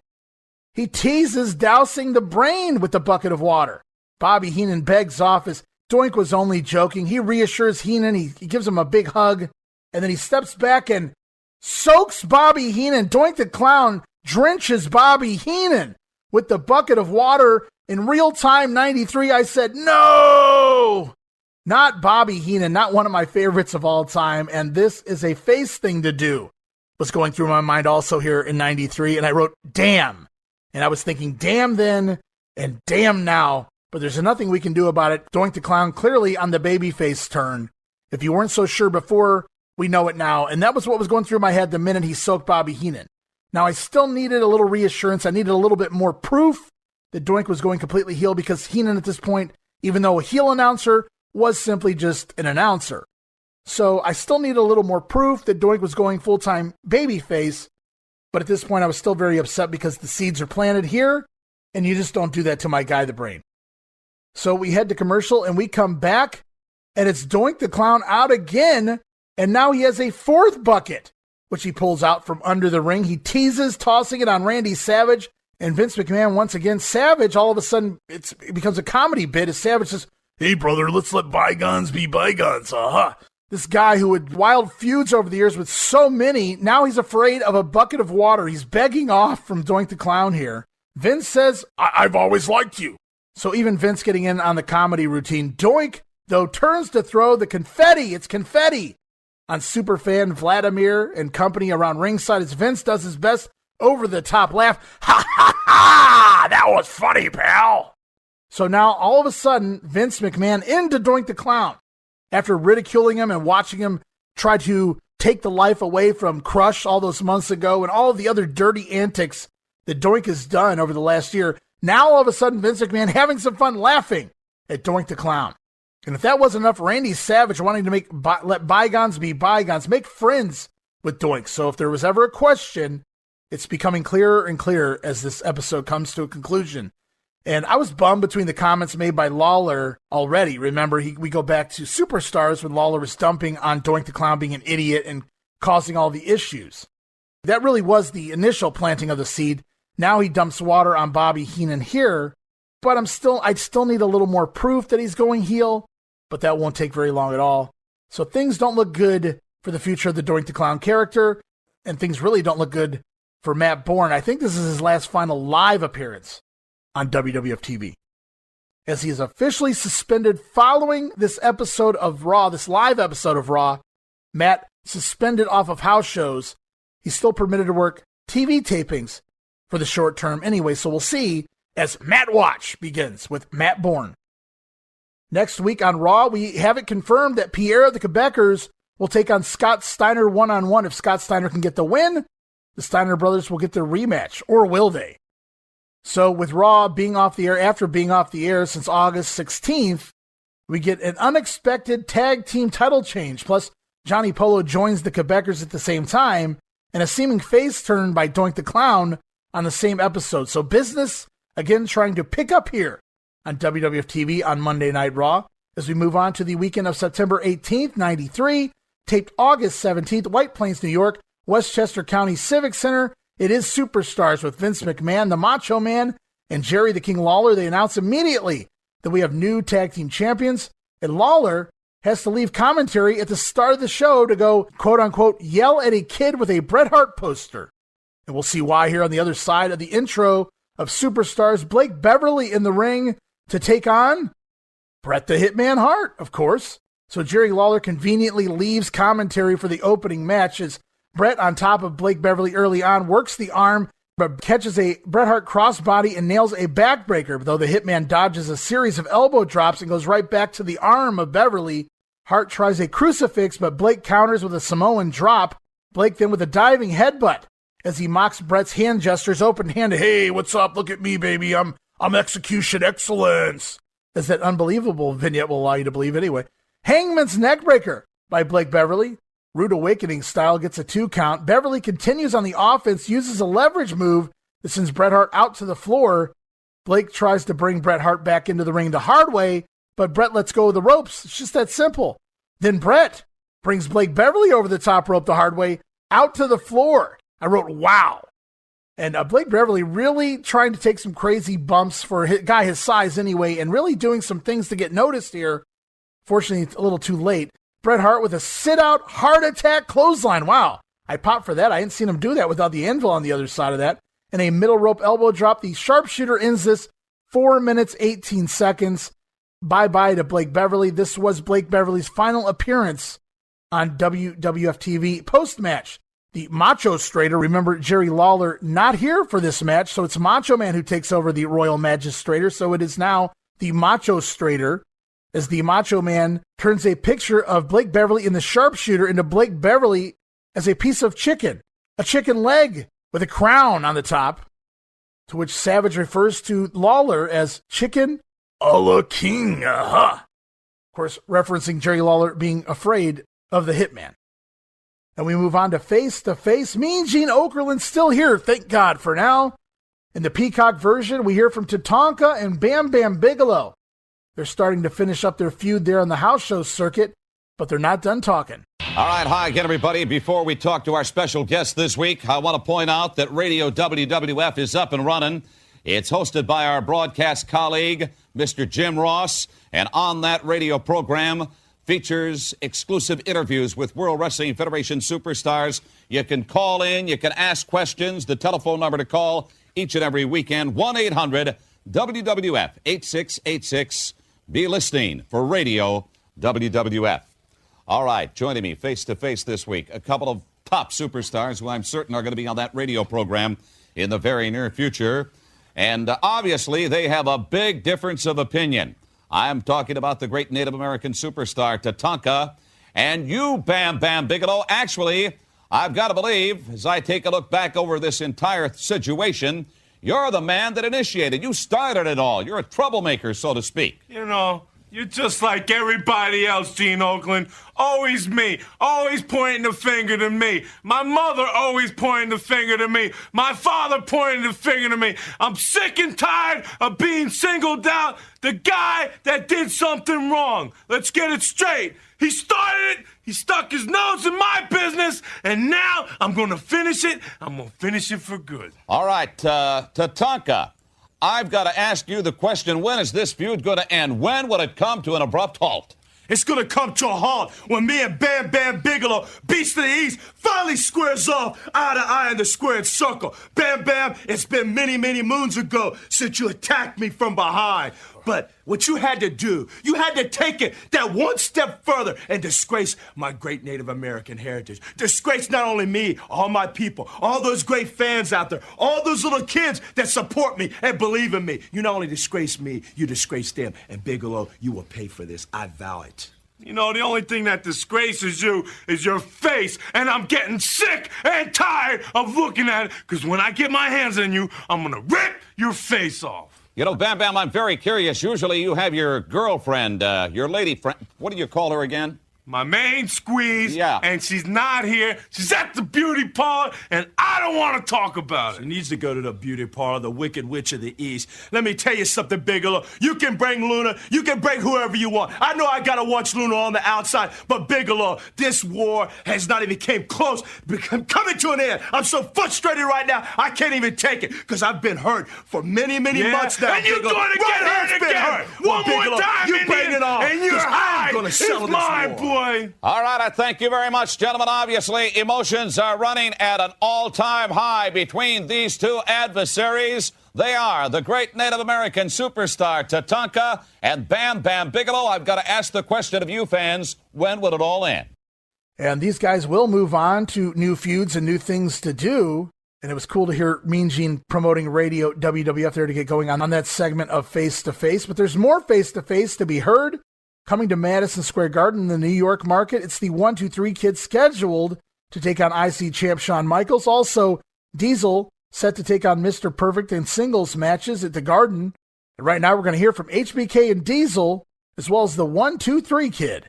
He teases dousing the Brain with the bucket of water. Bobby Heenan begs off as Doink was only joking. He reassures Heenan, he gives him a big hug, and then he steps back and soaks Bobby Heenan. Doink the Clown drenches Bobby Heenan with the bucket of water. In real time 93, I said, no! Not Bobby Heenan, not one of my favorites of all time, and this is a face thing to do, was going through my mind also here in 93, and I wrote, damn. And I was thinking, damn then, and damn now, but there's nothing we can do about it. Doink the Clown clearly on the babyface turn. If you weren't so sure before, we know it now, and that was what was going through my head the minute he soaked Bobby Heenan. Now, I still needed a little reassurance. I needed a little bit more proof that Doink was going completely heel, because Heenan at this point, even though a heel announcer, was simply just an announcer. So I still need a little more proof that Doink was going full-time babyface, but at this point I was still very upset because the seeds are planted here, and you just don't do that to my guy, the Brain. So we head to commercial, and we come back, and it's Doink the Clown out again, and now he has a fourth bucket, which he pulls out from under the ring. He teases, tossing it on Randy Savage, and Vince McMahon once again. Savage, all of a sudden, it becomes a comedy bit as Savage says, "Hey, brother, let's let bygones be bygones." This guy who had wild feuds over the years with so many, now he's afraid of a bucket of water. He's begging off from Doink the Clown here. Vince says, I've always liked you. So even Vince getting in on the comedy routine. Doink, though, turns to throw the confetti. It's confetti on superfan Vladimir and company around ringside as Vince does his best over-the-top laugh. Ha, ha, ha! That was funny, pal. So now, all of a sudden, Vince McMahon into Doink the Clown. After ridiculing him and watching him try to take the life away from Crush all those months ago and all of the other dirty antics that Doink has done over the last year, now all of a sudden, Vince McMahon having some fun laughing at Doink the Clown. And if that wasn't enough, Randy Savage wanting to let bygones be bygones, make friends with Doink. So if there was ever a question, it's becoming clearer and clearer as this episode comes to a conclusion. And I was bummed between the comments made by Lawler already. Remember, we go back to Superstars when Lawler was dumping on Doink the Clown being an idiot and causing all the issues. That really was the initial planting of the seed. Now he dumps water on Bobby Heenan here, but I'd still need a little more proof that he's going heel, but that won't take very long at all. So things don't look good for the future of the Doink the Clown character, and things really don't look good for Matt Borne. I think this is his last final live appearance on WWF TV, as he is officially suspended following this episode of Raw, this live episode of Raw. Matt suspended off of house shows. He's still permitted to work TV tapings for the short term anyway, so we'll see as Matt Watch begins with Matt Borne. Next week on Raw, we have it confirmed that Pierre the Quebecers will take on Scott Steiner one-on-one. If Scott Steiner can get the win, the Steiner brothers will get their rematch, or will they? So with Raw being off the air, after being off the air since August 16th, we get an unexpected tag team title change. Plus, Johnny Polo joins the Quebecers at the same time, and a seeming face turn by Doink the Clown on the same episode. So business, again, trying to pick up here on WWF TV on Monday Night Raw. As we move on to the weekend of September 18th, 93, taped August 17th, White Plains, New York, Westchester County Civic Center. It is Superstars with Vince McMahon, the Macho Man, and Jerry the King Lawler. They announce immediately that we have new tag team champions, and Lawler has to leave commentary at the start of the show to go, quote-unquote, yell at a kid with a Bret Hart poster. And we'll see why here on the other side of the intro of Superstars. Blake Beverly in the ring to take on Bret the Hitman Hart, of course. So Jerry Lawler conveniently leaves commentary for the opening match as Bret, on top of Blake Beverly early on, works the arm, but catches a Bret Hart crossbody and nails a backbreaker, though the Hitman dodges a series of elbow drops and goes right back to the arm of Beverly. Hart tries a crucifix, but Blake counters with a Samoan drop. Blake then with a diving headbutt as he mocks Bret's hand gestures, open hand, hey, what's up, look at me, baby, I'm execution excellence, as that unbelievable vignette will allow you to believe anyway. Hangman's neckbreaker by Blake Beverly. Rude Awakening style gets a 2 count. Beverly continues on the offense, uses a leverage move that sends Bret Hart out to the floor. Blake tries to bring Bret Hart back into the ring the hard way, but Bret lets go of the ropes. It's just that simple. Then Bret brings Blake Beverly over the top rope the hard way, out to the floor. I wrote, wow. And Blake Beverly really trying to take some crazy bumps for a guy his size anyway, and really doing some things to get noticed here. Fortunately, it's a little too late. Bret Hart with a sit-out heart attack clothesline. Wow. I popped for that. I hadn't seen him do that without the anvil on the other side of that. And a middle rope elbow drop. The sharpshooter ends this 4 minutes, 18 seconds. Bye-bye to Blake Beverly. This was Blake Beverly's final appearance on WWF TV post-match. The Macho Strader, remember Jerry Lawler not here for this match, so it's Macho Man who takes over the Royal Magistrator, so it is now the Macho Strader, as the Macho Man turns a picture of Blake Beverly in the sharpshooter into Blake Beverly as a piece of chicken, a chicken leg with a crown on the top, to which Savage refers to Lawler as Chicken a la King. Of course, referencing Jerry Lawler being afraid of the Hitman. And we move on to face. Mean Gene Okerlund's still here, thank God for now. In the Peacock version, we hear from Tatanka and Bam Bam Bigelow. They're starting to finish up their feud there on the house show circuit, but they're not done talking. All right, hi again, everybody. Before we talk to our special guest this week, I want to point out that Radio WWF is up and running. It's hosted by our broadcast colleague, Mr. Jim Ross, and on that radio program features exclusive interviews with World Wrestling Federation superstars. You can call in, you can ask questions. The telephone number to call each and every weekend, 1-800-WWF 8686. Be listening for Radio WWF. All right, joining me face-to-face this week, a couple of top superstars who I'm certain are going to be on that radio program in the very near future. And obviously, they have a big difference of opinion. I'm talking about the great Native American superstar, Tatanka, and you, Bam Bam Bigelow. Actually, I've got to believe, as I take a look back over this entire situation, you're the man that initiated. You started it all. You're a troublemaker, so to speak. You know, you're just like everybody else, Gene Okerlund. Always me. Always pointing the finger to me. My mother always pointing the finger to me. My father pointing the finger to me. I'm sick and tired of being singled out the guy that did something wrong. Let's get it straight. He started it. He stuck his nose in my business, and now I'm going to finish it. I'm going to finish it for good. All right, Tatanka, I've got to ask you the question, when is this feud going to end? When will it come to an abrupt halt? It's going to come to a halt when me and Bam Bam Bigelow, Beast of the East, finally squares off eye to eye in the squared circle. Bam Bam, it's been many, many moons ago since you attacked me from behind. But what you had to do, you had to take it that one step further and disgrace my great Native American heritage. Disgrace not only me, all my people, all those great fans out there, all those little kids that support me and believe in me. You not only disgrace me, you disgrace them. And Bigelow, you will pay for this. I vow it. You know, the only thing that disgraces you is your face, and I'm getting sick and tired of looking at it, because when I get my hands on you, I'm going to rip your face off. You know, Bam Bam, I'm very curious. Usually you have your girlfriend, your lady friend. What do you call her again? My main squeeze. Yeah. And she's not here. She's at the beauty parlor, and I don't want to talk about it. She needs to go to the beauty parlor, the Wicked Witch of the East. Let me tell you something, Bigelow. You can bring Luna. You can bring whoever you want. I know I got to watch Luna on the outside, but Bigelow, this war has not even came close coming to an end. I'm so frustrated right now, I can't even take it, because I've been hurt for many, many months now. And you're Bigelow. going to get hurt again. One more time, you bring it on. And your hide going to settle is mine, this war. Boy. All right, I thank you very much, gentlemen. Obviously, emotions are running at an all-time high between these two adversaries. They are the great Native American superstar, Tatanka, and Bam Bam Bigelow. I've got to ask the question of you fans, when will it all end? And these guys will move on to new feuds and new things to do. And it was cool to hear Mean Gene promoting Radio WWF there to get going on that segment of Face to Face. But there's more Face to Face to be heard. Coming to Madison Square Garden in the New York market, it's the 1-2-3 Kid scheduled to take on IC champ Shawn Michaels. Also, Diesel set to take on Mr. Perfect in singles matches at the Garden. And right now we're going to hear from HBK and Diesel, as well as the 1-2-3 Kid.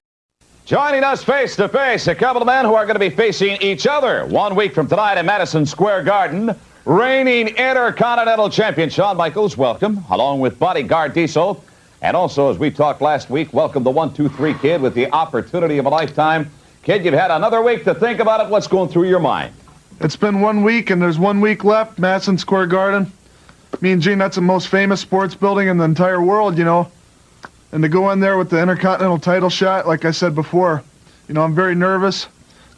Joining us face to face, a couple of men who are going to be facing each other 1 week from tonight in Madison Square Garden. Reigning Intercontinental Champion Shawn Michaels, welcome, along with bodyguard Diesel. And also, as we talked last week, welcome the 1-2-3 Kid with the opportunity of a lifetime. Kid, you've had another week to think about it. What's going through your mind? It's been 1 week, and there's 1 week left. Madison Square Garden. Mean Gene, that's the most famous sports building in the entire world, you know. And to go in there with the Intercontinental title shot, like I said before, you know, I'm very nervous.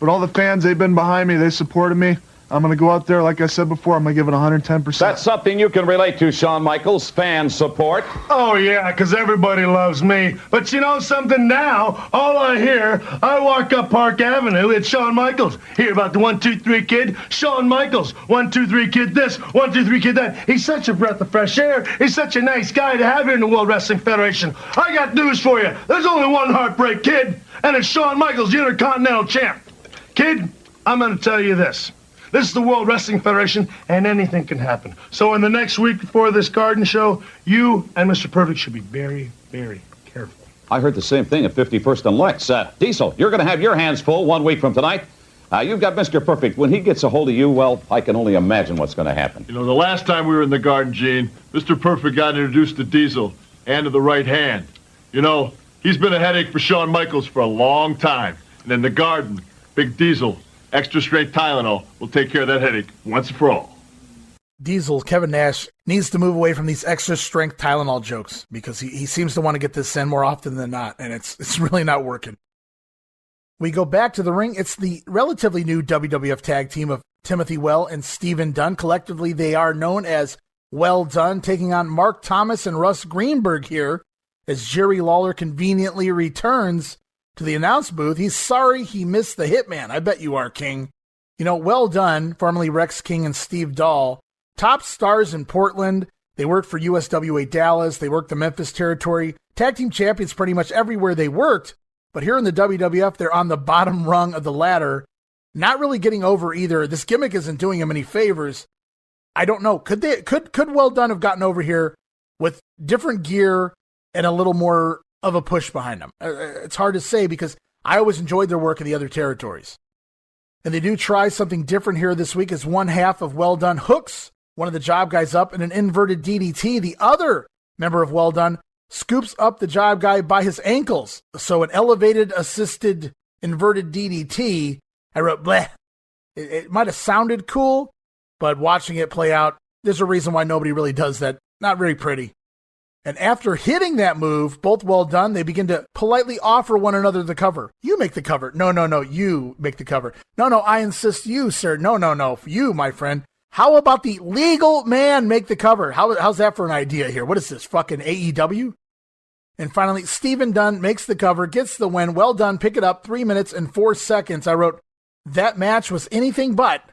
But all the fans, they've been behind me. They supported me. I'm going to go out there, like I said before, I'm going to give it 110%. That's something you can relate to, Shawn Michaels, fan support. Oh, yeah, because everybody loves me. But you know something now? All I hear, I walk up Park Avenue, it's Shawn Michaels. Hear about the 1-2-3 Kid? Shawn Michaels. 1-2-3 Kid this, 1-2-3 Kid that. He's such a breath of fresh air. He's such a nice guy to have here in the World Wrestling Federation. I got news for you. There's only one Heartbreak Kid, and it's Shawn Michaels, the Intercontinental Champ. Kid, I'm going to tell you this. This is the World Wrestling Federation, and anything can happen. So in the next week before this Garden show, you and Mr. Perfect should be very, very careful. I heard the same thing at 51st and Lex. Diesel, you're going to have your hands full 1 week from tonight. You've got Mr. Perfect. When he gets a hold of you, well, I can only imagine what's going to happen. You know, the last time we were in the Garden, Gene, Mr. Perfect got introduced to Diesel and to the right hand. You know, he's been a headache for Shawn Michaels for a long time. And in the Garden, Big Diesel, extra strength Tylenol will take care of that headache once and for all. Diesel, Kevin Nash, needs to move away from these extra strength Tylenol jokes because he seems to want to get this in more often than not, and it's really not working. We go back to the ring. It's the relatively new WWF tag team of Timothy Well and Steven Dunn. Collectively, they are known as Well Done, taking on Mark Thomas and Russ Greenberg here as Jerry Lawler conveniently returns to the announce booth. He's sorry he missed the Hitman. I bet you are, King. You know, Well Done, formerly Rex King and Steve Dahl, top stars in Portland. They worked for USWA Dallas. They worked the Memphis territory. Tag team champions pretty much everywhere they worked. But here in the WWF, they're on the bottom rung of the ladder. Not really getting over either. This gimmick isn't doing them any favors. I don't know. Could Well Done have gotten over here with different gear and a little more of a push behind them? It's hard to say because I always enjoyed their work in the other territories. And they do try something different here this week as one half of Well Done hooks one of the job guys up in an inverted DDT. The other member of Well Done scoops up the job guy by his ankles. So an elevated assisted inverted DDT. I wrote, bleh. It might have sounded cool, but watching it play out, there's a reason why nobody really does that. Not very pretty. And after hitting that move, both Well Done, they begin to politely offer one another the cover. You make the cover. No, you make the cover. No, I insist you, sir. No, you, my friend. How about the legal man make the cover? How's that for an idea here? What is this, fucking AEW? And finally, Steven Dunn makes the cover, gets the win. Well Done, pick it up, 3 minutes and 4 seconds. I wrote, that match was anything but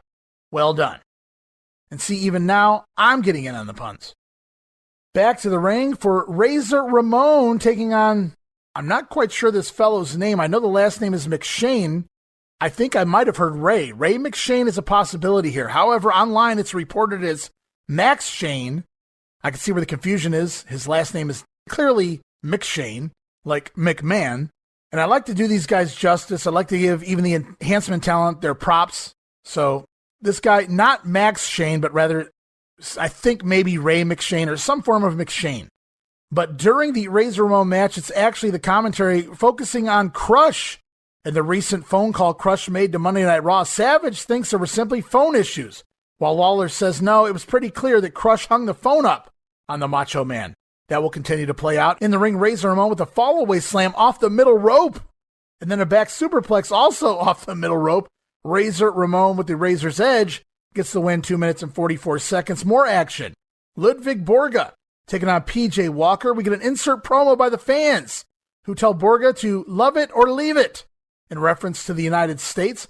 well done. And see, even now, I'm getting in on the puns. Back to the ring for Razor Ramon taking on, I'm not quite sure this fellow's name. I know the last name is McShane. I think I might have heard Ray. Ray McShane is a possibility here. However, online it's reported as Max Shane. I can see where the confusion is. His last name is clearly McShane, like McMahon. And I like to do these guys justice. I like to give even the enhancement talent their props. So this guy, not Max Shane, but rather I think maybe Ray McShane or some form of McShane. But during the Razor Ramon match, it's actually the commentary focusing on Crush and the recent phone call Crush made to Monday Night Raw. Savage thinks there were simply phone issues, while Lawler says no, it was pretty clear that Crush hung the phone up on the Macho Man. That will continue to play out. In the ring, Razor Ramon with a fall-away slam off the middle rope. And then a back superplex also off the middle rope. Razor Ramon with the Razor's Edge gets the win, 2 minutes and 44 seconds. More action. Ludwig Borga taking on PJ Walker. We get an insert promo by the fans who tell Borga to love it or leave it in reference to the United States.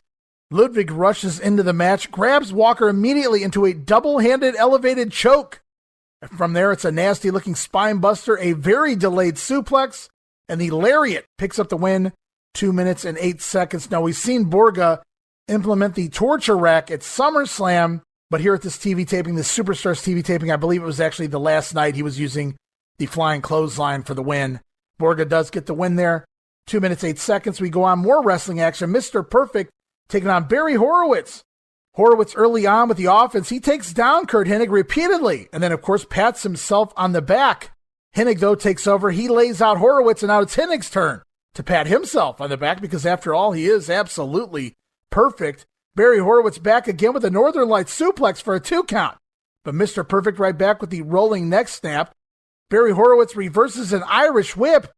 Ludwig rushes into the match, grabs Walker immediately into a double-handed elevated choke. From there, it's a nasty-looking spine buster, a very delayed suplex, and the lariat picks up the win, 2 minutes and 8 seconds. Now, we've seen Borga implement the torture rack at SummerSlam, but here at this TV taping, the Superstars TV taping, I believe it was actually the last night he was using the flying clothesline for the win. Borga does get the win there. 2 minutes, 8 seconds. We go on more wrestling action. Mr. Perfect taking on Barry Horowitz. Horowitz early on with the offense. He takes down Kurt Hennig repeatedly and then, of course, pats himself on the back. Hennig, though, takes over. He lays out Horowitz, and now it's Hennig's turn to pat himself on the back because, after all, he is absolutely perfect. Barry Horowitz back again with a Northern Lights suplex for a 2 count. But Mr. Perfect right back with the rolling neck snap. Barry Horowitz reverses an Irish whip.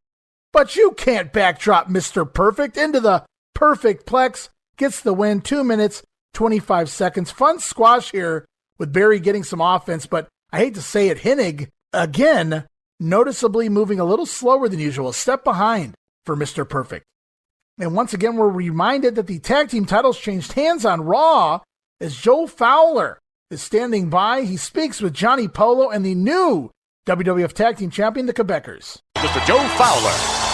But you can't backdrop Mr. Perfect into the perfect plex. Gets the win, 2 minutes, 25 seconds. Fun squash here with Barry getting some offense, but I hate to say it, Hennig, again, noticeably moving a little slower than usual, a step behind for Mr. Perfect. And once again, we're reminded that the tag team titles changed hands on Raw as Joe Fowler is standing by. He speaks with Johnny Polo and the new WWF Tag Team Champion, the Quebecers. Mr. Joe Fowler.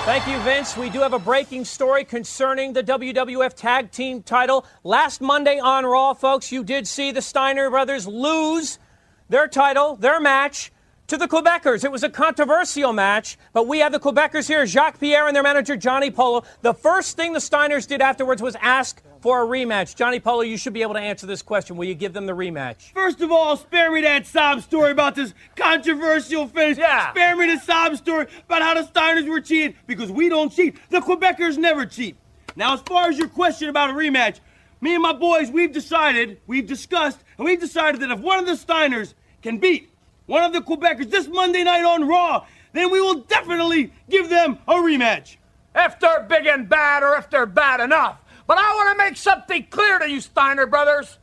Thank you, Vince. We do have a breaking story concerning the WWF Tag Team title. Last Monday on Raw, folks, you did see the Steiner brothers lose their title, their match, to the Quebecers. It was a controversial match, but we have the Quebecers here, Jacques Pierre and their manager, Johnny Polo. The first thing the Steiners did afterwards was ask for a rematch. Johnny Polo, you should be able to answer this question. Will you give them the rematch? First of all, spare me that sob story about this controversial finish. Yeah. Spare me the sob story about how the Steiners were cheating, because we don't cheat. The Quebecers never cheat. Now, as far as your question about a rematch, me and my boys, we've discussed, and we've decided that if one of the Steiners can beat one of the Quebecers this Monday night on Raw, then we will definitely give them a rematch. If they're big and bad, or if they're bad enough. But I want to make something clear to you, Steiner brothers.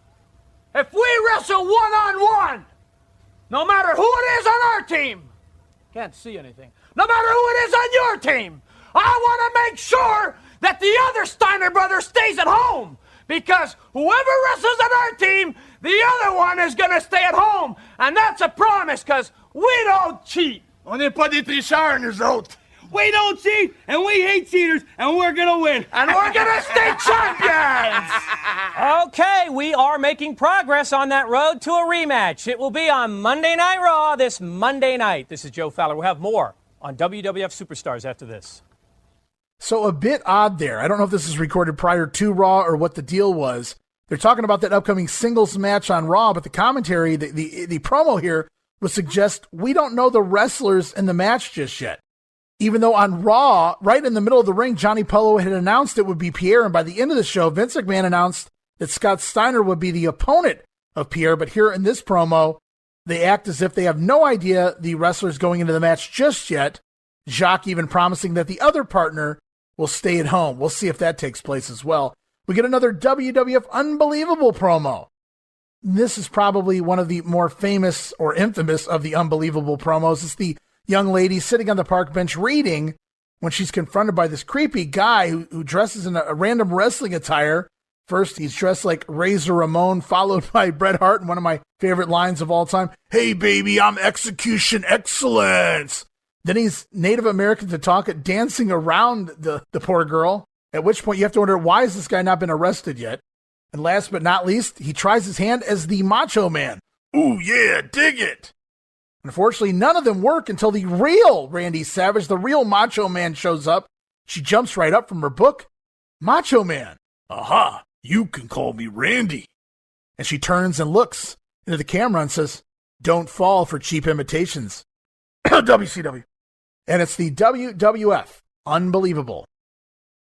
If we wrestle one-on-one, no matter who it is on our team, can't see anything, no matter who it is on your team, I want to make sure that the other Steiner brother stays at home. Because whoever wrestles on our team, the other one is going to stay at home. And that's a promise, because we don't cheat. On n'est pas des tricheurs, nous autres. We don't cheat, and we hate cheaters, and we're going to win. And we're going to stay champions. Okay, we are making progress on that road to a rematch. It will be on Monday Night Raw this Monday night. This is Joe Fowler. We'll have more on WWF Superstars after this. So a bit odd there. I don't know if this is recorded prior to Raw or what the deal was. They're talking about that upcoming singles match on Raw, but the commentary, the promo here would suggest we don't know the wrestlers in the match just yet. Even though on Raw, right in the middle of the ring, Johnny Polo had announced it would be Pierre, and by the end of the show, Vince McMahon announced that Scott Steiner would be the opponent of Pierre, but here in this promo, they act as if they have no idea the wrestlers going into the match just yet. Jacques even promising that the other partner will stay at home. We'll see if that takes place as well. We get another WWF Unbelievable promo. This is probably one of the more famous or infamous of the Unbelievable promos. It's the young lady sitting on the park bench reading when she's confronted by this creepy guy who dresses in a random wrestling attire. First, he's dressed like Razor Ramon, followed by Bret Hart in one of my favorite lines of all time. Hey, baby, I'm Execution Excellence. Then he's Native American to talk at dancing around the poor girl, at which point you have to wonder, why has this guy not been arrested yet? And last but not least, he tries his hand as the Macho Man. Ooh, yeah, dig it. Unfortunately, none of them work until the real Randy Savage, the real Macho Man, shows up. She jumps right up from her book. Macho Man. Aha, you can call me Randy. And she turns and looks into the camera and says, don't fall for cheap imitations. WCW. And it's the WWF Unbelievable.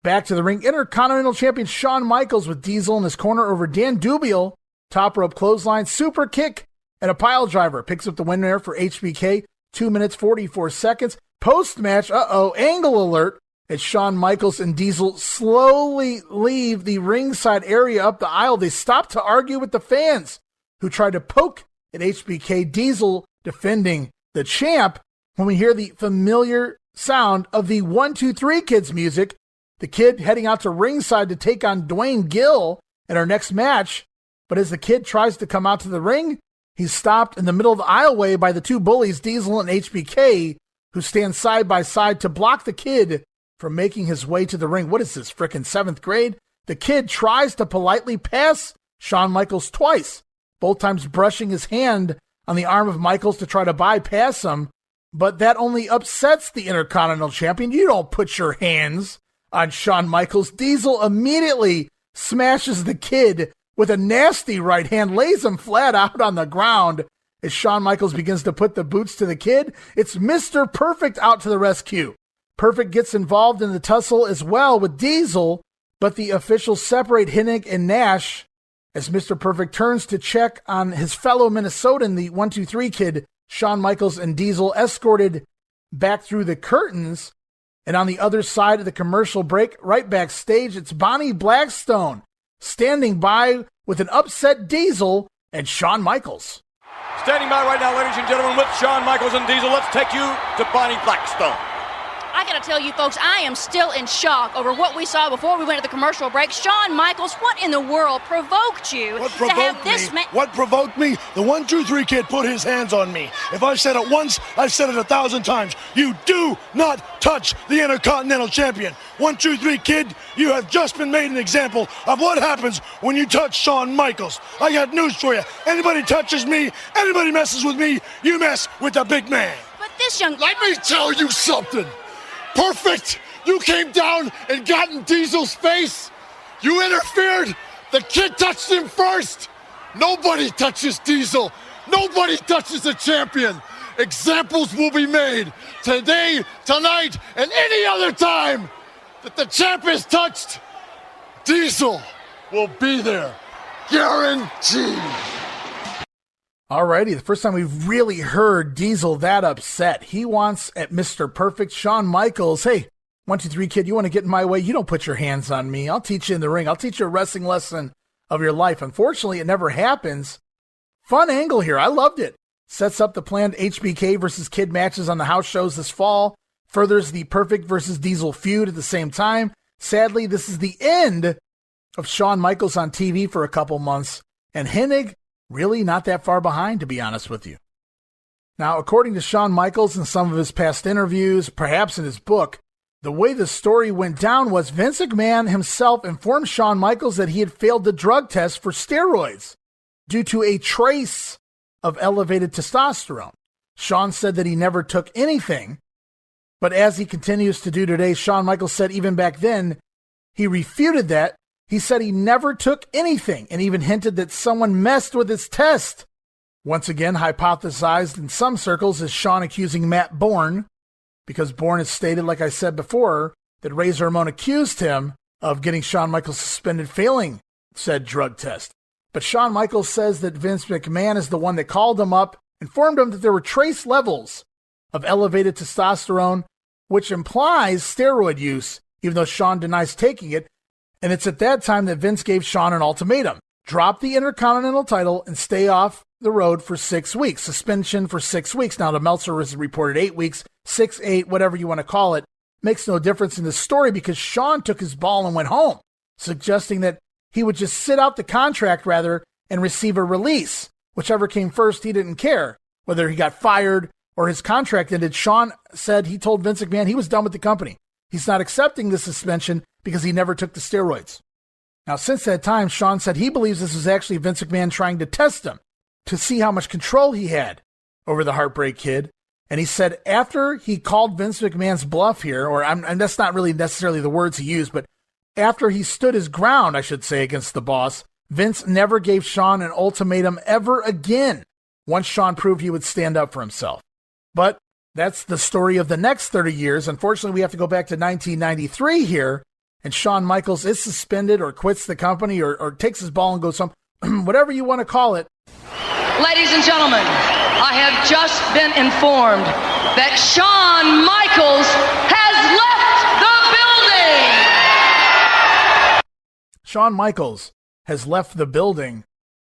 Back to the ring, Intercontinental Champion Shawn Michaels with Diesel in his corner over Dan Dubiel. Top rope clothesline, super kick, and a pile driver. Picks up the win there for HBK. 2 minutes, 44 seconds. Post-match, angle alert, as Shawn Michaels and Diesel slowly leave the ringside area up the aisle. They stop to argue with the fans, who try to poke at HBK. Diesel defending the champ when we hear the familiar sound of the 1, 2, 3 Kids music The Kid heading out to ringside to take on Dwayne Gill in our next match. But as the Kid tries to come out to the ring, he's stopped in the middle of the aisleway by the two bullies, Diesel and HBK, who stand side by side to block the Kid from making his way to the ring. What is this, frickin' 7th grade? The Kid tries to politely pass Shawn Michaels twice, both times brushing his hand on the arm of Michaels to try to bypass him. But that only upsets the Intercontinental Champion. You don't put your hands on Shawn Michaels. Diesel immediately smashes the Kid with a nasty right hand, lays him flat out on the ground. As Shawn Michaels begins to put the boots to the Kid, it's Mr. Perfect out to the rescue. Perfect gets involved in the tussle as well with Diesel, but the officials separate Hennig and Nash as Mr. Perfect turns to check on his fellow Minnesotan, the 1-2-3 Kid. Shawn Michaels and Diesel escorted back through the curtains. And on the other side of the commercial break, right backstage, it's Bonnie Blackstone standing by with an upset Diesel and Shawn Michaels. Standing by right now, ladies and gentlemen, with Shawn Michaels and Diesel. Let's take you to Bonnie Blackstone. I gotta tell you folks, I am still in shock over what we saw before we went to the commercial break. Shawn Michaels, what in the world provoked you to have this man? What provoked me? The 1-2-3 Kid put his hands on me. If I've said it once, I've said it 1,000 times. You do not touch the Intercontinental Champion. 1-2-3 Kid, you have just been made an example of what happens when you touch Shawn Michaels. I got news for you. Anybody touches me, anybody messes with me, you mess with the big man. But this young... Let me tell you something. Perfect! You came down and got in Diesel's face. You interfered. The Kid touched him first. Nobody touches Diesel. Nobody touches the champion. Examples will be made today, tonight, and any other time that the champ is touched. Diesel will be there. Guaranteed. Alrighty, the first time we've really heard Diesel that upset. He wants at Mr. Perfect, Shawn Michaels, hey, 1-2-3 Kid, you want to get in my way? You don't put your hands on me. I'll teach you in the ring. I'll teach you a wrestling lesson of your life. Unfortunately, it never happens. Fun angle here. I loved it. Sets up the planned HBK versus Kid matches on the house shows this fall. Furthers the Perfect versus Diesel feud at the same time. Sadly, this is the end of Shawn Michaels on TV for a couple months. And Hennig, really not that far behind, to be honest with you. Now, according to Shawn Michaels in some of his past interviews, perhaps in his book, the way the story went down was Vince McMahon himself informed Shawn Michaels that he had failed the drug test for steroids due to a trace of elevated testosterone. Shawn said that he never took anything, but as he continues to do today, Shawn Michaels said even back then, he refuted that. He said he never took anything and even hinted that someone messed with his test. Once again, hypothesized in some circles as Shawn accusing Matt Borne, because Borne has stated, like I said before, that Razor Ramon accused him of getting Shawn Michaels suspended failing said drug test. But Shawn Michaels says that Vince McMahon is the one that called him up, informed him that there were trace levels of elevated testosterone, which implies steroid use, even though Shawn denies taking it. And it's at that time that Vince gave Shawn an ultimatum. Drop the Intercontinental title and stay off the road for 6 weeks. Suspension for 6 weeks. Now, the Meltzer has reported 8 weeks, 6, 8, whatever you want to call it. Makes no difference in the story because Shawn took his ball and went home, suggesting that he would just sit out the contract rather and receive a release. Whichever came first, he didn't care. Whether he got fired or his contract ended, Shawn said he told Vince McMahon he was done with the company. He's not accepting the suspension because he never took the steroids. Now, since that time, Shawn said he believes this was actually Vince McMahon trying to test him to see how much control he had over the Heartbreak Kid. And he said after he called Vince McMahon's bluff here, and that's not really necessarily the words he used, but after he stood his ground, I should say, against the boss, Vince never gave Shawn an ultimatum ever again once Shawn proved he would stand up for himself. But that's the story of the next 30 years. Unfortunately, we have to go back to 1993 here, and Shawn Michaels is suspended or quits the company or takes his ball and goes home, whatever you want to call it. Ladies and gentlemen, I have just been informed that Shawn Michaels has left the building. Shawn Michaels has left the building,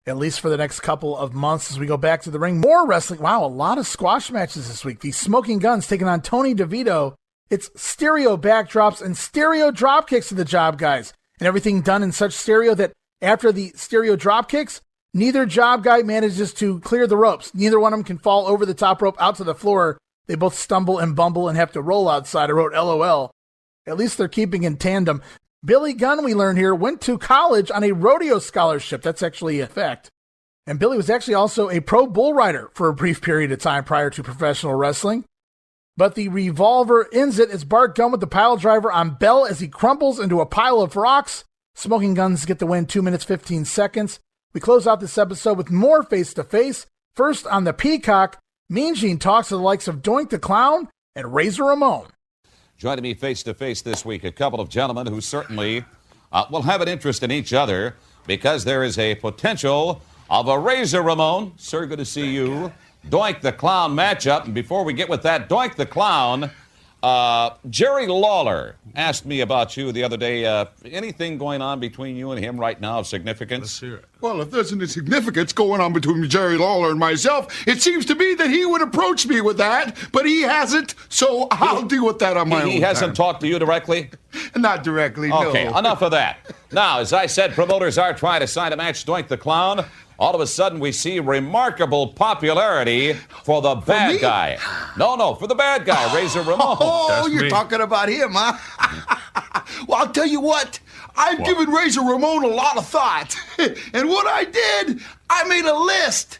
at least for the next couple of months as we go back to the ring. More wrestling. Wow, a lot of squash matches this week. The Smoking Guns taking on Tony DeVito It's stereo backdrops and stereo drop kicks to the job guys, and everything done in such stereo that after the stereo drop kicks, neither job guy manages to clear the ropes. Neither one of them can fall over the top rope out to the floor. They both stumble and bumble and have to roll outside. I wrote LOL. At least they're keeping in tandem. Billy Gunn, we learn here, went to college on a rodeo scholarship. That's actually a fact. And Billy was actually also a pro bull rider for a brief period of time prior to professional wrestling. But the revolver ends it as Bart Gunn with the pile driver on Bell as he crumbles into a pile of rocks. Smoking Guns get the win, 2 minutes, 15 seconds. We close out this episode with more face-to-face. First on the Peacock, Mean Gene talks to the likes of Doink the Clown and Razor Ramon. Joining me face-to-face this week, a couple of gentlemen who certainly will have an interest in each other because there is a potential of a Razor Ramon, sir, good to see you, Doink the Clown matchup. And before we get with that, Doink the Clown, Jerry Lawler asked me about you the other day. Anything going on between you and him right now of significance? Let's hear it. Well, if there's any significance going on between Jerry Lawler and myself, it seems to me that he would approach me with that, but he hasn't, so I'll deal with that on my own. He hasn't talked to you directly? Not directly, no. Okay, enough of that. Now, as I said, promoters are trying to sign a match, Doink the Clown. All of a sudden, we see remarkable popularity for the bad guy. No, for the bad guy, Razor Ramon. Oh, you're talking about him, huh? Well, I'll tell you what. I've given Razor Ramon a lot of thought. And what I did, I made a list.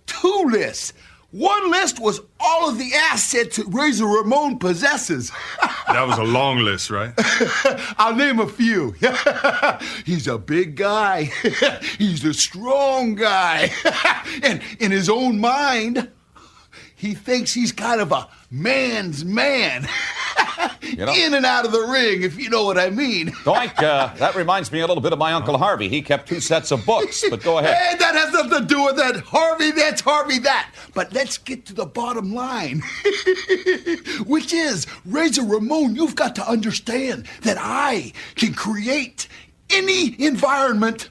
2 lists. One list was all of the assets that Razor Ramon possesses. That was a long list, right? I'll name a few. He's a big guy. He's a strong guy. And in his own mind, he thinks he's kind of a man's man. In and out of the ring, if you know what I mean. Doink, that reminds me a little bit of my Uncle Harvey. He kept 2 sets of books, but go ahead. Hey, that has nothing to do with that. Harvey this, Harvey that. But let's get to the bottom line, which is, Razor Ramon, you've got to understand that I can create any environment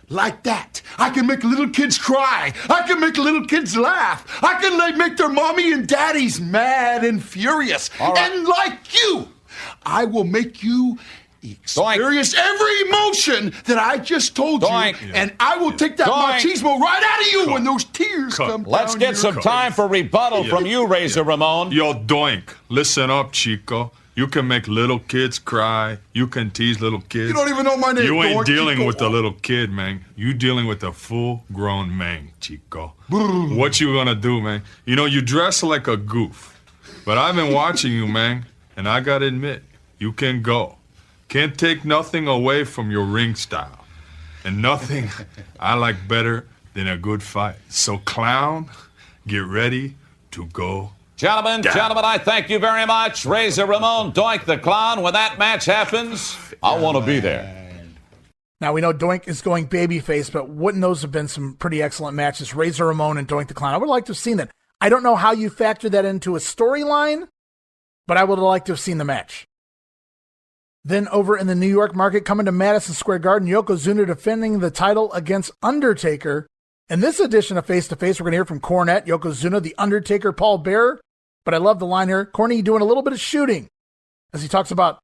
like that. I can make little kids cry. I can make little kids laugh. I can make their mommy and daddies mad and furious. Right. And like you, I will make you experience every emotion that I just told you. And I will take that machismo right out of you when those tears come down. Let's get some time for rebuttal from you, Razor Ramon. Yo, Doink, listen up, Chico. You can make little kids cry. You can tease little kids. You don't even know my name. You ain't Doink, dealing Chico. with the little kid, man. You dealing with a full-grown man, Chico. What you gonna do, man? You know, you dress like a goof. But I've been watching you, man, and I gotta admit, you can go. Can't take nothing away from your ring style. And nothing I like better than a good fight. So, clown, get ready to go. Gentlemen, I thank you very much. Razor Ramon, Doink the Clown. When that match happens, I want to be there. Now, we know Doink is going babyface, but wouldn't those have been some pretty excellent matches? Razor Ramon and Doink the Clown. I would like to have seen that. I don't know how you factor that into a storyline, but I would have liked to have seen the match. Then over in the New York market, coming to Madison Square Garden, Yokozuna defending the title against Undertaker. In this edition of Face to Face, we're going to hear from Cornette, Yokozuna, The Undertaker, Paul Bearer. But I love the line here. Corny doing a little bit of shooting as he talks about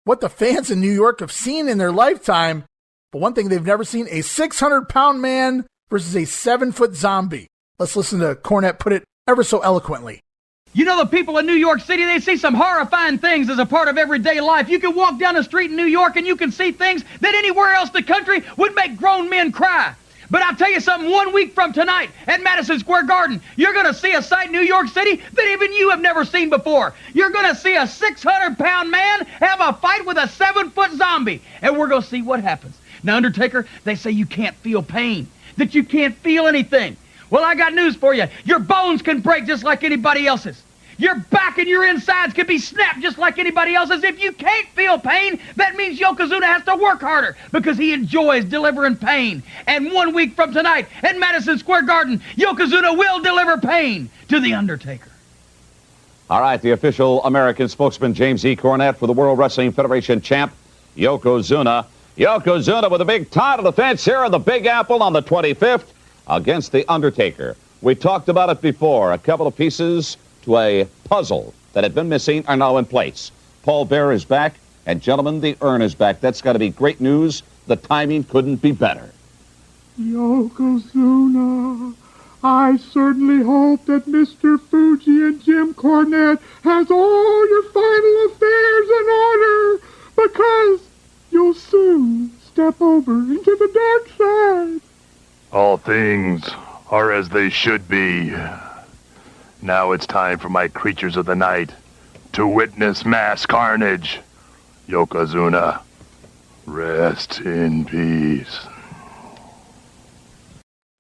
what the fans in New York have seen in their lifetime. But one thing they've never seen, a 600-pound man versus a 7-foot zombie. Let's listen to Cornette put it ever so eloquently. You know, the people in New York City, they see some horrifying things as a part of everyday life. You can walk down the street in New York and you can see things that anywhere else in the country would make grown men cry. But I'll tell you something, 1 week from tonight at Madison Square Garden, you're going to see a sight in New York City that even you have never seen before. You're going to see a 600-pound man have a fight with a 7-foot zombie. And we're going to see what happens. Now, Undertaker, they say you can't feel pain, that you can't feel anything. Well, I got news for you. Your bones can break just like anybody else's. Your back and your insides can be snapped just like anybody else's. If you can't feel pain, that means Yokozuna has to work harder because he enjoys delivering pain. And 1 week from tonight at Madison Square Garden, Yokozuna will deliver pain to The Undertaker. All right, the official American spokesman, James E. Cornette, for the World Wrestling Federation champ, Yokozuna. Yokozuna with a big title defense here in the Big Apple on the 25th against The Undertaker. We talked about it before. A couple of pieces to a puzzle that had been missing are now in place. Paul Bearer is back, and gentlemen, the urn is back. That's got to be great news. The timing couldn't be better. Yokozuna, I certainly hope that Mr. Fuji and Jim Cornette has all your final affairs in order, because you'll soon step over into the dark side. All things are as they should be. Now it's time for my creatures of the night to witness mass carnage. Yokozuna, rest in peace.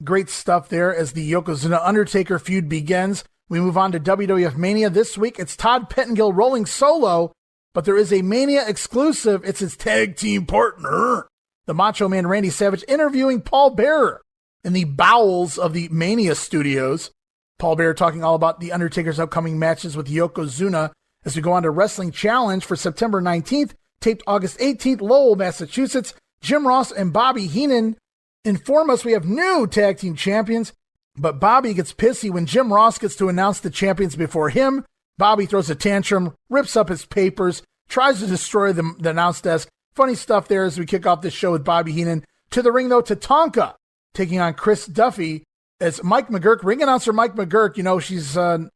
Great stuff there as the Yokozuna Undertaker feud begins. We move on to WWF Mania. This week, it's Todd Pettengill rolling solo, but there is a Mania exclusive. It's his tag team partner, the Macho Man Randy Savage, interviewing Paul Bearer in the bowels of the Mania studios. Paul Bearer talking all about the Undertaker's upcoming matches with Yokozuna as we go on to Wrestling Challenge for September 19th, taped August 18th, Lowell, Massachusetts. Jim Ross and Bobby Heenan inform us we have new tag team champions, but Bobby gets pissy when Jim Ross gets to announce the champions before him. Bobby throws a tantrum, rips up his papers, tries to destroy the announce desk. Funny stuff there as we kick off this show with Bobby Heenan. To the ring, though, Tatanka taking on Chris Duffy as Mike McGurk, ring announcer Mike McGurk,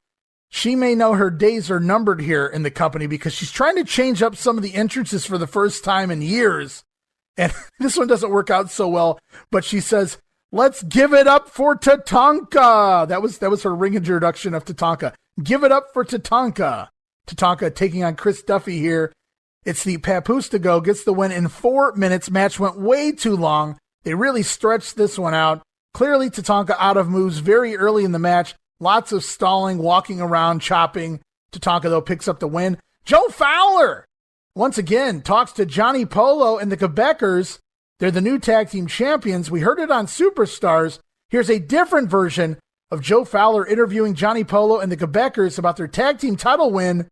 she may know her days are numbered here in the company because she's trying to change up some of the entrances for the first time in years. And this one doesn't work out so well, but she says, "Let's give it up for Tatanka." That was her ring introduction of Tatanka. Give it up for Tatanka. Tatanka taking on Chris Duffy here. It's the Papoose to go, gets the win in 4 minutes. Match went way too long. They really stretched this one out. Clearly Tatanka out of moves very early in the match. Lots of stalling, walking around, chopping. Tatanka, though, picks up the win. Joe Fowler, once again, talks to Johnny Polo and the Quebecers. They're the new tag team champions. We heard it on Superstars. Here's a different version of Joe Fowler interviewing Johnny Polo and the Quebecers about their tag team title win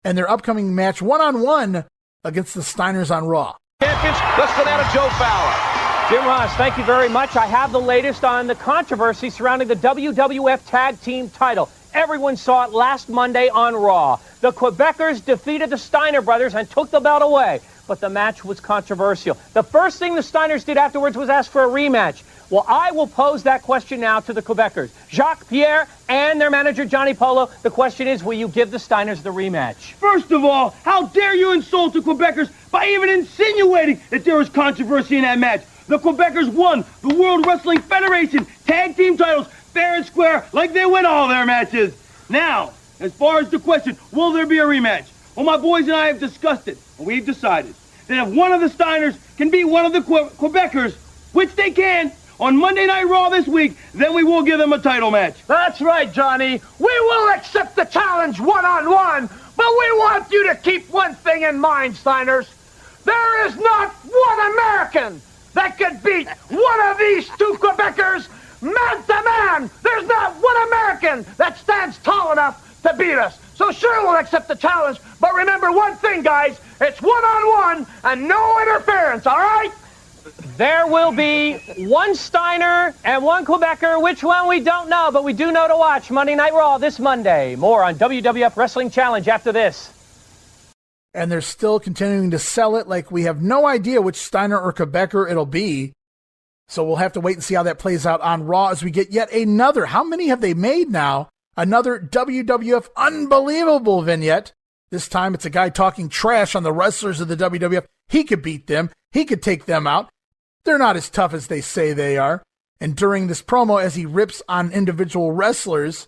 and their upcoming match one-on-one against the Steiners on Raw. Champions, let's go down to Joe Fowler. Jim Ross, thank you very much. I have the latest on the controversy surrounding the WWF Tag Team title. Everyone saw it last Monday on Raw. The Quebecers defeated the Steiner brothers and took the belt away, but the match was controversial. The first thing the Steiners did afterwards was ask for a rematch. Well, I will pose that question now to the Quebecers. Jacques Pierre and their manager, Johnny Polo, the question is, will you give the Steiners the rematch? First of all, how dare you insult the Quebecers by even insinuating that there was controversy in that match? The Quebecers won the World Wrestling Federation tag team titles fair and square like they win all their matches. Now, as far as the question, will there be a rematch? Well, my boys and I have discussed it, and we've decided that if one of the Steiners can beat one of the Quebecers, which they can, on Monday Night Raw this week, then we will give them a title match. That's right, Johnny. We will accept the challenge one-on-one, but we want you to keep one thing in mind, Steiners. There is not one American that could beat one of these two Quebecers man to man. There's not one American that stands tall enough to beat us. So sure, we'll accept the challenge, but remember one thing, guys. It's one-on-one and no interference, all right? There will be one Steiner and one Quebecer. Which one, we don't know, but we do know to watch Monday Night Raw this Monday. More on WWF Wrestling Challenge after this. And they're still continuing to sell it like we have no idea which Steiner or Quebecer it'll be. So we'll have to wait and see how that plays out on Raw as we get yet another. How many have they made now? Another WWF Unbelievable vignette. This time it's a guy talking trash on the wrestlers of the WWF. He could beat them. He could take them out. They're not as tough as they say they are. And during this promo, as he rips on individual wrestlers,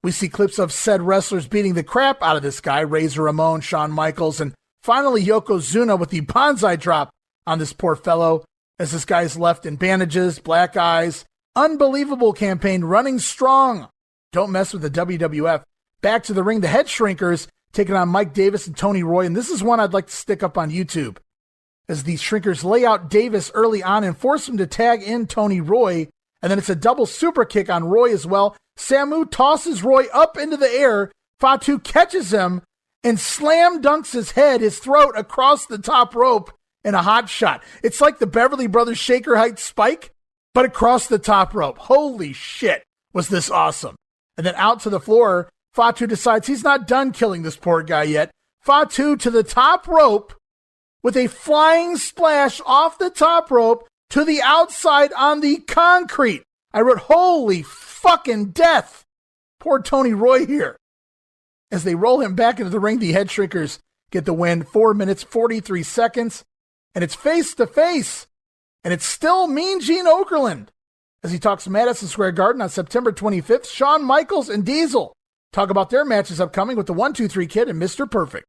we see clips of said wrestlers beating the crap out of this guy, Razor Ramon, Shawn Michaels, and finally Yokozuna with the bonsai drop on this poor fellow as this guy's left in bandages, black eyes. Unbelievable campaign, running strong. Don't mess with the WWF. Back to the ring, the Headshrinkers taking on Mike Davis and Tony Roy, and this is one I'd like to stick up on YouTube. As these Shrinkers lay out Davis early on and force him to tag in Tony Roy, and then it's a double super kick on Roy as well. Samu tosses Roy up into the air. Fatu catches him and slam dunks his head, his throat, across the top rope in a hot shot. It's like the Beverly Brothers Shaker Heights spike, but across the top rope. Holy shit, was this awesome. And then out to the floor, Fatu decides he's not done killing this poor guy yet. Fatu to the top rope with a flying splash off the top rope to the outside on the concrete. I wrote, holy fucking death. Poor Tony Roy here. As they roll him back into the ring, the Headshrinkers get the win, 4 minutes, 43 seconds. And it's face to face. And it's still Mean Gene Okerlund. As he talks Madison Square Garden on September 25th, Shawn Michaels and Diesel talk about their matches upcoming with the 1-2-3 Kid and Mr. Perfect.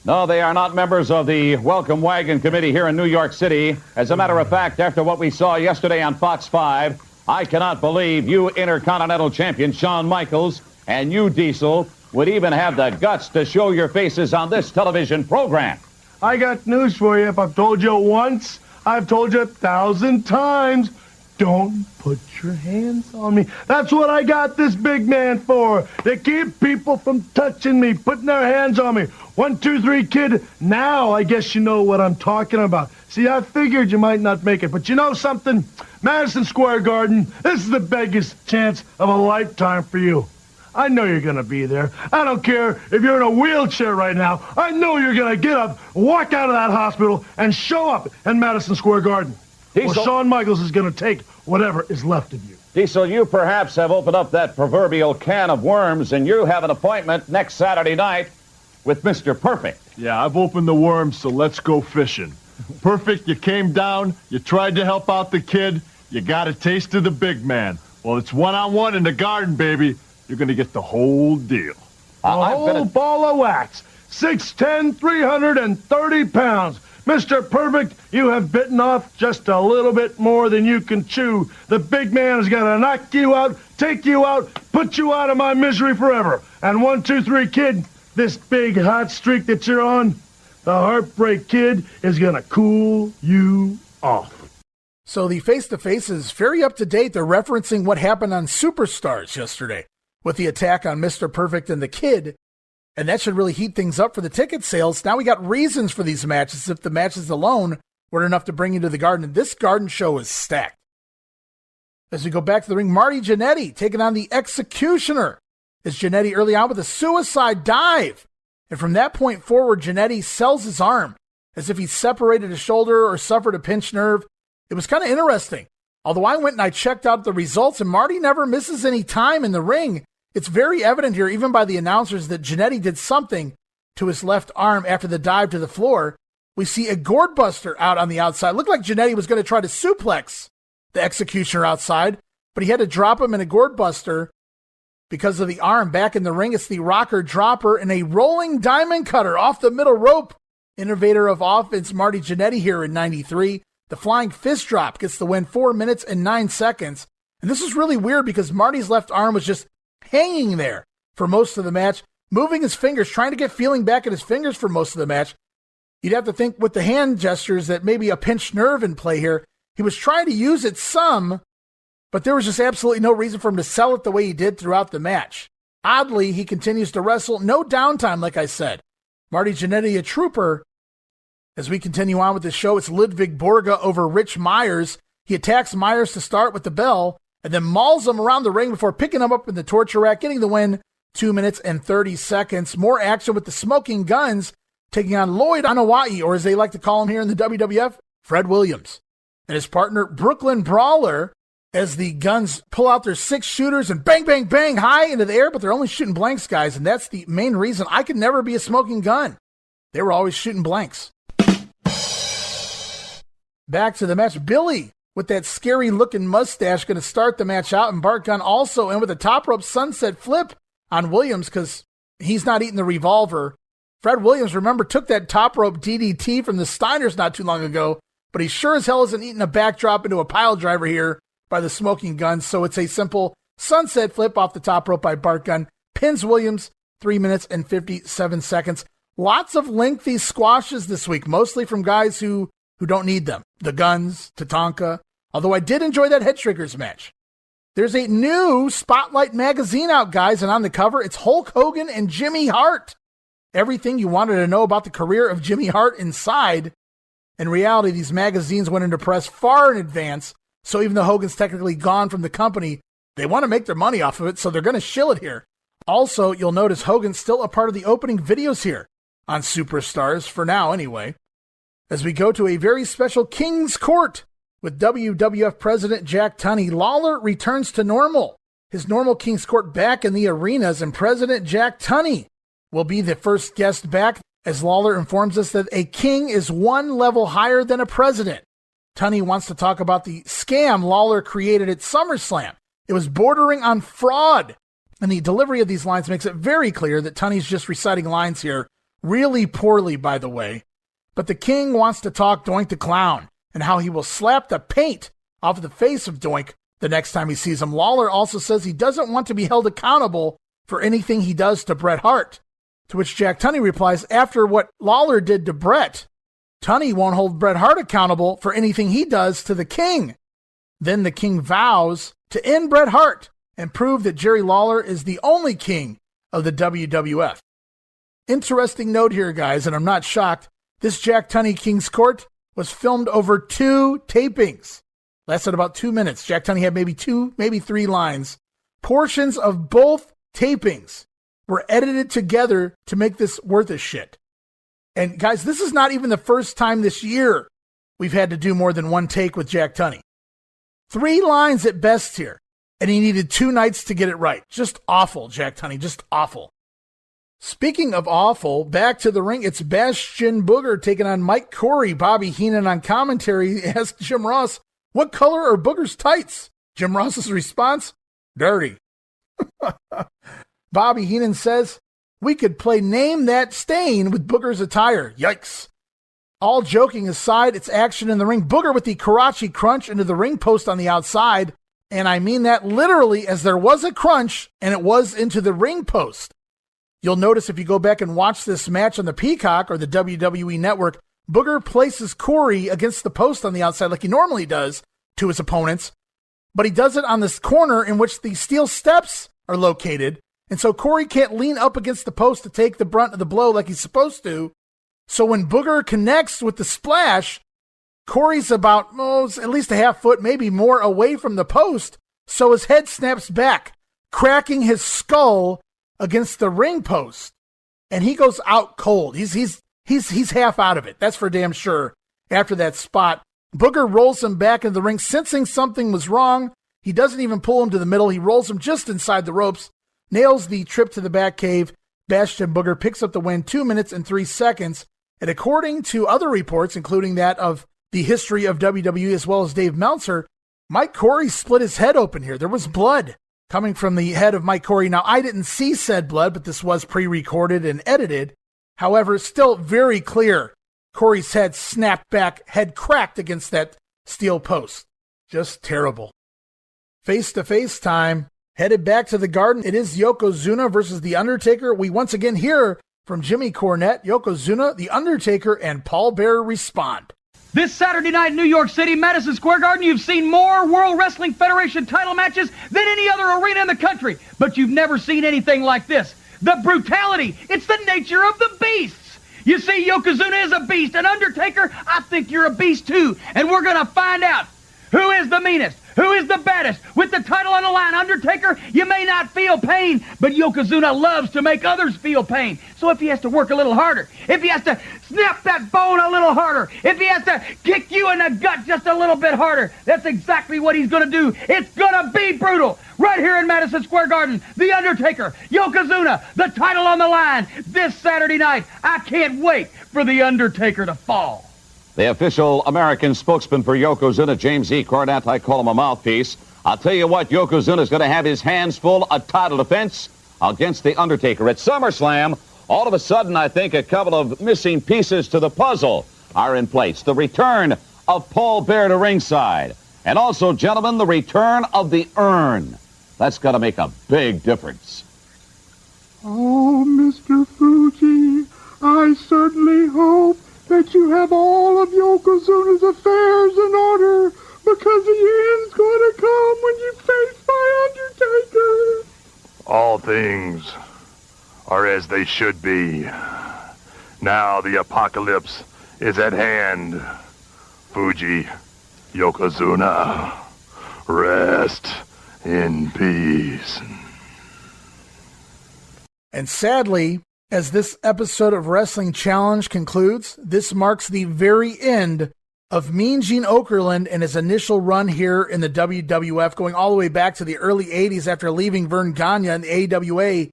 No, they are not members of the Welcome Wagon Committee here in New York City. As a matter of fact, after what we saw yesterday on Fox 5, I cannot believe you Intercontinental Champion Shawn Michaels and you, Diesel, would even have the guts to show your faces on this television program. I got news for you. If I've told you once, I've told you 1,000 times. Don't put your hands on me. That's what I got this big man for. To keep people from touching me, putting their hands on me. 1-2-3 Kid, now I guess you know what I'm talking about. See, I figured you might not make it, but you know something? Madison Square Garden, this is the biggest chance of a lifetime for you. I know you're going to be there. I don't care if you're in a wheelchair right now. I know you're going to get up, walk out of that hospital, and show up in Madison Square Garden. Well, Shawn Michaels is going to take whatever is left of you. Diesel, you perhaps have opened up that proverbial can of worms, and you have an appointment next Saturday night with Mr. Perfect. Yeah, I've opened the worms, so let's go fishing. Perfect, you came down, you tried to help out the kid, you got a taste of the big man. Well, it's one-on-one in the garden, baby. You're going to get the whole deal. A whole ball of wax. 6'10", 330 pounds. Mr. Perfect, you have bitten off just a little bit more than you can chew. The big man is going to knock you out, take you out, put you out of my misery forever. And 1-2-3 Kid, this big hot streak that you're on, the Heartbreak Kid is going to cool you off. So the face-to-face is very up-to-date. They're referencing what happened on Superstars yesterday with the attack on Mr. Perfect and the Kid. And that should really heat things up for the ticket sales. Now we got reasons for these matches if the matches alone were enough to bring you to the Garden. And this Garden show is stacked. As we go back to the ring, Marty Jannetty taking on the Executioner. As Jannetty early on with a suicide dive. And from that point forward, Jannetty sells his arm as if he separated a shoulder or suffered a pinched nerve. It was kind of interesting. Although I went and I checked out the results, and Marty never misses any time in the ring. It's very evident here, even by the announcers, that Jannetty did something to his left arm after the dive to the floor. We see a gourd buster out on the outside. It looked like Jannetty was going to try to suplex the Executioner outside, but he had to drop him in a gourd buster because of the arm. Back in the ring, it's the rocker dropper and a rolling diamond cutter off the middle rope. Innovator of offense, Marty Jannetty here in 93. The flying fist drop gets the win, 4 minutes and 9 seconds. And this is really weird because Marty's left arm was just hanging there for most of the match, moving his fingers, trying to get feeling back at his fingers for most of the match. You'd have to think with the hand gestures that maybe a pinched nerve in play here. He was trying to use it some, but there was just absolutely no reason for him to sell it the way he did throughout the match. Oddly, he continues to wrestle. No downtime, like I said. Marty Jannetty, a trooper. As we continue on with the show, it's Ludwig Borga over Rich Myers. He attacks Myers to start with the bell, and then mauls him around the ring before picking him up in the torture rack, getting the win, 2 minutes and 30 seconds. More action with the Smoking Guns taking on Lloyd Anoa'i, or as they like to call him here in the WWF, Fred Williams, and his partner Brooklyn Brawler, as the Guns pull out their 6 shooters and bang, bang, bang high into the air, but they're only shooting blanks, guys, and that's the main reason I could never be a smoking gun. They were always shooting blanks. Back to the match. Billy, with that scary-looking mustache, going to start the match out, and Bart Gunn also in with a top rope sunset flip on Williams because he's not eating the revolver. Fred Williams, remember, took that top rope DDT from the Steiners not too long ago, but he sure as hell isn't eating a backdrop into a pile driver here by the Smoking Guns, so it's a simple sunset flip off the top rope by Bart Gunn. Pins Williams, 3 minutes and 57 seconds. Lots of lengthy squashes this week, mostly from guys who don't need them. The Guns, Tatanka. Although I did enjoy that Headshrinkers match. There's a new Spotlight magazine out, guys, and on the cover, it's Hulk Hogan and Jimmy Hart. Everything you wanted to know about the career of Jimmy Hart inside. In reality, these magazines went into press far in advance, so even though Hogan's technically gone from the company, they want to make their money off of it, so they're going to shill it here. Also, you'll notice Hogan's still a part of the opening videos here on Superstars, for now anyway, as we go to a very special King's Court with WWF President Jack Tunney. Lawler returns to normal. His normal King's Court back in the arenas, and President Jack Tunney will be the first guest back, as Lawler informs us that a king is one level higher than a president. Tunney wants to talk about the scam Lawler created at SummerSlam. It was bordering on fraud. And the delivery of these lines makes it very clear that Tunney's just reciting lines here, really poorly, by the way. But the king wants to talk Doink the Clown and how he will slap the paint off the face of Doink the next time he sees him. Lawler also says he doesn't want to be held accountable for anything he does to Bret Hart. To which Jack Tunney replies, after what Lawler did to Bret, Tunney won't hold Bret Hart accountable for anything he does to the king. Then the king vows to end Bret Hart and prove that Jerry Lawler is the only king of the WWF. Interesting note here, guys, and I'm not shocked. This Jack Tunney King's Court was filmed over 2 tapings. Lasted about 2 minutes. Jack Tunney had maybe 2, maybe 3 lines. Portions of both tapings were edited together to make this worth a shit. And guys, this is not even the first time this year we've had to do more than one take with Jack Tunney. 3 lines at best here, and he needed 2 nights to get it right. Just awful, Jack Tunney, just awful. Speaking of awful, back to the ring, it's Bastion Booger taking on Mike Corey. Bobby Heenan on commentary asked Jim Ross, what color are Booger's tights? Jim Ross's response, dirty. Bobby Heenan says, we could play Name That Stain with Booger's attire. Yikes. All joking aside, it's action in the ring. Booger with the Karachi crunch into the ring post on the outside. And I mean that literally, as there was a crunch and it was into the ring post. You'll notice if you go back and watch this match on the Peacock or the WWE Network, Booger places Corey against the post on the outside like he normally does to his opponents. But he does it on this corner in which the steel steps are located. And so Corey can't lean up against the post to take the brunt of the blow like he's supposed to. So when Booger connects with the splash, Corey's about at least a half foot, maybe more away from the post. So his head snaps back, cracking his skull against the ring post. And he goes out cold. He's half out of it. That's for damn sure. After that spot, Booger rolls him back into the ring, sensing something was wrong. He doesn't even pull him to the middle. He rolls him just inside the ropes. Nails the trip to the back cave. Bastion Booger picks up the win 2 minutes and 3 seconds. And according to other reports, including that of the history of WWE as well as Dave Meltzer, Mike Corey split his head open here. There was blood coming from the head of Mike Corey. Now, I didn't see said blood, but this was pre-recorded and edited. However, it's still very clear Corey's head snapped back, head cracked against that steel post. Just terrible. Face-to-face time. Headed back to the Garden, it is Yokozuna versus The Undertaker. We once again hear from Jimmy Cornette, Yokozuna, The Undertaker, and Paul Bearer respond. This Saturday night in New York City, Madison Square Garden, you've seen more World Wrestling Federation title matches than any other arena in the country. But you've never seen anything like this. The brutality, it's the nature of the beasts. You see, Yokozuna is a beast, and Undertaker, I think you're a beast too. And we're going to find out who is the meanest. Who is the baddest? With the title on the line, Undertaker, you may not feel pain, but Yokozuna loves to make others feel pain. So if he has to work a little harder, if he has to snap that bone a little harder, if he has to kick you in the gut just a little bit harder, that's exactly what he's going to do. It's going to be brutal. Right here in Madison Square Garden, The Undertaker, Yokozuna, the title on the line this Saturday night. I can't wait for The Undertaker to fall. The official American spokesman for Yokozuna, James E. Cornette, I call him a mouthpiece. I'll tell you what, Yokozuna's going to have his hands full of title defense against The Undertaker. At SummerSlam, all of a sudden, I think a couple of missing pieces to the puzzle are in place. The return of Paul Bearer to ringside. And also, gentlemen, the return of the urn. That's going to make a big difference. Oh, Mr. Fuji, I certainly hope that you have all of Yokozuna's affairs in order, because the end's going to come when you face my Undertaker. All things are as they should be. Now the apocalypse is at hand. Fuji, Yokozuna, rest in peace. And sadly, As this episode of Wrestling Challenge concludes, this marks the very end of Mean Gene Okerlund and his initial run here in the WWF, going all the way back to the early 80s after leaving Vern Gagne in the AWA.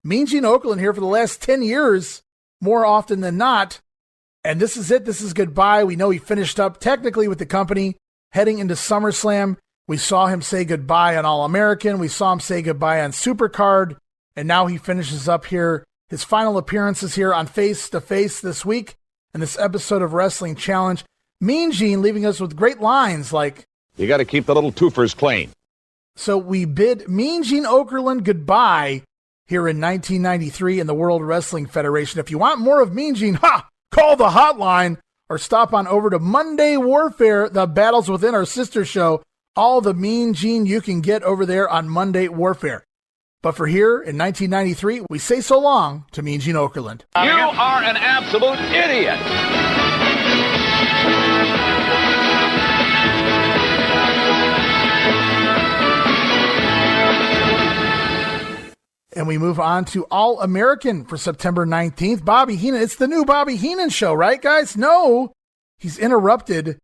Mean Gene Okerlund here for the last 10 years, more often than not. And this is it. This is goodbye. We know he finished up technically with the company heading into SummerSlam. We saw him say goodbye on All-American. We saw him say goodbye on Supercard. And now he finishes up here. His final appearances here on Face to Face this week in this episode of Wrestling Challenge. Mean Gene leaving us with great lines like, "You got to keep the little twofers clean." So we bid Mean Gene Okerlund goodbye here in 1993 in the World Wrestling Federation. If you want more of Mean Gene, call the hotline or stop on over to Monday Warfare, the Battles Within, our sister show. All the Mean Gene you can get over there on Monday Warfare. But for here in 1993, we say so long to Mean Gene Okerlund. You are an absolute idiot. And we move on to All-American for September 19th. Bobby Heenan. It's the new Bobby Heenan show, right, guys? No. He's interrupted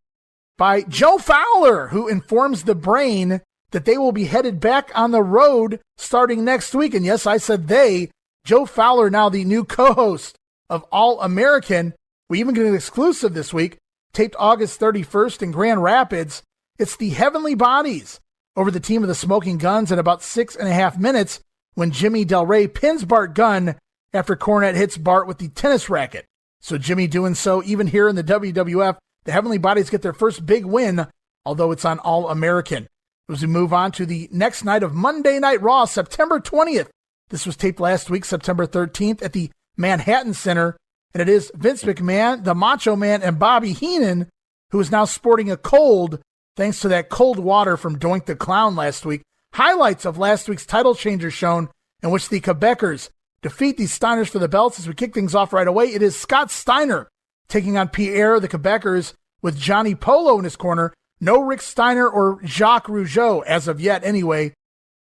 by Joe Fowler, who informs the Brain that they will be headed back on the road starting next week. And yes, I said they. Joe Fowler, now the new co-host of All-American. We even get an exclusive this week, taped August 31st in Grand Rapids. It's the Heavenly Bodies over the team of the Smoking Guns in about 6.5 minutes when Jimmy Del Rey pins Bart Gunn after Cornette hits Bart with the tennis racket. So Jimmy doing so even here in the WWF. The Heavenly Bodies get their first big win, although it's on All-American. As we move on to the next night of Monday Night Raw, September 20th. This was taped last week, September 13th, at the Manhattan Center. And it is Vince McMahon, the Macho Man, and Bobby Heenan, who is now sporting a cold, thanks to that cold water from Doink the Clown last week. Highlights of last week's title changer shown, in which the Quebecers defeat the Steiners for the belts. As we kick things off right away, it is Scott Steiner taking on Pierre, the Quebecers, with Johnny Polo in his corner. No Rick Steiner or Jacques Rougeau, as of yet anyway.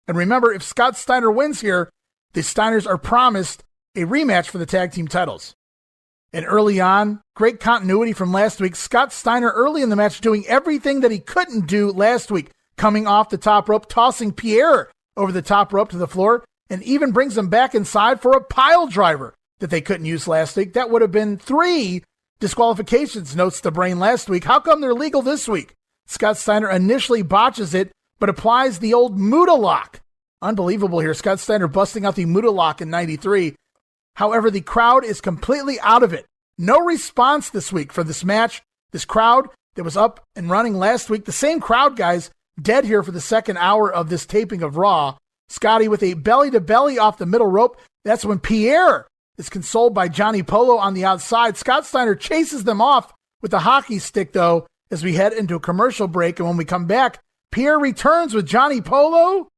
And remember, if Scott Steiner wins here, the Steiners are promised a rematch for the tag team titles. And early on, great continuity from last week. Scott Steiner early in the match doing everything that he couldn't do last week, coming off the top rope, tossing Pierre over the top rope to the floor, and even brings him back inside for a pile driver that they couldn't use last week. That would have been 3 disqualifications, notes the Brain last week. How come they're legal this week? Scott Steiner initially botches it, but applies the old Muda lock. Unbelievable here. Scott Steiner busting out the Muda lock in 93. However, the crowd is completely out of it. No response this week for this match. This crowd that was up and running last week, the same crowd, guys, dead here for the second hour of this taping of Raw. Scotty with a belly-to-belly off the middle rope. That's when Pierre is consoled by Johnny Polo on the outside. Scott Steiner chases them off with a hockey stick, though, as we head into a commercial break. And when we come back, Pierre returns with Johnny Polo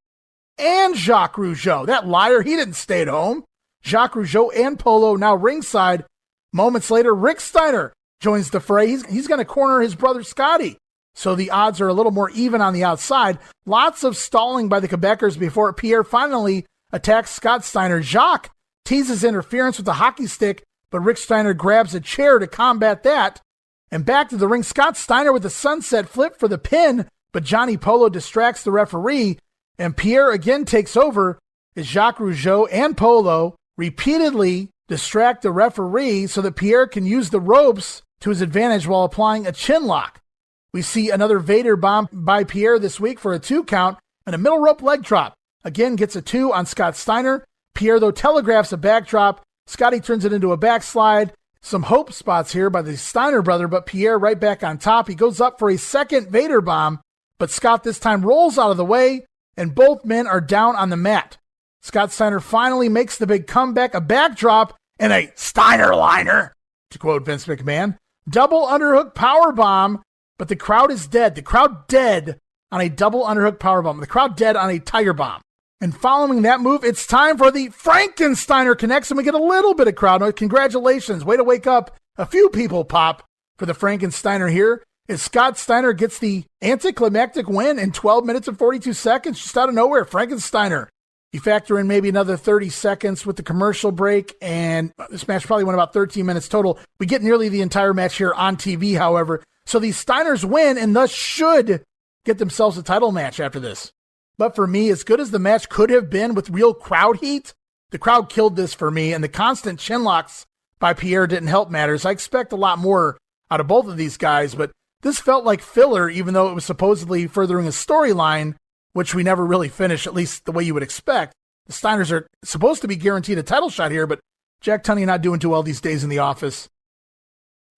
and Jacques Rougeau. That liar, he didn't stay at home. Jacques Rougeau and Polo now ringside. Moments later, Rick Steiner joins the fray. He's going to corner his brother Scotty. So the odds are a little more even on the outside. Lots of stalling by the Quebecers before Pierre finally attacks Scott Steiner. Jacques teases interference with the hockey stick, but Rick Steiner grabs a chair to combat that. And back to the ring, Scott Steiner with a sunset flip for the pin, but Johnny Polo distracts the referee, and Pierre again takes over as Jacques Rougeau and Polo repeatedly distract the referee so that Pierre can use the ropes to his advantage while applying a chin lock. We see another Vader bomb by Pierre this week for a 2 count and a middle rope leg drop. Again, gets a 2 on Scott Steiner. Pierre, though, telegraphs a backdrop. Scotty turns it into a backslide. Some hope spots here by the Steiner brother, but Pierre right back on top. He goes up for a second Vader bomb, but Scott this time rolls out of the way, and both men are down on the mat. Scott Steiner finally makes the big comeback, a backdrop, and a Steiner liner, to quote Vince McMahon. Double underhook powerbomb, but the crowd is dead. The crowd dead on a double underhook powerbomb. The crowd dead on a Tiger bomb. And following that move, it's time for the Frankensteiner connects, and we get a little bit of crowd noise. Congratulations. Way to wake up. A few people pop for the Frankensteiner here as Scott Steiner gets the anticlimactic win in 12 minutes and 42 seconds. Just out of nowhere, Frankensteiner You factor in maybe another 30 seconds with the commercial break, and this match probably went about 13 minutes total. We get nearly the entire match here on TV, however. So these Steiners win and thus should get themselves a title match after this. But for me, as good as the match could have been with real crowd heat, the crowd killed this for me, and the constant chin locks by Pierre didn't help matters. I expect a lot more out of both of these guys, but this felt like filler, even though it was supposedly furthering a storyline, which we never really finished, at least the way you would expect. The Steiners are supposed to be guaranteed a title shot here, but Jack Tunney not doing too well these days in the office.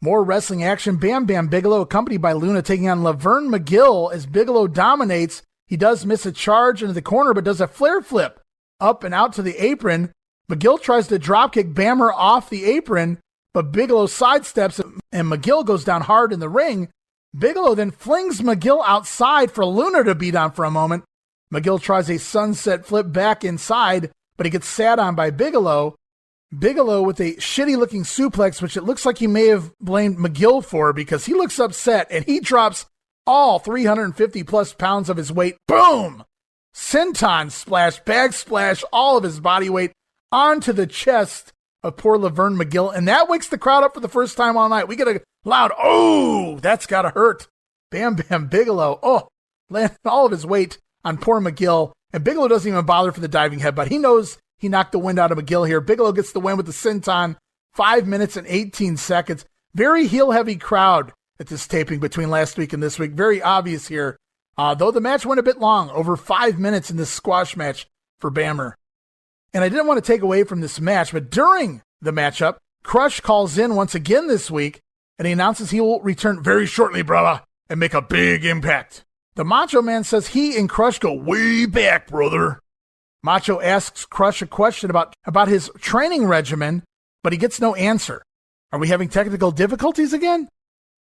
More wrestling action. Bam Bam Bigelow, accompanied by Luna, taking on Laverne McGill as Bigelow dominates. He does miss a charge into the corner, but does a flare flip up and out to the apron. McGill tries to dropkick Bammer off the apron, but Bigelow sidesteps and McGill goes down hard in the ring. Bigelow then flings McGill outside for Luna to beat on for a moment. McGill tries a sunset flip back inside, but he gets sat on by Bigelow. Bigelow with a shitty-looking suplex, which it looks like he may have blamed McGill for because he looks upset, and he drops all 350-plus pounds of his weight. Boom! Senton splash, bag splash, all of his body weight onto the chest of poor Laverne McGill, and that wakes the crowd up for the first time all night. We get a loud, oh, that's gotta hurt. Bam Bam Bigelow, landed all of his weight on poor McGill, and Bigelow doesn't even bother for the diving headbutt. He knows he knocked the wind out of McGill here. Bigelow gets the win with the senton, 5 minutes and 18 seconds. Very heel-heavy crowd at this taping between last week and this week. Very obvious here, though the match went a bit long, over 5 minutes in this squash match for Bammer. And I didn't want to take away from this match, but during the matchup, Crush calls in once again this week, and he announces he will return very shortly, brother, and make a big impact. The Macho Man says he and Crush go way back, brother. Macho asks Crush a question about his training regimen, but he gets no answer. Are we having technical difficulties again?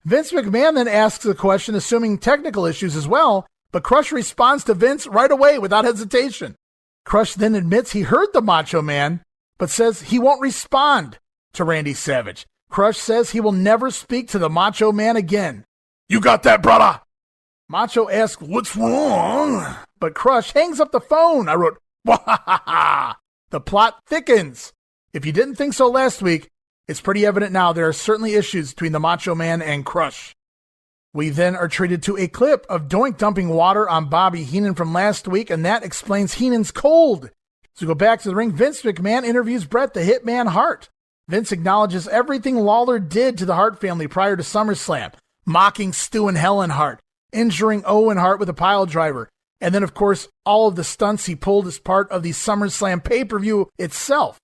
Vince McMahon then asks a question, assuming technical issues as well, but Crush responds to Vince right away without hesitation. Crush then admits he heard the Macho Man, but says he won't respond to Randy Savage. Crush says he will never speak to the Macho Man again. You got that, brother? Macho asks, what's wrong? But Crush hangs up the phone. I wrote, wahahaha. The plot thickens. If you didn't think so last week, it's pretty evident now there are certainly issues between the Macho Man and Crush. We then are treated to a clip of Doink dumping water on Bobby Heenan from last week, and that explains Heenan's cold. So we go back to the ring. Vince McMahon interviews Bret the Hitman Hart. Vince acknowledges everything Lawler did to the Hart family prior to SummerSlam, mocking Stu and Helen Hart, injuring Owen Hart with a pile driver, and then, of course, all of the stunts he pulled as part of the SummerSlam pay-per-view itself.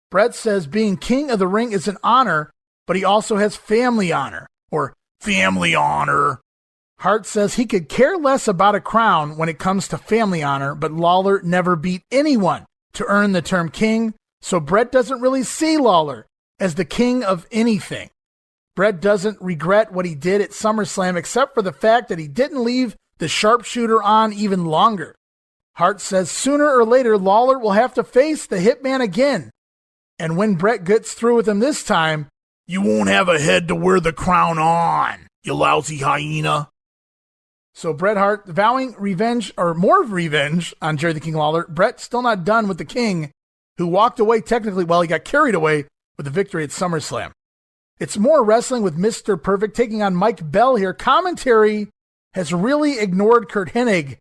Bret says being king of the ring is an honor, but he also has family honor, or family honor. Hart says he could care less about a crown when it comes to family honor, but Lawler never beat anyone to earn the term king, so Bret doesn't really see Lawler as the king of anything. Bret doesn't regret what he did at SummerSlam except for the fact that he didn't leave the sharpshooter on even longer. Hart says sooner or later Lawler will have to face the Hitman again, and when Bret gets through with him this time, you won't have a head to wear the crown on, you lousy hyena. So Bret Hart vowing revenge, or more revenge, on Jerry the King Lawler. Bret still not done with the King, who walked away technically, he got carried away with the victory at SummerSlam. It's more wrestling with Mr. Perfect taking on Mike Bell here. Commentary has really ignored Kurt Hennig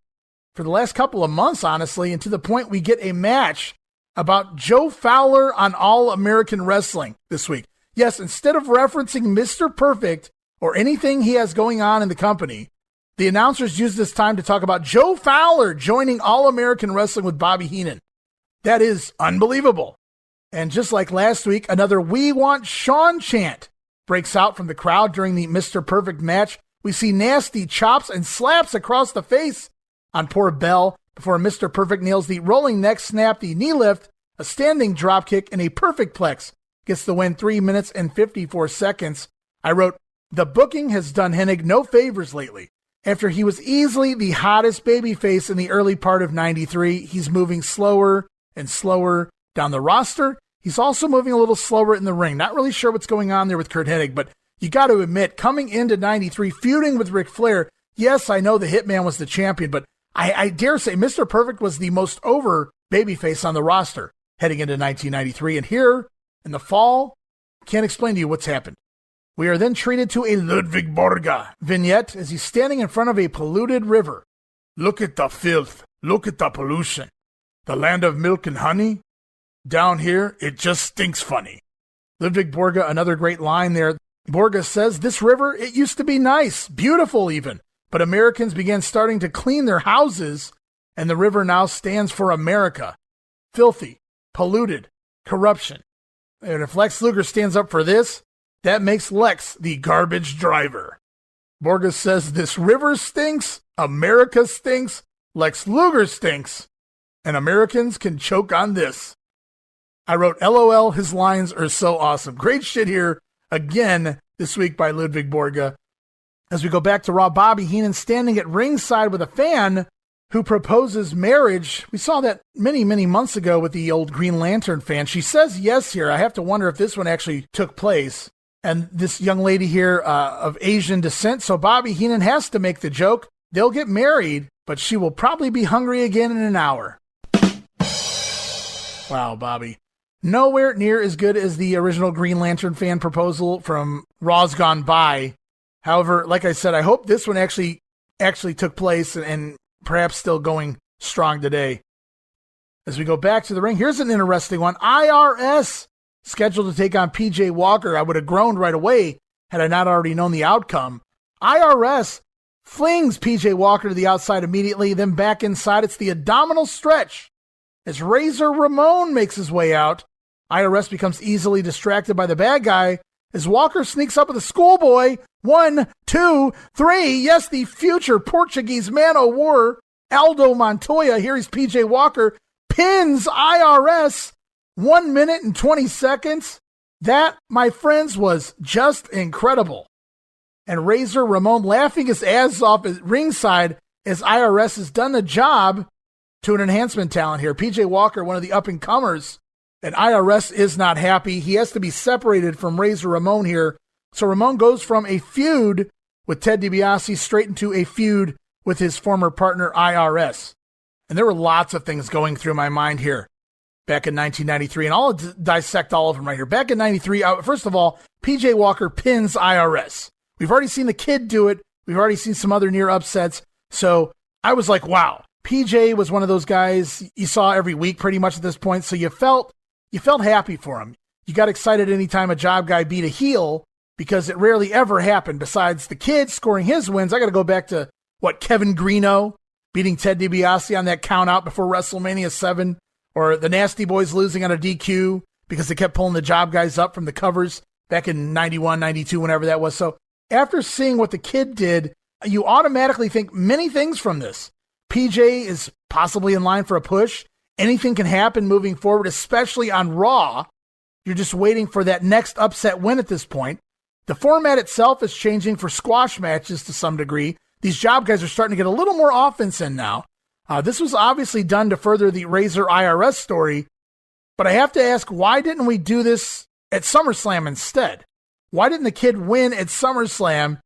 for the last couple of months, honestly, and to the point we get a match about Joe Fowler on All American Wrestling this week. Yes, instead of referencing Mr. Perfect or anything he has going on in the company, the announcers use this time to talk about Joe Fowler joining All American Wrestling with Bobby Heenan. That is unbelievable. And just like last week, another We Want Shawn chant breaks out from the crowd during the Mr. Perfect match. We see nasty chops and slaps across the face on poor Bell before Mr. Perfect nails the rolling neck snap, the knee lift, a standing drop kick, and a perfect plex. Gets the win 3 minutes and 54 seconds. I wrote, the booking has done Hennig no favors lately. After he was easily the hottest babyface in the early part of 93, he's moving slower and slower down the roster. He's also moving a little slower in the ring. Not really sure what's going on there with Kurt Hennig, but you got to admit, coming into 93, feuding with Ric Flair, yes, I know the Hitman was the champion, but I dare say Mr. Perfect was the most over babyface on the roster heading into 1993. And here in the fall, can't explain to you what's happened. We are then treated to a Ludwig Borga vignette as he's standing in front of a polluted river. Look at the filth. Look at the pollution. The land of milk and honey. Down here, it just stinks funny. Ludwig Borga, another great line there. Borga says, this river, it used to be nice, beautiful even, but Americans began starting to clean their houses, and the river now stands for America. Filthy, polluted, corruption. And if Lex Luger stands up for this, that makes Lex the garbage driver. Borga says, this river stinks, America stinks, Lex Luger stinks, and Americans can choke on this. I wrote, LOL, his lines are so awesome. Great shit here again this week by Ludwig Borga. As we go back to Raw, Bobby Heenan standing at ringside with a fan who proposes marriage. We saw that many, many months ago with the old Green Lantern fan. She says yes here. I have to wonder if this one actually took place. And this young lady here of Asian descent. So Bobby Heenan has to make the joke. They'll get married, but she will probably be hungry again in an hour. Wow, Bobby. Nowhere near as good as the original Green Lantern fan proposal from Raw's Gone By. However, like I said, I hope this one actually took place and perhaps still going strong today. As we go back to the ring, here's an interesting one. IRS scheduled to take on PJ Walker. I would have groaned right away had I not already known the outcome. IRS flings PJ Walker to the outside immediately, then back inside. It's the abdominal stretch as Razor Ramon makes his way out. IRS becomes easily distracted by the bad guy as Walker sneaks up with a schoolboy. 1, 2, 3. Yes, the future Portuguese man of war, Aldo Montoya. Here he's PJ Walker. Pins IRS. 1 minute and 20 seconds. That, my friends, was just incredible. And Razor Ramon laughing his ass off at ringside as IRS has done the job to an enhancement talent here. PJ Walker, one of the up-and-comers. And IRS is not happy. He has to be separated from Razor Ramon here. So Ramon goes from a feud with Ted DiBiase straight into a feud with his former partner IRS. And there were lots of things going through my mind here back in 1993. And I'll dissect all of them right here. Back in 93, first of all, PJ Walker pins IRS. We've already seen the Kid do it. We've already seen some other near upsets. So I was like, wow. PJ was one of those guys you saw every week pretty much at this point. So you felt happy for him. You got excited anytime a job guy beat a heel because it rarely ever happened. Besides the Kid scoring his wins, I got to go back to, Kevin Greeno beating Ted DiBiase on that count out before WrestleMania 7, or the Nasty Boys losing on a DQ because they kept pulling the job guys up from the covers back in 91, 92, whenever that was. So after seeing what the Kid did, you automatically think many things from this. PJ is possibly in line for a push. Anything can happen moving forward, especially on Raw. You're just waiting for that next upset win at this point. The format itself is changing for squash matches to some degree. These job guys are starting to get a little more offense in now. This was obviously done to further the Razor IRS story, but I have to ask, why didn't we do this at SummerSlam instead? Why didn't the Kid win at SummerSlam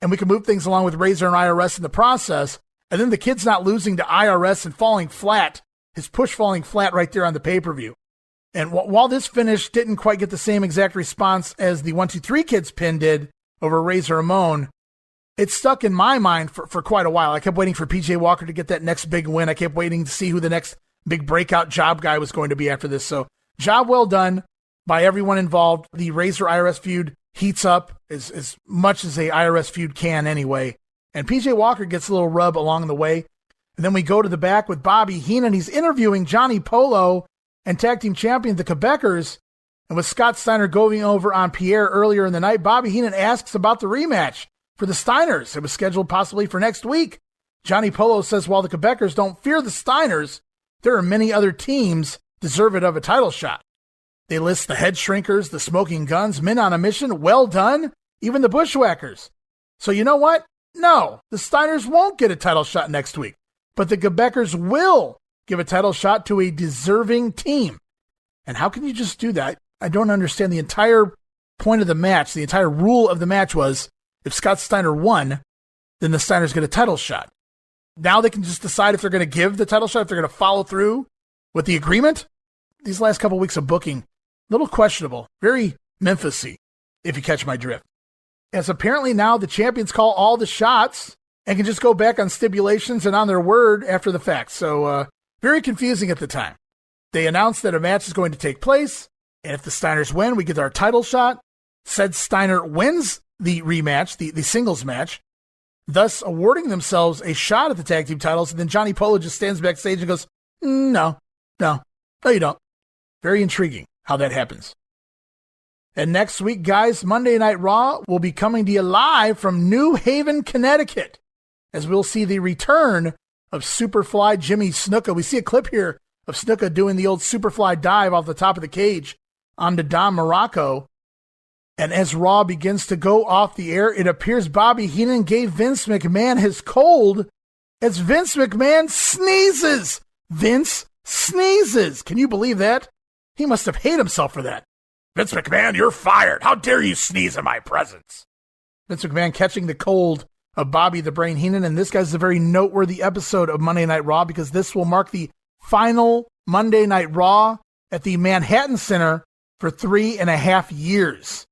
and we can move things along with Razor and IRS in the process, and then the Kid's not losing to IRS and falling flat, his push falling flat right there on the pay-per-view. And while this finish didn't quite get the same exact response as the 1-2-3 Kids pin did over Razor Ramon, it stuck in my mind for quite a while. I kept waiting for PJ Walker to get that next big win. I kept waiting to see who the next big breakout job guy was going to be after this. So job well done by everyone involved. The Razor IRS feud heats up as much as a IRS feud can anyway. And PJ Walker gets a little rub along the way. And then we go to the back with Bobby Heenan. He's interviewing Johnny Polo and tag team champion, the Quebecers. And with Scott Steiner going over on Pierre earlier in the night, Bobby Heenan asks about the rematch for the Steiners. It was scheduled possibly for next week. Johnny Polo says while the Quebecers don't fear the Steiners, there are many other teams deserving of a title shot. They list the Headshrinkers, the Smoking Guns, Men on a Mission, Well Done, even the Bushwhackers. So you know what? No, the Steiners won't get a title shot next week, but the Quebecers will give a title shot to a deserving team. And how can you just do that? I don't understand. The entire point of the match, the entire rule of the match was if Scott Steiner won, then the Steiners get a title shot. Now they can just decide if they're going to give the title shot, if they're going to follow through with the agreement. These last couple weeks of booking, a little questionable, very Memphis-y, if you catch my drift. As apparently now the champions call all the shots and can just go back on stipulations and on their word after the fact. So very confusing at the time. They announced that a match is going to take place, and if the Steiners win, we get our title shot. Said Steiner wins the rematch, the singles match, thus awarding themselves a shot at the tag team titles, and then Johnny Polo just stands backstage and goes, no, you don't. Very intriguing how that happens. And next week, guys, Monday Night Raw will be coming to you live from New Haven, Connecticut, as we'll see the return of Superfly Jimmy Snuka. We see a clip here of Snuka doing the old Superfly dive off the top of the cage onto Don Morocco. And as Raw begins to go off the air, it appears Bobby Heenan gave Vince McMahon his cold as Vince McMahon sneezes. Vince sneezes. Can you believe that? He must have hated himself for that. Vince McMahon, you're fired. How dare you sneeze in my presence? Vince McMahon catching the cold of Bobby the Brain Heenan. And this guy's a very noteworthy episode of Monday Night Raw because this will mark the final Monday Night Raw at the Manhattan Center for 3.5 years.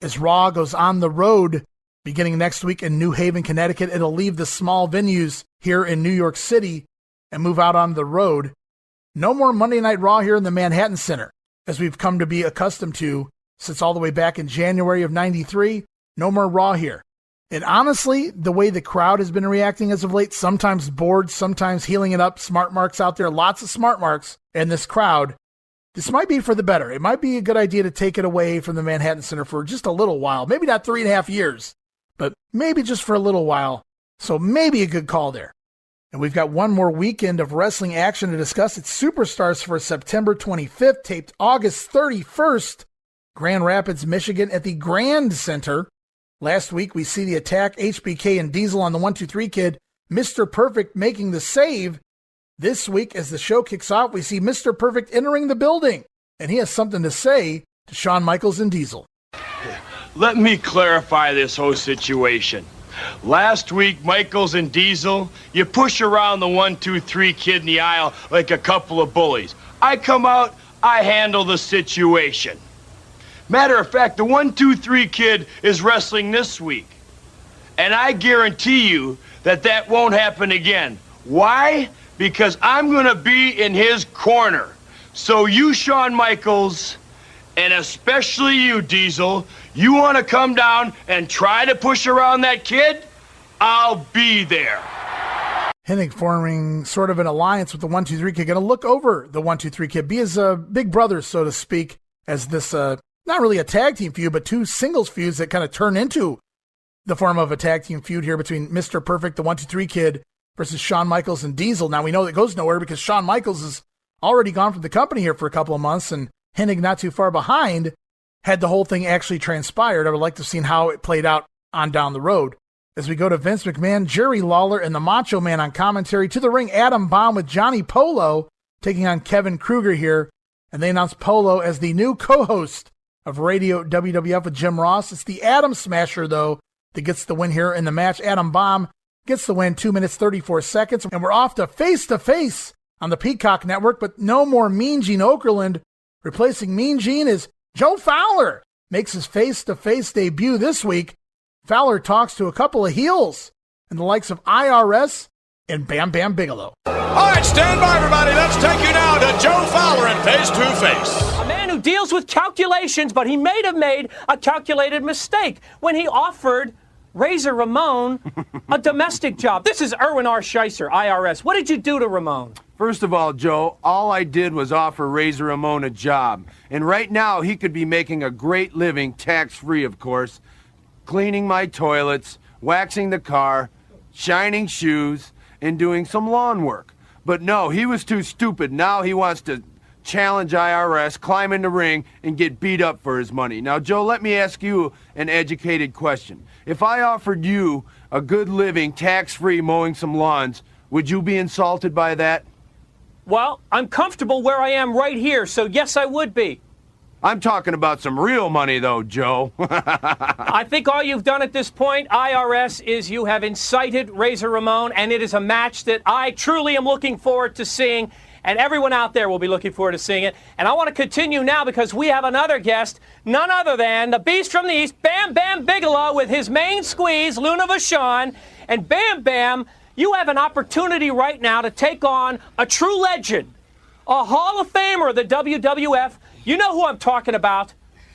As Raw goes on the road beginning next week in New Haven, Connecticut, it'll leave the small venues here in New York City and move out on the road. No more Monday Night Raw here in the Manhattan Center, as we've come to be accustomed to since all the way back in January of '93. No more Raw here. And honestly, the way the crowd has been reacting as of late, sometimes bored, sometimes healing it up, smart marks out there, lots of smart marks in this crowd. This might be for the better. It might be a good idea to take it away from the Manhattan Center for just a little while. Maybe not 3.5 years, but maybe just for a little while. So maybe a good call there. And we've got one more weekend of wrestling action to discuss. It's Superstars for September 25th, taped August 31st, Grand Rapids, Michigan at the Grand Center. Last week, we see the Attack, HBK, and Diesel on the 1-2-3 Kid. Mr. Perfect making the save. This week, as the show kicks off, we see Mr. Perfect entering the building, and he has something to say to Shawn Michaels and Diesel. Let me clarify this whole situation. Last week, Michaels and Diesel, you push around the 1-2-3 Kid in the aisle like a couple of bullies. I come out, I handle the situation. Matter of fact, the 1-2-3 Kid is wrestling this week. And I guarantee you that that won't happen again. Why? Because I'm going to be in his corner. So you, Shawn Michaels, and especially you, Diesel, you want to come down and try to push around that kid? I'll be there. Hennig forming sort of an alliance with the 1-2-3 Kid, going to look over the 1-2-3 Kid, be his big brother, so to speak, as this, not really a tag team feud, but two singles feuds that kind of turn into the form of a tag team feud here between Mr. Perfect, the 1-2-3 Kid, versus Shawn Michaels and Diesel. Now, we know that goes nowhere because Shawn Michaels is already gone from the company here for a couple of months, and Hennig, not too far behind, had the whole thing actually transpired. I would like to have seen how it played out on down the road. As we go to Vince McMahon, Jerry Lawler, and the Macho Man on commentary. To the ring, Adam Bomb with Johnny Polo taking on Kevin Kruger here. And they announce Polo as the new co-host of Radio WWF with Jim Ross. It's the Adam Smasher, though, that gets the win here in the match. Adam Bomb gets the win, 2 minutes, 34 seconds. And we're off to face on the Peacock Network, but no more Mean Gene Okerlund. Replacing Mean Gene is Joe Fowler. Makes his face-to-face debut this week. Fowler talks to a couple of heels and the likes of IRS and Bam Bam Bigelow. All right, stand by, everybody. Let's take you now to Joe Fowler in face-to-face. A man who deals with calculations, but he may have made a calculated mistake when he offered Razor Ramon a domestic job. This is Erwin R. Scheisser, IRS. What did you do to Ramon? First of all, Joe, all I did was offer Razor Ramon a job. And right now, he could be making a great living, tax-free, of course, cleaning my toilets, waxing the car, shining shoes, and doing some lawn work. But no, he was too stupid. Now he wants to challenge IRS, climb in the ring, and get beat up for his money. Now, Joe, let me ask you an educated question. If I offered you a good living, tax-free, mowing some lawns, would you be insulted by that? Well, I'm comfortable where I am right here, so yes, I would be. I'm talking about some real money, though, Joe. I think all you've done at this point, IRS, is you have incited Razor Ramon, and it is a match that I truly am looking forward to seeing. and everyone out there will be looking forward to seeing it. And I want to continue now because we have another guest, none other than the Beast from the East, Bam Bam Bigelow, with his main squeeze, Luna Vachon. And Bam Bam, you have an opportunity right now to take on a true legend, a Hall of Famer of the WWF. You know who I'm talking about.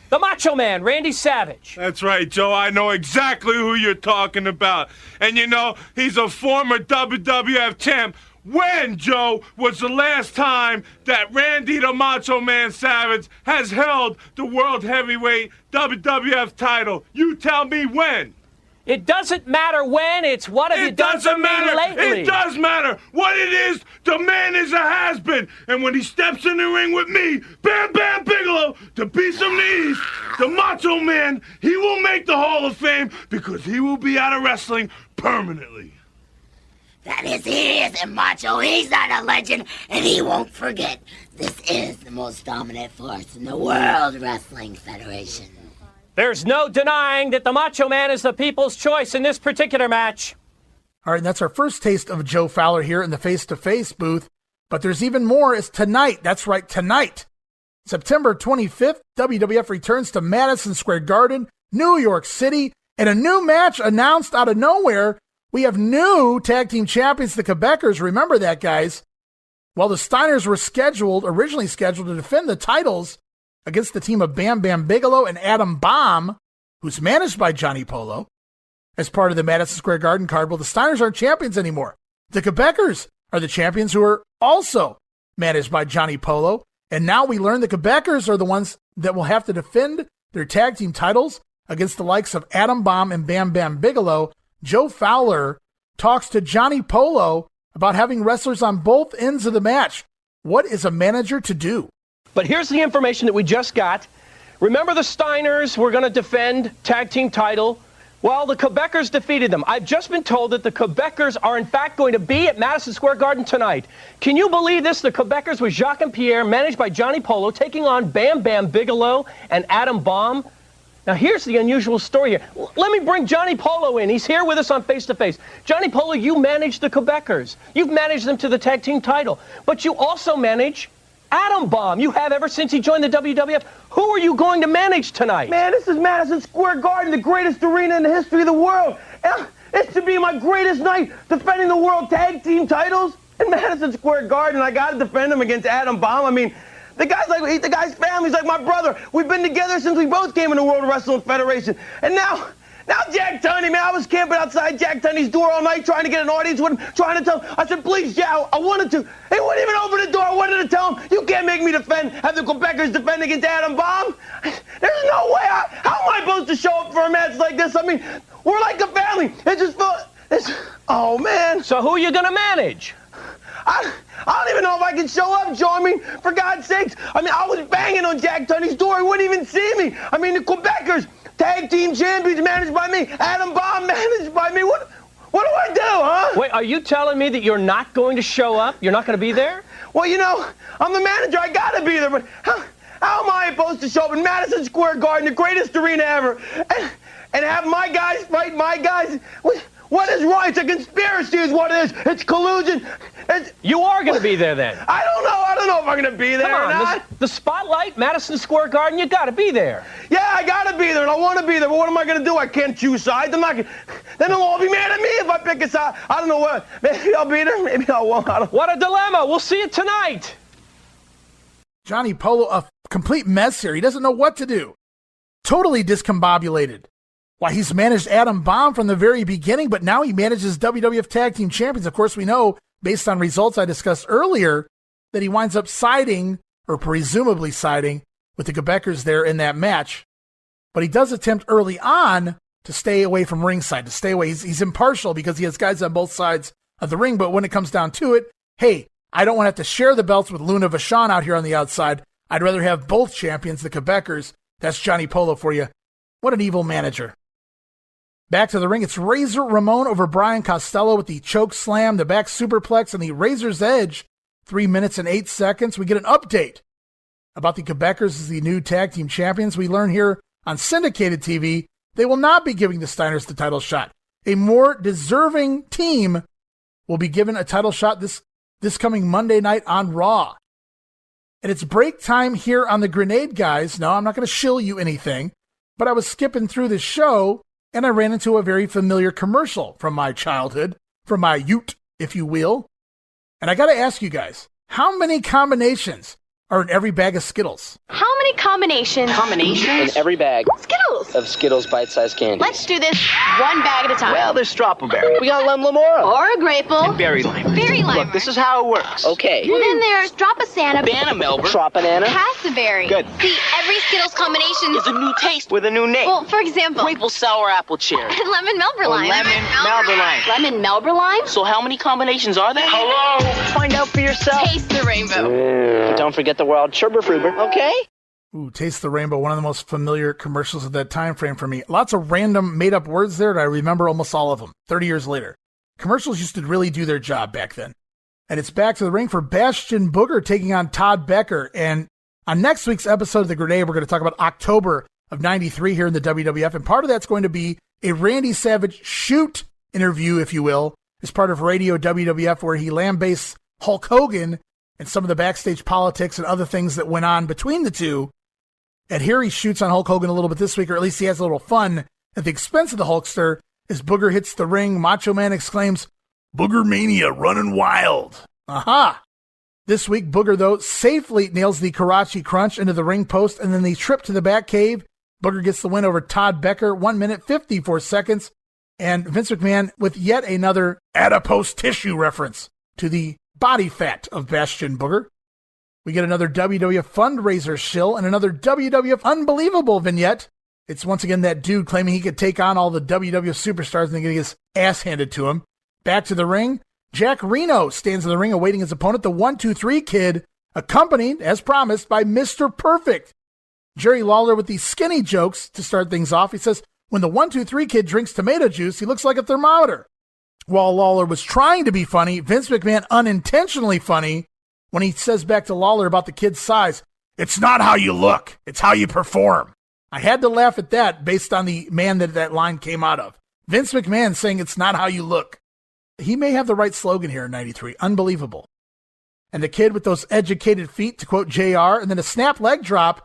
The Macho Man, Randy Savage. That's right, Joe. I know exactly who you're talking about. And you know, he's a former WWF champ. When, Joe, was the last time that Randy the Macho Man Savage has held the World Heavyweight WWF title? You tell me when. It doesn't matter when, it's what have you done for me lately. It does matter. What it is, the man is a has-been. And when he steps in the ring with me, Bam Bam Bigelow, to beat some knees, the Macho Man, he will make the Hall of Fame because he will be out of wrestling permanently. That is, he isn't macho, he's not a legend, and he won't forget. This is the most dominant force in the World Wrestling Federation. There's no denying that the Macho Man is the people's choice in this particular match. All right, and that's our first taste of Joe Fowler here in the face-to-face booth. But there's even more. It's tonight. That's right, tonight. September 25th, WWF returns to Madison Square Garden, New York City, and a new match announced out of nowhere. We have new tag team champions, the Quebecers. Remember that, guys. Well, the Steiners were originally scheduled to defend the titles against the team of Bam Bam Bigelow and Adam Bomb, who's managed by Johnny Polo, as part of the Madison Square Garden card. Well, the Steiners aren't champions anymore. The Quebecers are the champions, who are also managed by Johnny Polo. And now we learn the Quebecers are the ones that will have to defend their tag team titles against the likes of Adam Bomb and Bam Bam Bigelow. Joe Fowler talks to Johnny Polo about having wrestlers on both ends of the match. What is a manager to do? But here's the information that we just got. Remember the Steiners were going to defend tag team title? Well, the Quebecers defeated them. I've just been told that the Quebecers are in fact going to be at Madison Square Garden tonight. Can you believe this? The Quebecers with Jacques and Pierre, managed by Johnny Polo, taking on Bam Bam Bigelow and Adam Bomb. Now, here's the unusual story here. Let me bring Johnny Polo in. He's here with us on Face to Face. Johnny Polo, you manage the Quebecers. You've managed them to the tag team title. But you also manage Adam Bomb. You have ever since he joined the WWF. Who are you going to manage tonight? Man, this is Madison Square Garden, the greatest arena in the history of the world. It's to be my greatest night, defending the World Tag Team titles in Madison Square Garden. I got to defend him against Adam Bomb. I mean, the guy's family's like my brother. We've been together since we both came in the World Wrestling Federation. And now Jack Tunney, man, I was camping outside Jack Tunney's door all night trying to get an audience with him, trying to tell him. I said, please, Jack, I wanted to. He wouldn't even open the door. I wanted to tell him, you can't make me have the Quebecers defend against Adam Bomb. There's no way. How am I supposed to show up for a match like this? I mean, we're like a family. Oh, man. So who are you going to manage? I don't even know if I can show up, Joe. I mean, for God's sakes. I mean, I was banging on Jack Tunney's door. He wouldn't even see me. I mean, the Quebecers, tag team champions managed by me. Adam Bomb managed by me. What do I do, huh? Wait, are you telling me that you're not going to show up? You're not going to be there? Well, you know, I'm the manager. I got to be there. But how am I supposed to show up in Madison Square Garden, the greatest arena ever, and have my guys fight my guys? What is wrong? It's a conspiracy is what it is. It's collusion. You are going to be there then. I don't know if I'm going to be there or not. The spotlight, Madison Square Garden, you got to be there. Yeah, I got to be there, and I want to be there, but what am I going to do? I can't choose sides. Then they'll all be mad at me if I pick a side. I don't know what. Maybe I'll be there, maybe I won't. What a dilemma. We'll see it tonight. Johnny Polo, a complete mess here. He doesn't know what to do. Totally discombobulated. Why, he's managed Adam Bomb from the very beginning, but now he manages WWF Tag Team Champions. Of course, we know, based on results I discussed earlier, that he winds up siding, or presumably siding, with the Quebecers there in that match. But he does attempt early on to stay away from ringside, to stay away. He's impartial because he has guys on both sides of the ring, but when it comes down to it, hey, I don't want to have to share the belts with Luna Vachon out here on the outside. I'd rather have both champions, the Quebecers. That's Johnny Polo for you. What an evil manager. Back to the ring, it's Razor Ramon over Brian Costello with the choke slam, the back superplex, and the Razor's Edge. 3 minutes and 8 seconds. We get an update about the Quebecers as the new tag team champions. We learn here on syndicated TV they will not be giving the Steiners the title shot. A more deserving team will be given a title shot. This this coming Monday night on Raw. And it's break time here on the Grenade, guys. No, I'm not going to shill you anything, but I was skipping through the show and I ran into a very familiar commercial from my childhood, from my youth, if you will. And I got to ask you guys, how many combinations are in every bag of Skittles? How many combinations? In every bag Skittles. of Skittles bite-sized candy. Let's do this one bag at a time. Well, there's Strawberry. We got Lemora. Or a Grapeful. And Berry Lime. Berry Lime. Look, this is how it works. Okay. Well, then there's Drop-A-Santa. Banana-Melba. Trop-Banana. Castleberry. Good. See, every Skittles combination is a new taste with a new name. Well, for example, Grape Sour Apple Cherry. Lemon Melba Lime. Melba Lime. Lemon Melba Lime? So how many combinations are there? Hello. Find out for yourself. Taste the rainbow. Don't forget the wild Fruber, okay? Ooh, Taste the Rainbow, one of the most familiar commercials of that time frame for me. Lots of random made-up words there, and I remember almost all of them, 30 years later. Commercials used to really do their job back then. And it's back to the ring for Bastion Booger taking on Todd Becker. And on next week's episode of The Grenade, we're going to talk about October of 93 here in the WWF, and part of that's going to be a Randy Savage shoot interview, if you will, as part of Radio WWF, where he lambastes Hulk Hogan and some of the backstage politics and other things that went on between the two. And here he shoots on Hulk Hogan a little bit this week, or at least he has a little fun at the expense of the Hulkster. As Booger hits the ring, Macho Man exclaims, "Booger Mania running wild." Aha! This week, Booger, though, safely nails the Karachi Crunch into the ring post, and then the trip to the Batcave. Booger gets the win over Todd Becker, 1 minute, 54 seconds. And Vince McMahon with yet another adipose tissue reference to the body fat of Bastion Booger. We get another WWF fundraiser shill and another WWF Unbelievable vignette. It's once again that dude claiming he could take on all the WWF superstars and then getting his ass handed to him. Back to the ring. Jack Reno stands in the ring awaiting his opponent, the 1-2-3 Kid, accompanied, as promised, by Mr. Perfect. Jerry Lawler with the skinny jokes to start things off. He says, when the 1-2-3 Kid drinks tomato juice, he looks like a thermometer. While Lawler was trying to be funny, Vince McMahon unintentionally funny when he says back to Lawler about the kid's size, "It's not how you look, it's how you perform." I had to laugh at that based on the man that line came out of. Vince McMahon saying it's not how you look. He may have the right slogan here in 93. Unbelievable. And the kid with those educated feet, to quote JR, and then a snap leg drop.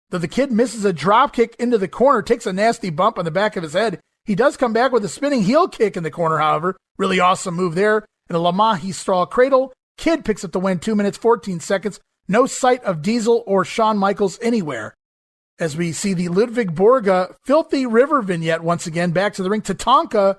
Though the kid misses a drop kick into the corner, takes a nasty bump on the back of his head. He does come back with a spinning heel kick in the corner, however. Really awesome move there. And a Lamahi straw cradle. Kid picks up the win, 2 minutes, 14 seconds. No sight of Diesel or Shawn Michaels anywhere. As we see the Ludwig Borga Filthy River vignette once again. Back to the ring. Tatanka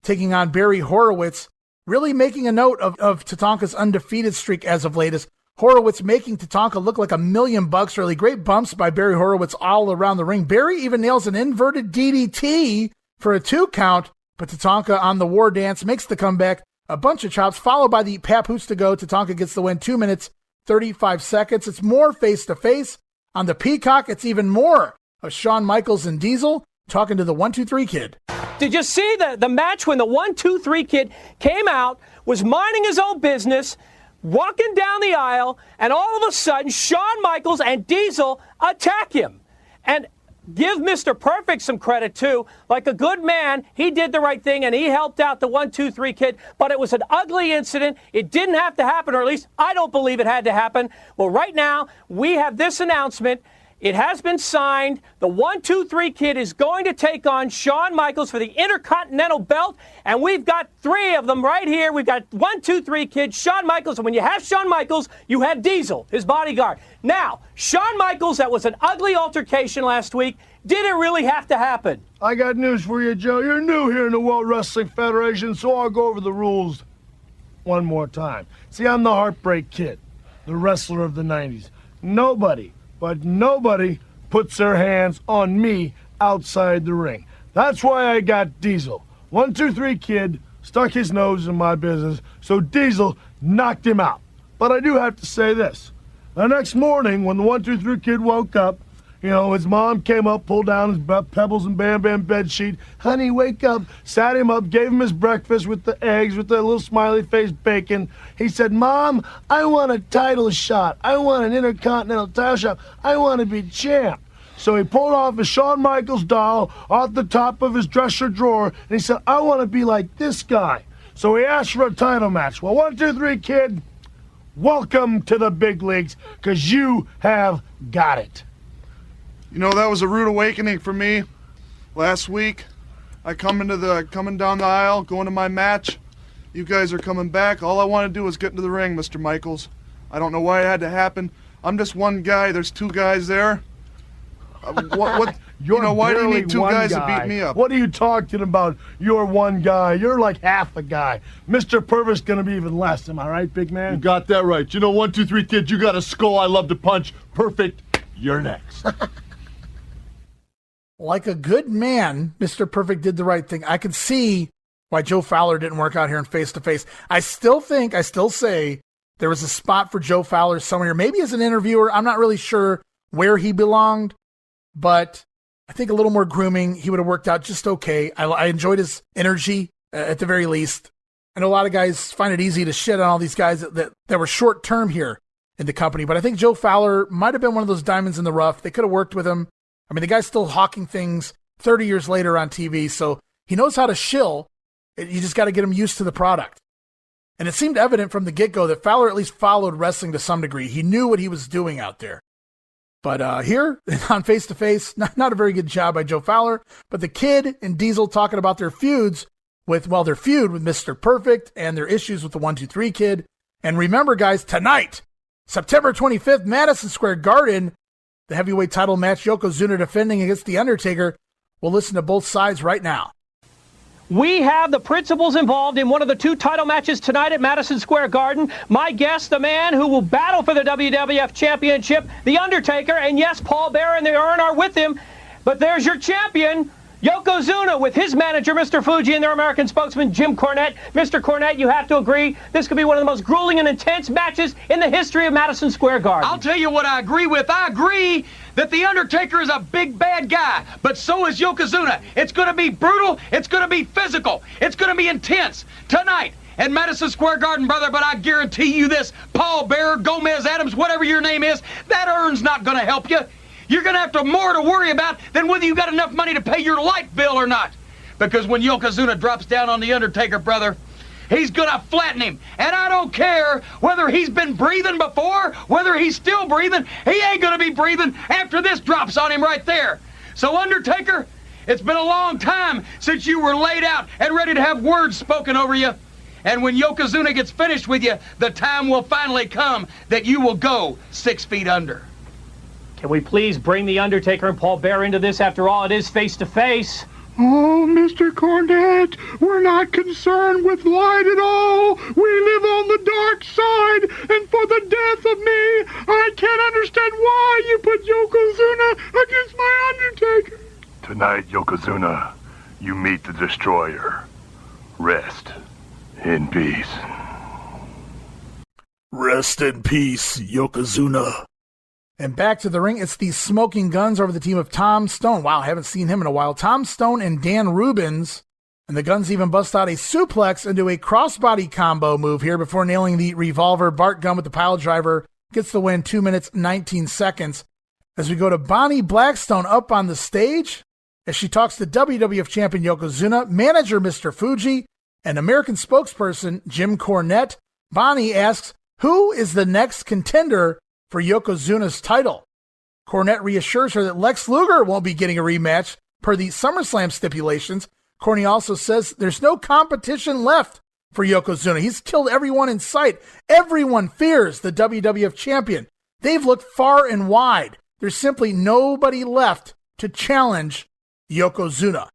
taking on Barry Horowitz. Really making a note of Tatanka's undefeated streak as of late. As Horowitz making Tatanka look like $1 million. Really great bumps by Barry Horowitz all around the ring. Barry even nails an inverted DDT for a 2 count, but Tatanka on the war dance makes the comeback. A bunch of chops, followed by the Papoose to go. Tatanka gets the win, 2 minutes, 35 seconds. It's more face-to-face. On the Peacock, it's even more of Shawn Michaels and Diesel talking to the 1-2-3 Kid. Did you see the match when the 1-2-3 Kid came out, was minding his own business, walking down the aisle, and all of a sudden, Shawn Michaels and Diesel attack him? And give Mr. Perfect some credit, too. Like a good man, he did the right thing, and he helped out the 1-2-3 Kid, but it was an ugly incident. It didn't have to happen, or at least I don't believe it had to happen. Well, right now, we have this announcement. It has been signed. The 1-2-3 Kid is going to take on Shawn Michaels for the Intercontinental Belt, and we've got 3 of them right here. We've got 1-2-3 Kid, Shawn Michaels, and when you have Shawn Michaels, you have Diesel, his bodyguard. Now, Shawn Michaels, that was an ugly altercation last week. Did it really have to happen? I got news for you, Joe. You're new here in the World Wrestling Federation, so I'll go over the rules one more time. See, I'm the Heartbreak Kid, the wrestler of the 90s. Nobody puts their hands on me outside the ring. That's why I got Diesel. 1-2-3 Kid stuck his nose in my business, so Diesel knocked him out. But I do have to say this. The next morning, when the 1-2-3 Kid woke up, you know, his mom came up, pulled down his Pebbles and Bam Bam bedsheet. Honey, wake up. Sat him up, gave him his breakfast with the eggs, with the little smiley face bacon. He said, Mom, I want a title shot. I want an Intercontinental title shot. I want to be champ. So he pulled off his Shawn Michaels doll off the top of his dresser drawer, and he said, I want to be like this guy. So he asked for a title match. Well, 1-2-3 Kid welcome to the big leagues, because you have got it. You know, that was a rude awakening for me. Last week, I coming down the aisle, going to my match. You guys are coming back. All I want to do is get into the ring, Mr. Michaels. I don't know why it had to happen. I'm just one guy. There's two guys there. Why do you need two guys to beat me up? What are you talking about? You're one guy. You're like half a guy. Mr. Perfect's gonna be even less. Am I right, big man? You got that right. You know, 1, 2, 3, kid, you got a skull I love to punch. Perfect. You're next. Like a good man, Mr. Perfect did the right thing. I could see why Joe Fowler didn't work out here in face-to-face. I still say there was a spot for Joe Fowler somewhere, maybe as an interviewer. I'm not really sure where he belonged, but I think a little more grooming, he would have worked out just okay. I enjoyed his energy, at the very least. I know a lot of guys find it easy to shit on all these guys that were short-term here in the company, but I think Joe Fowler might have been one of those diamonds in the rough. They could have worked with him. I mean, the guy's still hawking things 30 years later on TV, so he knows how to shill. You just got to get him used to the product. And it seemed evident from the get-go that Fowler at least followed wrestling to some degree. He knew what he was doing out there. But here, on face-to-face, not a very good job by Joe Fowler. But the Kid and Diesel talking about their feud with Mr. Perfect and their issues with the 1, 2, 3 Kid. And remember, guys, tonight, September 25th, Madison Square Garden, the heavyweight title match, Yokozuna defending against The Undertaker. We'll listen to both sides right now. We have the principals involved in one of the 2 title matches tonight at Madison Square Garden. My guest, the man who will battle for the WWF Championship, The Undertaker, and yes, Paul Bearer and the Urn are with him. But there's your champion, Yokozuna, with his manager, Mr. Fuji, and their American spokesman, Jim Cornette. Mr. Cornette, you have to agree, this could be one of the most grueling and intense matches in the history of Madison Square Garden. I'll tell you what I agree with. I agree that The Undertaker is a big bad guy, but so is Yokozuna. It's going to be brutal. It's going to be physical. It's going to be intense tonight at Madison Square Garden, brother, but I guarantee you this, Paul Bearer, Gomez Adams, whatever your name is, that Urn's not going to help you. You're going to have more to worry about than whether you got enough money to pay your light bill or not. Because when Yokozuna drops down on The Undertaker, brother, he's going to flatten him. And I don't care whether he's been breathing before, whether he's still breathing. He ain't going to be breathing after this drops on him right there. So, Undertaker, it's been a long time since you were laid out and ready to have words spoken over you. And when Yokozuna gets finished with you, the time will finally come that you will go 6 feet under. Can we please bring The Undertaker and Paul Bearer into this? After all, it is face-to-face. Oh, Mr. Cornette, we're not concerned with light at all. We live on the dark side, and for the death of me, I can't understand why you put Yokozuna against my Undertaker. Tonight, Yokozuna, you meet the Destroyer. Rest in peace. Rest in peace, Yokozuna. And back to the ring, it's the Smoking Guns over the team of Tom Stone. Wow, I haven't seen him in a while. Tom Stone and Dan Rubens. And the Guns even bust out a suplex into a crossbody combo move here before nailing the revolver. Bart Gunn with the pile driver gets the win, 2 minutes, 19 seconds. As we go to Bonnie Blackstone up on the stage, as she talks to WWF champion Yokozuna, manager Mr. Fuji, and American spokesperson Jim Cornette. Bonnie asks, who is the next contender for Yokozuna's title? Cornette reassures her that Lex Luger won't be getting a rematch per the SummerSlam stipulations. Corny also says there's no competition left for Yokozuna. He's killed everyone in sight. Everyone fears the WWF champion. They've looked far and wide. There's simply nobody left to challenge Yokozuna.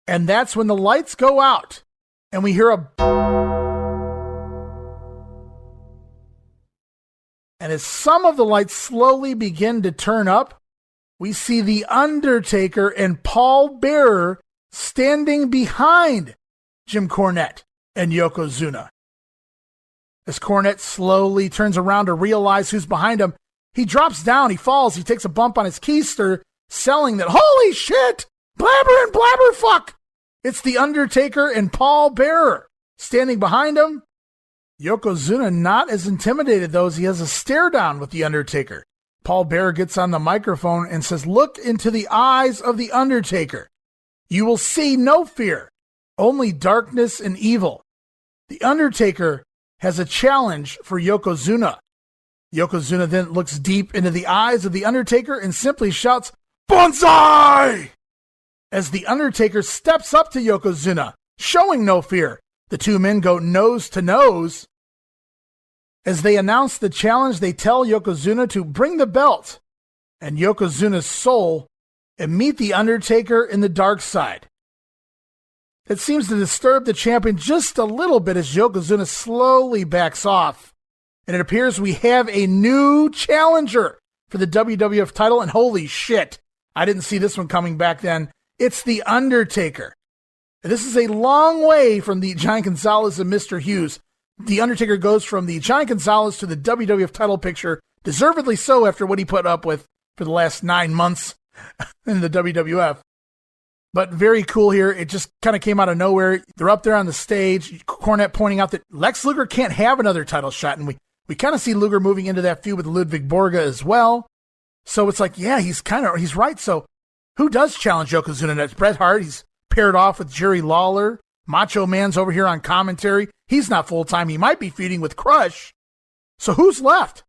And that's when the lights go out and we hear a... And as some of the lights slowly begin to turn up, we see The Undertaker and Paul Bearer standing behind Jim Cornette and Yokozuna. As Cornette slowly turns around to realize who's behind him, he drops down, he falls, he takes a bump on his keister, selling that, holy shit, blabber and blabberfuck. It's The Undertaker and Paul Bearer standing behind him. Yokozuna not as intimidated, though, as he has a stare down with The Undertaker. Paul Bearer gets on the microphone and says, look into the eyes of The Undertaker. You will see no fear, only darkness and evil. The Undertaker has a challenge for Yokozuna. Yokozuna then looks deep into the eyes of The Undertaker and simply shouts, "Bonsai!" As The Undertaker steps up to Yokozuna, showing no fear. The two men go nose to nose. As they announce the challenge, they tell Yokozuna to bring the belt and Yokozuna's soul and meet The Undertaker in the dark side. It seems to disturb the champion just a little bit as Yokozuna slowly backs off. And it appears we have a new challenger for the WWF title. And holy shit, I didn't see this one coming back then. It's The Undertaker. And this is a long way from the Giant Gonzalez and Mr. Hughes. The Undertaker goes from the Giant Gonzalez to the WWF title picture, deservedly so after what he put up with for the last 9 months in the WWF. But very cool here. It just kind of came out of nowhere. They're up there on the stage. Cornette pointing out that Lex Luger can't have another title shot. And we kind of see Luger moving into that feud with Ludwig Borga as well. So it's like, yeah, he's right. So who does challenge Yokozuna next? Bret Hart. He's paired off with Jerry Lawler. Macho Man's over here on commentary. He's not full-time. He might be feuding with Crush. So who's left?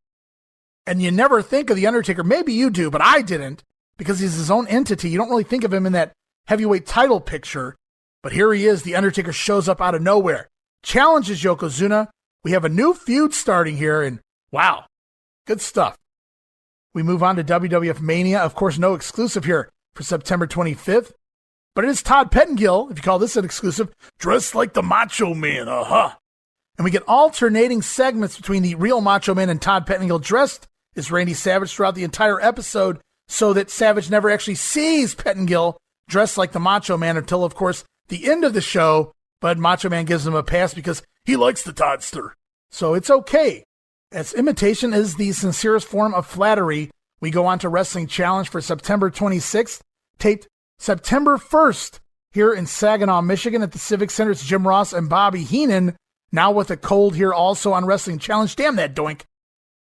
And you never think of The Undertaker. Maybe you do, but I didn't, because he's his own entity. You don't really think of him in that heavyweight title picture. But here he is. The Undertaker shows up out of nowhere, challenges Yokozuna. We have a new feud starting here, and wow, good stuff. We move on to WWF Mania. Of course, no exclusive here for September 25th. But it is Todd Pettengill, if you call this an exclusive, dressed like the Macho Man, And we get alternating segments between the real Macho Man and Todd Pettengill dressed as Randy Savage throughout the entire episode, so that Savage never actually sees Pettengill dressed like the Macho Man until, of course, the end of the show. But Macho Man gives him a pass because he likes the Toddster. So it's okay. As imitation is the sincerest form of flattery, we go on to Wrestling Challenge for September 26th, taped September 1st here in Saginaw, Michigan at the Civic Center. It's Jim Ross and Bobby Heenan, now with a cold here also on Wrestling Challenge. Damn that Doink.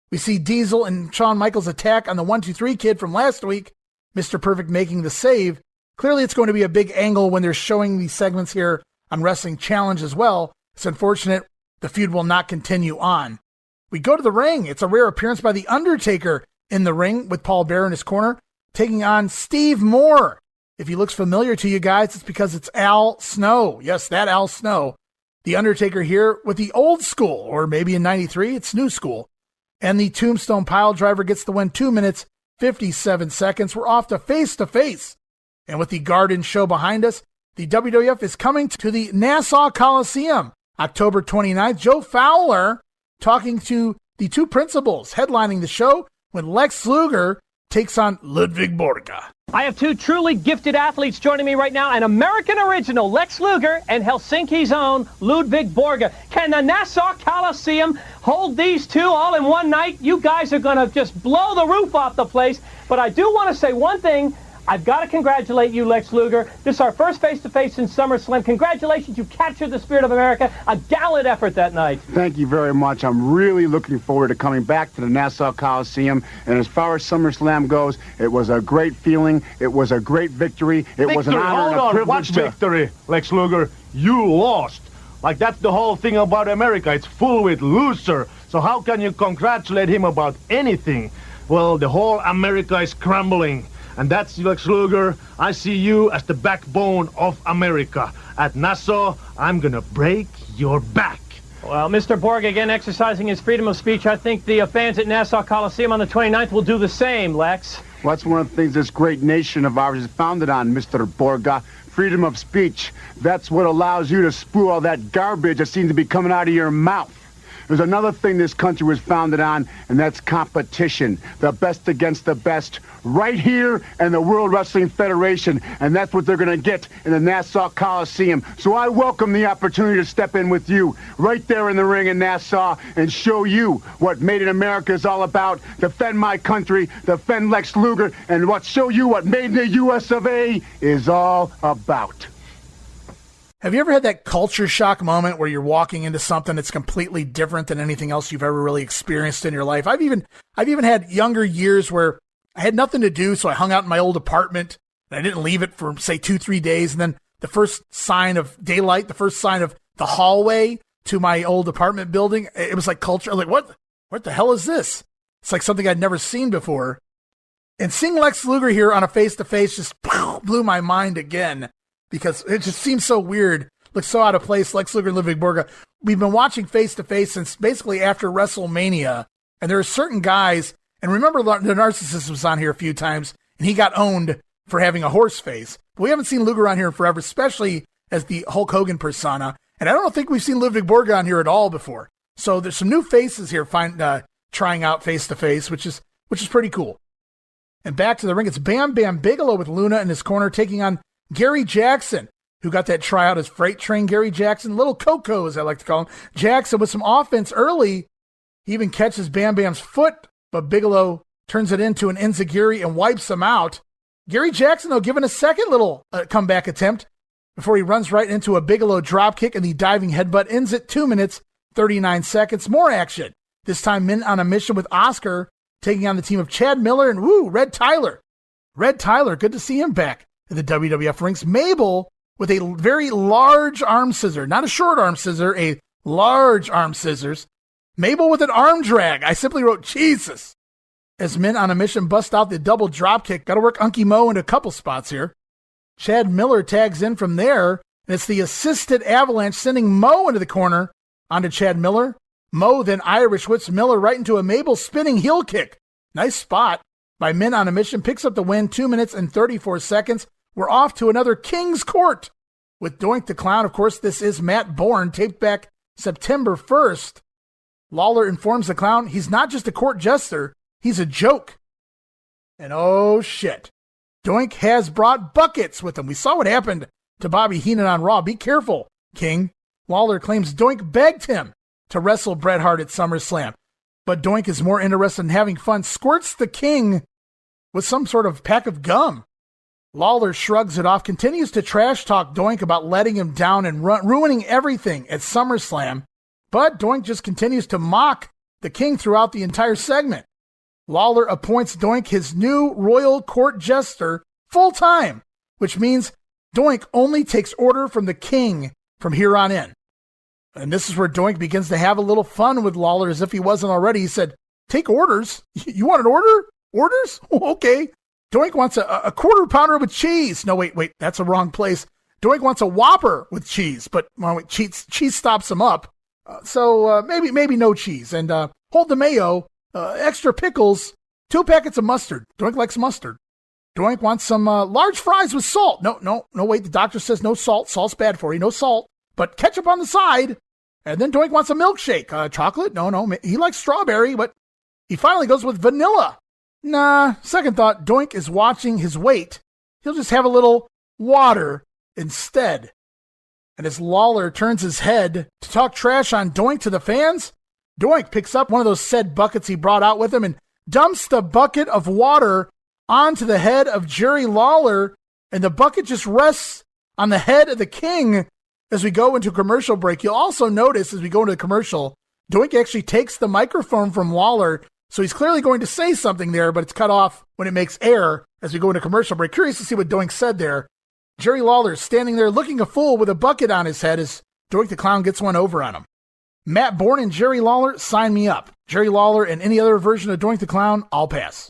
We see Diesel and Shawn Michaels attack on the 1-2-3 Kid from last week, Mr. Perfect making the save. Clearly it's going to be a big angle when they're showing these segments here on Wrestling Challenge as well. It's unfortunate the feud will not continue on. We go to the ring. It's a rare appearance by The Undertaker in the ring with Paul Bearer in his corner, taking on Steve Moore. If he looks familiar to you guys, it's because it's Al Snow. Yes, that Al Snow. The Undertaker here with the old school, or maybe in 93, it's new school. And the Tombstone Piledriver gets the win, 2 minutes, 57 seconds. We're off to face. And with the Garden show behind us, the WWF is coming to the Nassau Coliseum, October 29th. Joe Fowler talking to the two principals, headlining the show when Lex Luger takes on Ludwig Borga. I have two truly gifted athletes joining me right now, an American original, Lex Luger, and Helsinki's own Ludwig Borga. Can the Nassau Coliseum hold these two all in one night? You guys are going to just blow the roof off the place. But I do want to say one thing. I've got to congratulate you, Lex Luger. This is our first face-to-face in SummerSlam. Congratulations, you captured the spirit of America. A gallant effort that night. Thank you very much. I'm really looking forward to coming back to the Nassau Coliseum. And as far as SummerSlam goes, it was a great feeling. It was a great victory. It was an honor and a privilege. What victory, Lex Luger? You lost. Like, that's the whole thing about America. It's full with loser. So how can you congratulate him about anything? Well, the whole America is crumbling. And that's Lex Luger. I see you as the backbone of America. At Nassau, I'm gonna break your back. Well, Mr. Borg again exercising his freedom of speech. I think the fans at Nassau Coliseum on the 29th will do the same, Lex. Well, that's one of the things this great nation of ours is founded on, Mr. Borga. Freedom of speech. That's what allows you to spew all that garbage that seems to be coming out of your mouth. There's another thing this country was founded on, and that's competition. The best against the best, right here in the World Wrestling Federation, and that's what they're going to get in the Nassau Coliseum. So I welcome the opportunity to step in with you right there in the ring in Nassau and show you what Made in America is all about, defend my country, defend Lex Luger, and show you what Made in the US of A is all about. Have you ever had that culture shock moment where you're walking into something that's completely different than anything else you've ever really experienced in your life? I've even had younger years where I had nothing to do, so I hung out in my old apartment, and I didn't leave it for, say, 2-3 days, and then the first sign of daylight, the first sign of the hallway, to my old apartment building. It was like culture. Like, what the hell is this? It's like something I'd never seen before. And seeing Lex Luger here on a face-to-face just blew my mind again because it just seems so weird. Looks so out of place. Lex Luger and Ludwig Borga. We've been watching face-to-face since basically after WrestleMania. And there are certain guys, and remember the Narcissist was on here a few times, and he got owned for having a horse face. But we haven't seen Luger on here in forever, especially as the Hulk Hogan persona. And I don't think we've seen Ludwig Borga on here at all before. So there's some new faces here trying out face-to-face, which is pretty cool. And back to the ring, it's Bam Bam Bigelow with Luna in his corner taking on Gary Jackson, who got that tryout as Freight Train Gary Jackson, Little Coco, as I like to call him. Jackson with some offense early. He even catches Bam Bam's foot, but Bigelow turns it into an enziguri and wipes him out. Gary Jackson, though, given a second little comeback attempt before he runs right into a Bigelow dropkick, and the diving headbutt ends at 2 minutes, 39 seconds. More action. This time, men on a mission with Oscar taking on the team of Chad Miller and Red Tyler. Red Tyler, good to see him back in the WWF rings. Mabel with a very large arm scissor, not a short arm scissor, a large arm scissors. Mabel with an arm drag. I simply wrote Jesus. As men on a mission bust out the double dropkick. Got to work Unky Mo in a couple spots here. Chad Miller tags in from there, and it's the assisted avalanche sending Mo into the corner onto Chad Miller. Mo then Irish whips Miller right into a Mabel spinning heel kick. Nice spot by men on a mission. Picks up the win, 2 minutes and 34 seconds. We're off to another King's Court with Doink the Clown. Of course, this is Matt Borne, taped back September 1st. Lawler informs the Clown he's not just a court jester, he's a joke. And oh shit, Doink has brought buckets with him. We saw what happened to Bobby Heenan on Raw. Be careful, King. Lawler claims Doink begged him to wrestle Bret Hart at SummerSlam. But Doink is more interested in having fun, squirts the King with some sort of pack of gum. Lawler shrugs it off, continues to trash talk Doink about letting him down and ruining everything at SummerSlam. But Doink just continues to mock the King throughout the entire segment. Lawler appoints Doink his new royal court jester full-time, which means Doink only takes order from the King from here on in. And this is where Doink begins to have a little fun with Lawler as if he wasn't already. He said, take orders? You want an order? Orders? Oh, okay. Doink wants a quarter pounder with cheese. No, wait, that's a wrong place. Doink wants a Whopper with cheese, but cheese stops him up. So maybe no cheese. And hold the mayo, extra pickles, 2 packets of mustard. Doink likes mustard. Doink wants some large fries with salt. No, wait, the doctor says no salt. Salt's bad for you, no salt. But ketchup on the side. And then Doink wants a milkshake. Chocolate? No, he likes strawberry, but he finally goes with vanilla. Nah, second thought, Doink is watching his weight. He'll just have a little water instead. And as Lawler turns his head to talk trash on Doink to the fans, Doink picks up one of those said buckets he brought out with him and dumps the bucket of water onto the head of Jerry Lawler, and the bucket just rests on the head of the King as we go into commercial break. You'll also notice as we go into the commercial, Doink actually takes the microphone from Lawler, so he's clearly going to say something there, but it's cut off when it makes air as we go into commercial break. Curious to see what Doink said there. Jerry Lawler standing there looking a fool with a bucket on his head as Doink the Clown gets one over on him. Matt Borne and Jerry Lawler, sign me up. Jerry Lawler and any other version of Doink the Clown, I'll pass.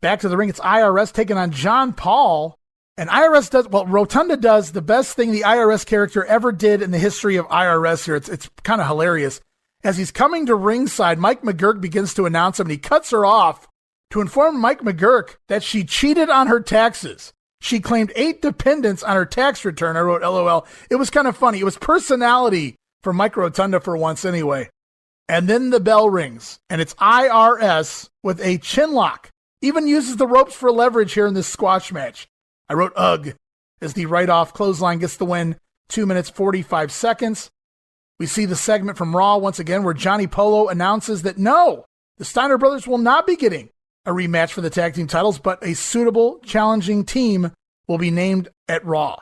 Back to the ring, it's IRS taking on John Paul. And IRS does, Rotunda does the best thing the IRS character ever did in the history of IRS here. It's kind of hilarious. As he's coming to ringside, Mike McGurk begins to announce him, and he cuts her off to inform Mike McGurk that she cheated on her taxes. She claimed 8 dependents on her tax return. I wrote LOL. It was kind of funny. It was personality for Mike Rotunda for once anyway. And then the bell rings, and it's IRS with a chin lock. Even uses the ropes for leverage here in this squash match. I wrote ugh as the right-off clothesline gets the win, 2 minutes, 45 seconds. We see the segment from Raw once again where Johnny Polo announces that no, the Steiner brothers will not be getting a rematch for the tag team titles, but a suitable, challenging team will be named at Raw.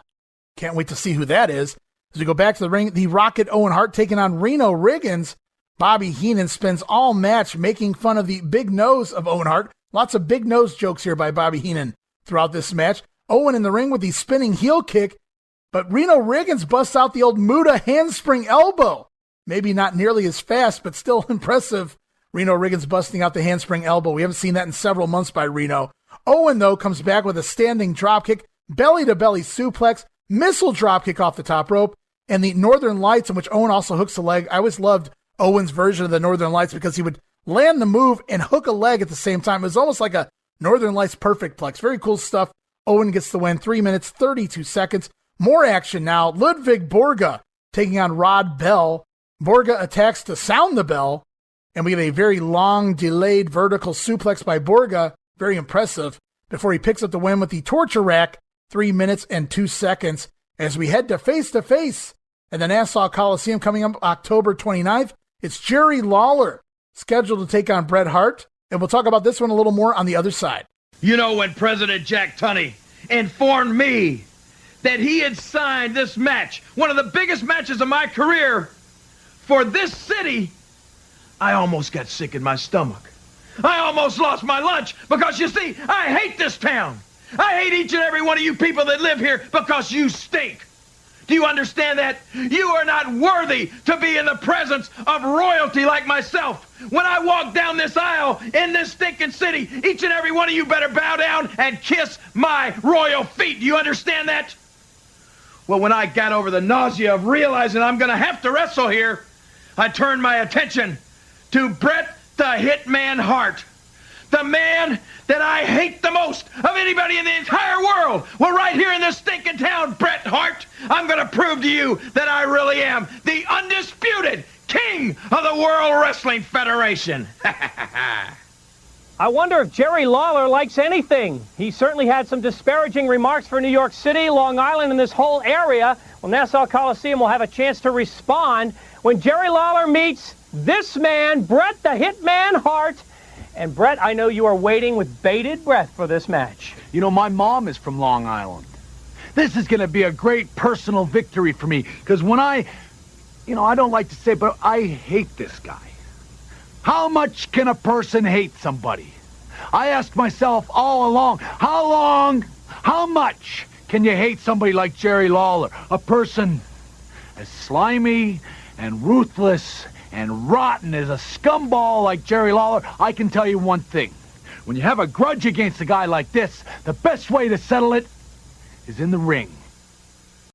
Can't wait to see who that is. As we go back to the ring, the Rocket Owen Hart taking on Reno Riggins. Bobby Heenan spends all match making fun of the big nose of Owen Hart. Lots of big nose jokes here by Bobby Heenan throughout this match. Owen in the ring with the spinning heel kick, but Reno Riggins busts out the old Muda handspring elbow. Maybe not nearly as fast, but still impressive. Reno Riggins busting out the handspring elbow. We haven't seen that in several months by Reno. Owen, though, comes back with a standing dropkick, belly-to-belly suplex, missile dropkick off the top rope, and the Northern Lights, in which Owen also hooks a leg. I always loved Owen's version of the Northern Lights because he would land the move and hook a leg at the same time. It was almost like a Northern Lights perfect plex. Very cool stuff. Owen gets the win, 3 minutes, 32 seconds. More action now. Ludwig Borga taking on Rod Bell. Borga attacks to sound the bell, and we get a very long, delayed vertical suplex by Borga. Very impressive. Before he picks up the win with the torture rack, 3 minutes and 2 seconds. As we head to face at the Nassau Coliseum coming up October 29th, it's Jerry Lawler scheduled to take on Bret Hart. And we'll talk about this one a little more on the other side. You know, when President Jack Tunney informed me that he had signed this match, one of the biggest matches of my career, for this city, I almost got sick in my stomach. I almost lost my lunch because, you see, I hate this town. I hate each and every one of you people that live here because you stink. Do you understand that? You are not worthy to be in the presence of royalty like myself. When I walk down this aisle in this stinking city, each and every one of you better bow down and kiss my royal feet. Do you understand that? Well, when I got over the nausea of realizing I'm going to have to wrestle here, I turned my attention to Bret the Hitman Hart. The man that I hate the most of anybody in the entire world. Well, right here in this stinking town, Bret Hart, I'm going to prove to you that I really am the undisputed king of the World Wrestling Federation. I wonder if Jerry Lawler likes anything. He certainly had some disparaging remarks for New York City, Long Island, and this whole area. Well, Nassau Coliseum will have a chance to respond when Jerry Lawler meets this man, Bret the Hitman Hart. And Bret, I know you are waiting with bated breath for this match. You know, my mom is from Long Island. This is going to be a great personal victory for me, because when I don't like to say, but I hate this guy. How much can a person hate somebody? I ask myself all along, how much can you hate somebody like Jerry Lawler? A person as slimy and ruthless and rotten as a scumball like Jerry Lawler. I can tell you one thing. When you have a grudge against a guy like this, the best way to settle it is in the ring.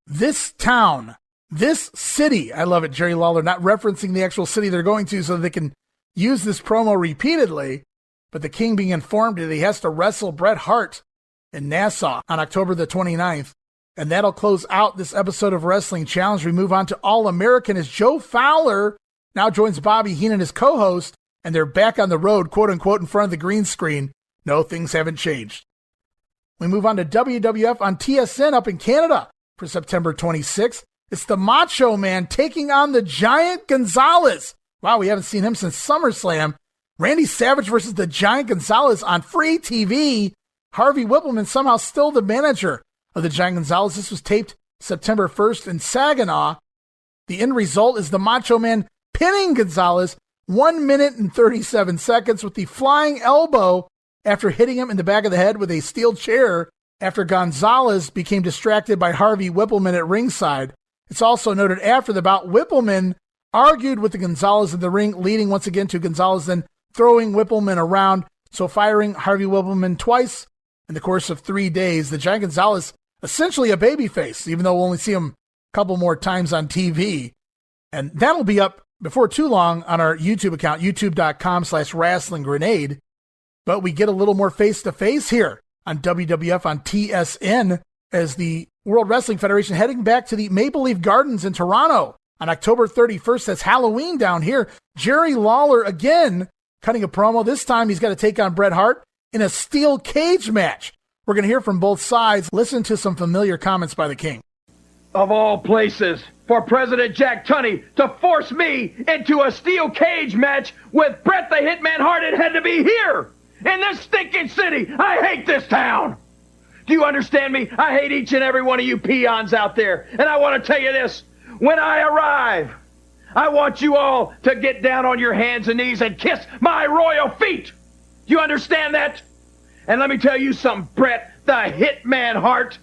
This town, this city, I love it, Jerry Lawler, not referencing the actual city they're going to so they can use this promo repeatedly, but the King being informed that he has to wrestle Bret Hart in Nassau on October the 29th. And that'll close out this episode of Wrestling Challenge. We move on to All-American as Joe Fowler now joins Bobby Heenan as co-host, and they're back on the road, quote-unquote, in front of the green screen. No, things haven't changed. We move on to WWF on TSN up in Canada for September 26th. It's the Macho Man taking on the Giant Gonzalez. Wow, we haven't seen him since SummerSlam. Randy Savage versus the Giant Gonzalez on free TV. Harvey Whippleman somehow still the manager of the Giant Gonzalez. This was taped September 1st in Saginaw. The end result is the Macho Man pinning Gonzalez 1 minute and 37 seconds with the flying elbow after hitting him in the back of the head with a steel chair after Gonzalez became distracted by Harvey Whippleman at ringside. It's also noted after the bout, Whippleman argued with the Gonzalez in the ring, leading once again to Gonzalez then throwing Whippleman around, so firing Harvey Whippleman twice in the course of 3 days. The Giant Gonzalez, essentially a babyface, even though we'll only see him a couple more times on TV. And that'll be up before too long on our YouTube account, youtube.com/WrestlingGrenade. But we get a little more face-to-face here on WWF on TSN as the World Wrestling Federation heading back to the Maple Leaf Gardens in Toronto on October 31st. That's Halloween down here. Jerry Lawler again cutting a promo. This time he's got to take on Bret Hart in a steel cage match. We're going to hear from both sides. Listen to some familiar comments by the King. Of all places, for President Jack Tunney to force me into a steel cage match with Bret the Hitman Hart, it had to be here, in this stinking city. I hate this town. Do you understand me? I hate each and every one of you peons out there. And I want to tell you this. When I arrive, I want you all to get down on your hands and knees and kiss my royal feet. Do you understand that? And let me tell you something, Bret the Hitman Hart.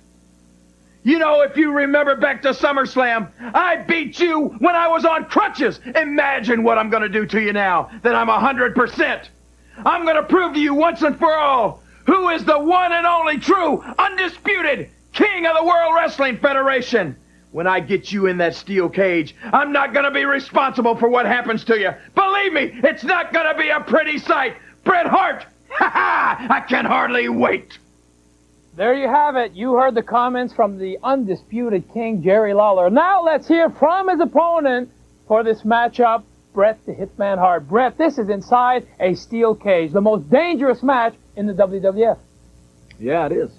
You know, if you remember back to SummerSlam, I beat you when I was on crutches. Imagine what I'm going to do to you now that I'm 100%. I'm going to prove to you once and for all who is the one and only true, undisputed king of the World Wrestling Federation. When I get you in that steel cage, I'm not going to be responsible for what happens to you. Believe me, it's not going to be a pretty sight. Bret Hart, ha ha, I can hardly wait. There you have it. You heard the comments from the undisputed king, Jerry Lawler. Now let's hear from his opponent for this matchup, Bret the Hitman Hart. Bret, this is inside a steel cage, the most dangerous match in the WWF. Yeah, it is.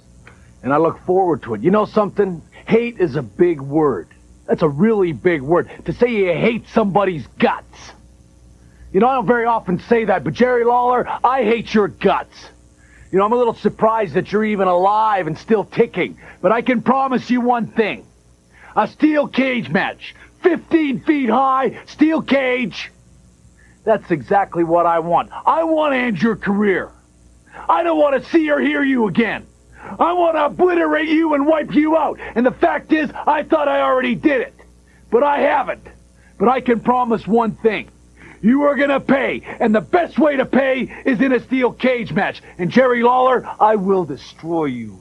And I look forward to it. You know something? Hate is a big word. That's a really big word. To say you hate somebody's guts. You know, I don't very often say that, but Jerry Lawler, I hate your guts. You know, I'm a little surprised that you're even alive and still ticking. But I can promise you one thing. A steel cage match. 15 feet high, steel cage. That's exactly what I want. I want to end your career. I don't want to see or hear you again. I want to obliterate you and wipe you out. And the fact is, I thought I already did it. But I haven't. But I can promise one thing. You are going to pay, and the best way to pay is in a steel cage match. And Jerry Lawler, I will destroy you.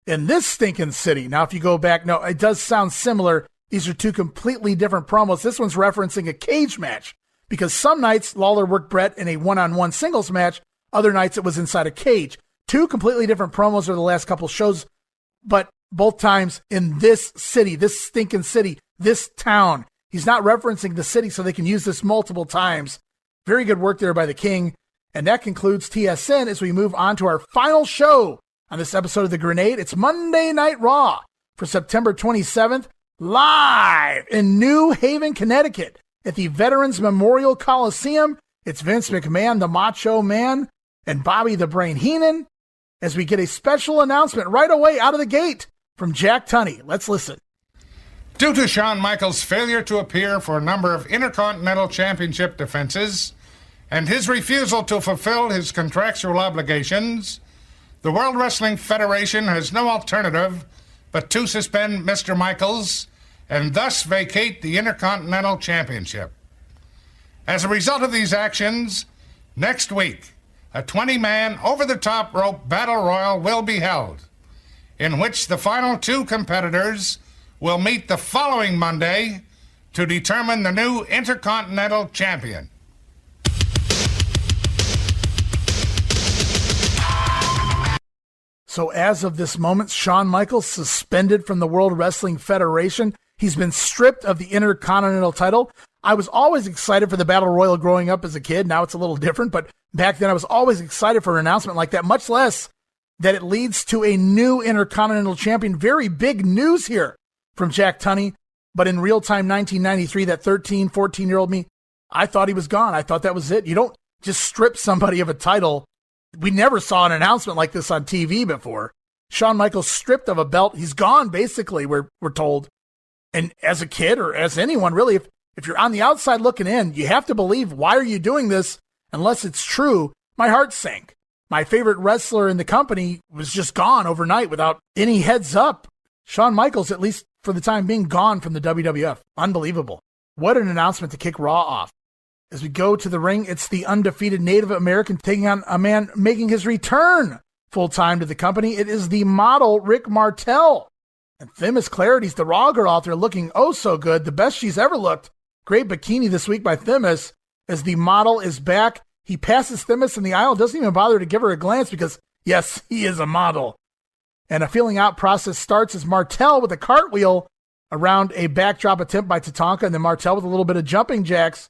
In this stinking city, now if you go back, no, it does sound similar. These are two completely different promos. This one's referencing a cage match, because some nights Lawler worked Bret in a one-on-one singles match, other nights it was inside a cage. Two completely different promos over the last couple shows, but both times in this city, this stinking city, this town. He's not referencing the city so they can use this multiple times. Very good work there by the King. And that concludes TSN as we move on to our final show on this episode of The Grenade. It's Monday Night Raw for September 27th, live in New Haven, Connecticut at the Veterans Memorial Coliseum. It's Vince McMahon, the Macho Man, and Bobby the Brain Heenan as we get a special announcement right away out of the gate from Jack Tunney. Let's listen. Due to Shawn Michaels' failure to appear for a number of Intercontinental Championship defenses and his refusal to fulfill his contractual obligations, the World Wrestling Federation has no alternative but to suspend Mr. Michaels and thus vacate the Intercontinental Championship. As a result of these actions, next week, a 20-man over-the-top rope battle royal will be held, in which the final two competitors will meet the following Monday to determine the new Intercontinental Champion. So as of this moment, Shawn Michaels suspended from the World Wrestling Federation. He's been stripped of the Intercontinental title. I was always excited for the Battle Royal growing up as a kid. Now it's a little different, but back then I was always excited for an announcement like that, much less that it leads to a new Intercontinental Champion. Very big news here from Jack Tunney. But in real time, 1993, that 13, 14-year-old me, I thought he was gone. I thought that was it. You don't just strip somebody of a title. We never saw an announcement like this on TV before. Shawn Michaels stripped of a belt. He's gone, basically, we're told. And as a kid, or as anyone really, if you're on the outside looking in, you have to believe, why are you doing this? Unless it's true, my heart sank. My favorite wrestler in the company was just gone overnight without any heads up. Shawn Michaels, at least for the time being, gone from the WWF. Unbelievable. What an announcement to kick Raw off. As we go to the ring, it's the undefeated Native American taking on a man making his return full-time to the company. It is the model Rick Martel. And Themis Clarity's the Raw girl out there looking oh so good, the best she's ever looked. Great bikini this week by Themis as the model is back. He passes Themis in the aisle, doesn't even bother to give her a glance because, yes, he is a model. And a feeling out process starts as Martel with a cartwheel around a backdrop attempt by Tatanka, and then Martel with a little bit of jumping jacks.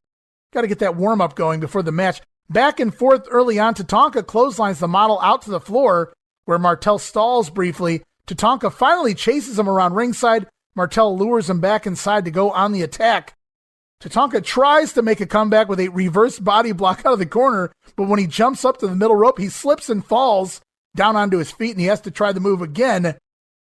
Got to get that warm-up going before the match. Back and forth early on, Tatanka clotheslines the model out to the floor where Martel stalls briefly. Tatanka finally chases him around ringside. Martel lures him back inside to go on the attack. Tatanka tries to make a comeback with a reverse body block out of the corner, but when he jumps up to the middle rope, he slips and falls down onto his feet, and he has to try the move again.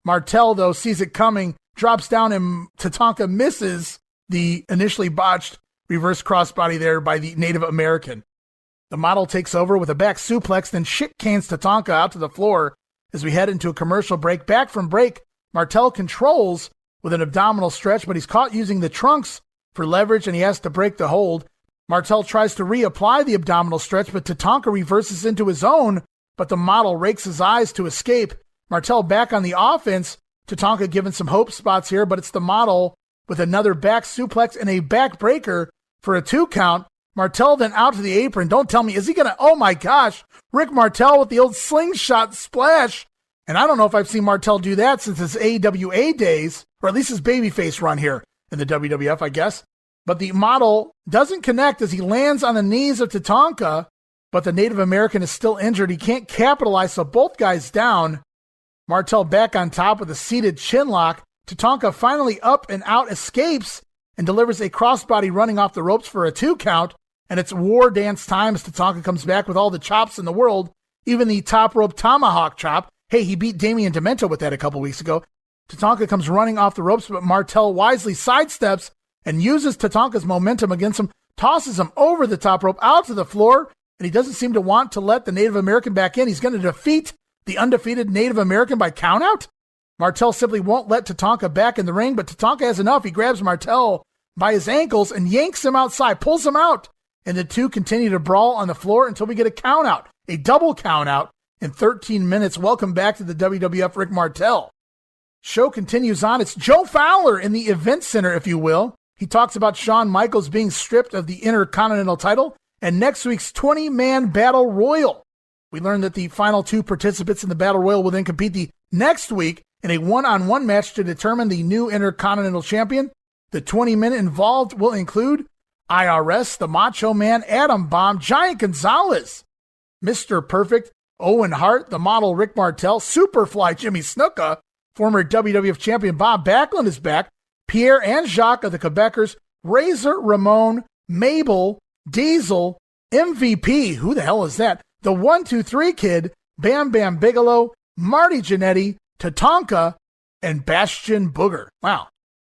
Martel, though, sees it coming, drops down, and Tatanka misses the initially botched reverse crossbody there by the Native American. The model takes over with a back suplex, then shit cans Tatanka out to the floor as we head into a commercial break. Back from break, Martel controls with an abdominal stretch, but he's caught using the trunks for leverage, and he has to break the hold. Martel tries to reapply the abdominal stretch, but Tatanka reverses into his own, but the model rakes his eyes to escape. Martel back on the offense. Tatanka given some hope spots here, but it's the model with another back suplex and a back breaker for a 2 count. Martel then out to the apron. Don't tell me, is he going to, oh my gosh, Rick Martel with the old slingshot splash. And I don't know if I've seen Martel do that since his AWA days, or at least his babyface run here in the WWF, I guess. But the model doesn't connect as he lands on the knees of Tatanka, but the Native American is still injured. He can't capitalize, so both guys down. Martel back on top with a seated chinlock. Tatanka finally up and out, escapes, and delivers a crossbody running off the ropes for a 2 count. And it's war dance time as Tatanka comes back with all the chops in the world, even the top rope tomahawk chop. Hey, he beat Damian Demento with that a couple weeks ago. Tatanka comes running off the ropes, but Martel wisely sidesteps and uses Tatanka's momentum against him, tosses him over the top rope out to the floor, and he doesn't seem to want to let the Native American back in. He's going to defeat the undefeated Native American by countout. Martel simply won't let Tatanka back in the ring, but Tatanka has enough. He grabs Martel by his ankles and yanks him outside, pulls him out, and the two continue to brawl on the floor until we get a countout, a double countout in 13 minutes. Welcome back to the WWF, Rick Martel. Show continues on. It's Joe Fowler in the event center, if you will. He talks about Shawn Michaels being stripped of the Intercontinental title and next week's 20-man Battle Royal. We learned that the final 2 participants in the Battle Royal will then compete the next week in a one-on-one match to determine the new Intercontinental Champion. The 20-men involved will include IRS, the Macho Man, Adam Bomb, Giant Gonzalez, Mr. Perfect, Owen Hart, the model Rick Martel, Superfly Jimmy Snuka, former WWF champion Bob Backlund is back, Pierre and Jacques of the Quebecers, Razor Ramon, Mabel, Diesel, MVP, who the hell is that? The 1-2-3 Kid, Bam Bam Bigelow, Marty Jannetty, Tatanka, and Bastion Booger. Wow.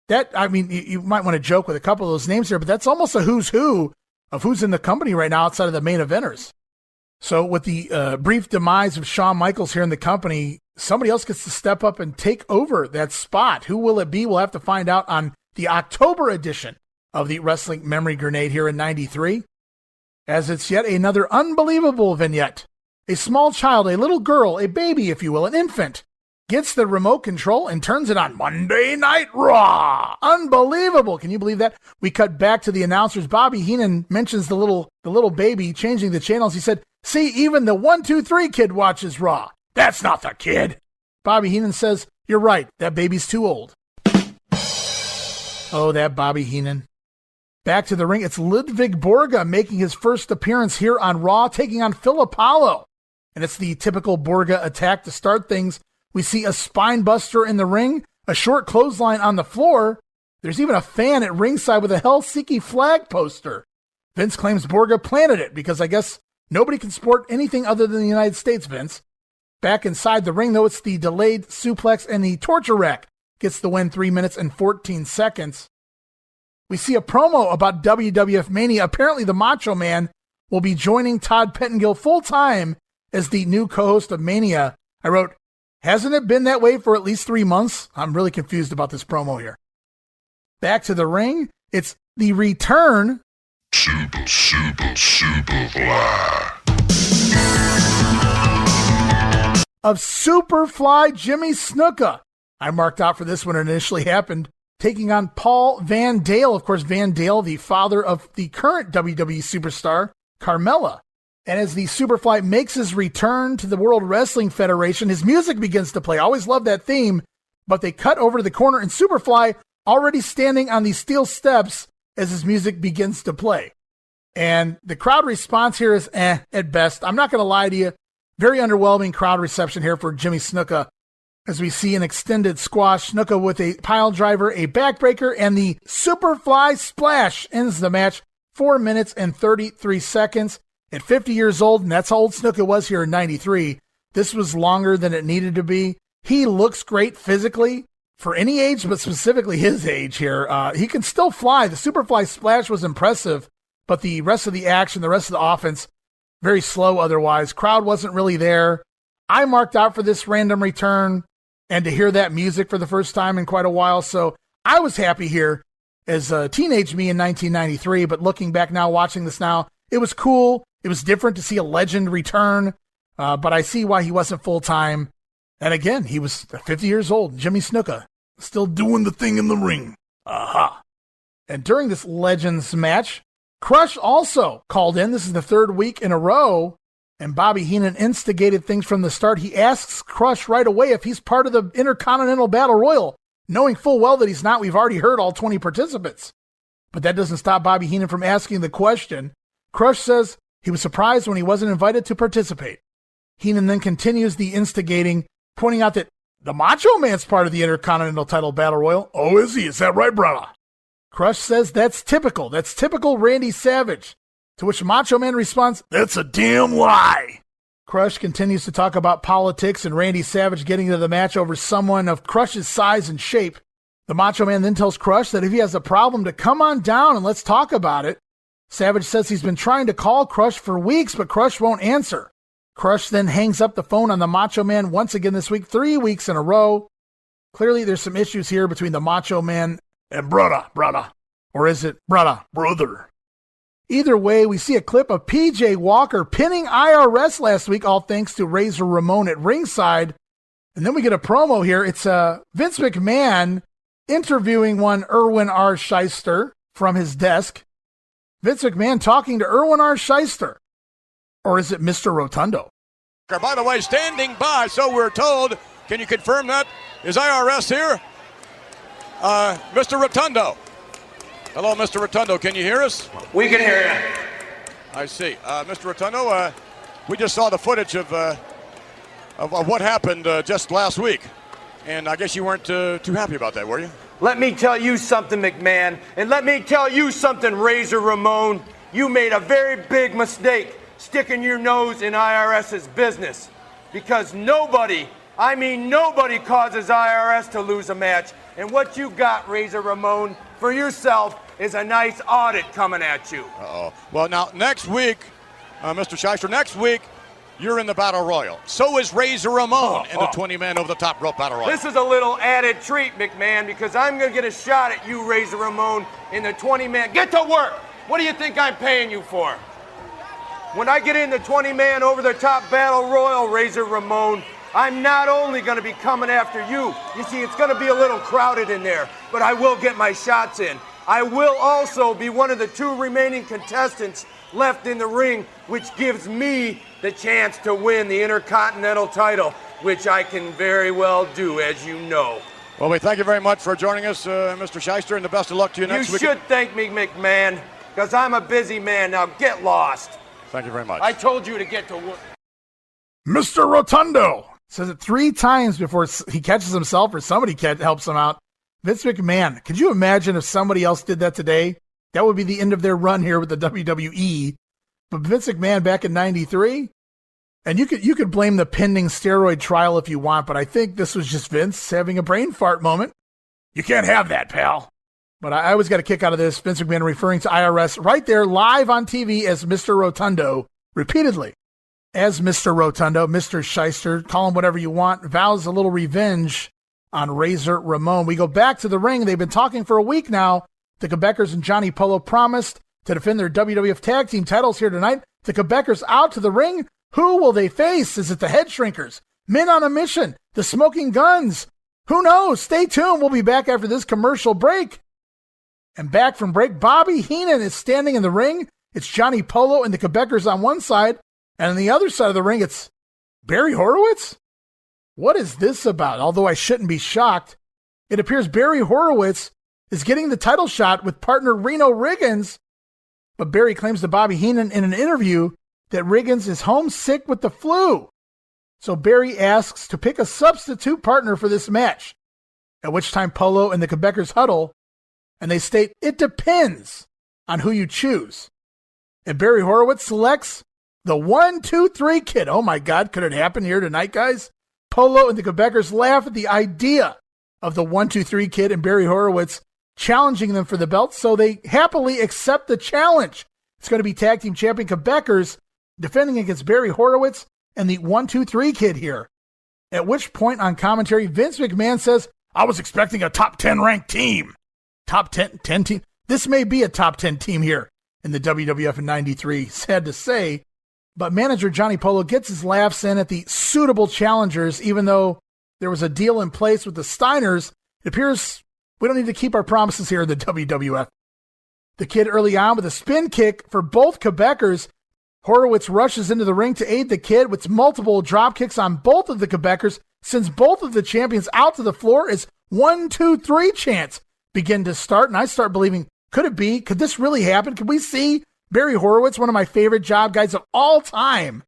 That, I mean, you might want to joke with a couple of those names here, but that's almost a who's who of who's in the company right now outside of the main eventers. So with the brief demise of Shawn Michaels here in the company, somebody else gets to step up and take over that spot. Who will it be? We'll have to find out on the October edition of the Wrestling Memory Grenade here in 93. As it's yet another unbelievable vignette. A small child, a little girl, a baby, if you will, an infant, gets the remote control and turns it on Monday Night Raw. Unbelievable. Can you believe that? We cut back to the announcers. Bobby Heenan mentions the little baby changing the channels. He said, see, even the 1-2-3 Kid watches Raw. That's not the kid. Bobby Heenan says, you're right. That baby's too old. Oh, that Bobby Heenan. Back to the ring. It's Ludwig Borga making his first appearance here on Raw, taking on Phil Apollo. And it's the typical Borga attack to start things. We see a spine buster in the ring, a short clothesline on the floor. There's even a fan at ringside with a Helsinki flag poster. Vince claims Borga planted it because I guess nobody can sport anything other than the United States, Vince. Back inside the ring, though, it's the delayed suplex and the torture rack. Gets the win 3 minutes and 14 seconds. We see a promo about WWF Mania. Apparently the Macho Man will be joining Todd Pettengill full-time as the new co-host of Mania. I wrote, hasn't it been that way for at least 3 months? I'm really confused about this promo here. Back to the ring. It's the return Superfly of Superfly Jimmy Snuka. I marked out for this when it initially happened, taking on Paul Van Dale. Of course, Van Dale, the father of the current WWE superstar, Carmella. And as the Superfly makes his return to the World Wrestling Federation, his music begins to play. I always love that theme, but they cut over to the corner and Superfly already standing on the steel steps as his music begins to play. And the crowd response here is at best. I'm not going to lie to you. Very underwhelming crowd reception here for Jimmy Snuka. As we see an extended squash, Snuka with a pile driver, a backbreaker, and the Superfly splash ends the match. 4 minutes and 33 seconds. At 50 years old, and that's how old Snuka was here in 93, this was longer than it needed to be. He looks great physically for any age, but specifically his age here. He can still fly. The Superfly splash was impressive, but the rest of the action, the rest of the offense, very slow otherwise. Crowd wasn't really there. I marked out for this random return and to hear that music for the first time in quite a while. So I was happy here as a teenage me in 1993, but looking back now, watching this now, it was cool. It was different to see a legend return, but I see why he wasn't full-time. And again, he was 50 years old, Jimmy Snuka, still doing the thing in the ring. Aha. And during this Legends match, Crush also called in. This is the third week in a row, and Bobby Heenan instigated things from the start. He asks Crush right away if he's part of the Intercontinental Battle Royal, knowing full well that he's not. We've already heard all 20 participants. But that doesn't stop Bobby Heenan from asking the question. Crush says he was surprised when he wasn't invited to participate. Heenan then continues the instigating, pointing out that the Macho Man's part of the Intercontinental Title Battle Royal. Oh, is he? Is that right, brother? Crush says that's typical. That's typical Randy Savage. To which Macho Man responds, that's a damn lie. Crush continues to talk about politics and Randy Savage getting into the match over someone of Crush's size and shape. The Macho Man then tells Crush that if he has a problem to come on down and let's talk about it. Savage says he's been trying to call Crush for weeks, but Crush won't answer. Crush then hangs up the phone on the Macho Man once again this week, 3 weeks in a row. Clearly there's some issues here between the Macho Man and brother. Or is it brother? Either way, we see a clip of PJ Walker pinning IRS last week, all thanks to Razor Ramon at ringside. And then we get a promo here. It's Vince McMahon interviewing one Erwin R. Shyster from his desk. Vince McMahon talking to Erwin R. Shyster. Or is it Mr. Rotundo? By the way, standing by, so we're told. Can you confirm that? Is IRS here? Mr. Rotundo. Hello, Mr. Rotundo. Can you hear us? We can hear you. I see. Mr. Rotundo, we just saw the footage of what happened just last week. And I guess you weren't too happy about that, were you? Let me tell you something, McMahon. And let me tell you something, Razor Ramon. You made a very big mistake sticking your nose in IRS's business. Because nobody causes IRS to lose a match. And what you got, Razor Ramon, for yourself is a nice audit coming at you. Uh-oh. Well, now, next week, Mr. Shyster, next week, you're in the Battle Royal. So is Razor Ramon in the 20-man over-the-top rope Battle Royal. This is a little added treat, McMahon, because I'm going to get a shot at you, Razor Ramon, in the 20-man. Get to work! What do you think I'm paying you for? When I get in the 20-man over-the-top Battle Royal, Razor Ramon, I'm not only going to be coming after you. You see, it's going to be a little crowded in there, but I will get my shots in. I will also be one of the 2 remaining contestants left in the ring, which gives me the chance to win the Intercontinental title, which I can very well do, as you know. Well, we thank you very much for joining us, Mr. Shyster, and the best of luck to you next week. You should thank me, McMahon, because I'm a busy man. Now get lost. Thank you very much. I told you to get to work. Mr. Rotundo says it 3 times before he catches himself or somebody helps him out. Vince McMahon, could you imagine if somebody else did that today? That would be the end of their run here with the WWE. But Vince McMahon back in 93, and you could blame the pending steroid trial if you want, but I think this was just Vince having a brain fart moment. You can't have that, pal. But I always got a kick out of this. Vince McMahon referring to IRS right there live on TV as Mr. Rotundo repeatedly. As Mr. Rotundo, Mr. Shyster, call him whatever you want, vows a little revenge on Razor Ramon. We go back to the ring. They've been talking for a week now. The Quebecers and Johnny Polo promised to defend their WWF Tag Team titles here tonight. The Quebecers out to the ring. Who will they face? Is it the Headshrinkers? Men on a Mission? The Smoking Guns? Who knows? Stay tuned. We'll be back after this commercial break. And back from break, Bobby Heenan is standing in the ring. It's Johnny Polo and the Quebecers on one side. And on the other side of the ring, it's Barry Horowitz? What is this about? Although I shouldn't be shocked, it appears Barry Horowitz is getting the title shot with partner Reno Riggins. But Barry claims to Bobby Heenan in an interview that Riggins is homesick with the flu. So Barry asks to pick a substitute partner for this match, at which time Polo and the Quebecers huddle, and they state, it depends on who you choose. And Barry Horowitz selects the 1-2-3 Kid. Oh my God, could it happen here tonight, guys? Polo and the Quebecers laugh at the idea of the 1-2-3 Kid and Barry Horowitz challenging them for the belt, so they happily accept the challenge. It's going to be Tag Team Champion Quebecers defending against Barry Horowitz and the 1-2-3 Kid here. At which point on commentary, Vince McMahon says, I was expecting a top 10 ranked team. Top 10 team? This may be a top 10 team here in the WWF in 93, sad to say. But manager Johnny Polo gets his laughs in at the suitable challengers, even though there was a deal in place with the Steiners. It appears we don't need to keep our promises here in the WWF. The Kid early on with a spin kick for both Quebecers. Horowitz rushes into the ring to aid the Kid with multiple drop kicks on both of the Quebecers, sends both of the champions out to the floor as 1, 2, 3 chants begin to start. And I start believing, could it be? Could this really happen? Could we see Barry Horowitz, one of my favorite job guys of all time,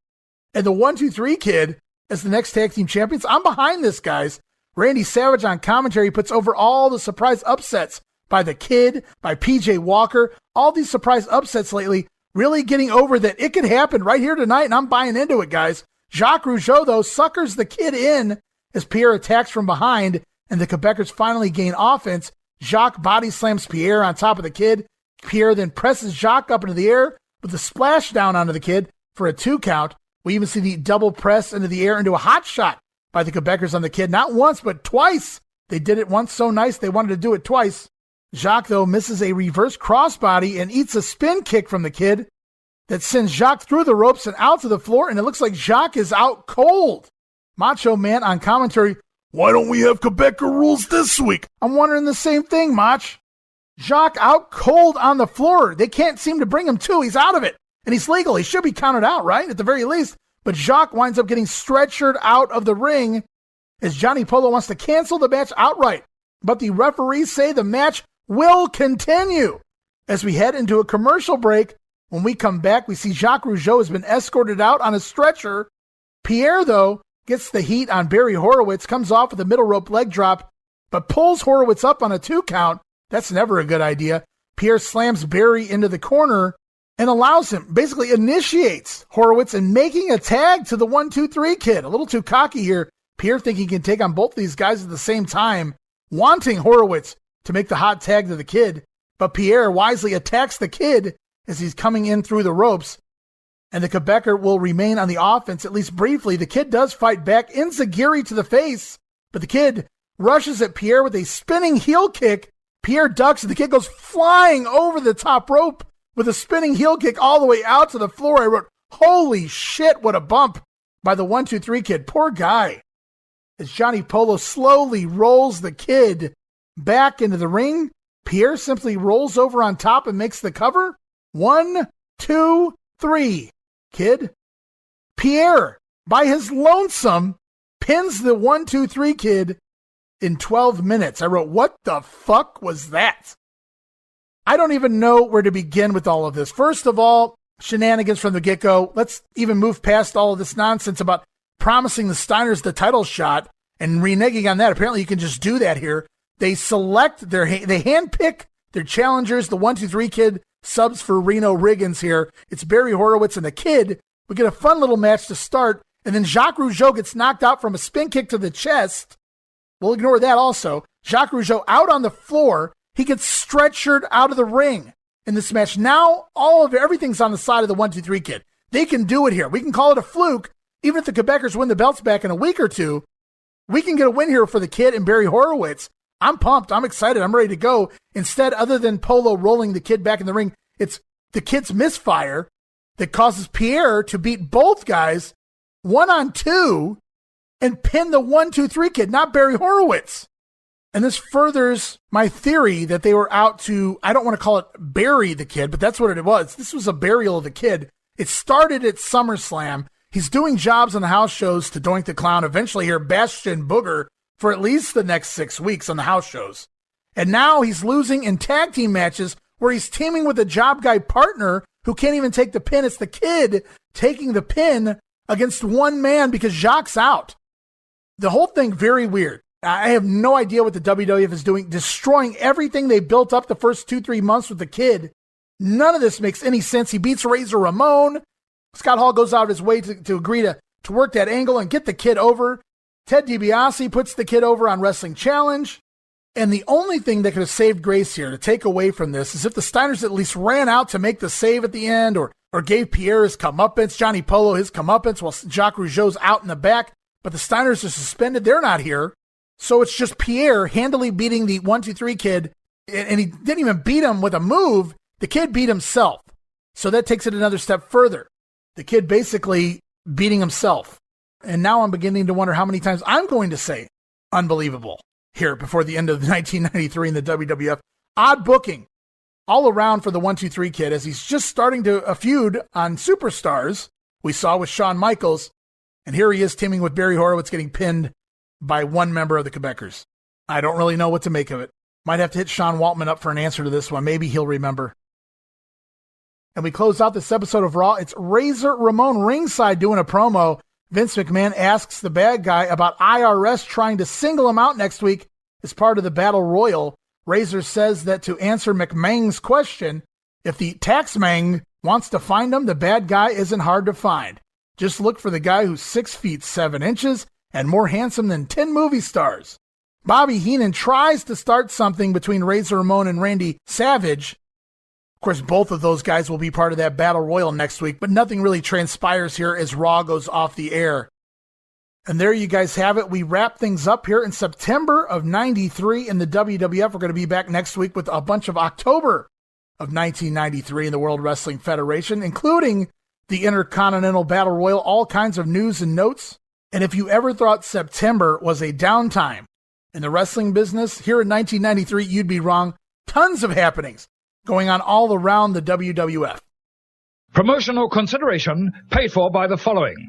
and the 1, 2, 3 Kid as the next tag team champions? I'm behind this, guys. Randy Savage on commentary puts over all the surprise upsets by the Kid, by PJ Walker, all these surprise upsets lately, really getting over that it could happen right here tonight, and I'm buying into it, guys. Jacques Rougeau, though, suckers the Kid in as Pierre attacks from behind, and the Quebecers finally gain offense. Jacques body slams Pierre on top of the Kid. Pierre then presses Jacques up into the air with a splash down onto the Kid for a 2 count. We even see the double press into the air into a hot shot by the Quebecers on the Kid. Not once, but twice. They did it once so nice they wanted to do it twice. Jacques, though, misses a reverse crossbody and eats a spin kick from the Kid that sends Jacques through the ropes and out to the floor, and it looks like Jacques is out cold. Macho Man on commentary, why don't we have Quebecer rules this week? I'm wondering the same thing, Mach. Jacques out cold on the floor. They can't seem to bring him to. He's out of it. And he's legal. He should be counted out, right? At the very least. But Jacques winds up getting stretchered out of the ring as Johnny Polo wants to cancel the match outright. But the referees say the match will continue. As we head into a commercial break, when we come back, we see Jacques Rougeau has been escorted out on a stretcher. Pierre, though, gets the heat on Barry Horowitz, comes off with a middle rope leg drop, but pulls Horowitz up on a 2 count. That's never a good idea. Pierre slams Barry into the corner and allows him, basically initiates Horowitz in making a tag to the 1, 2, 3 Kid. A little too cocky here. Pierre thinking he can take on both these guys at the same time, wanting Horowitz to make the hot tag to the Kid. But Pierre wisely attacks the Kid as he's coming in through the ropes. And the Quebecer will remain on the offense, at least briefly. The Kid does fight back, enziguri to the face, but the Kid rushes at Pierre with a spinning heel kick. Pierre ducks, and the Kid goes flying over the top rope with a spinning heel kick all the way out to the floor. I wrote, holy shit, what a bump by the 1, 2, 3 Kid. Poor guy. As Johnny Polo slowly rolls the Kid back into the ring, Pierre simply rolls over on top and makes the cover. 1, 2, 3. Kid. Pierre, by his lonesome, pins the 1, 2, 3 Kid in 12 minutes. I wrote, what the fuck was that? I don't even know where to begin with all of this. First of all, shenanigans from the get-go. Let's even move past all of this nonsense about promising the Steiners the title shot and reneging on that. Apparently you can just do that here. They select they handpick their challengers. The 1, 2, 3 Kid subs for Reno Riggins here. It's Barry Horowitz and the Kid. We get a fun little match to start, and then Jacques Rougeau gets knocked out from a spin kick to the chest. We'll ignore that also. Jacques Rougeau out on the floor. He gets stretchered out of the ring in this match. Now everything's on the side of the 1, 2, 3 Kid. They can do it here. We can call it a fluke. Even if the Quebecers win the belts back in a week or two, we can get a win here for the Kid and Barry Horowitz. I'm pumped. I'm excited. I'm ready to go. Instead, other than Polo rolling the Kid back in the ring, it's the Kid's misfire that causes Pierre to beat both guys 1-on-2 and pin the 1, 2, 3 Kid, not Barry Horowitz. And this furthers my theory that they were out to, I don't want to call it bury the Kid, but that's what it was. This was a burial of the Kid. It started at SummerSlam. He's doing jobs on the house shows to Doink the Clown, eventually here Bastion Booger for at least the next 6 weeks on the house shows. And now he's losing in tag team matches where he's teaming with a job guy partner who can't even take the pin. It's the Kid taking the pin against one man because Jacques out. The whole thing, very weird. I have no idea what the WWF is doing, destroying everything they built up the first 2-3 months with the Kid. None of this makes any sense. He beats Razor Ramon. Scott Hall goes out of his way to agree to work that angle and get the Kid over. Ted DiBiase puts the Kid over on Wrestling Challenge. And the only thing that could have saved grace here to take away from this is if the Steiners at least ran out to make the save at the end or gave Pierre his comeuppance, Johnny Polo his comeuppance while Jacques Rougeau's out in the back. but the Steiners are suspended. They're not here. So it's just Pierre handily beating the 1-2-3 kid, and he didn't even beat him with a move. The kid beat himself. So that takes it another step further. The kid basically beating himself. And now I'm beginning to wonder how many times I'm going to say unbelievable here before the end of 1993 in the WWF. Odd booking all around for the 1-2-3 kid as he's just starting to feud on Superstars we saw with Shawn Michaels. And here he is teaming with Barry Horowitz, getting pinned by one member of the Quebecers. I don't really know what to make of it. Might have to hit Sean Waltman up for an answer to this one. Maybe he'll remember. And we close out this episode of Raw. It's Razor Ramon ringside doing a promo. Vince McMahon asks the bad guy about IRS trying to single him out next week as part of the Battle Royal. Razor says that to answer McMahon's question, if the taxman wants to find him, the bad guy isn't hard to find. Just look for the guy who's 6 feet 7 inches and more handsome than 10 movie stars. Bobby Heenan tries to start something between Razor Ramon and Randy Savage. Of course, both of those guys will be part of that Battle Royal next week, but nothing really transpires here as Raw goes off the air. And there you guys have it. We wrap things up here in September of 93 in the WWF. We're going to be back next week with a bunch of October of 1993 in the World Wrestling Federation, including the Intercontinental Battle Royal, all kinds of news and notes. And if you ever thought September was a downtime in the wrestling business, here in 1993, you'd be wrong. Tons of happenings going on all around the WWF. Promotional consideration paid for by the following.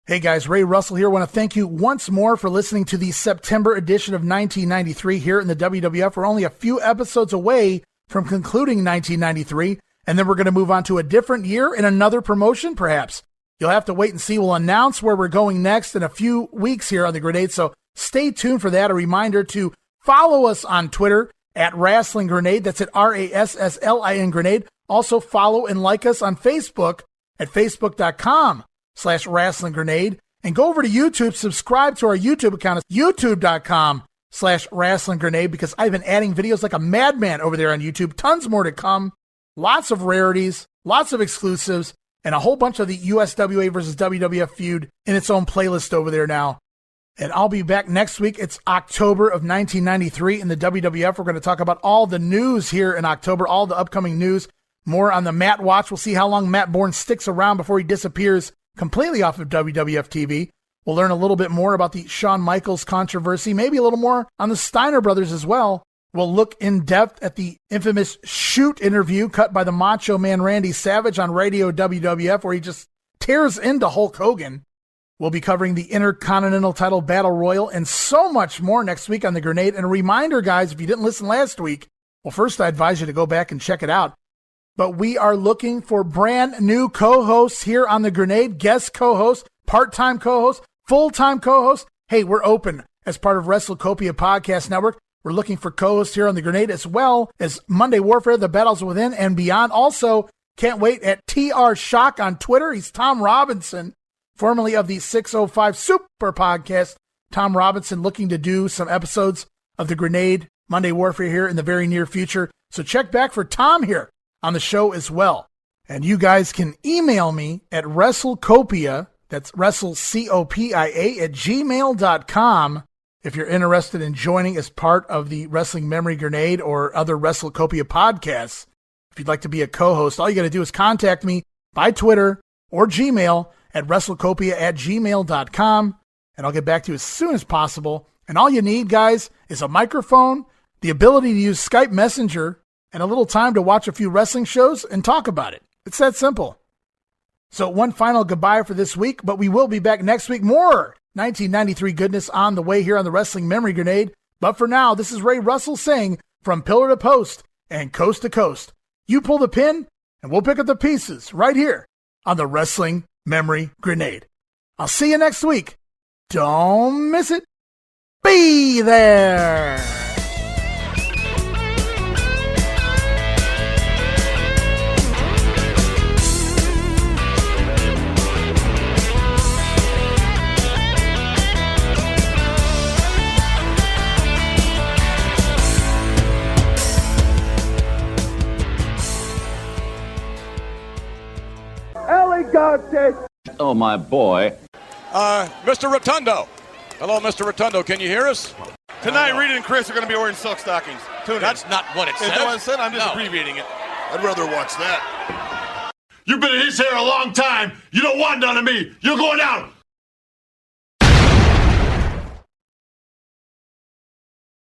Hey guys, Ray Russell here. I want to thank you once more for listening to the September edition of 1993 here in the WWF. We're only a few episodes away from concluding 1993, and then we're going to move on to a different year and another promotion, perhaps. You'll have to wait and see. We'll announce where we're going next in a few weeks here on the Grenade, so stay tuned for that. A reminder to follow us on Twitter at Wrestling Grenade. That's at RASSLIN Grenade. Also follow and like us on Facebook at facebook.com/Wrestling Grenade. And go over to YouTube, subscribe to our YouTube account. It's youtube.com/Wrestling Grenade, because I've been adding videos like a madman over there on YouTube. Tons more to come. Lots of rarities, lots of exclusives, and a whole bunch of the USWA versus WWF feud in its own playlist over there now. And I'll be back next week. It's October of 1993 in the WWF. We're going to talk about all the news here in October, all the upcoming news. More on the Matt Watch. We'll see how long Matt Borne sticks around before he disappears completely off of WWF TV. We'll learn a little bit more about the Shawn Michaels controversy, maybe a little more on the Steiner brothers as well. We'll look in depth at the infamous shoot interview cut by the Macho Man Randy Savage on Radio WWF, where he just tears into Hulk Hogan. We'll be covering the Intercontinental Title Battle Royal and so much more next week on The Grenade. And a reminder, guys, if you didn't listen last week, well, first I advise you to go back and check it out. But we are looking for brand new co-hosts here on The Grenade, guest co-hosts, part-time co-hosts, full-time co-hosts. Hey, we're open as part of WrestleCopia Podcast Network. We're looking for co-hosts here on The Grenade, as well as Monday Warfare, The Battles Within, and beyond. Also, can't wait at TR Shock on Twitter. He's Tom Robinson, formerly of the 605 Super Podcast. Tom Robinson looking to do some episodes of The Grenade, Monday Warfare here in the very near future. So check back for Tom here on the show as well. And you guys can email me at WrestleCopia, that's WrestleCopia at gmail.com, if you're interested in joining as part of the Wrestling Memory Grenade or other WrestleCopia podcasts. If you'd like to be a co-host, all you got to do is contact me by Twitter or Gmail at WrestleCopia at gmail.com, and I'll get back to you as soon as possible. And all you need, guys, is a microphone, the ability to use Skype Messenger, and a little time to watch a few wrestling shows and talk about it. It's that simple. So one final goodbye for this week, but we will be back next week. More 1993 goodness on the way here on the Wrestling Memory Grenade. But for now, this is Ray Russell saying, from pillar to post and coast to coast, you pull the pin and we'll pick up the pieces right here on the Wrestling Memory Grenade. I'll see you next week. Don't miss it. Be there. Oh, my boy. Mr. Rotundo. Hello, Mr. Rotundo. Can you hear us? Tonight, Rita and Chris are going to be wearing silk stockings. Tune in. That's not what it says. Is that what it said? I'm just No. abbreviating it. I'd rather watch that. You've been in his hair a long time. You don't want none of me. You're going out.